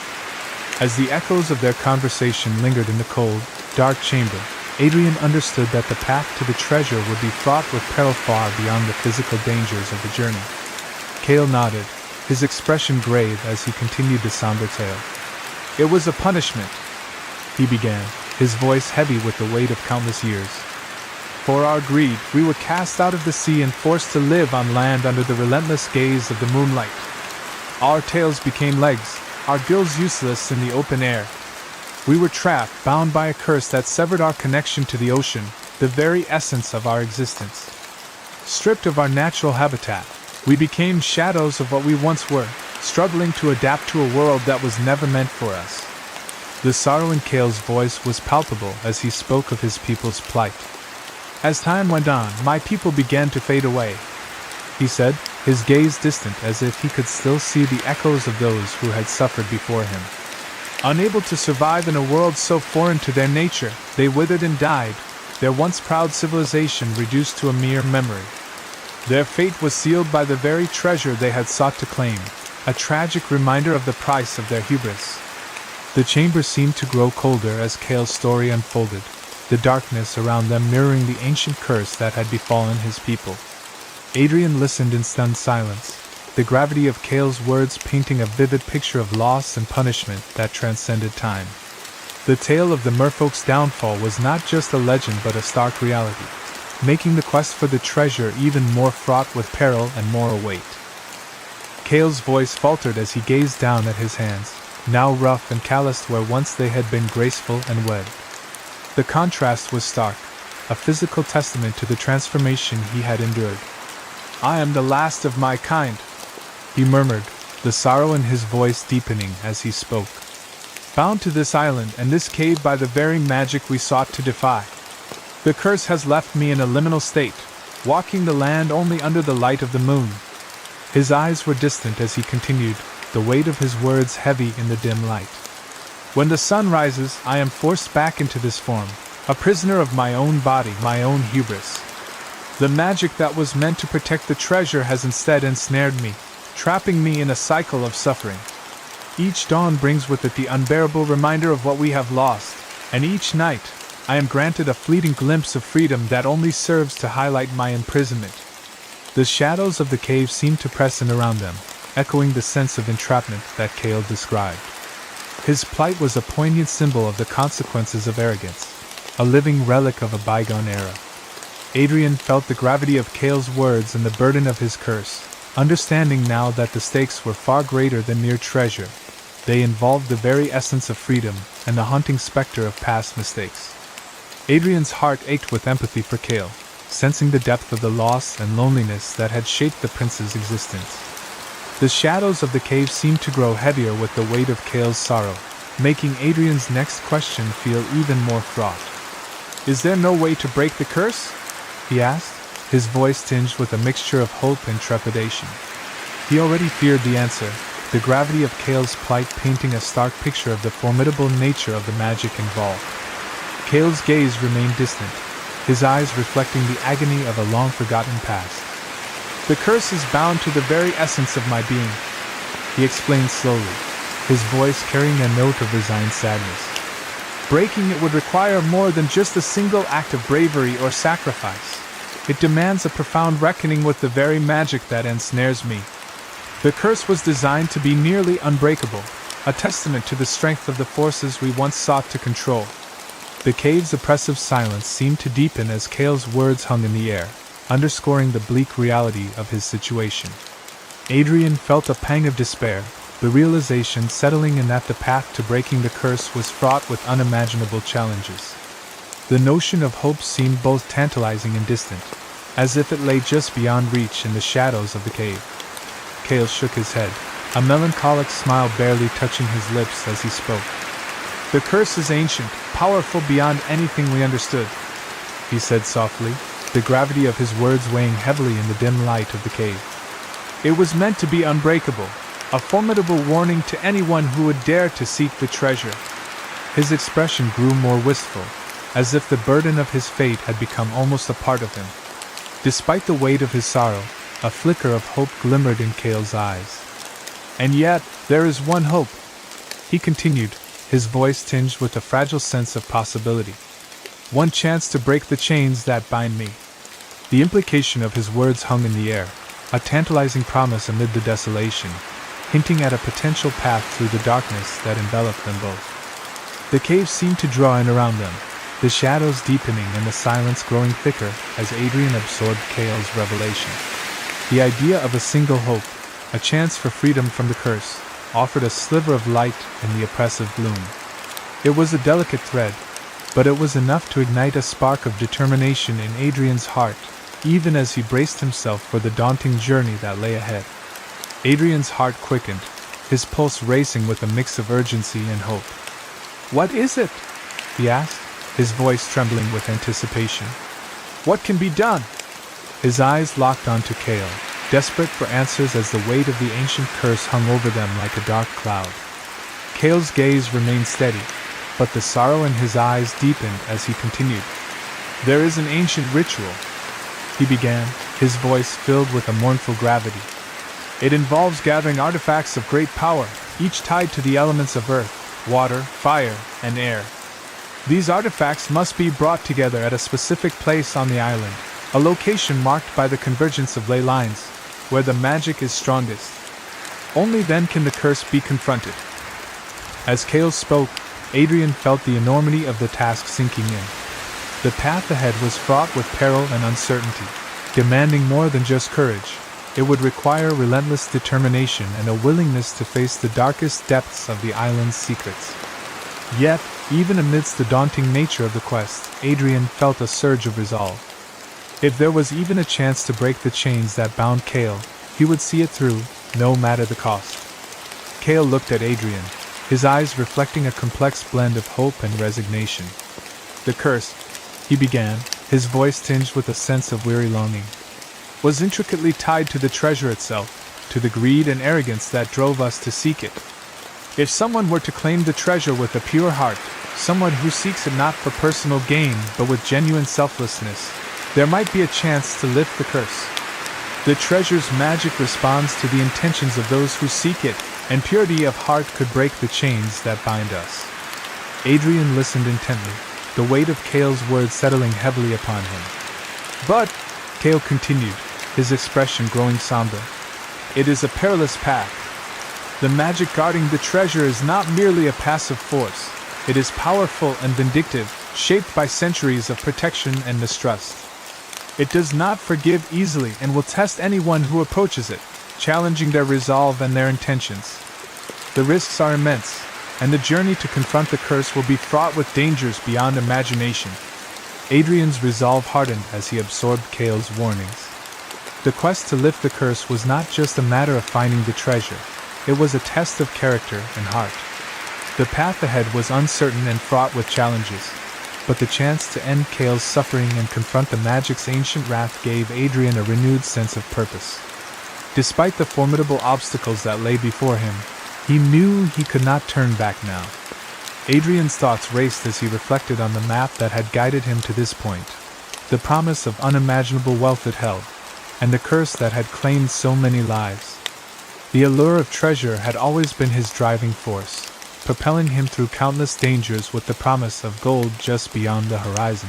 As the echoes of their conversation lingered in the cold, dark chamber, Adrian understood that the path to the treasure would be fraught with peril far beyond the physical dangers of the journey. Cale nodded, his expression grave as he continued the somber tale. "It was a punishment," he began, his voice heavy with the weight of countless years. "For our greed, we were cast out of the sea and forced to live on land under the relentless gaze of the moonlight. Our tails became legs, our gills useless in the open air. We were trapped, bound by a curse that severed our connection to the ocean, the very essence of our existence. Stripped of our natural habitat, we became shadows of what we once were, struggling to adapt to a world that was never meant for us." The sorrow in Cale's voice was palpable as he spoke of his people's plight. "As time went on, my people began to fade away," he said, his gaze distant as if he could still see the echoes of those who had suffered before him. "Unable to survive in a world so foreign to their nature, they withered and died, their once proud civilization reduced to a mere memory. Their fate was sealed by the very treasure they had sought to claim, a tragic reminder of the price of their hubris." The chamber seemed to grow colder as Cale's story unfolded, the darkness around them mirroring the ancient curse that had befallen his people. Adrian listened in stunned silence, the gravity of Cale's words painting a vivid picture of loss and punishment that transcended time. The tale of the merfolk's downfall was not just a legend but a stark reality, making the quest for the treasure even more fraught with peril and moral weight. Cale's voice faltered as he gazed down at his hands, now rough and calloused where once they had been graceful and webbed. The contrast was stark, a physical testament to the transformation he had endured. "I am the last of my kind," he murmured, the sorrow in his voice deepening as he spoke. "Bound to this island and this cave by the very magic we sought to defy. The curse has left me in a liminal state, walking the land only under the light of the moon." His eyes were distant as he continued, the weight of his words heavy in the dim light. "When the sun rises, I am forced back into this form, a prisoner of my own body, my own hubris. The magic that was meant to protect the treasure has instead ensnared me, trapping me in a cycle of suffering. Each dawn brings with it the unbearable reminder of what we have lost, and each night, I am granted a fleeting glimpse of freedom that only serves to highlight my imprisonment." The shadows of the cave seemed to press in around them, echoing the sense of entrapment that Cale described. His plight was a poignant symbol of the consequences of arrogance, a living relic of a bygone era. Adrian felt the gravity of Cale's words and the burden of his curse, understanding now that the stakes were far greater than mere treasure. They involved the very essence of freedom and the haunting specter of past mistakes. Adrian's heart ached with empathy for Cale, sensing the depth of the loss and loneliness that had shaped the prince's existence. The shadows of the cave seemed to grow heavier with the weight of Cale's sorrow, making Adrian's next question feel even more fraught. "Is there no way to break the curse?" he asked, his voice tinged with a mixture of hope and trepidation. He already feared the answer, the gravity of Cale's plight painting a stark picture of the formidable nature of the magic involved. Cale's gaze remained distant, his eyes reflecting the agony of a long-forgotten past. "The curse is bound to the very essence of my being," he explained slowly, his voice carrying a note of resigned sadness. "Breaking it would require more than just a single act of bravery or sacrifice. It demands a profound reckoning with the very magic that ensnares me. The curse was designed to be nearly unbreakable, a testament to the strength of the forces we once sought to control." The cave's oppressive silence seemed to deepen as Cale's words hung in the air, underscoring the bleak reality of his situation. Adrian felt a pang of despair, the realization settling in that the path to breaking the curse was fraught with unimaginable challenges. The notion of hope seemed both tantalizing and distant, as if it lay just beyond reach in the shadows of the cave. Cale shook his head, a melancholic smile barely touching his lips as he spoke. "The curse is ancient, powerful beyond anything we understood," he said softly, the gravity of his words weighing heavily in the dim light of the cave. "It was meant to be unbreakable, a formidable warning to anyone who would dare to seek the treasure." His expression grew more wistful, as if the burden of his fate had become almost a part of him. Despite the weight of his sorrow, a flicker of hope glimmered in Cale's eyes. "And yet, there is one hope," he continued, his voice tinged with a fragile sense of possibility. "One chance to break the chains that bind me." The implication of his words hung in the air, a tantalizing promise amid the desolation, hinting at a potential path through the darkness that enveloped them both. The cave seemed to draw in around them, the shadows deepening and the silence growing thicker as Adrian absorbed Cale's revelation. The idea of a single hope, a chance for freedom from the curse, offered a sliver of light in the oppressive gloom. It was a delicate thread, but it was enough to ignite a spark of determination in Adrian's heart, even as he braced himself for the daunting journey that lay ahead. Adrian's heart quickened, his pulse racing with a mix of urgency and hope. "What is it?" he asked, his voice trembling with anticipation. "What can be done?" His eyes locked onto Cale, desperate for answers as the weight of the ancient curse hung over them like a dark cloud. Cale's gaze remained steady, but the sorrow in his eyes deepened as he continued. "There is an ancient ritual," he began, his voice filled with a mournful gravity. "It involves gathering artifacts of great power, each tied to the elements of earth, water, fire, and air. These artifacts must be brought together at a specific place on the island, a location marked by the convergence of ley lines, where the magic is strongest. Only then can the curse be confronted." As Cale spoke, Adrian felt the enormity of the task sinking in. The path ahead was fraught with peril and uncertainty, demanding more than just courage. It would require relentless determination and a willingness to face the darkest depths of the island's secrets. Yet, even amidst the daunting nature of the quest, Adrian felt a surge of resolve. If there was even a chance to break the chains that bound Cale, he would see it through, no matter the cost. Cale looked at Adrian, his eyes reflecting a complex blend of hope and resignation. "The curse," he began, his voice tinged with a sense of weary longing, "was intricately tied to the treasure itself, to the greed and arrogance that drove us to seek it. If someone were to claim the treasure with a pure heart, someone who seeks it not for personal gain but with genuine selflessness, there might be a chance to lift the curse. The treasure's magic responds to the intentions of those who seek it, and purity of heart could break the chains that bind us." Adrian listened intently, the weight of Cale's words settling heavily upon him. "But," Cale continued, his expression growing somber, "it is a perilous path. The magic guarding the treasure is not merely a passive force, it is powerful and vindictive, shaped by centuries of protection and mistrust. It does not forgive easily and will test anyone who approaches it, challenging their resolve and their intentions. The risks are immense, and the journey to confront the curse will be fraught with dangers beyond imagination." Adrian's resolve hardened as he absorbed Cale's warnings. The quest to lift the curse was not just a matter of finding the treasure, it was a test of character and heart. The path ahead was uncertain and fraught with challenges, but the chance to end Cale's suffering and confront the magic's ancient wrath gave Adrian a renewed sense of purpose. Despite the formidable obstacles that lay before him, he knew he could not turn back now. Adrian's thoughts raced as he reflected on the map that had guided him to this point, the promise of unimaginable wealth it held, and the curse that had claimed so many lives. The allure of treasure had always been his driving force, propelling him through countless dangers with the promise of gold just beyond the horizon.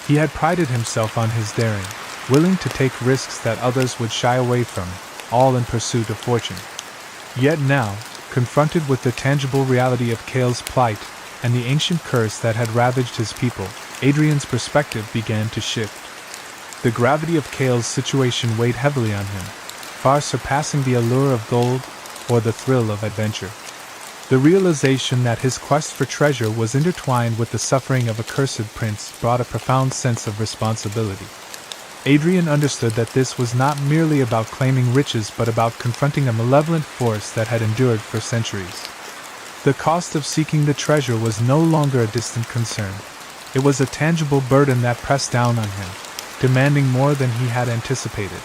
He had prided himself on his daring, willing to take risks that others would shy away from, all in pursuit of fortune. Yet now, confronted with the tangible reality of Cale's plight and the ancient curse that had ravaged his people, Adrian's perspective began to shift. The gravity of Cale's situation weighed heavily on him, far surpassing the allure of gold or the thrill of adventure. The realization that his quest for treasure was intertwined with the suffering of a cursed prince brought a profound sense of responsibility. Adrian understood that this was not merely about claiming riches but about confronting a malevolent force that had endured for centuries. The cost of seeking the treasure was no longer a distant concern. It was a tangible burden that pressed down on him, demanding more than he had anticipated.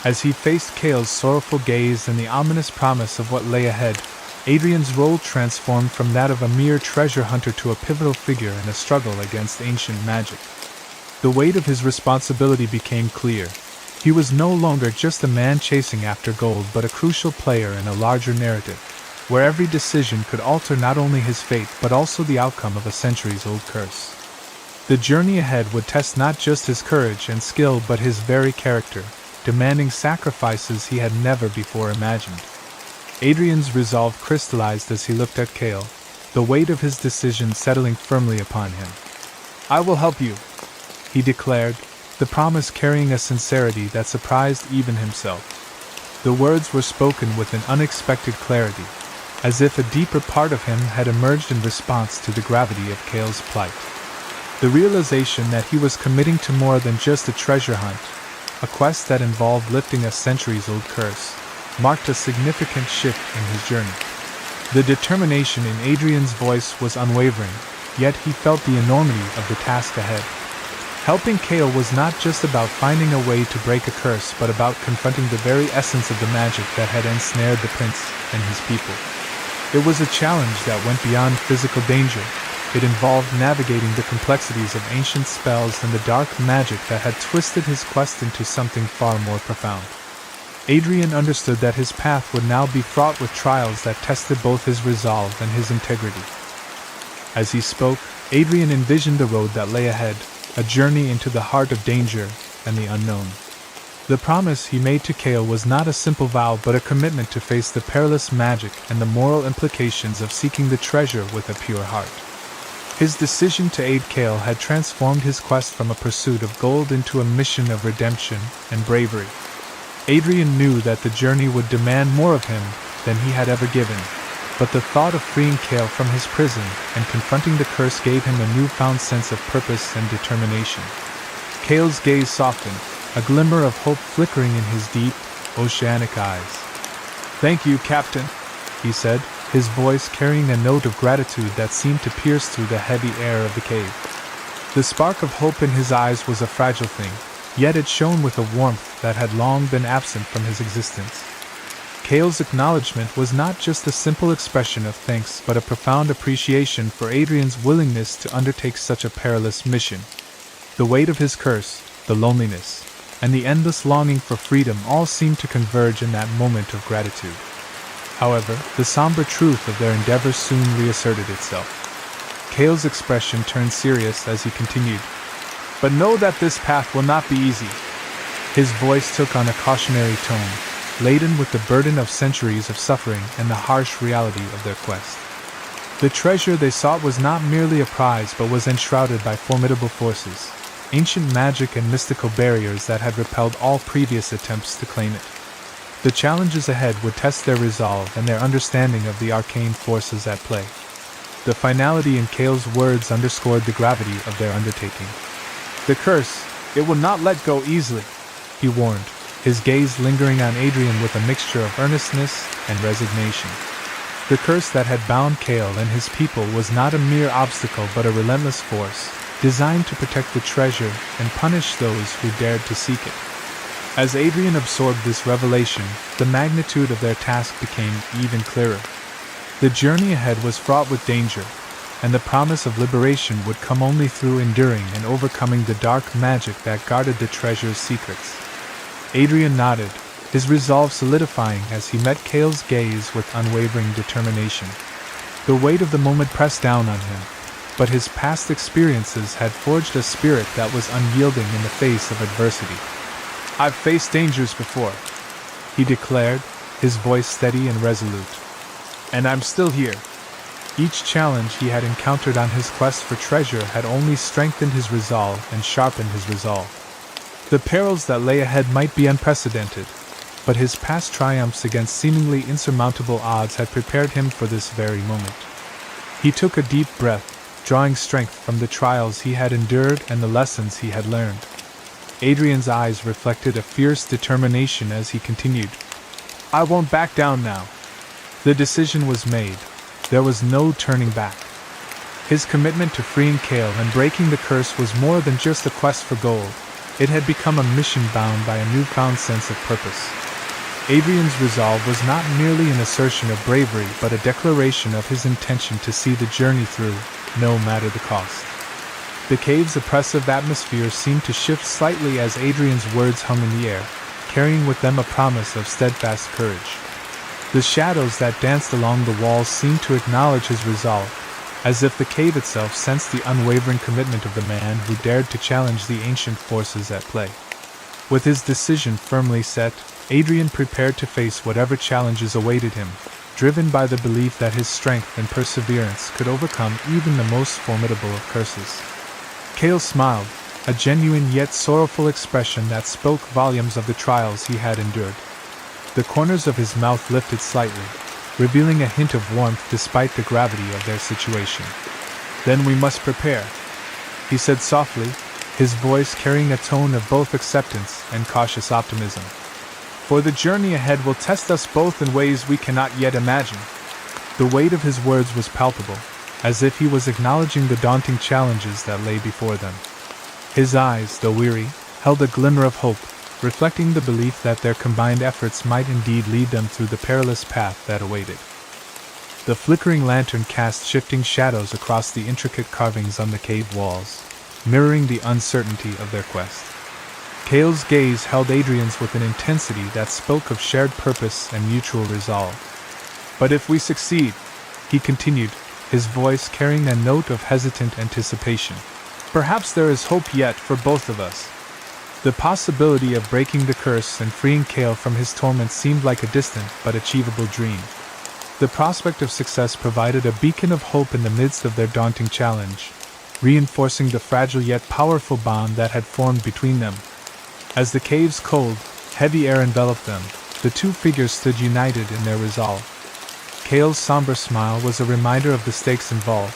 As he faced Cale's sorrowful gaze and the ominous promise of what lay ahead, Adrian's role transformed from that of a mere treasure hunter to a pivotal figure in a struggle against ancient magic. The weight of his responsibility became clear. He was no longer just a man chasing after gold but a crucial player in a larger narrative, where every decision could alter not only his fate but also the outcome of a centuries-old curse. The journey ahead would test not just his courage and skill but his very character, demanding sacrifices he had never before imagined. Adrian's resolve crystallized as he looked at Cale, the weight of his decision settling firmly upon him. "I will help you," he declared, the promise carrying a sincerity that surprised even himself. The words were spoken with an unexpected clarity, as if a deeper part of him had emerged in response to the gravity of Cale's plight. The realization that he was committing to more than just a treasure hunt, a quest that involved lifting a centuries-old curse, marked a significant shift in his journey. The determination in Adrian's voice was unwavering, yet he felt the enormity of the task ahead. Helping Cale was not just about finding a way to break a curse but about confronting the very essence of the magic that had ensnared the prince and his people. It was a challenge that went beyond physical danger. It involved navigating the complexities of ancient spells and the dark magic that had twisted his quest into something far more profound. Adrian understood that his path would now be fraught with trials that tested both his resolve and his integrity. As he spoke, Adrian envisioned the road that lay ahead, a journey into the heart of danger and the unknown. The promise he made to Cale was not a simple vow but a commitment to face the perilous magic and the moral implications of seeking the treasure with a pure heart. His decision to aid Cale had transformed his quest from a pursuit of gold into a mission of redemption and bravery. Adrian knew that the journey would demand more of him than he had ever given, but the thought of freeing Cale from his prison and confronting the curse gave him a newfound sense of purpose and determination. Cale's gaze softened, a glimmer of hope flickering in his deep, oceanic eyes. "Thank you, Captain," he said, his voice carrying a note of gratitude that seemed to pierce through the heavy air of the cave. The spark of hope in his eyes was a fragile thing, yet it shone with a warmth that had long been absent from his existence. Cale's acknowledgement was not just a simple expression of thanks but a profound appreciation for Adrian's willingness to undertake such a perilous mission. The weight of his curse, the loneliness, and the endless longing for freedom all seemed to converge in that moment of gratitude. However, the somber truth of their endeavors soon reasserted itself. Cale's expression turned serious as he continued, "But know that this path will not be easy." His voice took on a cautionary tone, laden with the burden of centuries of suffering and the harsh reality of their quest. The treasure they sought was not merely a prize but was enshrouded by formidable forces, ancient magic and mystical barriers that had repelled all previous attempts to claim it. The challenges ahead would test their resolve and their understanding of the arcane forces at play. The finality in Cale's words underscored the gravity of their undertaking. "The curse, it will not let go easily," he warned, his gaze lingering on Adrian with a mixture of earnestness and resignation. The curse that had bound Cale and his people was not a mere obstacle but a relentless force, designed to protect the treasure and punish those who dared to seek it. As Adrian absorbed this revelation, the magnitude of their task became even clearer. The journey ahead was fraught with danger, and the promise of liberation would come only through enduring and overcoming the dark magic that guarded the treasure's secrets. Adrian nodded, his resolve solidifying as he met Cale's gaze with unwavering determination. The weight of the moment pressed down on him, but his past experiences had forged a spirit that was unyielding in the face of adversity. "I've faced dangers before," he declared, his voice steady and resolute. "And I'm still here." Each challenge he had encountered on his quest for treasure had only strengthened his resolve and sharpened his resolve. The perils that lay ahead might be unprecedented, but his past triumphs against seemingly insurmountable odds had prepared him for this very moment. He took a deep breath, drawing strength from the trials he had endured and the lessons he had learned. Adrian's eyes reflected a fierce determination as he continued, "I won't back down now." The decision was made, There was no turning back. His commitment to freeing Cale and breaking the curse was more than just a quest for gold. It had become a mission bound by a newfound sense of purpose. Adrian's resolve was not merely an assertion of bravery but a declaration of his intention to see the journey through, no matter the cost. The cave's oppressive atmosphere seemed to shift slightly as Adrian's words hung in the air, carrying with them a promise of steadfast courage. The shadows that danced along the walls seemed to acknowledge his resolve, as if the cave itself sensed the unwavering commitment of the man who dared to challenge the ancient forces at play. With his decision firmly set, Adrian prepared to face whatever challenges awaited him, driven by the belief that his strength and perseverance could overcome even the most formidable of curses. Cale smiled, a genuine yet sorrowful expression that spoke volumes of the trials he had endured. The corners of his mouth lifted slightly, revealing a hint of warmth despite the gravity of their situation. "Then we must prepare," he said softly, his voice carrying a tone of both acceptance and cautious optimism. "For the journey ahead will test us both in ways we cannot yet imagine." The weight of his words was palpable, as if he was acknowledging the daunting challenges that lay before them. His eyes, though weary, held a glimmer of hope, reflecting the belief that their combined efforts might indeed lead them through the perilous path that awaited. The flickering lantern cast shifting shadows across the intricate carvings on the cave walls, mirroring the uncertainty of their quest. Cale's gaze held Adrian's with an intensity that spoke of shared purpose and mutual resolve. "But if we succeed," he continued, his voice carrying a note of hesitant anticipation, "perhaps there is hope yet for both of us." The possibility of breaking the curse and freeing Cale from his torment seemed like a distant but achievable dream. The prospect of success provided a beacon of hope in the midst of their daunting challenge, reinforcing the fragile yet powerful bond that had formed between them. As the cave's cold, heavy air enveloped them, the two figures stood united in their resolve. Cale's somber smile was a reminder of the stakes involved,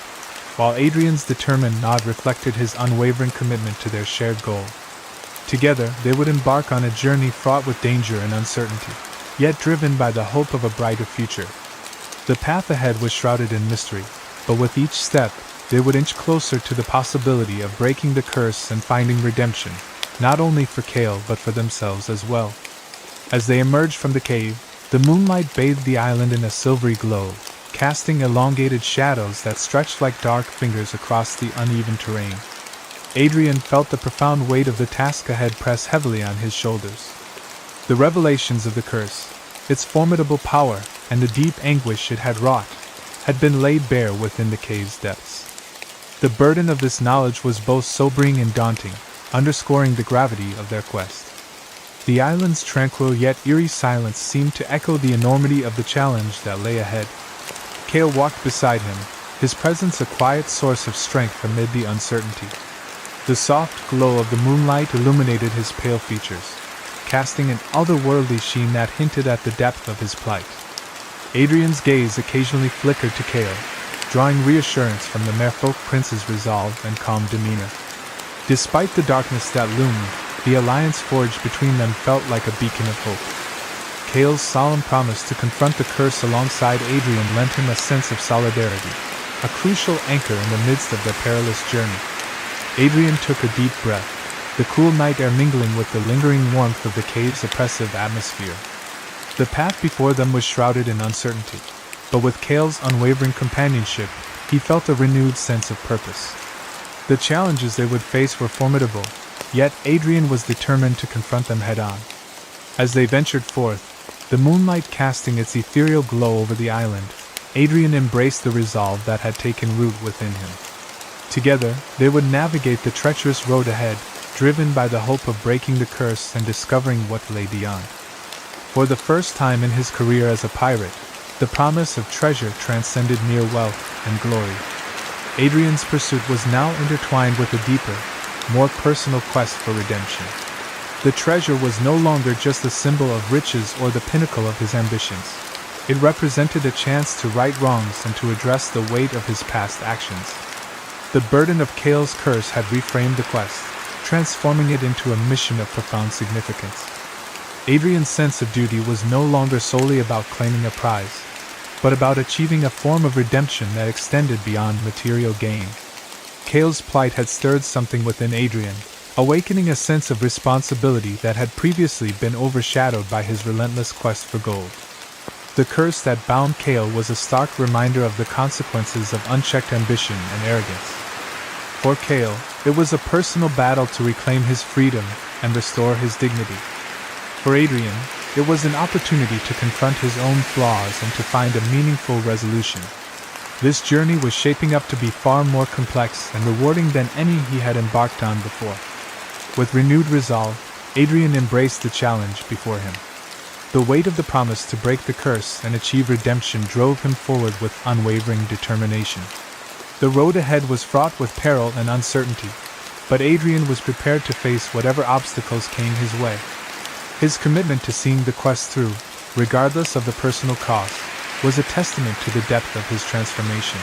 while Adrian's determined nod reflected his unwavering commitment to their shared goal. Together, they would embark on a journey fraught with danger and uncertainty, yet driven by the hope of a brighter future. The path ahead was shrouded in mystery, but with each step, they would inch closer to the possibility of breaking the curse and finding redemption, not only for Cale but for themselves as well. As they emerged from the cave, the moonlight bathed the island in a silvery glow, casting elongated shadows that stretched like dark fingers across the uneven terrain. Adrian felt the profound weight of the task ahead press heavily on his shoulders. The revelations of the curse, its formidable power, and the deep anguish it had wrought, had been laid bare within the cave's depths. The burden of this knowledge was both sobering and daunting, underscoring the gravity of their quest. The island's tranquil yet eerie silence seemed to echo the enormity of the challenge that lay ahead. Cale walked beside him, his presence a quiet source of strength amid the uncertainty. The soft glow of the moonlight illuminated his pale features, casting an otherworldly sheen that hinted at the depth of his plight. Adrian's gaze occasionally flickered to Cale, drawing reassurance from the merfolk prince's resolve and calm demeanor. Despite the darkness that loomed, the alliance forged between them felt like a beacon of hope. Cale's solemn promise to confront the curse alongside Adrian lent him a sense of solidarity, a crucial anchor in the midst of their perilous journey. Adrian took a deep breath, the cool night air mingling with the lingering warmth of the cave's oppressive atmosphere. The path before them was shrouded in uncertainty, but with Cale's unwavering companionship, he felt a renewed sense of purpose. The challenges they would face were formidable, yet Adrian was determined to confront them head-on. As they ventured forth, the moonlight casting its ethereal glow over the island, Adrian embraced the resolve that had taken root within him. Together, they would navigate the treacherous road ahead, driven by the hope of breaking the curse and discovering what lay beyond. For the first time in his career as a pirate, the promise of treasure transcended mere wealth and glory. Adrian's pursuit was now intertwined with a deeper, more personal quest for redemption. The treasure was no longer just a symbol of riches or the pinnacle of his ambitions. It represented a chance to right wrongs and to address the weight of his past actions. The burden of Cale's curse had reframed the quest, transforming it into a mission of profound significance. Adrian's sense of duty was no longer solely about claiming a prize. but about achieving a form of redemption that extended beyond material gain. Cale's plight had stirred something within Adrian, awakening a sense of responsibility that had previously been overshadowed by his relentless quest for gold. The curse that bound Cale was a stark reminder of the consequences of unchecked ambition and arrogance. For Cale, it was a personal battle to reclaim his freedom and restore his dignity. For Adrian, it was an opportunity to confront his own flaws and to find a meaningful resolution. This journey was shaping up to be far more complex and rewarding than any he had embarked on before. With renewed resolve, Adrian embraced the challenge before him. The weight of the promise to break the curse and achieve redemption drove him forward with unwavering determination. The road ahead was fraught with peril and uncertainty, but Adrian was prepared to face whatever obstacles came his way. His commitment to seeing the quest through, regardless of the personal cost, was a testament to the depth of his transformation.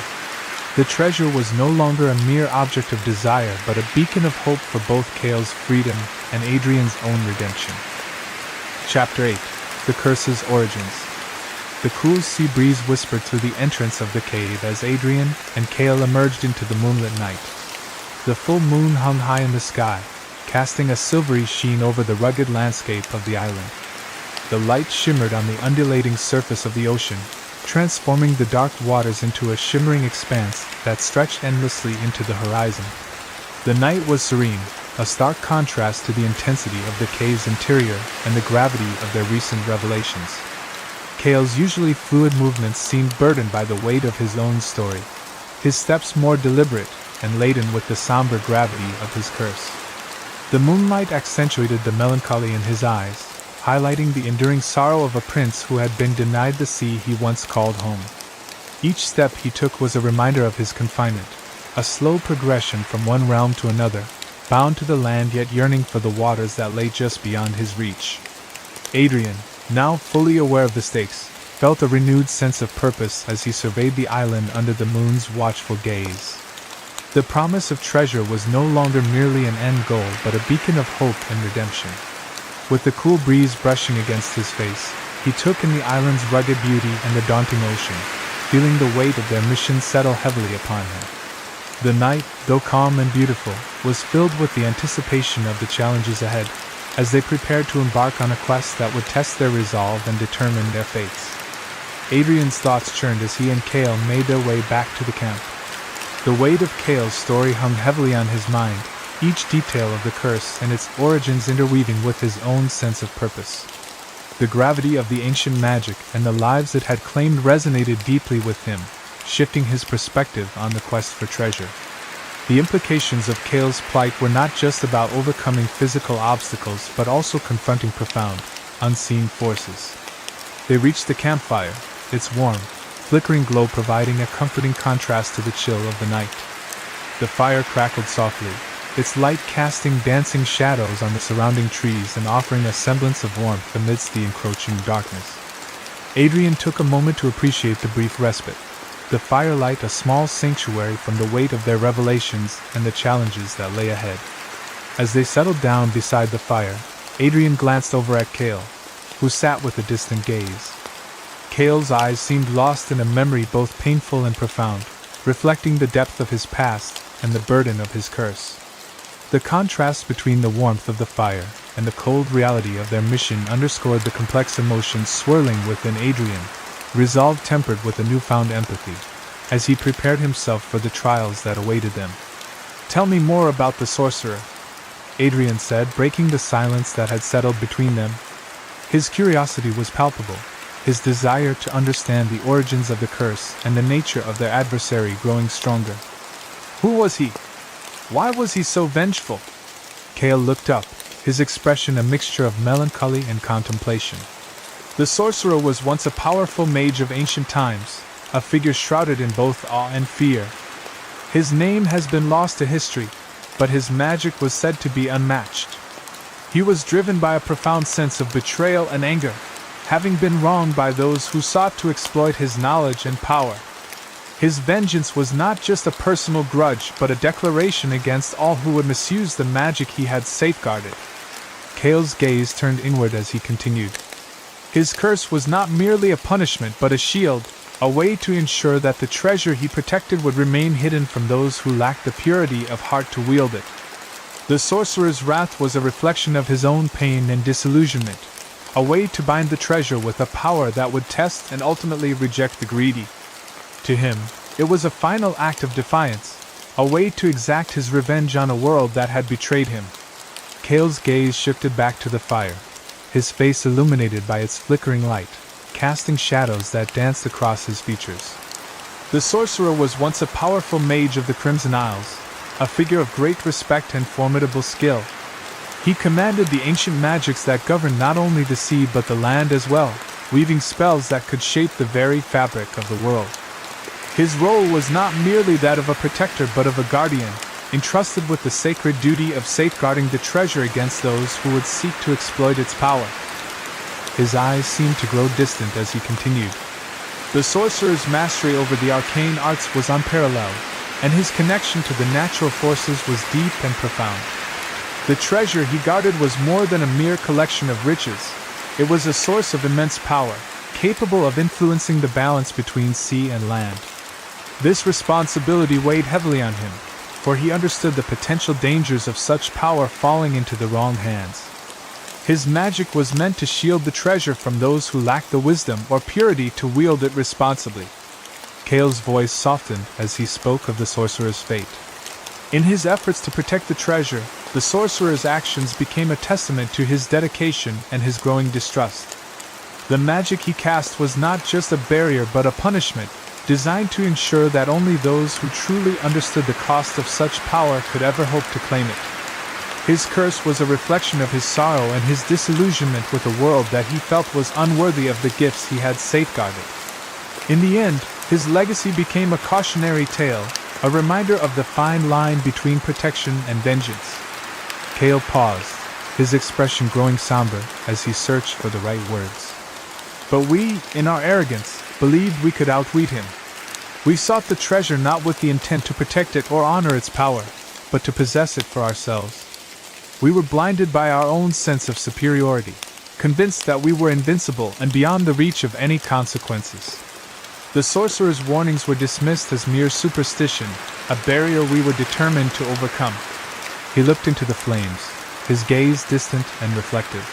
The treasure was no longer a mere object of desire but a beacon of hope for both Cale's freedom and Adrian's own redemption. Chapter 8: The Curse's Origins. The cool sea breeze whispered through the entrance of the cave as Adrian and Cale emerged into the moonlit night. The full moon hung high in the sky, casting a silvery sheen over the rugged landscape of the island. The light shimmered on the undulating surface of the ocean, transforming the dark waters into a shimmering expanse that stretched endlessly into the horizon. The night was serene, a stark contrast to the intensity of the cave's interior and the gravity of their recent revelations. Cale's usually fluid movements seemed burdened by the weight of his own story, his steps more deliberate and laden with the somber gravity of his curse. The moonlight accentuated the melancholy in his eyes, highlighting the enduring sorrow of a prince who had been denied the sea he once called home. Each step he took was a reminder of his confinement, a slow progression from one realm to another, bound to the land yet yearning for the waters that lay just beyond his reach. Adrian, now fully aware of the stakes, felt a renewed sense of purpose as he surveyed the island under the moon's watchful gaze. The promise of treasure was no longer merely an end goal but a beacon of hope and redemption. With the cool breeze brushing against his face, he took in the island's rugged beauty and the daunting ocean, feeling the weight of their mission settle heavily upon him. The night, though calm and beautiful, was filled with the anticipation of the challenges ahead, as they prepared to embark on a quest that would test their resolve and determine their fates. Adrian's thoughts churned as he and Cale made their way back to the camp. The weight of Cale's story hung heavily on his mind, each detail of the curse and its origins interweaving with his own sense of purpose. The gravity of the ancient magic and the lives it had claimed resonated deeply with him, shifting his perspective on the quest for treasure. The implications of Cale's plight were not just about overcoming physical obstacles but also confronting profound, unseen forces. They reached the campfire, its warm, flickering glow providing a comforting contrast to the chill of the night. The fire crackled softly, its light casting dancing shadows on the surrounding trees and offering a semblance of warmth amidst the encroaching darkness. Adrian took a moment to appreciate the brief respite, the firelight a small sanctuary from the weight of their revelations and the challenges that lay ahead. As they settled down beside the fire, Adrian glanced over at Cale, who sat with a distant gaze. Cale's eyes seemed lost in a memory both painful and profound, reflecting the depth of his past and the burden of his curse. The contrast between the warmth of the fire and the cold reality of their mission underscored the complex emotions swirling within Adrian, resolve tempered with a newfound empathy, as he prepared himself for the trials that awaited them. "Tell me more about the sorcerer," Adrian said, breaking the silence that had settled between them. His curiosity was palpable, his desire to understand the origins of the curse and the nature of their adversary growing stronger. "Who was he? Why was he so vengeful?" Cale looked up, his expression a mixture of melancholy and contemplation. "The sorcerer was once a powerful mage of ancient times, a figure shrouded in both awe and fear. His name has been lost to history, but his magic was said to be unmatched. He was driven by a profound sense of betrayal and anger, having been wronged by those who sought to exploit his knowledge and power. His vengeance was not just a personal grudge but a declaration against all who would misuse the magic he had safeguarded." Cale's gaze turned inward as he continued. "His curse was not merely a punishment but a shield, a way to ensure that the treasure he protected would remain hidden from those who lacked the purity of heart to wield it. The sorcerer's wrath was a reflection of his own pain and disillusionment, a way to bind the treasure with a power that would test and ultimately reject the greedy. To him, it was a final act of defiance, a way to exact his revenge on a world that had betrayed him. Cale's gaze shifted back to the fire, his face illuminated by its flickering light, casting shadows that danced across his features. The sorcerer was once a powerful mage of the Crimson Isles, a figure of great respect and formidable skill. He commanded the ancient magics that governed not only the sea but the land as well, weaving spells that could shape the very fabric of the world. His role was not merely that of a protector but of a guardian, entrusted with the sacred duty of safeguarding the treasure against those who would seek to exploit its power. His eyes seemed to grow distant as he continued. The sorcerer's mastery over the arcane arts was unparalleled, and his connection to the natural forces was deep and profound. The treasure he guarded was more than a mere collection of riches. It was a source of immense power, capable of influencing the balance between sea and land. This responsibility weighed heavily on him, for he understood the potential dangers of such power falling into the wrong hands. His magic was meant to shield the treasure from those who lacked the wisdom or purity to wield it responsibly. Cale's voice softened as he spoke of the sorcerer's fate. In his efforts to protect the treasure, the sorcerer's actions became a testament to his dedication and his growing distrust. The magic he cast was not just a barrier but a punishment, designed to ensure that only those who truly understood the cost of such power could ever hope to claim it. His curse was a reflection of his sorrow and his disillusionment with a world that he felt was unworthy of the gifts he had safeguarded. In the end, his legacy became a cautionary tale, a reminder of the fine line between protection and vengeance. Cale paused, his expression growing somber as he searched for the right words. But we, in our arrogance, believed we could outwit him. We sought the treasure not with the intent to protect it or honor its power, but to possess it for ourselves. We were blinded by our own sense of superiority, convinced that we were invincible and beyond the reach of any consequences. The sorcerer's warnings were dismissed as mere superstition, a barrier we were determined to overcome. He looked into the flames, his gaze distant and reflective.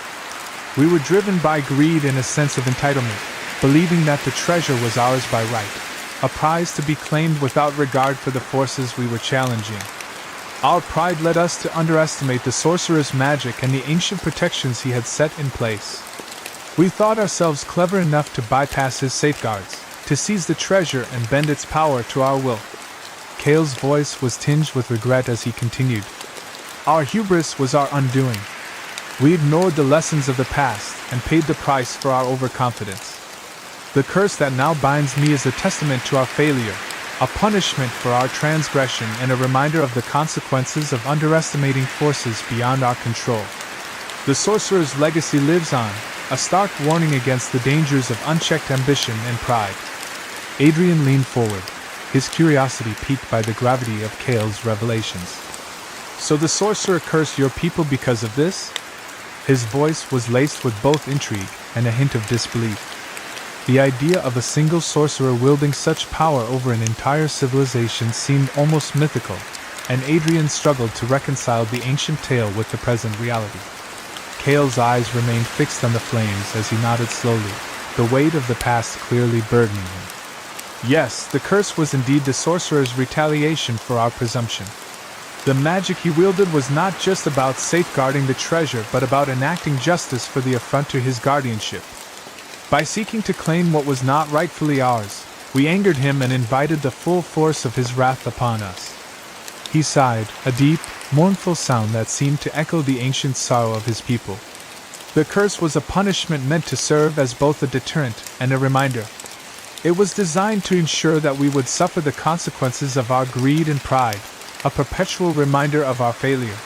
We were driven by greed and a sense of entitlement, believing that the treasure was ours by right, a prize to be claimed without regard for the forces we were challenging. Our pride led us to underestimate the sorcerer's magic and the ancient protections he had set in place. We thought ourselves clever enough to bypass his safeguards, to seize the treasure and bend its power to our will. Cale's voice was tinged with regret as he continued. Our hubris was our undoing. We ignored the lessons of the past and paid the price for our overconfidence. The curse that now binds me is a testament to our failure, a punishment for our transgression and a reminder of the consequences of underestimating forces beyond our control. The sorcerer's legacy lives on, a stark warning against the dangers of unchecked ambition and pride. Adrian leaned forward, his curiosity piqued by the gravity of Cale's revelations. So the sorcerer cursed your people because of this? His voice was laced with both intrigue and a hint of disbelief. The idea of a single sorcerer wielding such power over an entire civilization seemed almost mythical, and Adrian struggled to reconcile the ancient tale with the present reality. Cale's eyes remained fixed on the flames as he nodded slowly, the weight of the past clearly burdening him. Yes, the curse was indeed the sorcerer's retaliation for our presumption. The magic he wielded was not just about safeguarding the treasure but about enacting justice for the affront to his guardianship. By seeking to claim what was not rightfully ours, we angered him and invited the full force of his wrath upon us. He sighed, a deep, mournful sound that seemed to echo the ancient sorrow of his people. The curse was a punishment meant to serve as both a deterrent and a reminder. It was designed to ensure that we would suffer the consequences of our greed and pride, a perpetual reminder of our failure.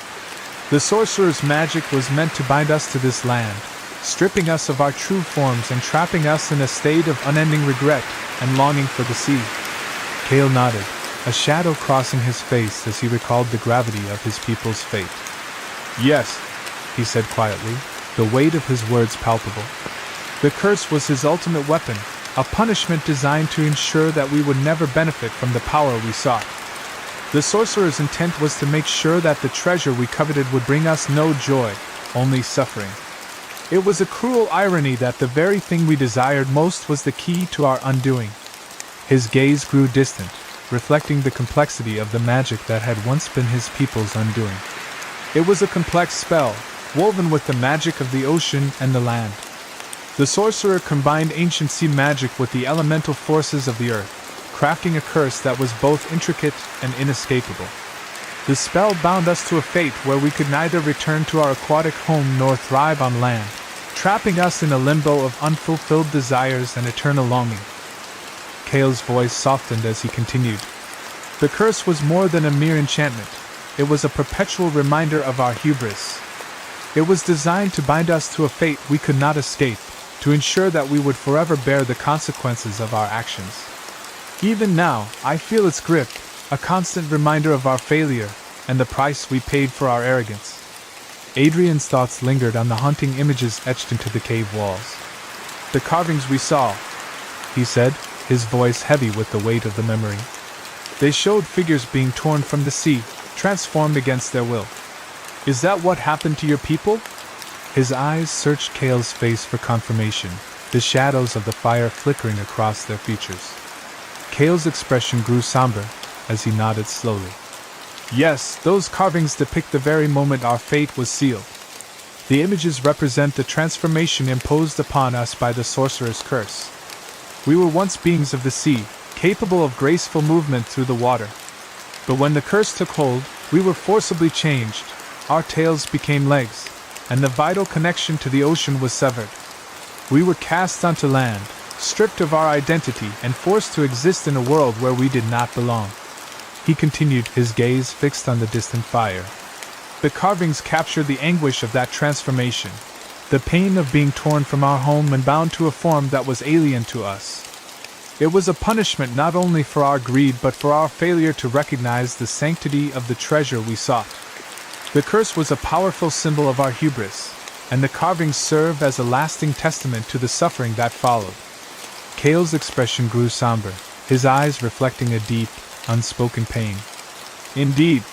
The sorcerer's magic was meant to bind us to this land, stripping us of our true forms and trapping us in a state of unending regret and longing for the sea. Cale nodded, a shadow crossing his face as he recalled the gravity of his people's fate. Yes, he said quietly, the weight of his words palpable. The curse was his ultimate weapon, a punishment designed to ensure that we would never benefit from the power we sought. The sorcerer's intent was to make sure that the treasure we coveted would bring us no joy, only suffering. It was a cruel irony that the very thing we desired most was the key to our undoing. His gaze grew distant, reflecting the complexity of the magic that had once been his people's undoing. It was a complex spell, woven with the magic of the ocean and the land. The sorcerer combined ancient sea magic with the elemental forces of the earth, crafting a curse that was both intricate and inescapable. The spell bound us to a fate where we could neither return to our aquatic home nor thrive on land, trapping us in a limbo of unfulfilled desires and eternal longing. Kale's voice softened as he continued. The curse was more than a mere enchantment. It was a perpetual reminder of our hubris. It was designed to bind us to a fate we could not escape, to ensure that we would forever bear the consequences of our actions. Even now, I feel its grip, a constant reminder of our failure and the price we paid for our arrogance. Adrian's thoughts lingered on the haunting images etched into the cave walls. The carvings we saw, he said, his voice heavy with the weight of the memory. They showed figures being torn from the sea, transformed against their will. Is that what happened to your people? His eyes searched Kale's face for confirmation, the shadows of the fire flickering across their features. Kale's expression grew somber as he nodded slowly. Yes, those carvings depict the very moment our fate was sealed. The images represent the transformation imposed upon us by the sorcerer's curse. We were once beings of the sea, capable of graceful movement through the water. But when the curse took hold, we were forcibly changed. Our tails became legs, and the vital connection to the ocean was severed. We were cast onto land, stripped of our identity and forced to exist in a world where we did not belong. He continued, his gaze fixed on the distant fire. The carvings captured the anguish of that transformation, the pain of being torn from our home and bound to a form that was alien to us. It was a punishment not only for our greed but for our failure to recognize the sanctity of the treasure we sought. The curse was a powerful symbol of our hubris, and the carvings serve as a lasting testament to the suffering that followed. Kale's expression grew somber, his eyes reflecting a deep, unspoken pain. Indeed,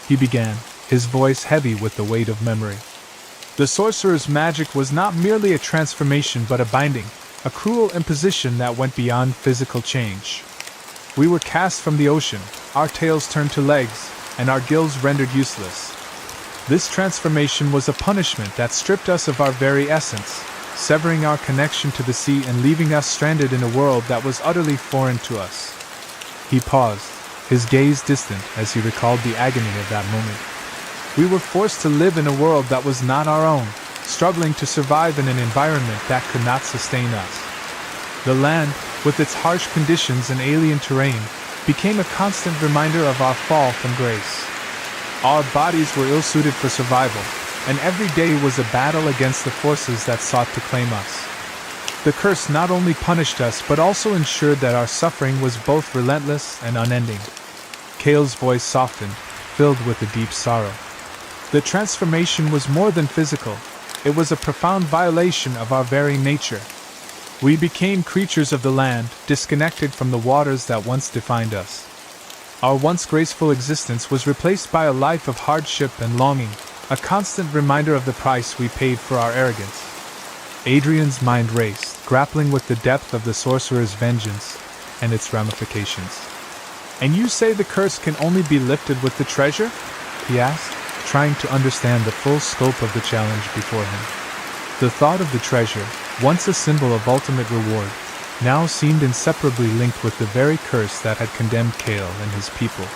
he began, his voice heavy with the weight of memory. The sorcerer's magic was not merely a transformation but a binding, a cruel imposition that went beyond physical change. We were cast from the ocean, our tails turned to legs, and our gills rendered useless. This transformation was a punishment that stripped us of our very essence, severing our connection to the sea and leaving us stranded in a world that was utterly foreign to us. He paused, his gaze distant as he recalled the agony of that moment. We were forced to live in a world that was not our own, struggling to survive in an environment that could not sustain us. The land, with its harsh conditions and alien terrain, became a constant reminder of our fall from grace. Our bodies were ill-suited for survival, and every day was a battle against the forces that sought to claim us. The curse not only punished us but also ensured that our suffering was both relentless and unending. Kale's voice softened, filled with a deep sorrow. The transformation was more than physical, it was a profound violation of our very nature. We became creatures of the land, disconnected from the waters that once defined us. Our once graceful existence was replaced by a life of hardship and longing, a constant reminder of the price we paid for our arrogance. Adrian's mind raced, grappling with the depth of the sorcerer's vengeance and its ramifications. And you say the curse can only be lifted with the treasure? He asked, trying to understand the full scope of the challenge before him. The thought of the treasure, once a symbol of ultimate reward, now seemed inseparably linked with the very curse that had condemned Kale and his people.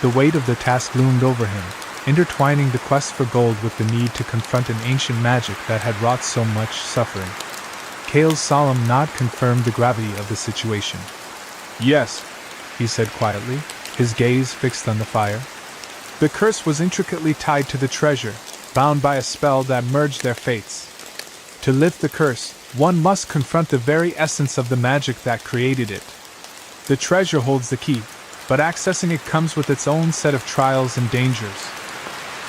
The weight of the task loomed over him, intertwining the quest for gold with the need to confront an ancient magic that had wrought so much suffering. Kale's solemn nod confirmed the gravity of the situation. Yes, he said quietly, his gaze fixed on the fire. The curse was intricately tied to the treasure, bound by a spell that merged their fates. To lift the curse, one must confront the very essence of the magic that created it. The treasure holds the key, but accessing it comes with its own set of trials and dangers.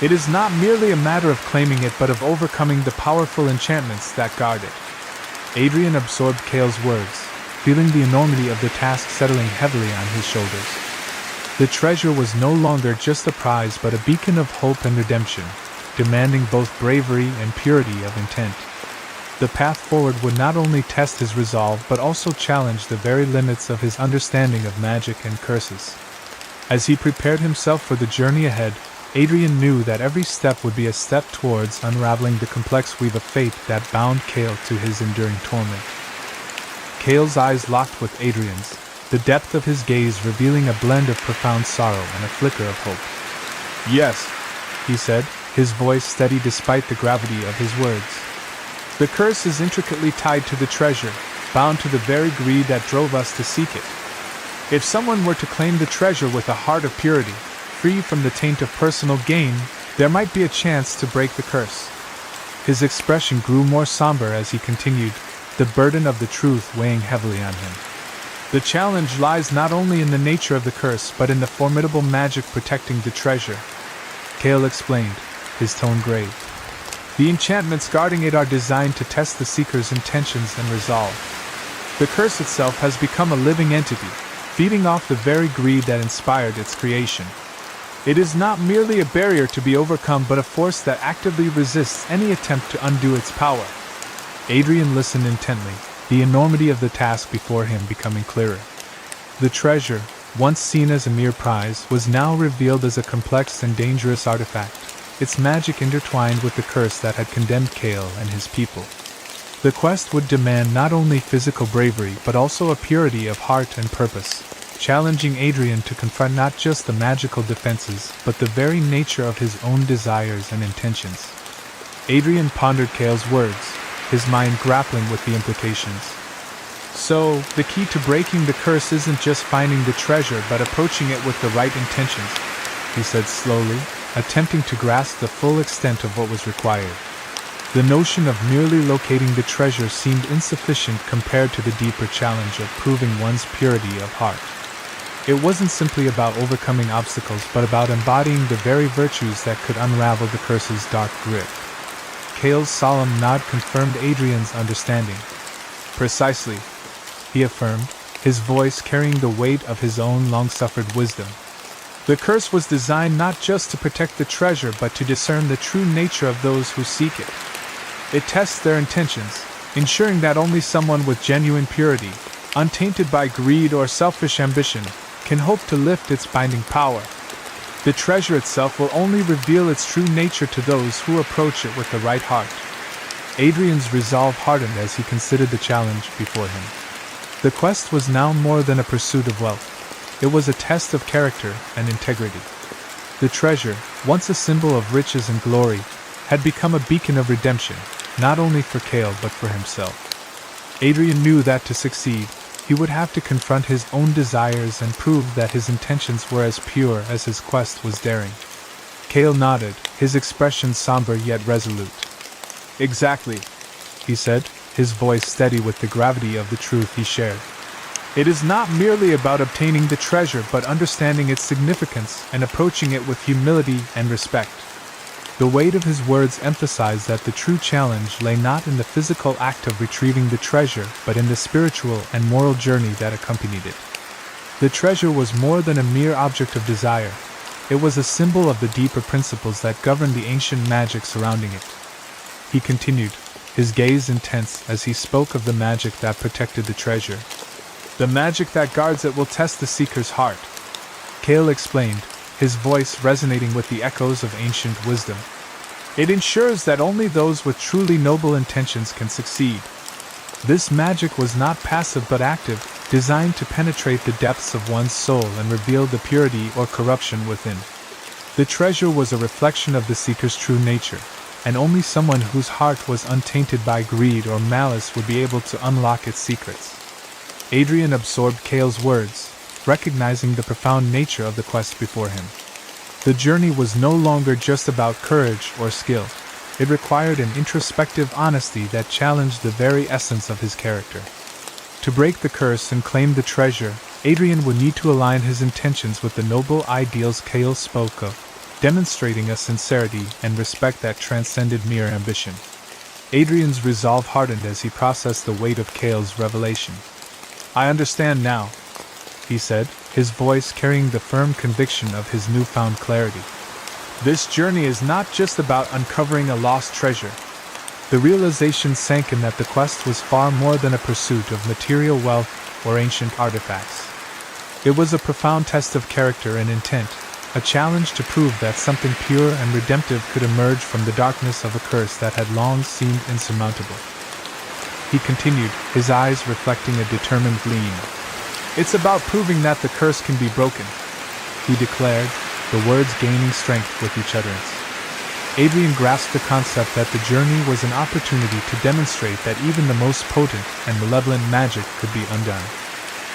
It is not merely a matter of claiming it but of overcoming the powerful enchantments that guard it. Adrian absorbed Kale's words, feeling the enormity of the task settling heavily on his shoulders. The treasure was no longer just a prize but a beacon of hope and redemption, demanding both bravery and purity of intent. The path forward would not only test his resolve but also challenge the very limits of his understanding of magic and curses. As he prepared himself for the journey ahead, Adrian knew that every step would be a step towards unraveling the complex weave of fate that bound Cale to his enduring torment. Cale's eyes locked with Adrian's, the depth of his gaze revealing a blend of profound sorrow and a flicker of hope. "Yes," he said, his voice steady despite the gravity of his words. "The curse is intricately tied to the treasure, bound to the very greed that drove us to seek it. If someone were to claim the treasure with a heart of purity, free from the taint of personal gain, there might be a chance to break the curse." His expression grew more somber as he continued, the burden of the truth weighing heavily on him. "The challenge lies not only in the nature of the curse but in the formidable magic protecting the treasure," Cale explained, his tone grave. "The enchantments guarding it are designed to test the seeker's intentions and resolve. The curse itself has become a living entity, feeding off the very greed that inspired its creation. It is not merely a barrier to be overcome but a force that actively resists any attempt to undo its power." Adrian listened intently, the enormity of the task before him becoming clearer. The treasure, once seen as a mere prize, was now revealed as a complex and dangerous artifact, its magic intertwined with the curse that had condemned Cale and his people. The quest would demand not only physical bravery but also a purity of heart and purpose, challenging Adrian to confront not just the magical defenses but the very nature of his own desires and intentions. Adrian pondered Cale's words, his mind grappling with the implications. "So, the key to breaking the curse isn't just finding the treasure but approaching it with the right intentions," he said slowly, attempting to grasp the full extent of what was required. The notion of merely locating the treasure seemed insufficient compared to the deeper challenge of proving one's purity of heart. It wasn't simply about overcoming obstacles but about embodying the very virtues that could unravel the curse's dark grip. Cale's solemn nod confirmed Adrian's understanding. "Precisely," he affirmed, his voice carrying the weight of his own long-suffered wisdom. "The curse was designed not just to protect the treasure but to discern the true nature of those who seek it. It tests their intentions, ensuring that only someone with genuine purity, untainted by greed or selfish ambition, can hope to lift its binding power. The treasure itself will only reveal its true nature to those who approach it with the right heart." Adrian's resolve hardened as he considered the challenge before him. The quest was now more than a pursuit of wealth. It was a test of character and integrity. The treasure, once a symbol of riches and glory, had become a beacon of redemption, not only for Cale but for himself. Adrian knew that to succeed, he would have to confront his own desires and prove that his intentions were as pure as his quest was daring. Cale nodded, his expression somber yet resolute. "Exactly," he said, his voice steady with the gravity of the truth he shared. "It is not merely about obtaining the treasure but understanding its significance and approaching it with humility and respect." The weight of his words emphasized that the true challenge lay not in the physical act of retrieving the treasure but in the spiritual and moral journey that accompanied it. The treasure was more than a mere object of desire. It was a symbol of the deeper principles that governed the ancient magic surrounding it. He continued, his gaze intense as he spoke of the magic that protected the treasure. "The magic that guards it will test the seeker's heart," Cale explained, his voice resonating with the echoes of ancient wisdom. "It ensures that only those with truly noble intentions can succeed." This magic was not passive but active, designed to penetrate the depths of one's soul and reveal the purity or corruption within. The treasure was a reflection of the seeker's true nature, and only someone whose heart was untainted by greed or malice would be able to unlock its secrets. Adrian absorbed Cale's words, recognizing the profound nature of the quest before him. The journey was no longer just about courage or skill. It required an introspective honesty that challenged the very essence of his character. To break the curse and claim the treasure, Adrian would need to align his intentions with the noble ideals Cale spoke of, demonstrating a sincerity and respect that transcended mere ambition. Adrian's resolve hardened as he processed the weight of Cale's revelation. I understand now, he said, his voice carrying the firm conviction of his newfound clarity. This journey is not just about uncovering a lost treasure. The realization sank in that the quest was far more than a pursuit of material wealth or ancient artifacts. It was a profound test of character and intent, a challenge to prove that something pure and redemptive could emerge from the darkness of a curse that had long seemed insurmountable. He continued, his eyes reflecting a determined gleam. It's about proving that the curse can be broken, he declared, the words gaining strength with each utterance. Adrian grasped the concept that the journey was an opportunity to demonstrate that even the most potent and malevolent magic could be undone.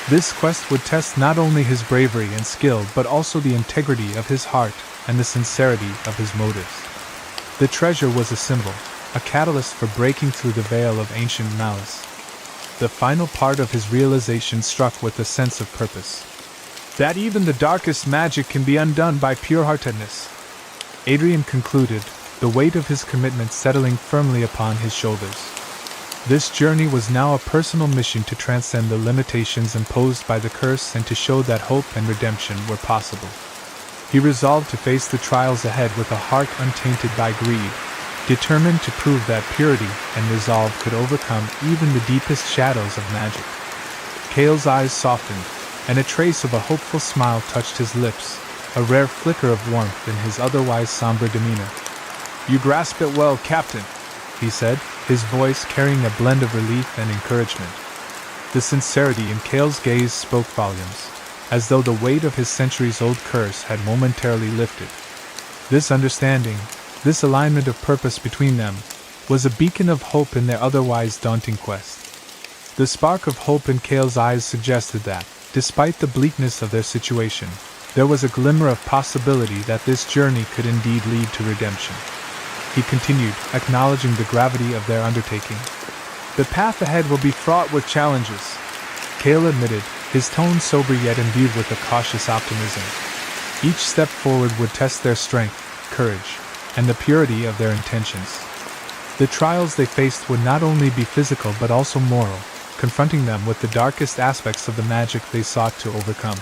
This quest would test not only his bravery and skill but also the integrity of his heart and the sincerity of his motives. The treasure was a symbol, a catalyst for breaking through the veil of ancient malice. The final part of his realization struck with a sense of purpose. That even the darkest magic can be undone by pure-heartedness. Adrian concluded, the weight of his commitment settling firmly upon his shoulders. This journey was now a personal mission to transcend the limitations imposed by the curse and to show that hope and redemption were possible. He resolved to face the trials ahead with a heart untainted by greed, determined to prove that purity and resolve could overcome even the deepest shadows of magic. Cale's eyes softened, and a trace of a hopeful smile touched his lips, a rare flicker of warmth in his otherwise somber demeanor. You grasp it well, Captain, he said, his voice carrying a blend of relief and encouragement. The sincerity in Cale's gaze spoke volumes, as though the weight of his centuries-old curse had momentarily lifted. This understanding, this alignment of purpose between them, was a beacon of hope in their otherwise daunting quest. The spark of hope in Cale's eyes suggested that, despite the bleakness of their situation, there was a glimmer of possibility that this journey could indeed lead to redemption. He continued, acknowledging the gravity of their undertaking. The path ahead will be fraught with challenges, Cale admitted, his tone sober yet imbued with a cautious optimism. Each step forward would test their strength, courage, and the purity of their intentions. The trials they faced would not only be physical but also moral, confronting them with the darkest aspects of the magic they sought to overcome.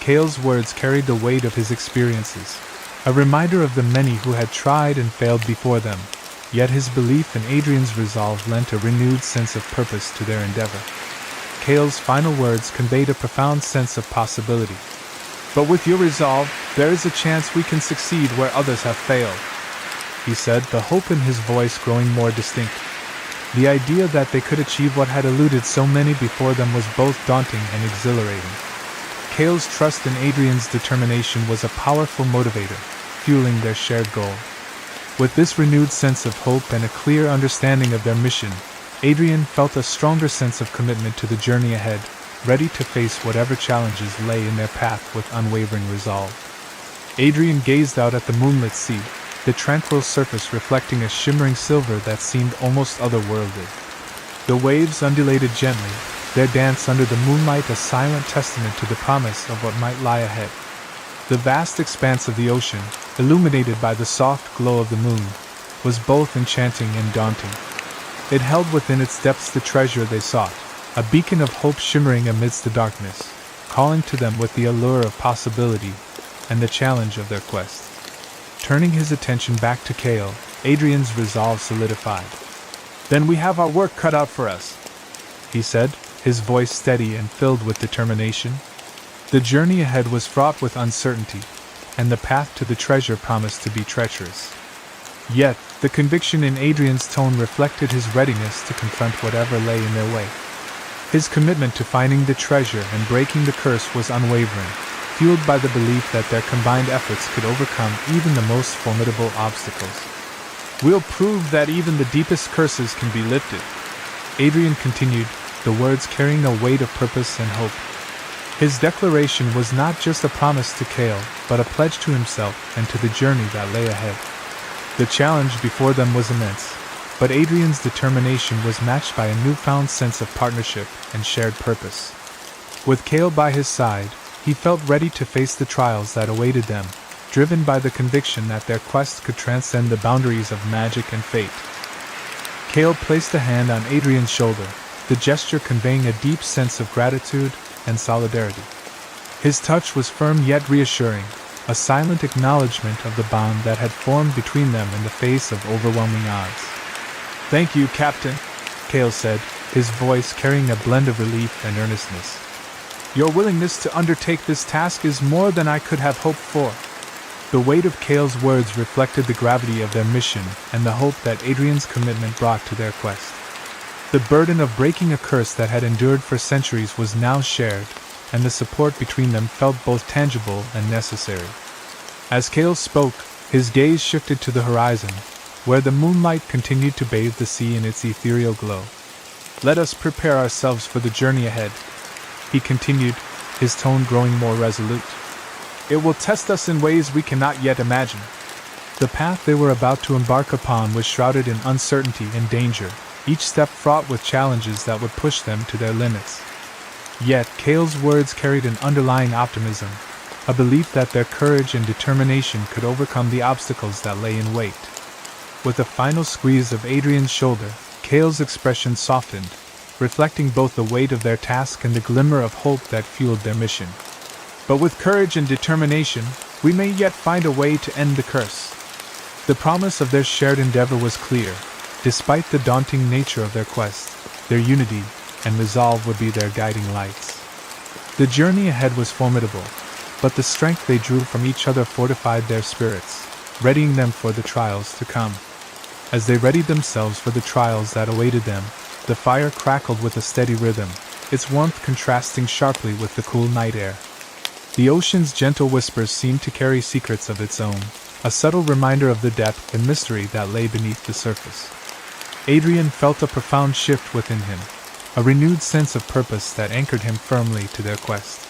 Cale's words carried the weight of his experiences, a reminder of the many who had tried and failed before them, yet his belief in Adrian's resolve lent a renewed sense of purpose to their endeavor. Cale's final words conveyed a profound sense of possibility. But with your resolve, there is a chance we can succeed where others have failed, he said, the hope in his voice growing more distinct. The idea that they could achieve what had eluded so many before them was both daunting and exhilarating. Cale's trust in Adrian's determination was a powerful motivator, fueling their shared goal. With this renewed sense of hope and a clear understanding of their mission, Adrian felt a stronger sense of commitment to the journey ahead, ready to face whatever challenges lay in their path with unwavering resolve. Adrian gazed out at the moonlit sea, the tranquil surface reflecting a shimmering silver that seemed almost otherworldly. The waves undulated gently, their dance under the moonlight a silent testament to the promise of what might lie ahead. The vast expanse of the ocean, illuminated by the soft glow of the moon, was both enchanting and daunting. It held within its depths the treasure they sought, a beacon of hope shimmering amidst the darkness, calling to them with the allure of possibility and the challenge of their quest. Turning his attention back to Cale, Adrian's resolve solidified. Then we have our work cut out for us, he said, his voice steady and filled with determination. The journey ahead was fraught with uncertainty, and the path to the treasure promised to be treacherous. Yet, the conviction in Adrian's tone reflected his readiness to confront whatever lay in their way. His commitment to finding the treasure and breaking the curse was unwavering, fueled by the belief that their combined efforts could overcome even the most formidable obstacles. We'll prove that even the deepest curses can be lifted, Adrian continued, the words carrying a weight of purpose and hope. His declaration was not just a promise to Cale, but a pledge to himself and to the journey that lay ahead. The challenge before them was immense, but Adrian's determination was matched by a newfound sense of partnership and shared purpose. With Cale by his side, he felt ready to face the trials that awaited them, driven by the conviction that their quest could transcend the boundaries of magic and fate. Cale placed a hand on Adrian's shoulder, the gesture conveying a deep sense of gratitude and solidarity. His touch was firm yet reassuring, a silent acknowledgement of the bond that had formed between them in the face of overwhelming odds. "Thank you, Captain," Cale said, his voice carrying a blend of relief and earnestness. "Your willingness to undertake this task is more than I could have hoped for." The weight of Cale's words reflected the gravity of their mission and the hope that Adrian's commitment brought to their quest. The burden of breaking a curse that had endured for centuries was now shared, and the support between them felt both tangible and necessary. As Cale spoke, his gaze shifted to the horizon, where the moonlight continued to bathe the sea in its ethereal glow. "Let us prepare ourselves for the journey ahead," he continued, his tone growing more resolute. "It will test us in ways we cannot yet imagine." The path they were about to embark upon was shrouded in uncertainty and danger, each step fraught with challenges that would push them to their limits. Yet Cale's words carried an underlying optimism, a belief that their courage and determination could overcome the obstacles that lay in wait. With a final squeeze of Adrian's shoulder, Cale's expression softened, reflecting both the weight of their task and the glimmer of hope that fueled their mission. "But with courage and determination, we may yet find a way to end the curse." The promise of their shared endeavor was clear. Despite the daunting nature of their quest, their unity and resolve would be their guiding lights. The journey ahead was formidable, but the strength they drew from each other fortified their spirits, readying them for the trials to come. As they readied themselves for the trials that awaited them, the fire crackled with a steady rhythm, its warmth contrasting sharply with the cool night air. The ocean's gentle whispers seemed to carry secrets of its own, a subtle reminder of the depth and mystery that lay beneath the surface. Adrian felt a profound shift within him, a renewed sense of purpose that anchored him firmly to their quest.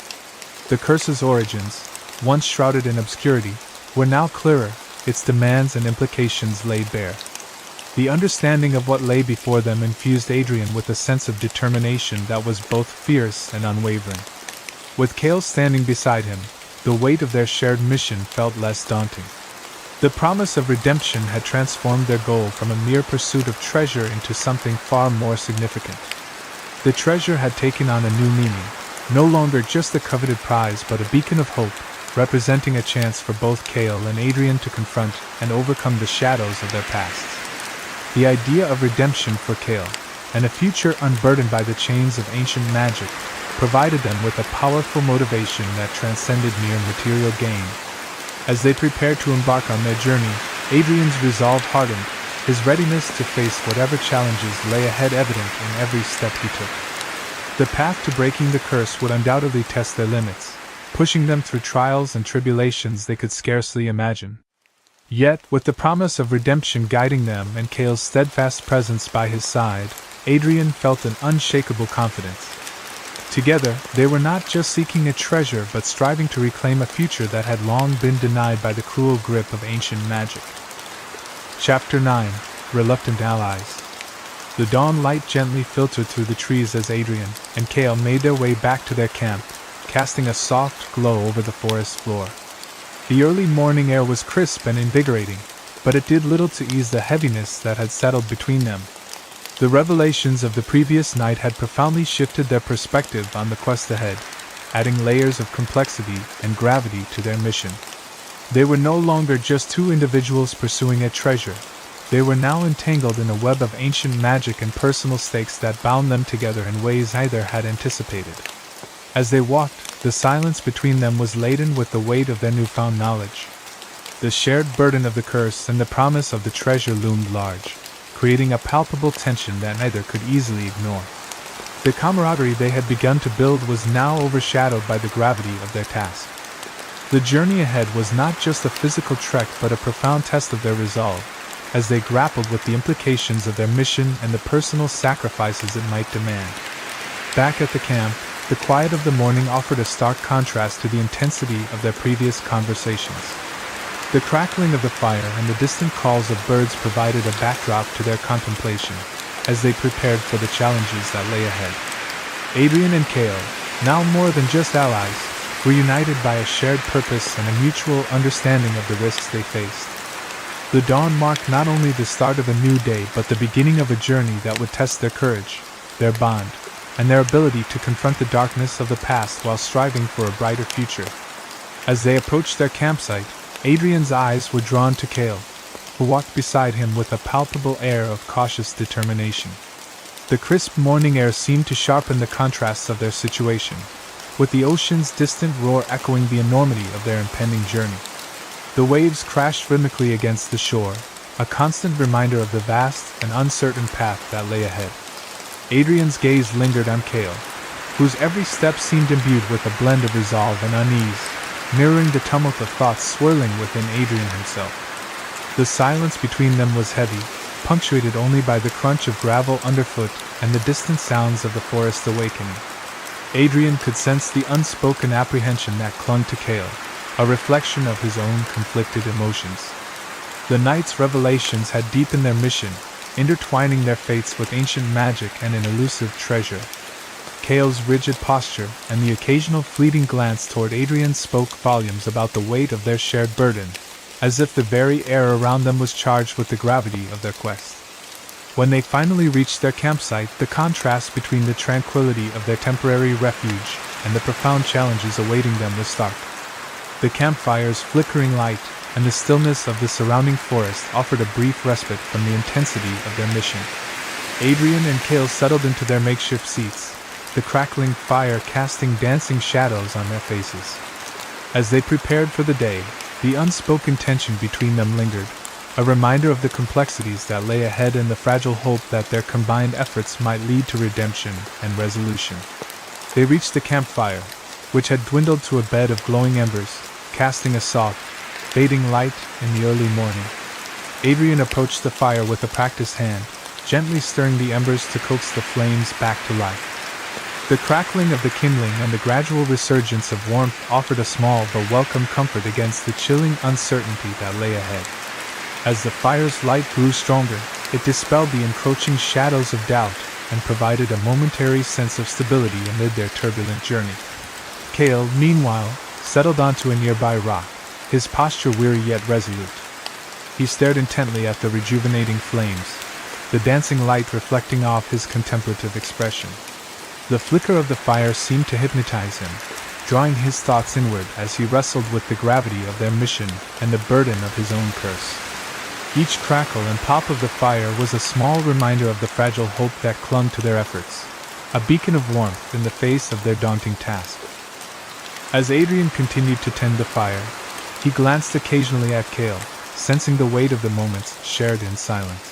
The curse's origins, once shrouded in obscurity, were now clearer, its demands and implications laid bare. The understanding of what lay before them infused Adrian with a sense of determination that was both fierce and unwavering. With Cale standing beside him, the weight of their shared mission felt less daunting. The promise of redemption had transformed their goal from a mere pursuit of treasure into something far more significant. The treasure had taken on a new meaning, no longer just a coveted prize but a beacon of hope, representing a chance for both Cale and Adrian to confront and overcome the shadows of their pasts. The idea of redemption for Cale, and a future unburdened by the chains of ancient magic, provided them with a powerful motivation that transcended mere material gain. As they prepared to embark on their journey, Adrian's resolve hardened, his readiness to face whatever challenges lay ahead evident in every step he took. The path to breaking the curse would undoubtedly test their limits, pushing them through trials and tribulations they could scarcely imagine. Yet, with the promise of redemption guiding them and Cale's steadfast presence by his side, Adrian felt an unshakable confidence. Together, they were not just seeking a treasure but striving to reclaim a future that had long been denied by the cruel grip of ancient magic. Chapter 9: Reluctant Allies. The dawn light gently filtered through the trees as Adrian and Cale made their way back to their camp, casting a soft glow over the forest floor. The early morning air was crisp and invigorating, but it did little to ease the heaviness that had settled between them. The revelations of the previous night had profoundly shifted their perspective on the quest ahead, adding layers of complexity and gravity to their mission. They were no longer just two individuals pursuing a treasure. They were now entangled in a web of ancient magic and personal stakes that bound them together in ways neither had anticipated. As they walked, the silence between them was laden with the weight of their newfound knowledge. The shared burden of the curse and the promise of the treasure loomed large, creating a palpable tension that neither could easily ignore. The camaraderie they had begun to build was now overshadowed by the gravity of their task. The journey ahead was not just a physical trek but a profound test of their resolve, as they grappled with the implications of their mission and the personal sacrifices it might demand. Back at the camp, the quiet of the morning offered a stark contrast to the intensity of their previous conversations. The crackling of the fire and the distant calls of birds provided a backdrop to their contemplation, as they prepared for the challenges that lay ahead. Adrian and Cale, now more than just allies, were united by a shared purpose and a mutual understanding of the risks they faced. The dawn marked not only the start of a new day but the beginning of a journey that would test their courage, their bond, and their ability to confront the darkness of the past while striving for a brighter future. As they approached their campsite, Adrian's eyes were drawn to Cale, who walked beside him with a palpable air of cautious determination. The crisp morning air seemed to sharpen the contrasts of their situation, with the ocean's distant roar echoing the enormity of their impending journey. The waves crashed rhythmically against the shore, a constant reminder of the vast and uncertain path that lay ahead. Adrian's gaze lingered on Cale, whose every step seemed imbued with a blend of resolve and unease, mirroring the tumult of thoughts swirling within Adrian himself. The silence between them was heavy, punctuated only by the crunch of gravel underfoot and the distant sounds of the forest awakening. Adrian could sense the unspoken apprehension that clung to Cale, a reflection of his own conflicted emotions. The night's revelations had deepened their mission, intertwining their fates with ancient magic and an elusive treasure. Cale's rigid posture and the occasional fleeting glance toward Adrian spoke volumes about the weight of their shared burden, as if the very air around them was charged with the gravity of their quest. When they finally reached their campsite, the contrast between the tranquility of their temporary refuge and the profound challenges awaiting them was stark. The campfire's flickering light and the stillness of the surrounding forest offered a brief respite from the intensity of their mission. Adrian and Cale settled into their makeshift seats, the crackling fire casting dancing shadows on their faces. As they prepared for the day, the unspoken tension between them lingered, a reminder of the complexities that lay ahead and the fragile hope that their combined efforts might lead to redemption and resolution. They reached the campfire, which had dwindled to a bed of glowing embers, casting a soft, fading light in the early morning. Adrian approached the fire with a practiced hand, gently stirring the embers to coax the flames back to life. The crackling of the kindling and the gradual resurgence of warmth offered a small but welcome comfort against the chilling uncertainty that lay ahead. As the fire's light grew stronger, it dispelled the encroaching shadows of doubt and provided a momentary sense of stability amid their turbulent journey. Cale, meanwhile, settled onto a nearby rock, his posture weary yet resolute. He stared intently at the rejuvenating flames, the dancing light reflecting off his contemplative expression. The flicker of the fire seemed to hypnotize him, drawing his thoughts inward as he wrestled with the gravity of their mission and the burden of his own curse. Each crackle and pop of the fire was a small reminder of the fragile hope that clung to their efforts, a beacon of warmth in the face of their daunting task. As Adrian continued to tend the fire, he glanced occasionally at Cale, sensing the weight of the moments shared in silence.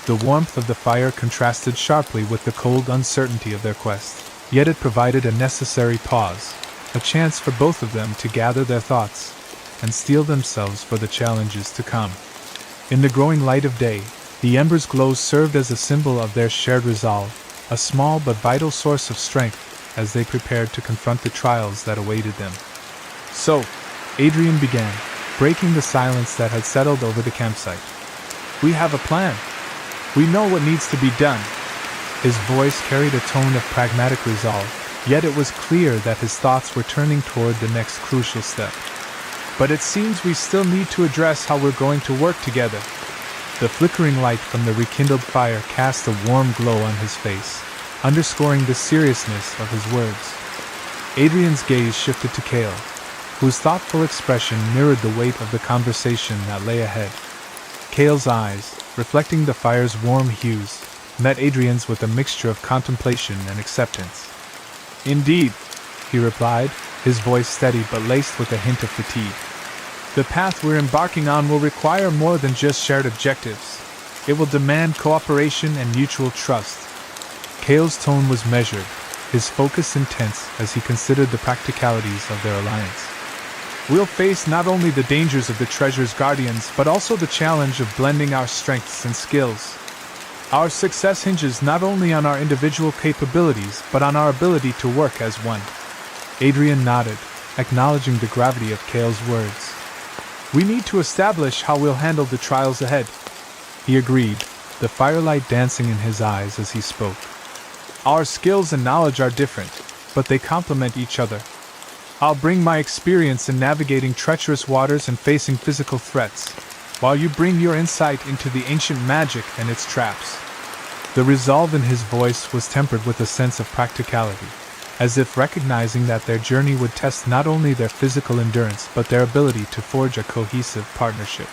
The warmth of the fire contrasted sharply with the cold uncertainty of their quest, yet it provided a necessary pause, a chance for both of them to gather their thoughts and steel themselves for the challenges to come. In the growing light of day, the embers' glow served as a symbol of their shared resolve, a small but vital source of strength as they prepared to confront the trials that awaited them. So, Adrian began, breaking the silence that had settled over the campsite. "We have a plan. We know what needs to be done." His voice carried a tone of pragmatic resolve, yet it was clear that his thoughts were turning toward the next crucial step. "But it seems we still need to address how we're going to work together." The flickering light from the rekindled fire cast a warm glow on his face, underscoring the seriousness of his words. Adrian's gaze shifted to Cale, whose thoughtful expression mirrored the weight of the conversation that lay ahead. Cale's eyes, reflecting the fire's warm hues, met Adrian's with a mixture of contemplation and acceptance. "Indeed," he replied, his voice steady but laced with a hint of fatigue. "The path we're embarking on will require more than just shared objectives. It will demand cooperation and mutual trust." Cale's tone was measured, his focus intense as he considered the practicalities of their alliance. "We'll face not only the dangers of the treasure's guardians, but also the challenge of blending our strengths and skills. Our success hinges not only on our individual capabilities, but on our ability to work as one." Adrian nodded, acknowledging the gravity of Cale's words. "We need to establish how we'll handle the trials ahead," he agreed, the firelight dancing in his eyes as he spoke. "Our skills and knowledge are different, but they complement each other. I'll bring my experience in navigating treacherous waters and facing physical threats, while you bring your insight into the ancient magic and its traps. The resolve in his voice was tempered with a sense of practicality, as if recognizing that their journey would test not only their physical endurance but their ability to forge a cohesive partnership.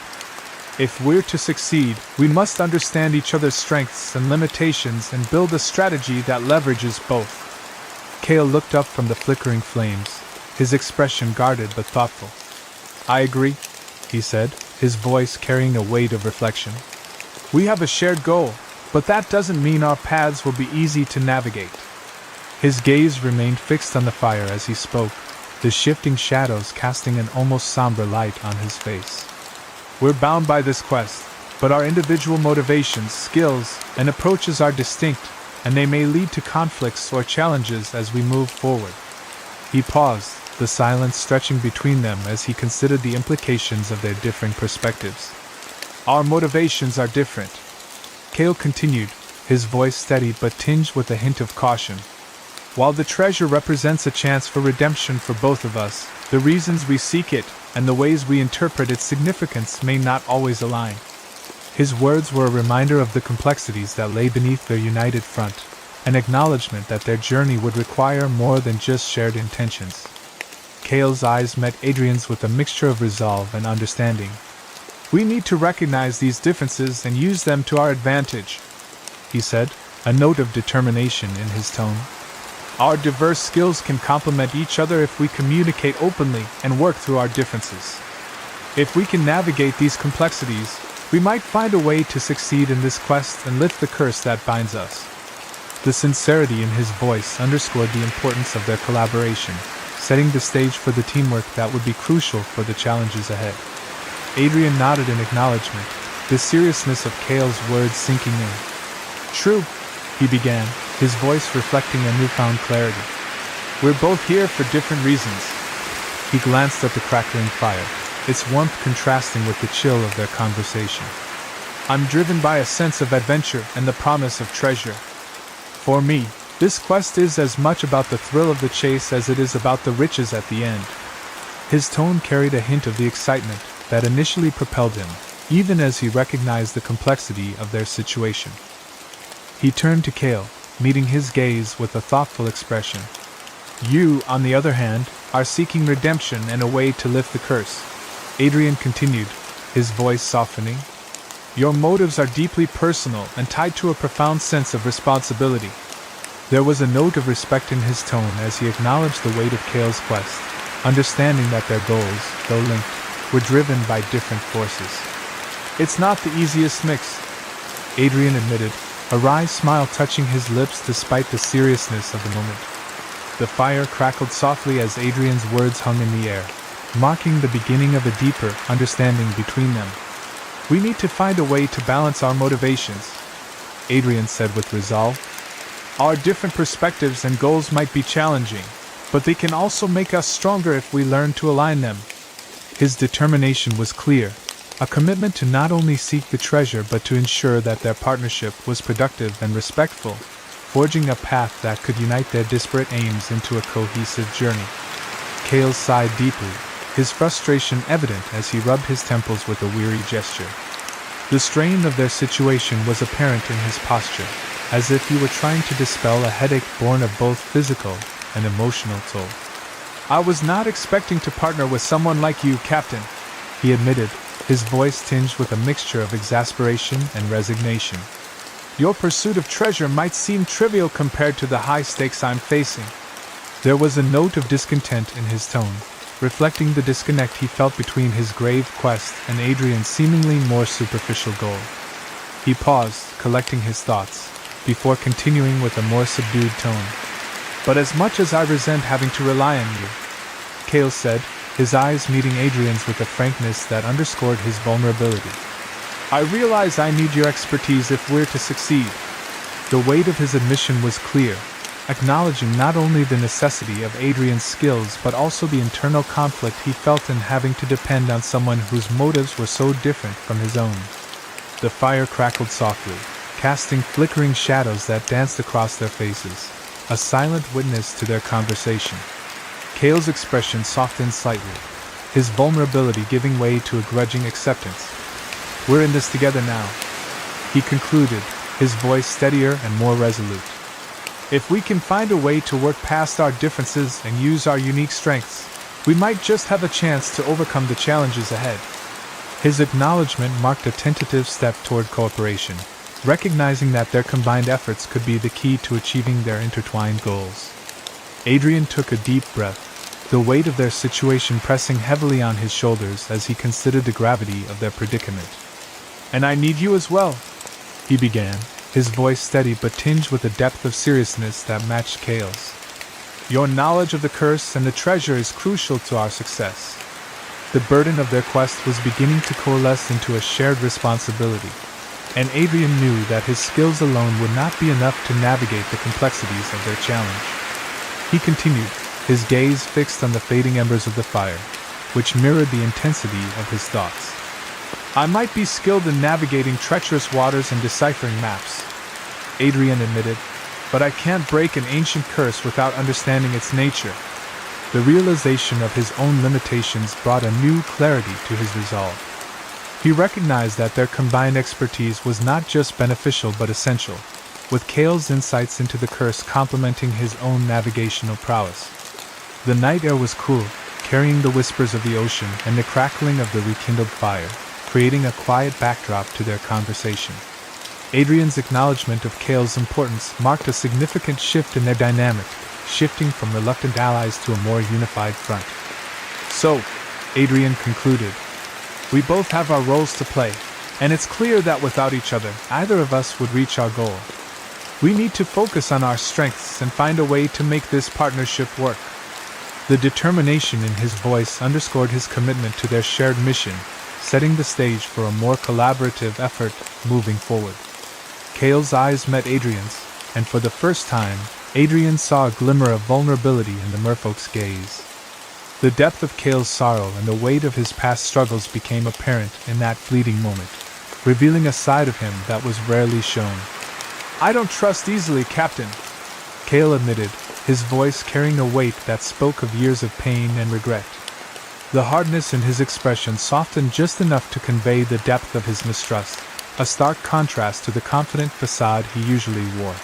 If we're to succeed, we must understand each other's strengths and limitations and build a strategy that leverages both. Cale looked up from the flickering flames, his expression guarded but thoughtful. I agree, he said, his voice carrying a weight of reflection. We have a shared goal, but that doesn't mean our paths will be easy to navigate. His gaze remained fixed on the fire as he spoke, the shifting shadows casting an almost somber light on his face. We're bound by this quest, but our individual motivations, skills, and approaches are distinct, and they may lead to conflicts or challenges as we move forward. He paused, the silence stretching between them as he considered the implications of their differing perspectives. Our motivations are different, Cale continued, his voice steady but tinged with a hint of caution. While the treasure represents a chance for redemption for both of us, the reasons we seek it and the ways we interpret its significance may not always align. His words were a reminder of the complexities that lay beneath their united front, an acknowledgement that their journey would require more than just shared intentions. Cale's eyes met Adrian's with a mixture of resolve and understanding. We need to recognize these differences and use them to our advantage, he said, a note of determination in his tone. Our diverse skills can complement each other if we communicate openly and work through our differences. If we can navigate these complexities, we might find a way to succeed in this quest and lift the curse that binds us. The sincerity in his voice underscored the importance of their collaboration, setting the stage for the teamwork that would be crucial for the challenges ahead. Adrian nodded in acknowledgement, the seriousness of Cale's words sinking in. True, he began, his voice reflecting a newfound clarity. We're both here for different reasons. He glanced at the crackling fire, its warmth contrasting with the chill of their conversation. I'm driven by a sense of adventure and the promise of treasure. For me, this quest is as much about the thrill of the chase as it is about the riches at the end. His tone carried a hint of the excitement that initially propelled him, even as he recognized the complexity of their situation. He turned to Cale, meeting his gaze with a thoughtful expression. You, on the other hand, are seeking redemption and a way to lift the curse, Adrian continued, his voice softening. Your motives are deeply personal and tied to a profound sense of responsibility. There was a note of respect in his tone as he acknowledged the weight of Cale's quest, understanding that their goals, though linked, were driven by different forces. It's not the easiest mix, Adrian admitted, a wry smile touching his lips despite the seriousness of the moment. The fire crackled softly as Adrian's words hung in the air, marking the beginning of a deeper understanding between them. We need to find a way to balance our motivations, Adrian said with resolve. Our different perspectives and goals might be challenging, but they can also make us stronger if we learn to align them. His determination was clear, a commitment to not only seek the treasure but to ensure that their partnership was productive and respectful, forging a path that could unite their disparate aims into a cohesive journey. Cale sighed deeply, his frustration evident as he rubbed his temples with a weary gesture. The strain of their situation was apparent in his posture, as if he were trying to dispel a headache born of both physical and emotional toll. I was not expecting to partner with someone like you, Captain, he admitted, his voice tinged with a mixture of exasperation and resignation. Your pursuit of treasure might seem trivial compared to the high stakes I'm facing. There was a note of discontent in his tone, reflecting the disconnect he felt between his grave quest and Adrian's seemingly more superficial goal. He paused, collecting his thoughts, before continuing with a more subdued tone. But as much as I resent having to rely on you, Cale said, his eyes meeting Adrian's with a frankness that underscored his vulnerability. I realize I need your expertise if we're to succeed. The weight of his admission was clear, acknowledging not only the necessity of Adrian's skills but also the internal conflict he felt in having to depend on someone whose motives were so different from his own. The fire crackled softly, casting flickering shadows that danced across their faces, a silent witness to their conversation. Cale's expression softened slightly, his vulnerability giving way to a grudging acceptance. We're in this together now, he concluded, his voice steadier and more resolute. If we can find a way to work past our differences and use our unique strengths, we might just have a chance to overcome the challenges ahead. His acknowledgement marked a tentative step toward cooperation, recognizing that their combined efforts could be the key to achieving their intertwined goals. Adrian took a deep breath, the weight of their situation pressing heavily on his shoulders as he considered the gravity of their predicament. "And I need you as well," he began, his voice steady but tinged with a depth of seriousness that matched Cale's. "Your knowledge of the curse and the treasure is crucial to our success." The burden of their quest was beginning to coalesce into a shared responsibility, and Adrian knew that his skills alone would not be enough to navigate the complexities of their challenge. He continued, his gaze fixed on the fading embers of the fire, which mirrored the intensity of his thoughts. "I might be skilled in navigating treacherous waters and deciphering maps," Adrian admitted, "but I can't break an ancient curse without understanding its nature." The realization of his own limitations brought a new clarity to his resolve. He recognized that their combined expertise was not just beneficial but essential, with Cale's insights into the curse complementing his own navigational prowess. The night air was cool, carrying the whispers of the ocean and the crackling of the rekindled fire, creating a quiet backdrop to their conversation. Adrian's acknowledgement of Cale's importance marked a significant shift in their dynamic, shifting from reluctant allies to a more unified front. "So," Adrian concluded, "we both have our roles to play, and it's clear that without each other, neither of us would reach our goal. We need to focus on our strengths and find a way to make this partnership work." The determination in his voice underscored his commitment to their shared mission, setting the stage for a more collaborative effort moving forward. Cale's eyes met Adrian's, and for the first time, Adrian saw a glimmer of vulnerability in the merfolk's gaze. The depth of Cale's sorrow and the weight of his past struggles became apparent in that fleeting moment, revealing a side of him that was rarely shown. "I don't trust easily, Captain," Cale admitted, his voice carrying a weight that spoke of years of pain and regret. The hardness in his expression softened just enough to convey the depth of his mistrust, a stark contrast to the confident facade he usually wore.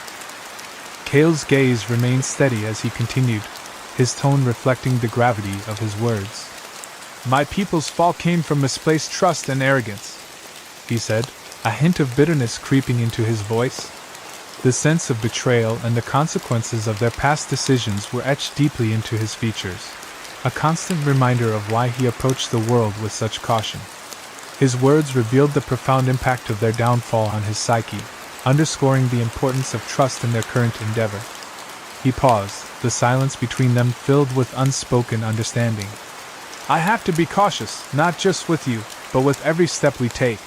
Cale's gaze remained steady as he continued, his tone reflecting the gravity of his words. "My people's fall came from misplaced trust and arrogance," he said, a hint of bitterness creeping into his voice. The sense of betrayal and the consequences of their past decisions were etched deeply into his features, a constant reminder of why he approached the world with such caution. His words revealed the profound impact of their downfall on his psyche, underscoring the importance of trust in their current endeavor. He paused, the silence between them filled with unspoken understanding. "I have to be cautious, not just with you, but with every step we take,"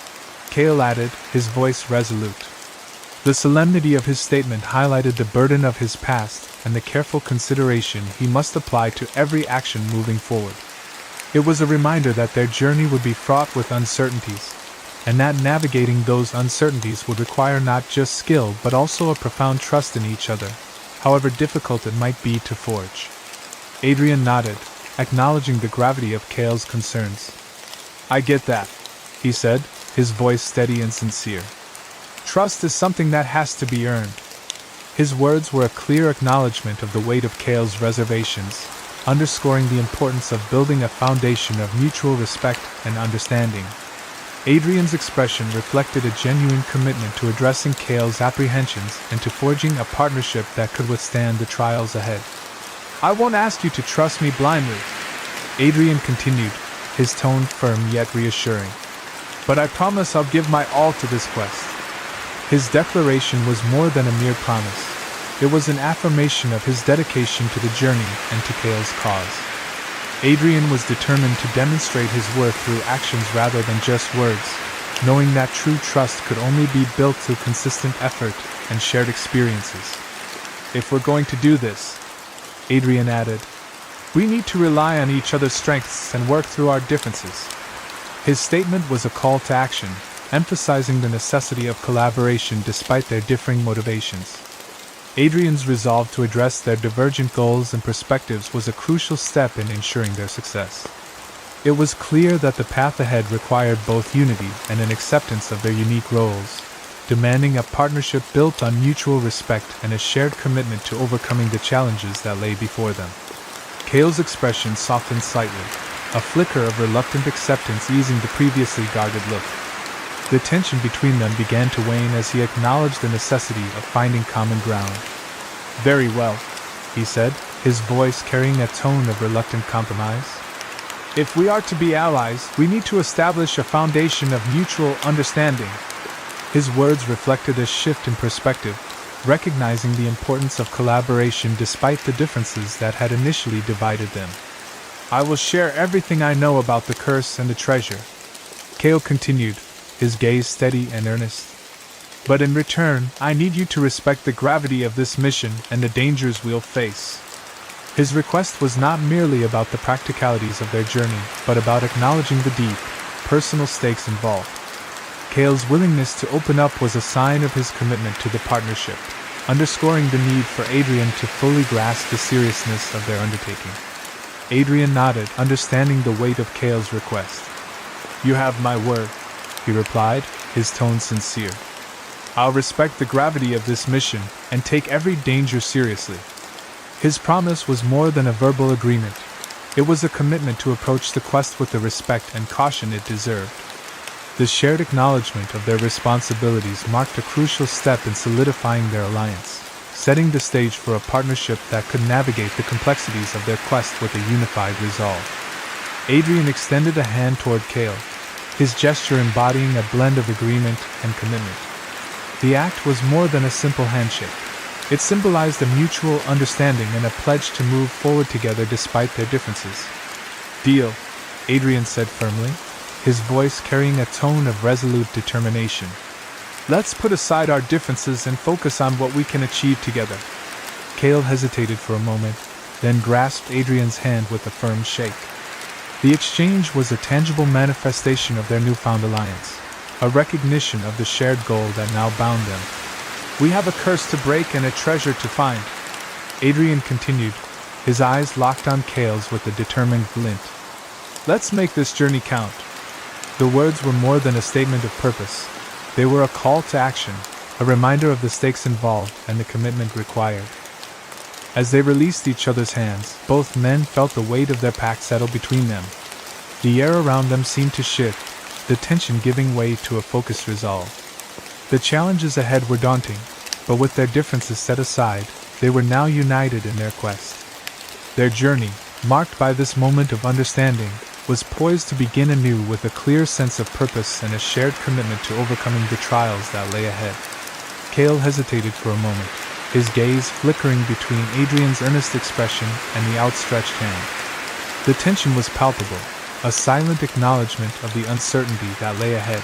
Cale added, his voice resolute. The solemnity of his statement highlighted the burden of his past and the careful consideration he must apply to every action moving forward. It was a reminder that their journey would be fraught with uncertainties, and that navigating those uncertainties would require not just skill but also a profound trust in each other, however difficult it might be to forge. Adrian nodded, acknowledging the gravity of Cale's concerns. "I get that," he said, his voice steady and sincere. "Trust is something that has to be earned." His words were a clear acknowledgement of the weight of Cale's reservations, underscoring the importance of building a foundation of mutual respect and understanding. Adrian's expression reflected a genuine commitment to addressing Cale's apprehensions and to forging a partnership that could withstand the trials ahead. "I won't ask you to trust me blindly," Adrian continued, his tone firm yet reassuring. "But I promise I'll give my all to this quest." His declaration was more than a mere promise. It was an affirmation of his dedication to the journey and to Cale's cause. Adrian was determined to demonstrate his worth through actions rather than just words, knowing that true trust could only be built through consistent effort and shared experiences. "If we're going to do this," Adrian added, "we need to rely on each other's strengths and work through our differences." His statement was a call to action, emphasizing the necessity of collaboration despite their differing motivations. Adrian's resolve to address their divergent goals and perspectives was a crucial step in ensuring their success. It was clear that the path ahead required both unity and an acceptance of their unique roles, demanding a partnership built on mutual respect and a shared commitment to overcoming the challenges that lay before them. Cale's expression softened slightly, a flicker of reluctant acceptance easing the previously guarded look. The tension between them began to wane as he acknowledged the necessity of finding common ground. "Very well," he said, his voice carrying a tone of reluctant compromise. "If we are to be allies, we need to establish a foundation of mutual understanding." His words reflected a shift in perspective, recognizing the importance of collaboration despite the differences that had initially divided them. "I will share everything I know about the curse and the treasure," Cale continued, his gaze steady and earnest. "But in return, I need you to respect the gravity of this mission and the dangers we'll face." His request was not merely about the practicalities of their journey, but about acknowledging the deep, personal stakes involved. Cale's willingness to open up was a sign of his commitment to the partnership, underscoring the need for Adrian to fully grasp the seriousness of their undertaking. Adrian nodded, understanding the weight of Cale's request. "You have my word," he replied, his tone sincere. "I'll respect the gravity of this mission and take every danger seriously." His promise was more than a verbal agreement. It was a commitment to approach the quest with the respect and caution it deserved. The shared acknowledgement of their responsibilities marked a crucial step in solidifying their alliance, setting the stage for a partnership that could navigate the complexities of their quest with a unified resolve. Adrian extended a hand toward Cale, his gesture embodying a blend of agreement and commitment. The act was more than a simple handshake. It symbolized a mutual understanding and a pledge to move forward together despite their differences. "Deal," Adrian said firmly, his voice carrying a tone of resolute determination. "Let's put aside our differences and focus on what we can achieve together." Cale hesitated for a moment, then grasped Adrian's hand with a firm shake. The exchange was a tangible manifestation of their newfound alliance, a recognition of the shared goal that now bound them. "We have a curse to break and a treasure to find," Adrian continued, his eyes locked on Cale's with a determined glint. "Let's make this journey count." The words were more than a statement of purpose. They were a call to action, a reminder of the stakes involved and the commitment required. As they released each other's hands, both men felt the weight of their pact settle between them. The air around them seemed to shift, the tension giving way to a focused resolve. The challenges ahead were daunting, but with their differences set aside, they were now united in their quest. Their journey, marked by this moment of understanding, was poised to begin anew with a clear sense of purpose and a shared commitment to overcoming the trials that lay ahead. Cale hesitated for a moment, his gaze flickering between Adrian's earnest expression and the outstretched hand. The tension was palpable, a silent acknowledgement of the uncertainty that lay ahead.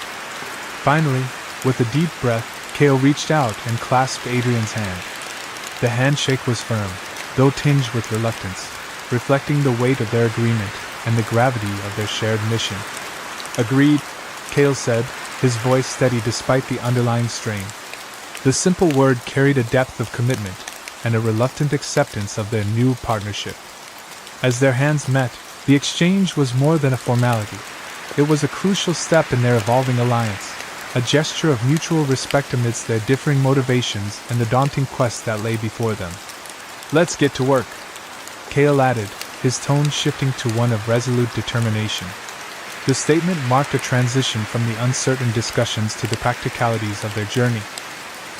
Finally, with a deep breath, Cale reached out and clasped Adrian's hand. The handshake was firm, though tinged with reluctance, reflecting the weight of their agreement and the gravity of their shared mission. "Agreed," Cale said, his voice steady despite the underlying strain. The simple word carried a depth of commitment and a reluctant acceptance of their new partnership. As their hands met, the exchange was more than a formality. It was a crucial step in their evolving alliance, a gesture of mutual respect amidst their differing motivations and the daunting quest that lay before them. "Let's get to work," Cale added, his tone shifting to one of resolute determination. The statement marked a transition from the uncertain discussions to the practicalities of their journey.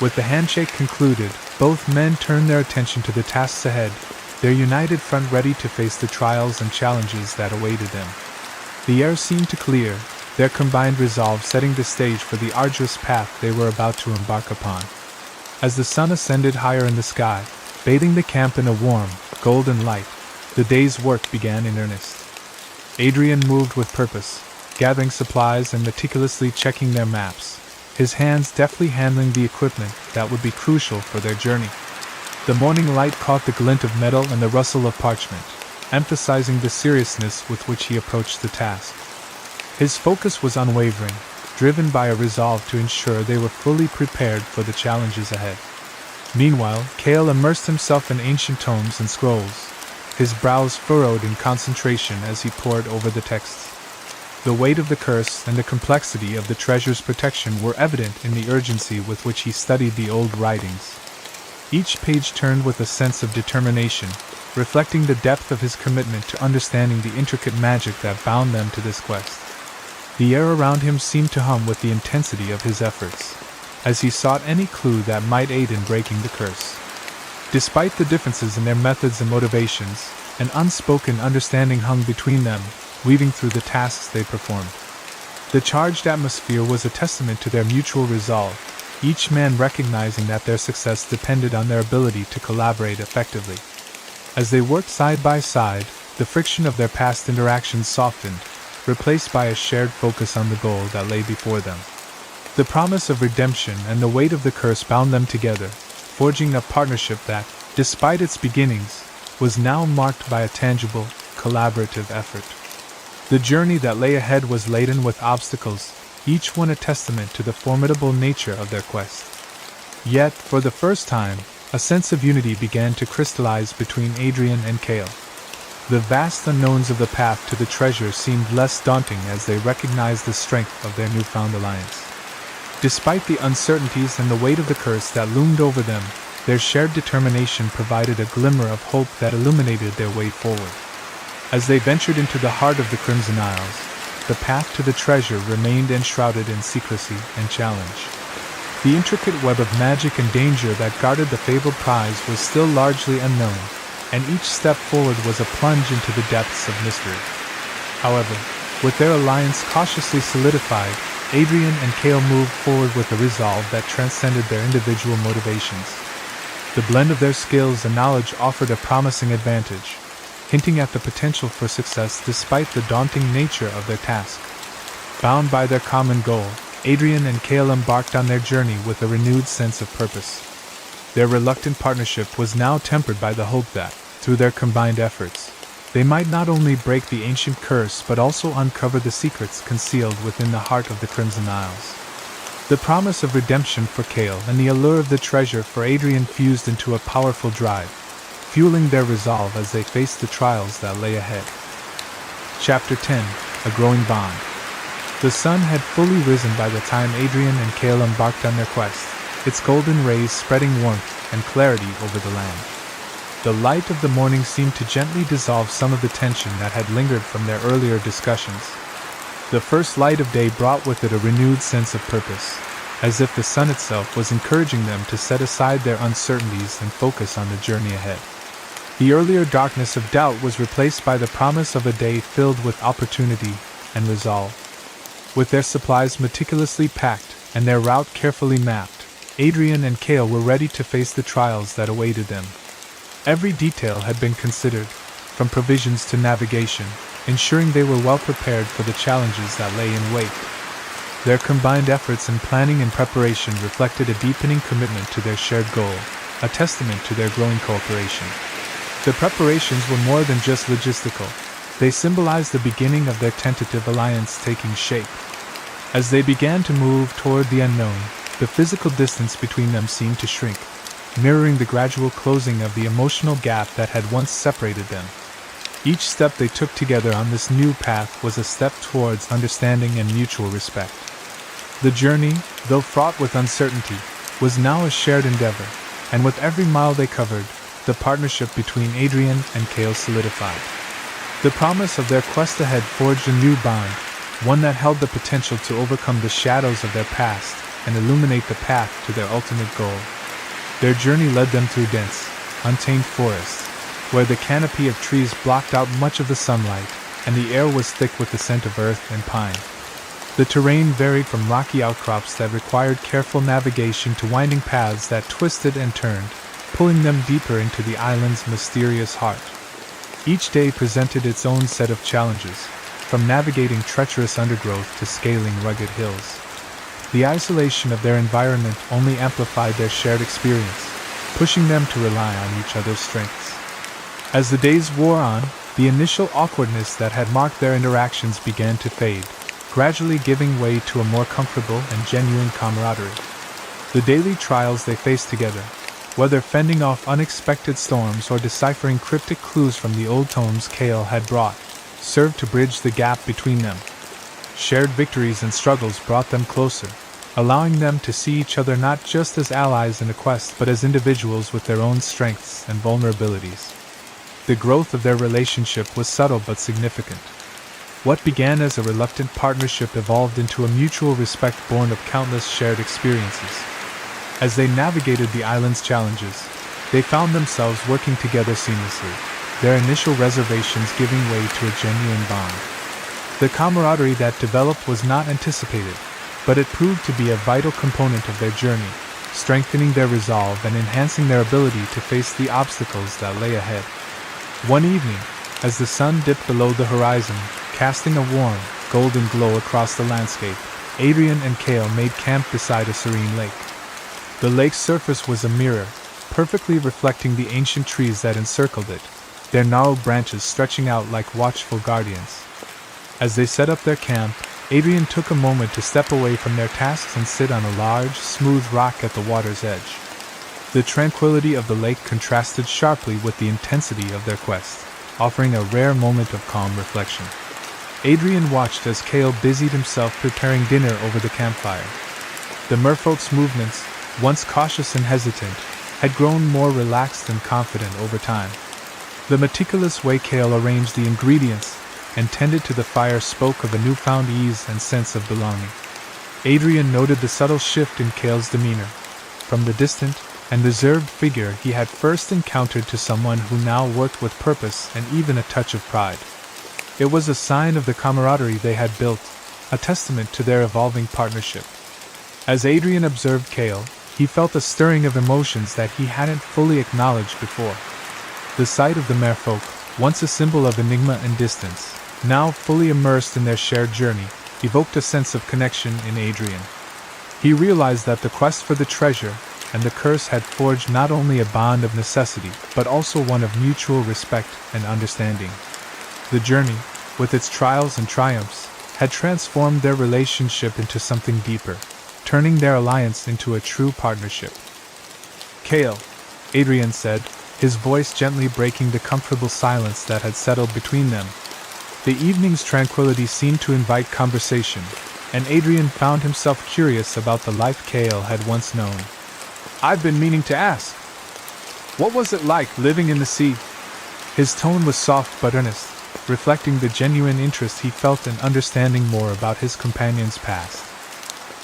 With the handshake concluded, both men turned their attention to the tasks ahead, their united front ready to face the trials and challenges that awaited them. The air seemed to clear, their combined resolve setting the stage for the arduous path they were about to embark upon. As the sun ascended higher in the sky, bathing the camp in a warm, golden light, the day's work began in earnest. Adrian moved with purpose, gathering supplies and meticulously checking their maps, his hands deftly handling the equipment that would be crucial for their journey. The morning light caught the glint of metal and the rustle of parchment, emphasizing the seriousness with which he approached the task. His focus was unwavering, driven by a resolve to ensure they were fully prepared for the challenges ahead. Meanwhile, Cale immersed himself in ancient tomes and scrolls, his brows furrowed in concentration as he pored over the texts. The weight of the curse and the complexity of the treasure's protection were evident in the urgency with which he studied the old writings. Each page turned with a sense of determination, reflecting the depth of his commitment to understanding the intricate magic that bound them to this quest. The air around him seemed to hum with the intensity of his efforts, as he sought any clue that might aid in breaking the curse. Despite the differences in their methods and motivations, an unspoken understanding hung between them, weaving through the tasks they performed. The charged atmosphere was a testament to their mutual resolve, each man recognizing that their success depended on their ability to collaborate effectively. As they worked side by side, the friction of their past interactions softened, replaced by a shared focus on the goal that lay before them. The promise of redemption and the weight of the curse bound them together, forging a partnership that, despite its beginnings, was now marked by a tangible, collaborative effort. The journey that lay ahead was laden with obstacles, each one a testament to the formidable nature of their quest. Yet, for the first time, a sense of unity began to crystallize between Adrian and Cale. The vast unknowns of the path to the treasure seemed less daunting as they recognized the strength of their newfound alliance. Despite the uncertainties and the weight of the curse that loomed over them, their shared determination provided a glimmer of hope that illuminated their way forward. As they ventured into the heart of the Crimson Isles, the path to the treasure remained enshrouded in secrecy and challenge. The intricate web of magic and danger that guarded the fabled prize was still largely unknown, and each step forward was a plunge into the depths of mystery. However, with their alliance cautiously solidified, Adrian and Cale moved forward with a resolve that transcended their individual motivations. The blend of their skills and knowledge offered a promising advantage, hinting at the potential for success despite the daunting nature of their task. Bound by their common goal, Adrian and Cale embarked on their journey with a renewed sense of purpose. Their reluctant partnership was now tempered by the hope that, through their combined efforts, they might not only break the ancient curse but also uncover the secrets concealed within the heart of the Crimson Isles. The promise of redemption for Cale and the allure of the treasure for Adrian fused into a powerful drive, fueling their resolve as they faced the trials that lay ahead. Chapter 10: A Growing Bond. The sun had fully risen by the time Adrian and Cale embarked on their quest, its golden rays spreading warmth and clarity over the land. The light of the morning seemed to gently dissolve some of the tension that had lingered from their earlier discussions. The first light of day brought with it a renewed sense of purpose, as if the sun itself was encouraging them to set aside their uncertainties and focus on the journey ahead. The earlier darkness of doubt was replaced by the promise of a day filled with opportunity and resolve. With their supplies meticulously packed and their route carefully mapped, Adrian and Cale were ready to face the trials that awaited them. Every detail had been considered, from provisions to navigation, ensuring they were well prepared for the challenges that lay in wait. Their combined efforts in planning and preparation reflected a deepening commitment to their shared goal, a testament to their growing cooperation. The preparations were more than just logistical. They symbolized the beginning of their tentative alliance taking shape. As they began to move toward the unknown, the physical distance between them seemed to shrink, mirroring the gradual closing of the emotional gap that had once separated them. Each step they took together on this new path was a step towards understanding and mutual respect. The journey, though fraught with uncertainty, was now a shared endeavor, and with every mile they covered, the partnership between Adrian and Cale solidified. The promise of their quest ahead forged a new bond, one that held the potential to overcome the shadows of their past and illuminate the path to their ultimate goal. Their journey led them through dense, untamed forests, where the canopy of trees blocked out much of the sunlight, and the air was thick with the scent of earth and pine. The terrain varied from rocky outcrops that required careful navigation to winding paths that twisted and turned, pulling them deeper into the island's mysterious heart. Each day presented its own set of challenges, from navigating treacherous undergrowth to scaling rugged hills. The isolation of their environment only amplified their shared experience, pushing them to rely on each other's strengths. As the days wore on, the initial awkwardness that had marked their interactions began to fade, gradually giving way to a more comfortable and genuine camaraderie. The daily trials they faced together, whether fending off unexpected storms or deciphering cryptic clues from the old tomes Cale had brought, served to bridge the gap between them. Shared victories and struggles brought them closer, allowing them to see each other not just as allies in a quest but as individuals with their own strengths and vulnerabilities. The growth of their relationship was subtle but significant. What began as a reluctant partnership evolved into a mutual respect born of countless shared experiences. As they navigated the island's challenges, they found themselves working together seamlessly, their initial reservations giving way to a genuine bond. The camaraderie that developed was not anticipated, but it proved to be a vital component of their journey, strengthening their resolve and enhancing their ability to face the obstacles that lay ahead. One evening, as the sun dipped below the horizon, casting a warm, golden glow across the landscape, Adrian and Kale made camp beside a serene lake. The lake's surface was a mirror, perfectly reflecting the ancient trees that encircled it, their gnarled branches stretching out like watchful guardians. As they set up their camp, Adrian took a moment to step away from their tasks and sit on a large, smooth rock at the water's edge. The tranquility of the lake contrasted sharply with the intensity of their quest, offering a rare moment of calm reflection. Adrian watched as Kale busied himself preparing dinner over the campfire. The merfolk's movements, once cautious and hesitant, had grown more relaxed and confident over time. The meticulous way Kale arranged the ingredients and tended to the fire spoke of a newfound ease and sense of belonging. Adrian noted the subtle shift in Kale's demeanor, from the distant and reserved figure he had first encountered to someone who now worked with purpose and even a touch of pride. It was a sign of the camaraderie they had built, a testament to their evolving partnership. As Adrian observed Kale, he felt a stirring of emotions that he hadn't fully acknowledged before. The sight of the merfolk, once a symbol of enigma and distance, now fully immersed in their shared journey, evoked a sense of connection in Adrian. He realized that the quest for the treasure and the curse had forged not only a bond of necessity, but also one of mutual respect and understanding. The journey, with its trials and triumphs, had transformed their relationship into something deeper, turning their alliance into a true partnership. "Kale," Adrian said, his voice gently breaking the comfortable silence that had settled between them. The evening's tranquility seemed to invite conversation, and Adrian found himself curious about the life Kale had once known. "I've been meaning to ask. What was it like living in the sea?" His tone was soft but earnest, reflecting the genuine interest he felt in understanding more about his companion's past.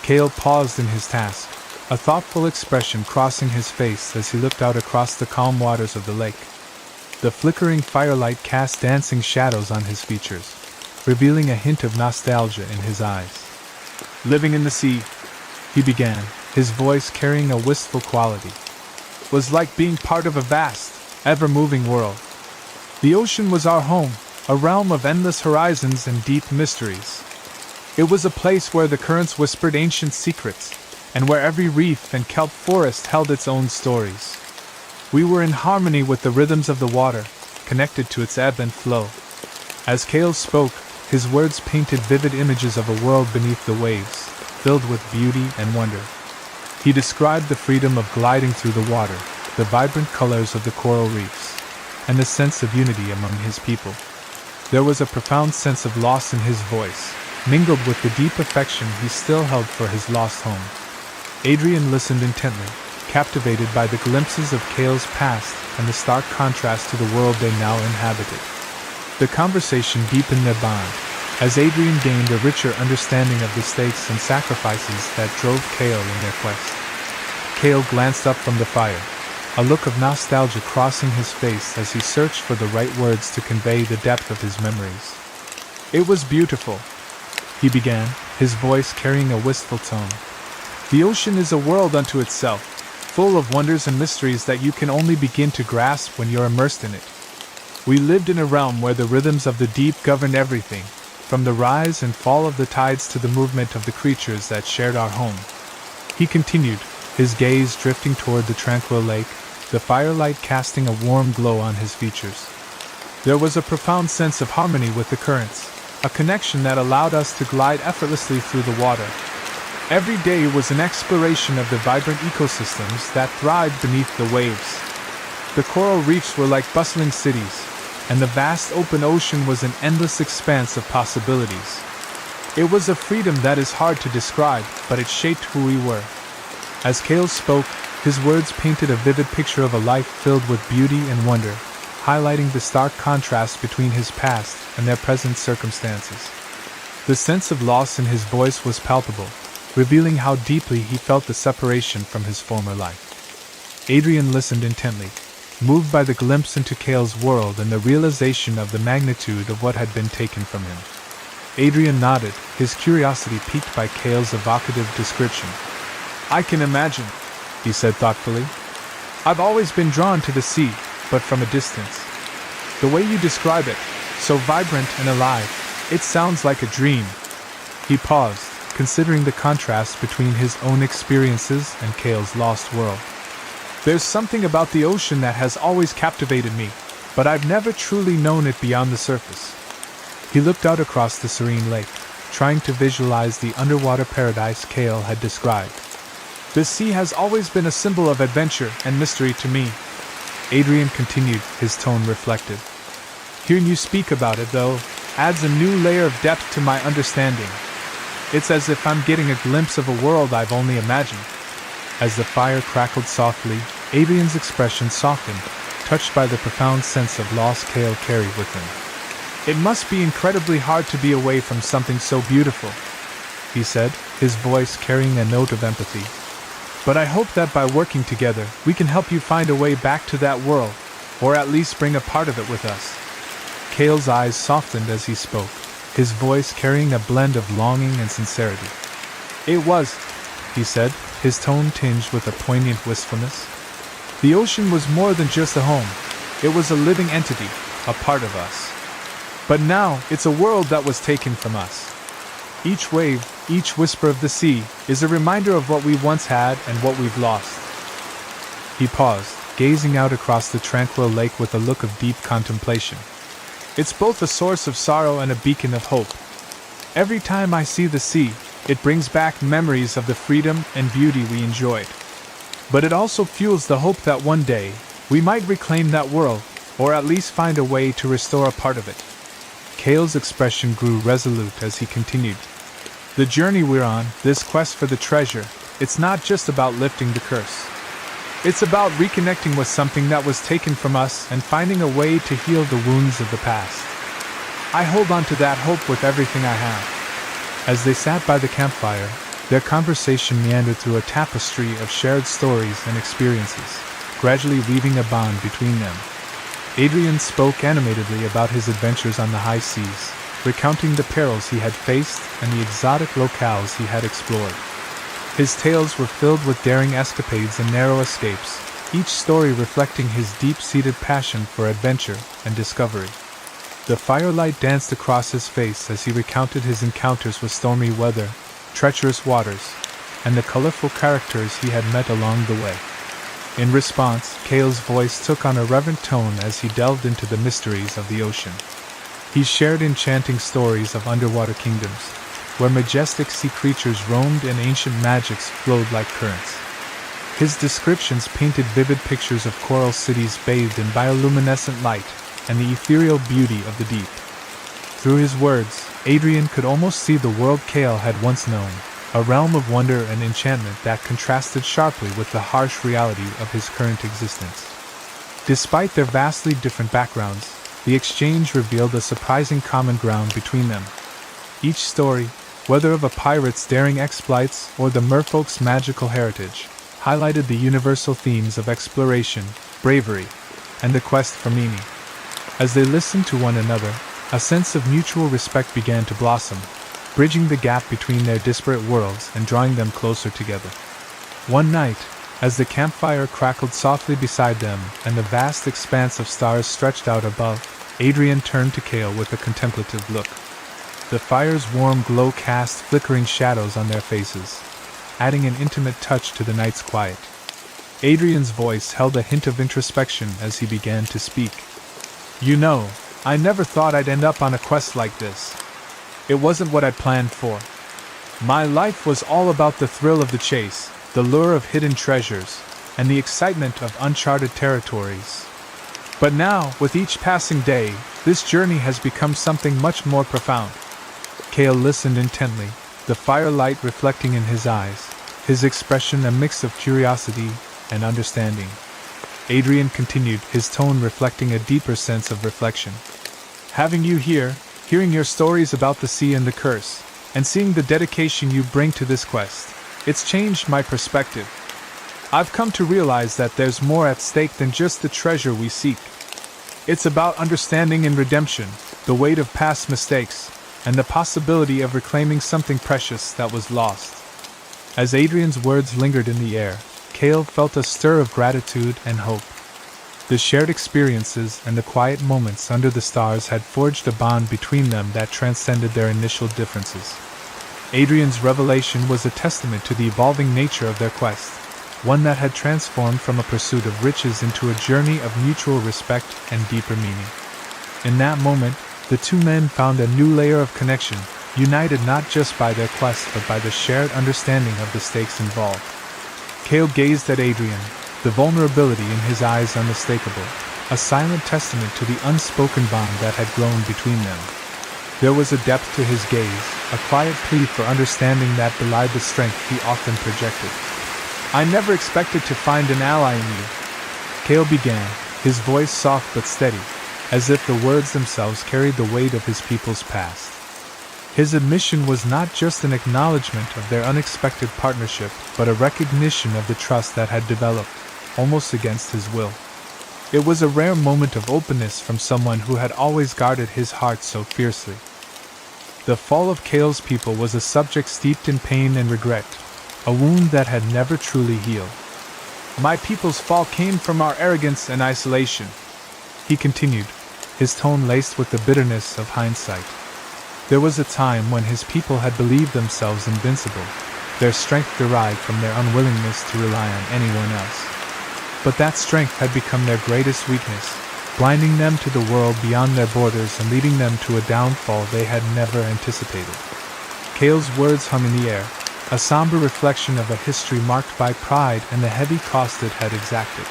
Kale paused in his task, a thoughtful expression crossing his face as he looked out across the calm waters of the lake. The flickering firelight cast dancing shadows on his features, revealing a hint of nostalgia in his eyes. "Living in the sea," he began, his voice carrying a wistful quality, "was like being part of a vast, ever-moving world. The ocean was our home, a realm of endless horizons and deep mysteries. It was a place where the currents whispered ancient secrets, and where every reef and kelp forest held its own stories. We were in harmony with the rhythms of the water, connected to its ebb and flow." As Kale spoke, his words painted vivid images of a world beneath the waves, filled with beauty and wonder. He described the freedom of gliding through the water, the vibrant colors of the coral reefs, and the sense of unity among his people. There was a profound sense of loss in his voice, mingled with the deep affection he still held for his lost home. Adrian listened intently, captivated by the glimpses of Kale's past and the stark contrast to the world they now inhabited. The conversation deepened their bond, as Adrian gained a richer understanding of the stakes and sacrifices that drove Kale in their quest. Kale glanced up from the fire, a look of nostalgia crossing his face as he searched for the right words to convey the depth of his memories. "It was beautiful," he began, his voice carrying a wistful tone. "The ocean is a world unto itself, full of wonders and mysteries that you can only begin to grasp when you're immersed in it. We lived in a realm where the rhythms of the deep governed everything, from the rise and fall of the tides to the movement of the creatures that shared our home." He continued, his gaze drifting toward the tranquil lake, the firelight casting a warm glow on his features. "There was a profound sense of harmony with the currents, a connection that allowed us to glide effortlessly through the water. Every day was an exploration of the vibrant ecosystems that thrived beneath the waves. The coral reefs were like bustling cities, and the vast open ocean was an endless expanse of possibilities. It was a freedom that is hard to describe, but it shaped who we were. As Kale spoke, his words painted a vivid picture of a life filled with beauty and wonder, highlighting the stark contrast between his past and their present circumstances. The sense of loss in his voice was palpable, revealing how deeply he felt the separation from his former life. Adrian listened intently, moved by the glimpse into Kale's world and the realization of the magnitude of what had been taken from him. Adrian nodded, his curiosity piqued by Kale's evocative description. "I can imagine," he said thoughtfully. "I've always been drawn to the sea, but from a distance. The way you describe it, so vibrant and alive, it sounds like a dream." He paused, considering the contrast between his own experiences and Kale's lost world. "There's something about the ocean that has always captivated me, but I've never truly known it beyond the surface." He looked out across the serene lake, trying to visualize the underwater paradise Kale had described. "The sea has always been a symbol of adventure and mystery to me," Adrian continued, his tone reflective. "Hearing you speak about it, though, adds a new layer of depth to my understanding. It's as if I'm getting a glimpse of a world I've only imagined." As the fire crackled softly, Adrian's expression softened, touched by the profound sense of loss Kale carried with him. "It must be incredibly hard to be away from something so beautiful," he said, his voice carrying a note of empathy. "But I hope that by working together, we can help you find a way back to that world, or at least bring a part of it with us." Kale's eyes softened as he spoke, his voice carrying a blend of longing and sincerity. "It was," he said, his tone tinged with a poignant wistfulness. "The ocean was more than just a home. It was a living entity, a part of us. But now, it's a world that was taken from us. Each wave, each whisper of the sea, is a reminder of what we once had and what we've lost." He paused, gazing out across the tranquil lake with a look of deep contemplation. "It's both a source of sorrow and a beacon of hope. Every time I see the sea, it brings back memories of the freedom and beauty we enjoyed. But it also fuels the hope that one day, we might reclaim that world, or at least find a way to restore a part of it." Kale's expression grew resolute as he continued. "The journey we're on, this quest for the treasure, it's not just about lifting the curse. It's about reconnecting with something that was taken from us and finding a way to heal the wounds of the past. I hold on to that hope with everything I have." As they sat by the campfire, their conversation meandered through a tapestry of shared stories and experiences, gradually weaving a bond between them. Adrian spoke animatedly about his adventures on the high seas, recounting the perils he had faced and the exotic locales he had explored. His tales were filled with daring escapades and narrow escapes, each story reflecting his deep-seated passion for adventure and discovery. The firelight danced across his face as he recounted his encounters with stormy weather, treacherous waters, and the colorful characters he had met along the way. In response, Kale's voice took on a reverent tone as he delved into the mysteries of the ocean. He shared enchanting stories of underwater kingdoms, where majestic sea creatures roamed and ancient magics flowed like currents. His descriptions painted vivid pictures of coral cities bathed in bioluminescent light and the ethereal beauty of the deep. Through his words, Adrian could almost see the world Kale had once known, a realm of wonder and enchantment that contrasted sharply with the harsh reality of his current existence. Despite their vastly different backgrounds, the exchange revealed a surprising common ground between them. Each story, whether of a pirate's daring exploits or the merfolk's magical heritage, highlighted the universal themes of exploration, bravery, and the quest for meaning. As they listened to one another, a sense of mutual respect began to blossom, bridging the gap between their disparate worlds and drawing them closer together. One night, as the campfire crackled softly beside them and the vast expanse of stars stretched out above, Adrian turned to Kale with a contemplative look. The fire's warm glow cast flickering shadows on their faces, adding an intimate touch to the night's quiet. Adrian's voice held a hint of introspection as he began to speak. "You know, I never thought I'd end up on a quest like this. It wasn't what I planned for. My life was all about the thrill of the chase, the lure of hidden treasures, and the excitement of uncharted territories. But now, with each passing day, this journey has become something much more profound. Kale listened intently, the firelight reflecting in his eyes, his expression a mix of curiosity and understanding. Adrian continued, his tone reflecting a deeper sense of reflection. Having you here, hearing your stories about the sea and the curse, and seeing the dedication you bring to this quest, it's changed my perspective. I've come to realize that there's more at stake than just the treasure we seek. It's about understanding and redemption, the weight of past mistakes, and the possibility of reclaiming something precious that was lost. As Adrian's words lingered in the air, Kale felt a stir of gratitude and hope. The shared experiences and the quiet moments under the stars had forged a bond between them that transcended their initial differences. Adrian's revelation was a testament to the evolving nature of their quest, one that had transformed from a pursuit of riches into a journey of mutual respect and deeper meaning. In that moment, the two men found a new layer of connection, united not just by their quest but by the shared understanding of the stakes involved. Kale gazed at Adrian, the vulnerability in his eyes unmistakable, a silent testament to the unspoken bond that had grown between them. There was a depth to his gaze, a quiet plea for understanding that belied the strength he often projected. I never expected to find an ally in you, Kale began, his voice soft but steady, as if the words themselves carried the weight of his people's past. His admission was not just an acknowledgement of their unexpected partnership, but a recognition of the trust that had developed, almost against his will. It was a rare moment of openness from someone who had always guarded his heart so fiercely. The fall of Kale's people was a subject steeped in pain and regret, a wound that had never truly healed. My people's fall came from our arrogance and isolation, he continued, his tone laced with the bitterness of hindsight. There was a time when his people had believed themselves invincible, their strength derived from their unwillingness to rely on anyone else. But that strength had become their greatest weakness, blinding them to the world beyond their borders and leading them to a downfall they had never anticipated. Kale's words hung in the air, a somber reflection of a history marked by pride and the heavy cost it had exacted.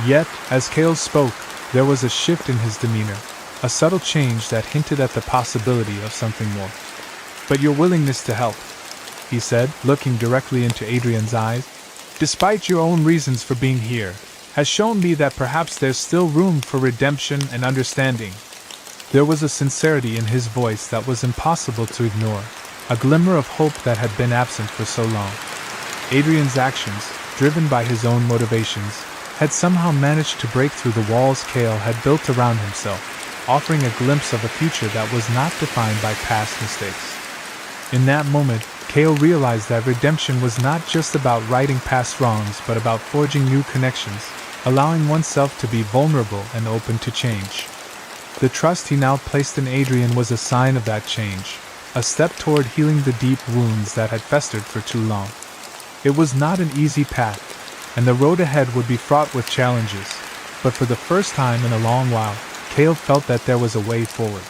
Yet, as Kale spoke, there was a shift in his demeanor, a subtle change that hinted at the possibility of something more. But your willingness to help, he said, looking directly into Adrian's eyes, despite your own reasons for being here, has shown me that perhaps there's still room for redemption and understanding. There was a sincerity in his voice that was impossible to ignore, a glimmer of hope that had been absent for so long. Adrian's actions, driven by his own motivations, had somehow managed to break through the walls Kale had built around himself, offering a glimpse of a future that was not defined by past mistakes. In that moment, Kale realized that redemption was not just about righting past wrongs but about forging new connections, allowing oneself to be vulnerable and open to change. The trust he now placed in Adrian was a sign of that change, a step toward healing the deep wounds that had festered for too long. It was not an easy path, and the road ahead would be fraught with challenges, but for the first time in a long while, Kale felt that there was a way forward.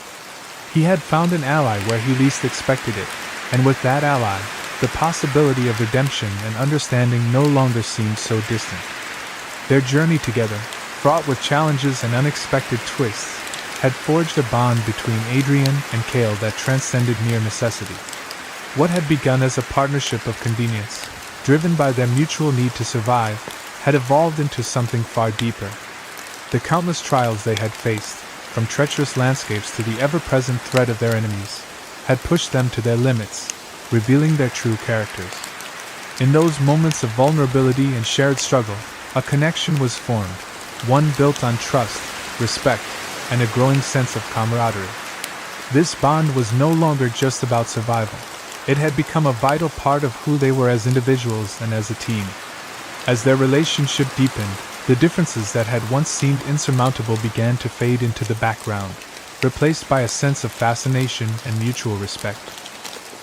He had found an ally where he least expected it, and with that ally, the possibility of redemption and understanding no longer seemed so distant. Their journey together, fraught with challenges and unexpected twists, had forged a bond between Adrian and Kale that transcended mere necessity. What had begun as a partnership of convenience, driven by their mutual need to survive, had evolved into something far deeper. The countless trials they had faced, from treacherous landscapes to the ever-present threat of their enemies, had pushed them to their limits, revealing their true characters. In those moments of vulnerability and shared struggle, a connection was formed, one built on trust, respect, and a growing sense of camaraderie. This bond was no longer just about survival. It had become a vital part of who they were as individuals and as a team. As their relationship deepened, the differences that had once seemed insurmountable began to fade into the background, replaced by a sense of fascination and mutual respect.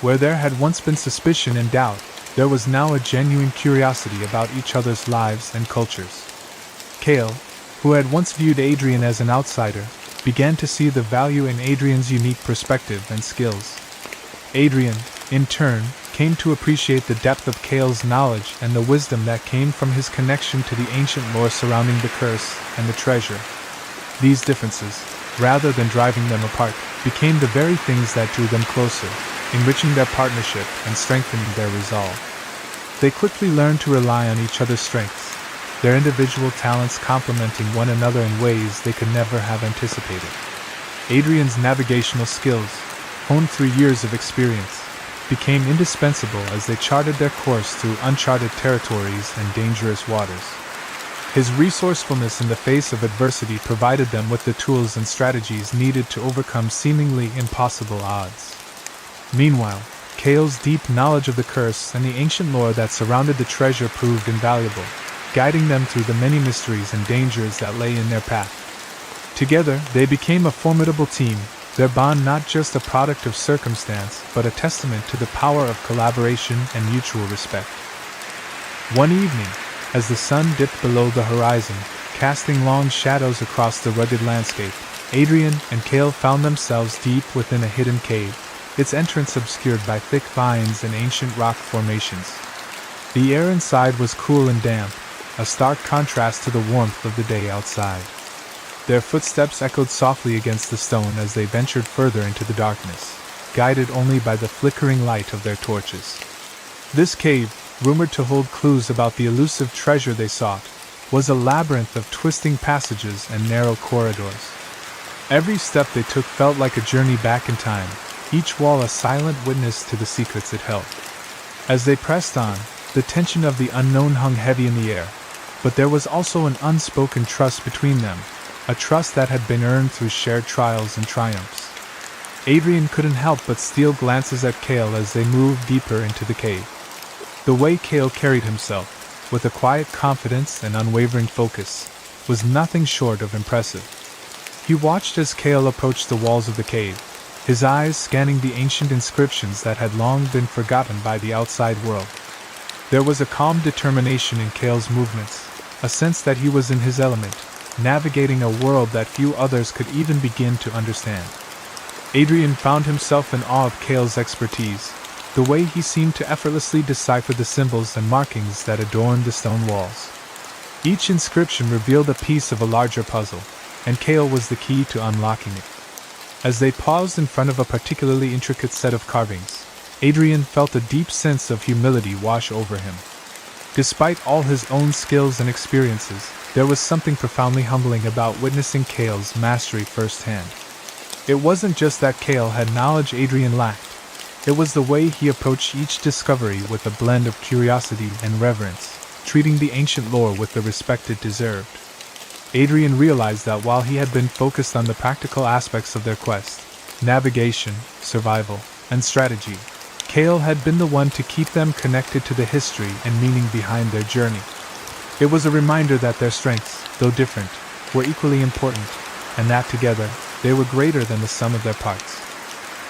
Where there had once been suspicion and doubt, there was now a genuine curiosity about each other's lives and cultures. Kale, who had once viewed Adrian as an outsider, began to see the value in Adrian's unique perspective and skills. Adrian, in turn, came to appreciate the depth of Kale's knowledge and the wisdom that came from his connection to the ancient lore surrounding the curse and the treasure. These differences, rather than driving them apart, became the very things that drew them closer, enriching their partnership and strengthening their resolve. They quickly learned to rely on each other's strengths, their individual talents complementing one another in ways they could never have anticipated. Adrian's navigational skills, honed through years of experience, became indispensable as they charted their course through uncharted territories and dangerous waters. His resourcefulness in the face of adversity provided them with the tools and strategies needed to overcome seemingly impossible odds. Meanwhile, Cale's deep knowledge of the curse and the ancient lore that surrounded the treasure proved invaluable, guiding them through the many mysteries and dangers that lay in their path. Together, they became a formidable team, their bond not just a product of circumstance but a testament to the power of collaboration and mutual respect. One evening, as the sun dipped below the horizon, casting long shadows across the rugged landscape, Adrian and Cale found themselves deep within a hidden cave, its entrance obscured by thick vines and ancient rock formations. The air inside was cool and damp, a stark contrast to the warmth of the day outside. Their footsteps echoed softly against the stone as they ventured further into the darkness, guided only by the flickering light of their torches. This cave, rumored to hold clues about the elusive treasure they sought, was a labyrinth of twisting passages and narrow corridors. Every step they took felt like a journey back in time, each wall a silent witness to the secrets it held. As they pressed on, the tension of the unknown hung heavy in the air, but there was also an unspoken trust between them, a trust that had been earned through shared trials and triumphs. Adrian couldn't help but steal glances at Cale as they moved deeper into the cave. The way Cale carried himself, with a quiet confidence and unwavering focus, was nothing short of impressive. He watched as Cale approached the walls of the cave, his eyes scanning the ancient inscriptions that had long been forgotten by the outside world. There was a calm determination in Cale's movements, a sense that he was in his element, navigating a world that few others could even begin to understand. Adrian found himself in awe of Cale's expertise, the way he seemed to effortlessly decipher the symbols and markings that adorned the stone walls. Each inscription revealed a piece of a larger puzzle, and Cale was the key to unlocking it. As they paused in front of a particularly intricate set of carvings, Adrian felt a deep sense of humility wash over him. Despite all his own skills and experiences, there was something profoundly humbling about witnessing Cale's mastery firsthand. It wasn't just that Cale had knowledge Adrian lacked, it was the way he approached each discovery with a blend of curiosity and reverence, treating the ancient lore with the respect it deserved. Adrian realized that while he had been focused on the practical aspects of their quest, navigation, survival, and strategy, Cale had been the one to keep them connected to the history and meaning behind their journey. It was a reminder that their strengths, though different, were equally important, and that together, they were greater than the sum of their parts.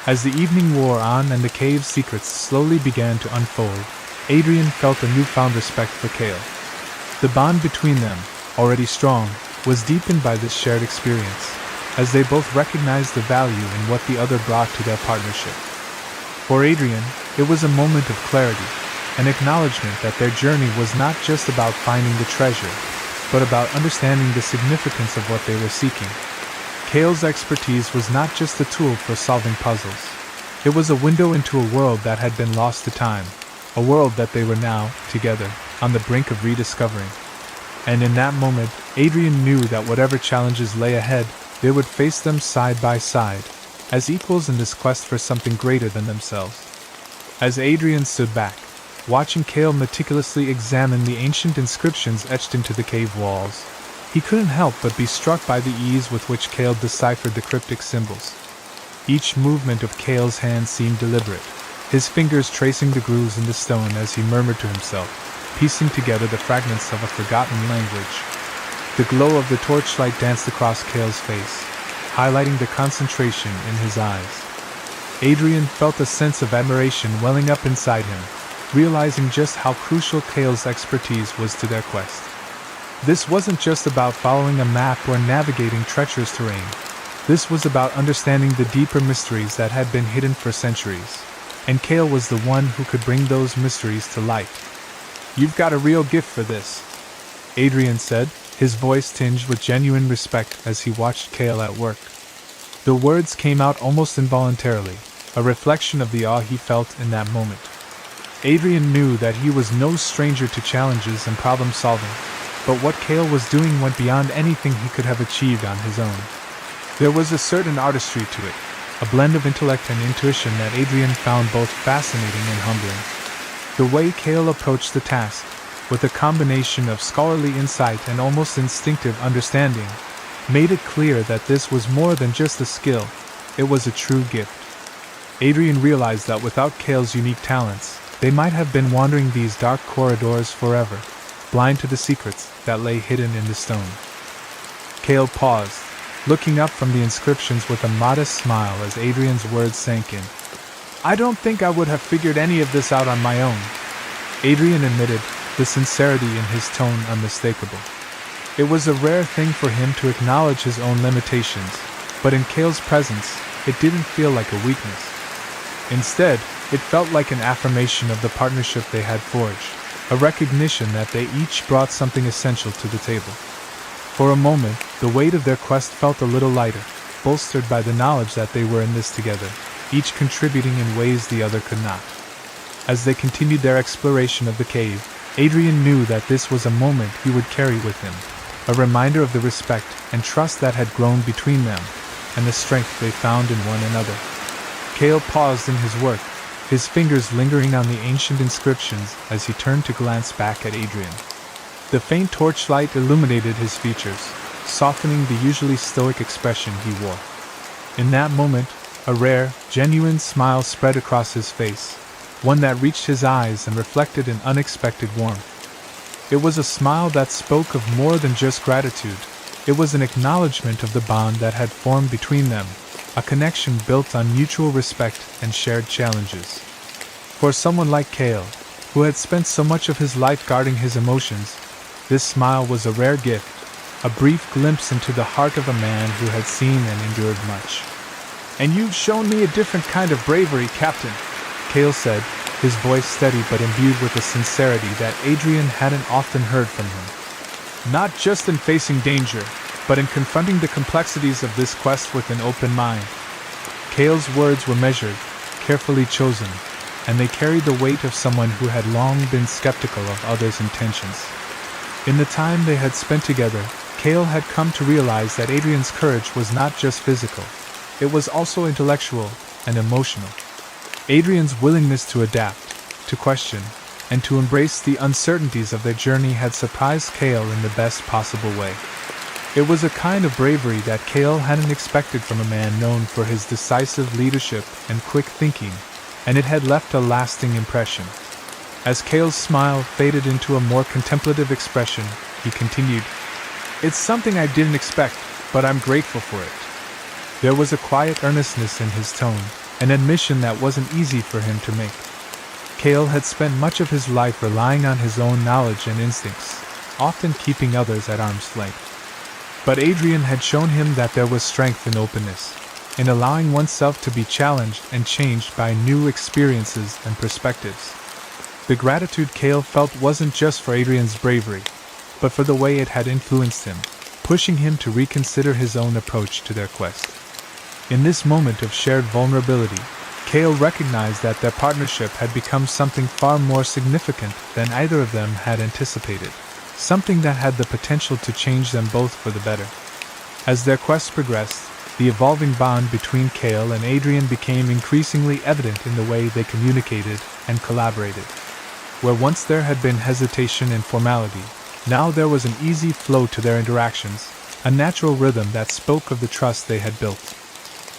As the evening wore on and the cave's secrets slowly began to unfold, Adrian felt a newfound respect for Cale. The bond between them, already strong, was deepened by this shared experience, as they both recognized the value in what the other brought to their partnership. For Adrian, it was a moment of clarity, an acknowledgement that their journey was not just about finding the treasure, but about understanding the significance of what they were seeking. Cale's expertise was not just a tool for solving puzzles. It was a window into a world that had been lost to time, a world that they were now, together, on the brink of rediscovering. And in that moment, Adrian knew that whatever challenges lay ahead, they would face them side by side, as equals in this quest for something greater than themselves. As Adrian stood back, watching Cale meticulously examine the ancient inscriptions etched into the cave walls, he couldn't help but be struck by the ease with which Cale deciphered the cryptic symbols. Each movement of Cale's hand seemed deliberate, his fingers tracing the grooves in the stone as he murmured to himself, piecing together the fragments of a forgotten language. The glow of the torchlight danced across Cale's face, highlighting the concentration in his eyes. Adrian felt a sense of admiration welling up inside him, realizing just how crucial Cale's expertise was to their quest. This wasn't just about following a map or navigating treacherous terrain. This was about understanding the deeper mysteries that had been hidden for centuries, and Cale was the one who could bring those mysteries to light. "You've got a real gift for this," Adrian said, his voice tinged with genuine respect as he watched Cale at work. The words came out almost involuntarily, a reflection of the awe he felt in that moment. Adrian knew that he was no stranger to challenges and problem solving, but what Cale was doing went beyond anything he could have achieved on his own. There was a certain artistry to it, a blend of intellect and intuition that Adrian found both fascinating and humbling. The way Cale approached the task, with a combination of scholarly insight and almost instinctive understanding, made it clear that this was more than just a skill, it was a true gift. Adrian realized that without Cale's unique talents, they might have been wandering these dark corridors forever, blind to the secrets that lay hidden in the stone. Cale paused, looking up from the inscriptions with a modest smile as Adrian's words sank in. "I don't think I would have figured any of this out on my own," Adrian admitted, the sincerity in his tone unmistakable. It was a rare thing for him to acknowledge his own limitations, but in Cale's presence, it didn't feel like a weakness. Instead, it felt like an affirmation of the partnership they had forged, a recognition that they each brought something essential to the table. For a moment, the weight of their quest felt a little lighter, bolstered by the knowledge that they were in this together, each contributing in ways the other could not. As they continued their exploration of the cave, Adrian knew that this was a moment he would carry with him, a reminder of the respect and trust that had grown between them, and the strength they found in one another. Cale paused in his work, his fingers lingering on the ancient inscriptions as he turned to glance back at Adrian. The faint torchlight illuminated his features, softening the usually stoic expression he wore. In that moment, a rare, genuine smile spread across his face, one that reached his eyes and reflected an unexpected warmth. It was a smile that spoke of more than just gratitude. It was an acknowledgement of the bond that had formed between them, a connection built on mutual respect and shared challenges. For someone like Cale, who had spent so much of his life guarding his emotions, this smile was a rare gift, a brief glimpse into the heart of a man who had seen and endured much. "And you've shown me a different kind of bravery, Captain," Cale said, his voice steady but imbued with a sincerity that Adrian hadn't often heard from him. "Not just in facing danger, but in confronting the complexities of this quest with an open mind." Cale's words were measured, carefully chosen, and they carried the weight of someone who had long been skeptical of others' intentions. In the time they had spent together, Cale had come to realize that Adrian's courage was not just physical, it was also intellectual and emotional. Adrian's willingness to adapt, to question, and to embrace the uncertainties of their journey had surprised Cale in the best possible way. It was a kind of bravery that Cale hadn't expected from a man known for his decisive leadership and quick thinking, and it had left a lasting impression. As Cale's smile faded into a more contemplative expression, he continued, "It's something I didn't expect, but I'm grateful for it." There was a quiet earnestness in his tone, an admission that wasn't easy for him to make. Cale had spent much of his life relying on his own knowledge and instincts, often keeping others at arm's length. But Adrian had shown him that there was strength in openness, in allowing oneself to be challenged and changed by new experiences and perspectives. The gratitude Cale felt wasn't just for Adrian's bravery, but for the way it had influenced him, pushing him to reconsider his own approach to their quest. In this moment of shared vulnerability, Cale recognized that their partnership had become something far more significant than either of them had anticipated, something that had the potential to change them both for the better. As their quest progressed, the evolving bond between Cale and Adrian became increasingly evident in the way they communicated and collaborated. Where once there had been hesitation and formality, now there was an easy flow to their interactions, a natural rhythm that spoke of the trust they had built.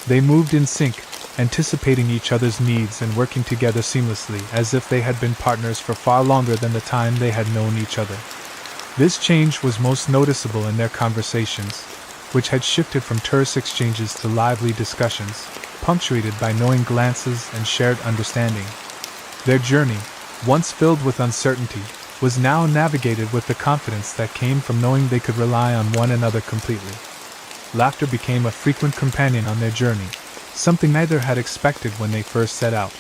They moved in sync, anticipating each other's needs and working together seamlessly as if they had been partners for far longer than the time they had known each other. This change was most noticeable in their conversations, which had shifted from terse exchanges to lively discussions, punctuated by knowing glances and shared understanding. Their journey, once filled with uncertainty, was now navigated with the confidence that came from knowing they could rely on one another completely. Laughter became a frequent companion on their journey, something neither had expected when they first set out.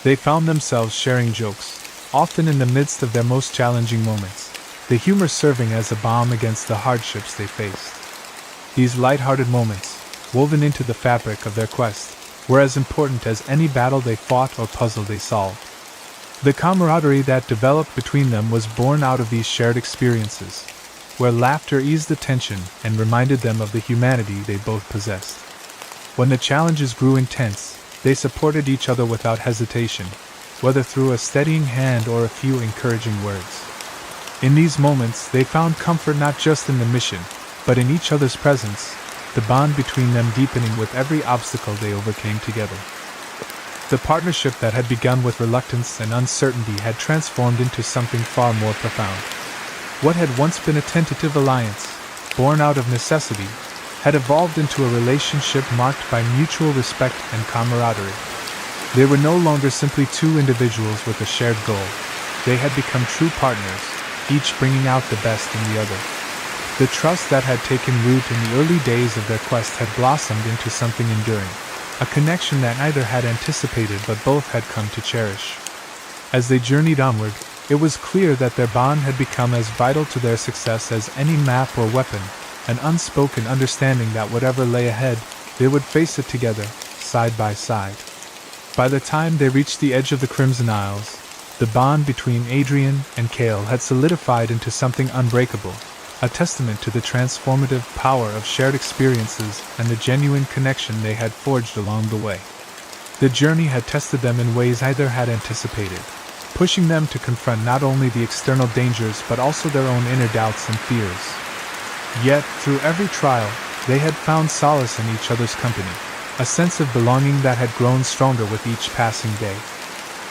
They found themselves sharing jokes, often in the midst of their most challenging moments, the humor serving as a balm against the hardships they faced. These light-hearted moments, woven into the fabric of their quest, were as important as any battle they fought or puzzle they solved. The camaraderie that developed between them was born out of these shared experiences, where laughter eased the tension and reminded them of the humanity they both possessed. When the challenges grew intense, they supported each other without hesitation, whether through a steadying hand or a few encouraging words. In these moments, they found comfort not just in the mission, but in each other's presence, the bond between them deepening with every obstacle they overcame together. The partnership that had begun with reluctance and uncertainty had transformed into something far more profound. What had once been a tentative alliance, born out of necessity, had evolved into a relationship marked by mutual respect and camaraderie. They were no longer simply two individuals with a shared goal. They had become true partners, each bringing out the best in the other. The trust that had taken root in the early days of their quest had blossomed into something enduring, a connection that neither had anticipated but both had come to cherish. As they journeyed onward, it was clear that their bond had become as vital to their success as any map or weapon, an unspoken understanding that whatever lay ahead, they would face it together, side by side. By the time they reached the edge of the Crimson Isles, the bond between Adrian and Cale had solidified into something unbreakable, a testament to the transformative power of shared experiences and the genuine connection they had forged along the way. The journey had tested them in ways neither had anticipated, pushing them to confront not only the external dangers but also their own inner doubts and fears. Yet, through every trial, they had found solace in each other's company, a sense of belonging that had grown stronger with each passing day.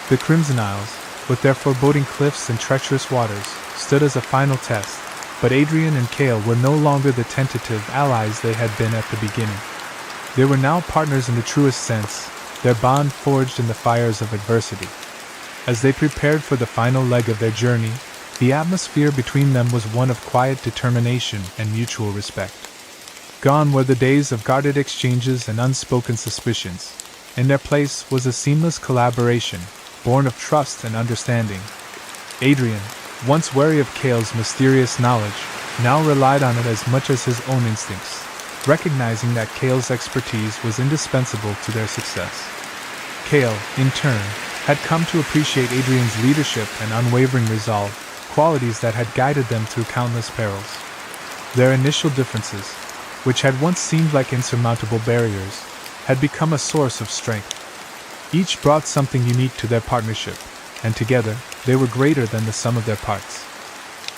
The Crimson Isles, with their foreboding cliffs and treacherous waters, stood as a final test, but Adrian and Cale were no longer the tentative allies they had been at the beginning. They were now partners in the truest sense, their bond forged in the fires of adversity. As they prepared for the final leg of their journey, the atmosphere between them was one of quiet determination and mutual respect. Gone were the days of guarded exchanges and unspoken suspicions. In their place was a seamless collaboration, born of trust and understanding. Adrian, once wary of Cale's mysterious knowledge, now relied on it as much as his own instincts, recognizing that Cale's expertise was indispensable to their success. Cale, in turn, had come to appreciate Adrian's leadership and unwavering resolve, qualities that had guided them through countless perils. Their initial differences, which had once seemed like insurmountable barriers, had become a source of strength. Each brought something unique to their partnership, and together, they were greater than the sum of their parts.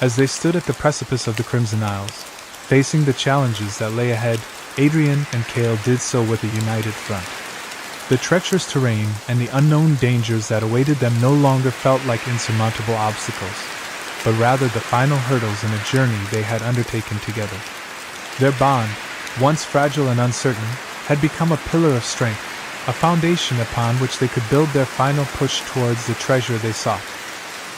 As they stood at the precipice of the Crimson Isles, facing the challenges that lay ahead, Adrian and Cale did so with a united front. The treacherous terrain and the unknown dangers that awaited them no longer felt like insurmountable obstacles, but rather the final hurdles in a journey they had undertaken together. Their bond, once fragile and uncertain, had become a pillar of strength, a foundation upon which they could build their final push towards the treasure they sought.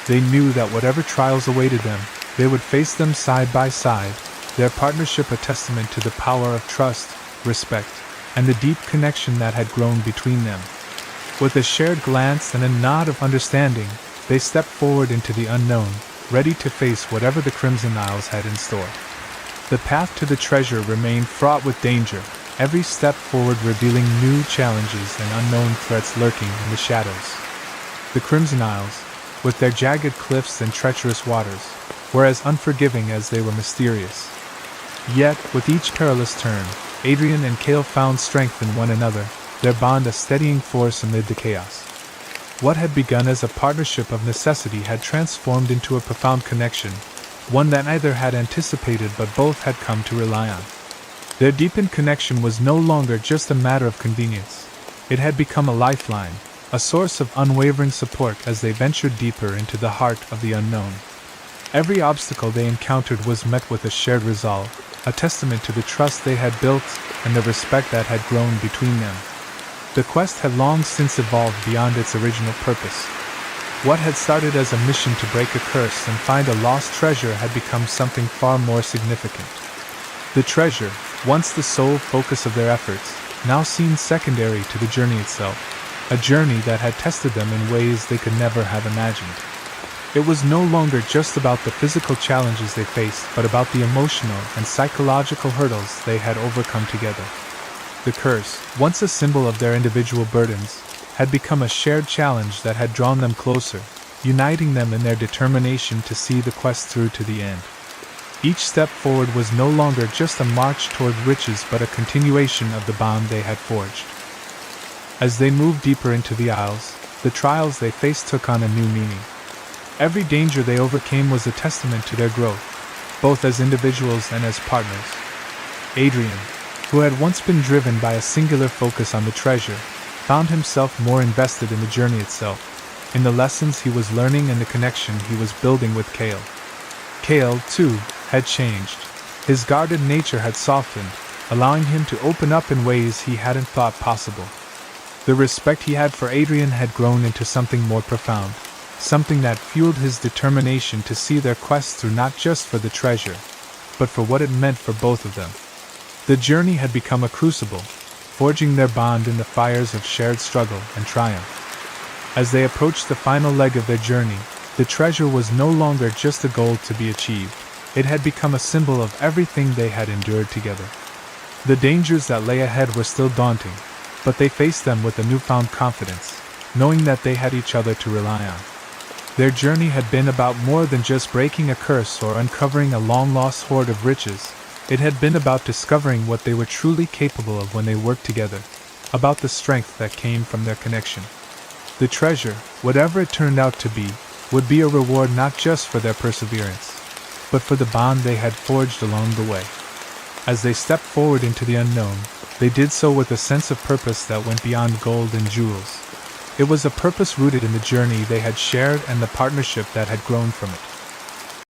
They knew that whatever trials awaited them, they would face them side by side, their partnership a testament to the power of trust, respect, and the deep connection that had grown between them. With a shared glance and a nod of understanding, they stepped forward into the unknown, ready to face whatever the Crimson Isles had in store. The path to the treasure remained fraught with danger, every step forward revealing new challenges and unknown threats lurking in the shadows. The Crimson Isles, with their jagged cliffs and treacherous waters, were as unforgiving as they were mysterious. Yet, with each perilous turn, Adrian and Cale found strength in one another, their bond a steadying force amid the chaos. What had begun as a partnership of necessity had transformed into a profound connection, one that neither had anticipated but both had come to rely on. Their deepened connection was no longer just a matter of convenience. It had become a lifeline, a source of unwavering support as they ventured deeper into the heart of the unknown. Every obstacle they encountered was met with a shared resolve, a testament to the trust they had built and the respect that had grown between them. The quest had long since evolved beyond its original purpose. What had started as a mission to break a curse and find a lost treasure had become something far more significant. The treasure, once the sole focus of their efforts, now seemed secondary to the journey itself, a journey that had tested them in ways they could never have imagined. It was no longer just about the physical challenges they faced, but about the emotional and psychological hurdles they had overcome together. The curse, once a symbol of their individual burdens, had become a shared challenge that had drawn them closer, uniting them in their determination to see the quest through to the end. Each step forward was no longer just a march toward riches but a continuation of the bond they had forged. As they moved deeper into the Isles, the trials they faced took on a new meaning. Every danger they overcame was a testament to their growth, both as individuals and as partners. Adrian, who had once been driven by a singular focus on the treasure, found himself more invested in the journey itself, in the lessons he was learning and the connection he was building with Cale. Cale, too, had changed. His guarded nature had softened, allowing him to open up in ways he hadn't thought possible. The respect he had for Adrian had grown into something more profound, something that fueled his determination to see their quest through not just for the treasure, but for what it meant for both of them. The journey had become a crucible, forging their bond in the fires of shared struggle and triumph. As they approached the final leg of their journey, the treasure was no longer just a goal to be achieved. It had become a symbol of everything they had endured together. The dangers that lay ahead were still daunting, but they faced them with a newfound confidence, knowing that they had each other to rely on. Their journey had been about more than just breaking a curse or uncovering a long-lost hoard of riches. It had been about discovering what they were truly capable of when they worked together, about the strength that came from their connection. The treasure, whatever it turned out to be, would be a reward not just for their perseverance, but for the bond they had forged along the way. As they stepped forward into the unknown, they did so with a sense of purpose that went beyond gold and jewels. It was a purpose rooted in the journey they had shared and the partnership that had grown from it.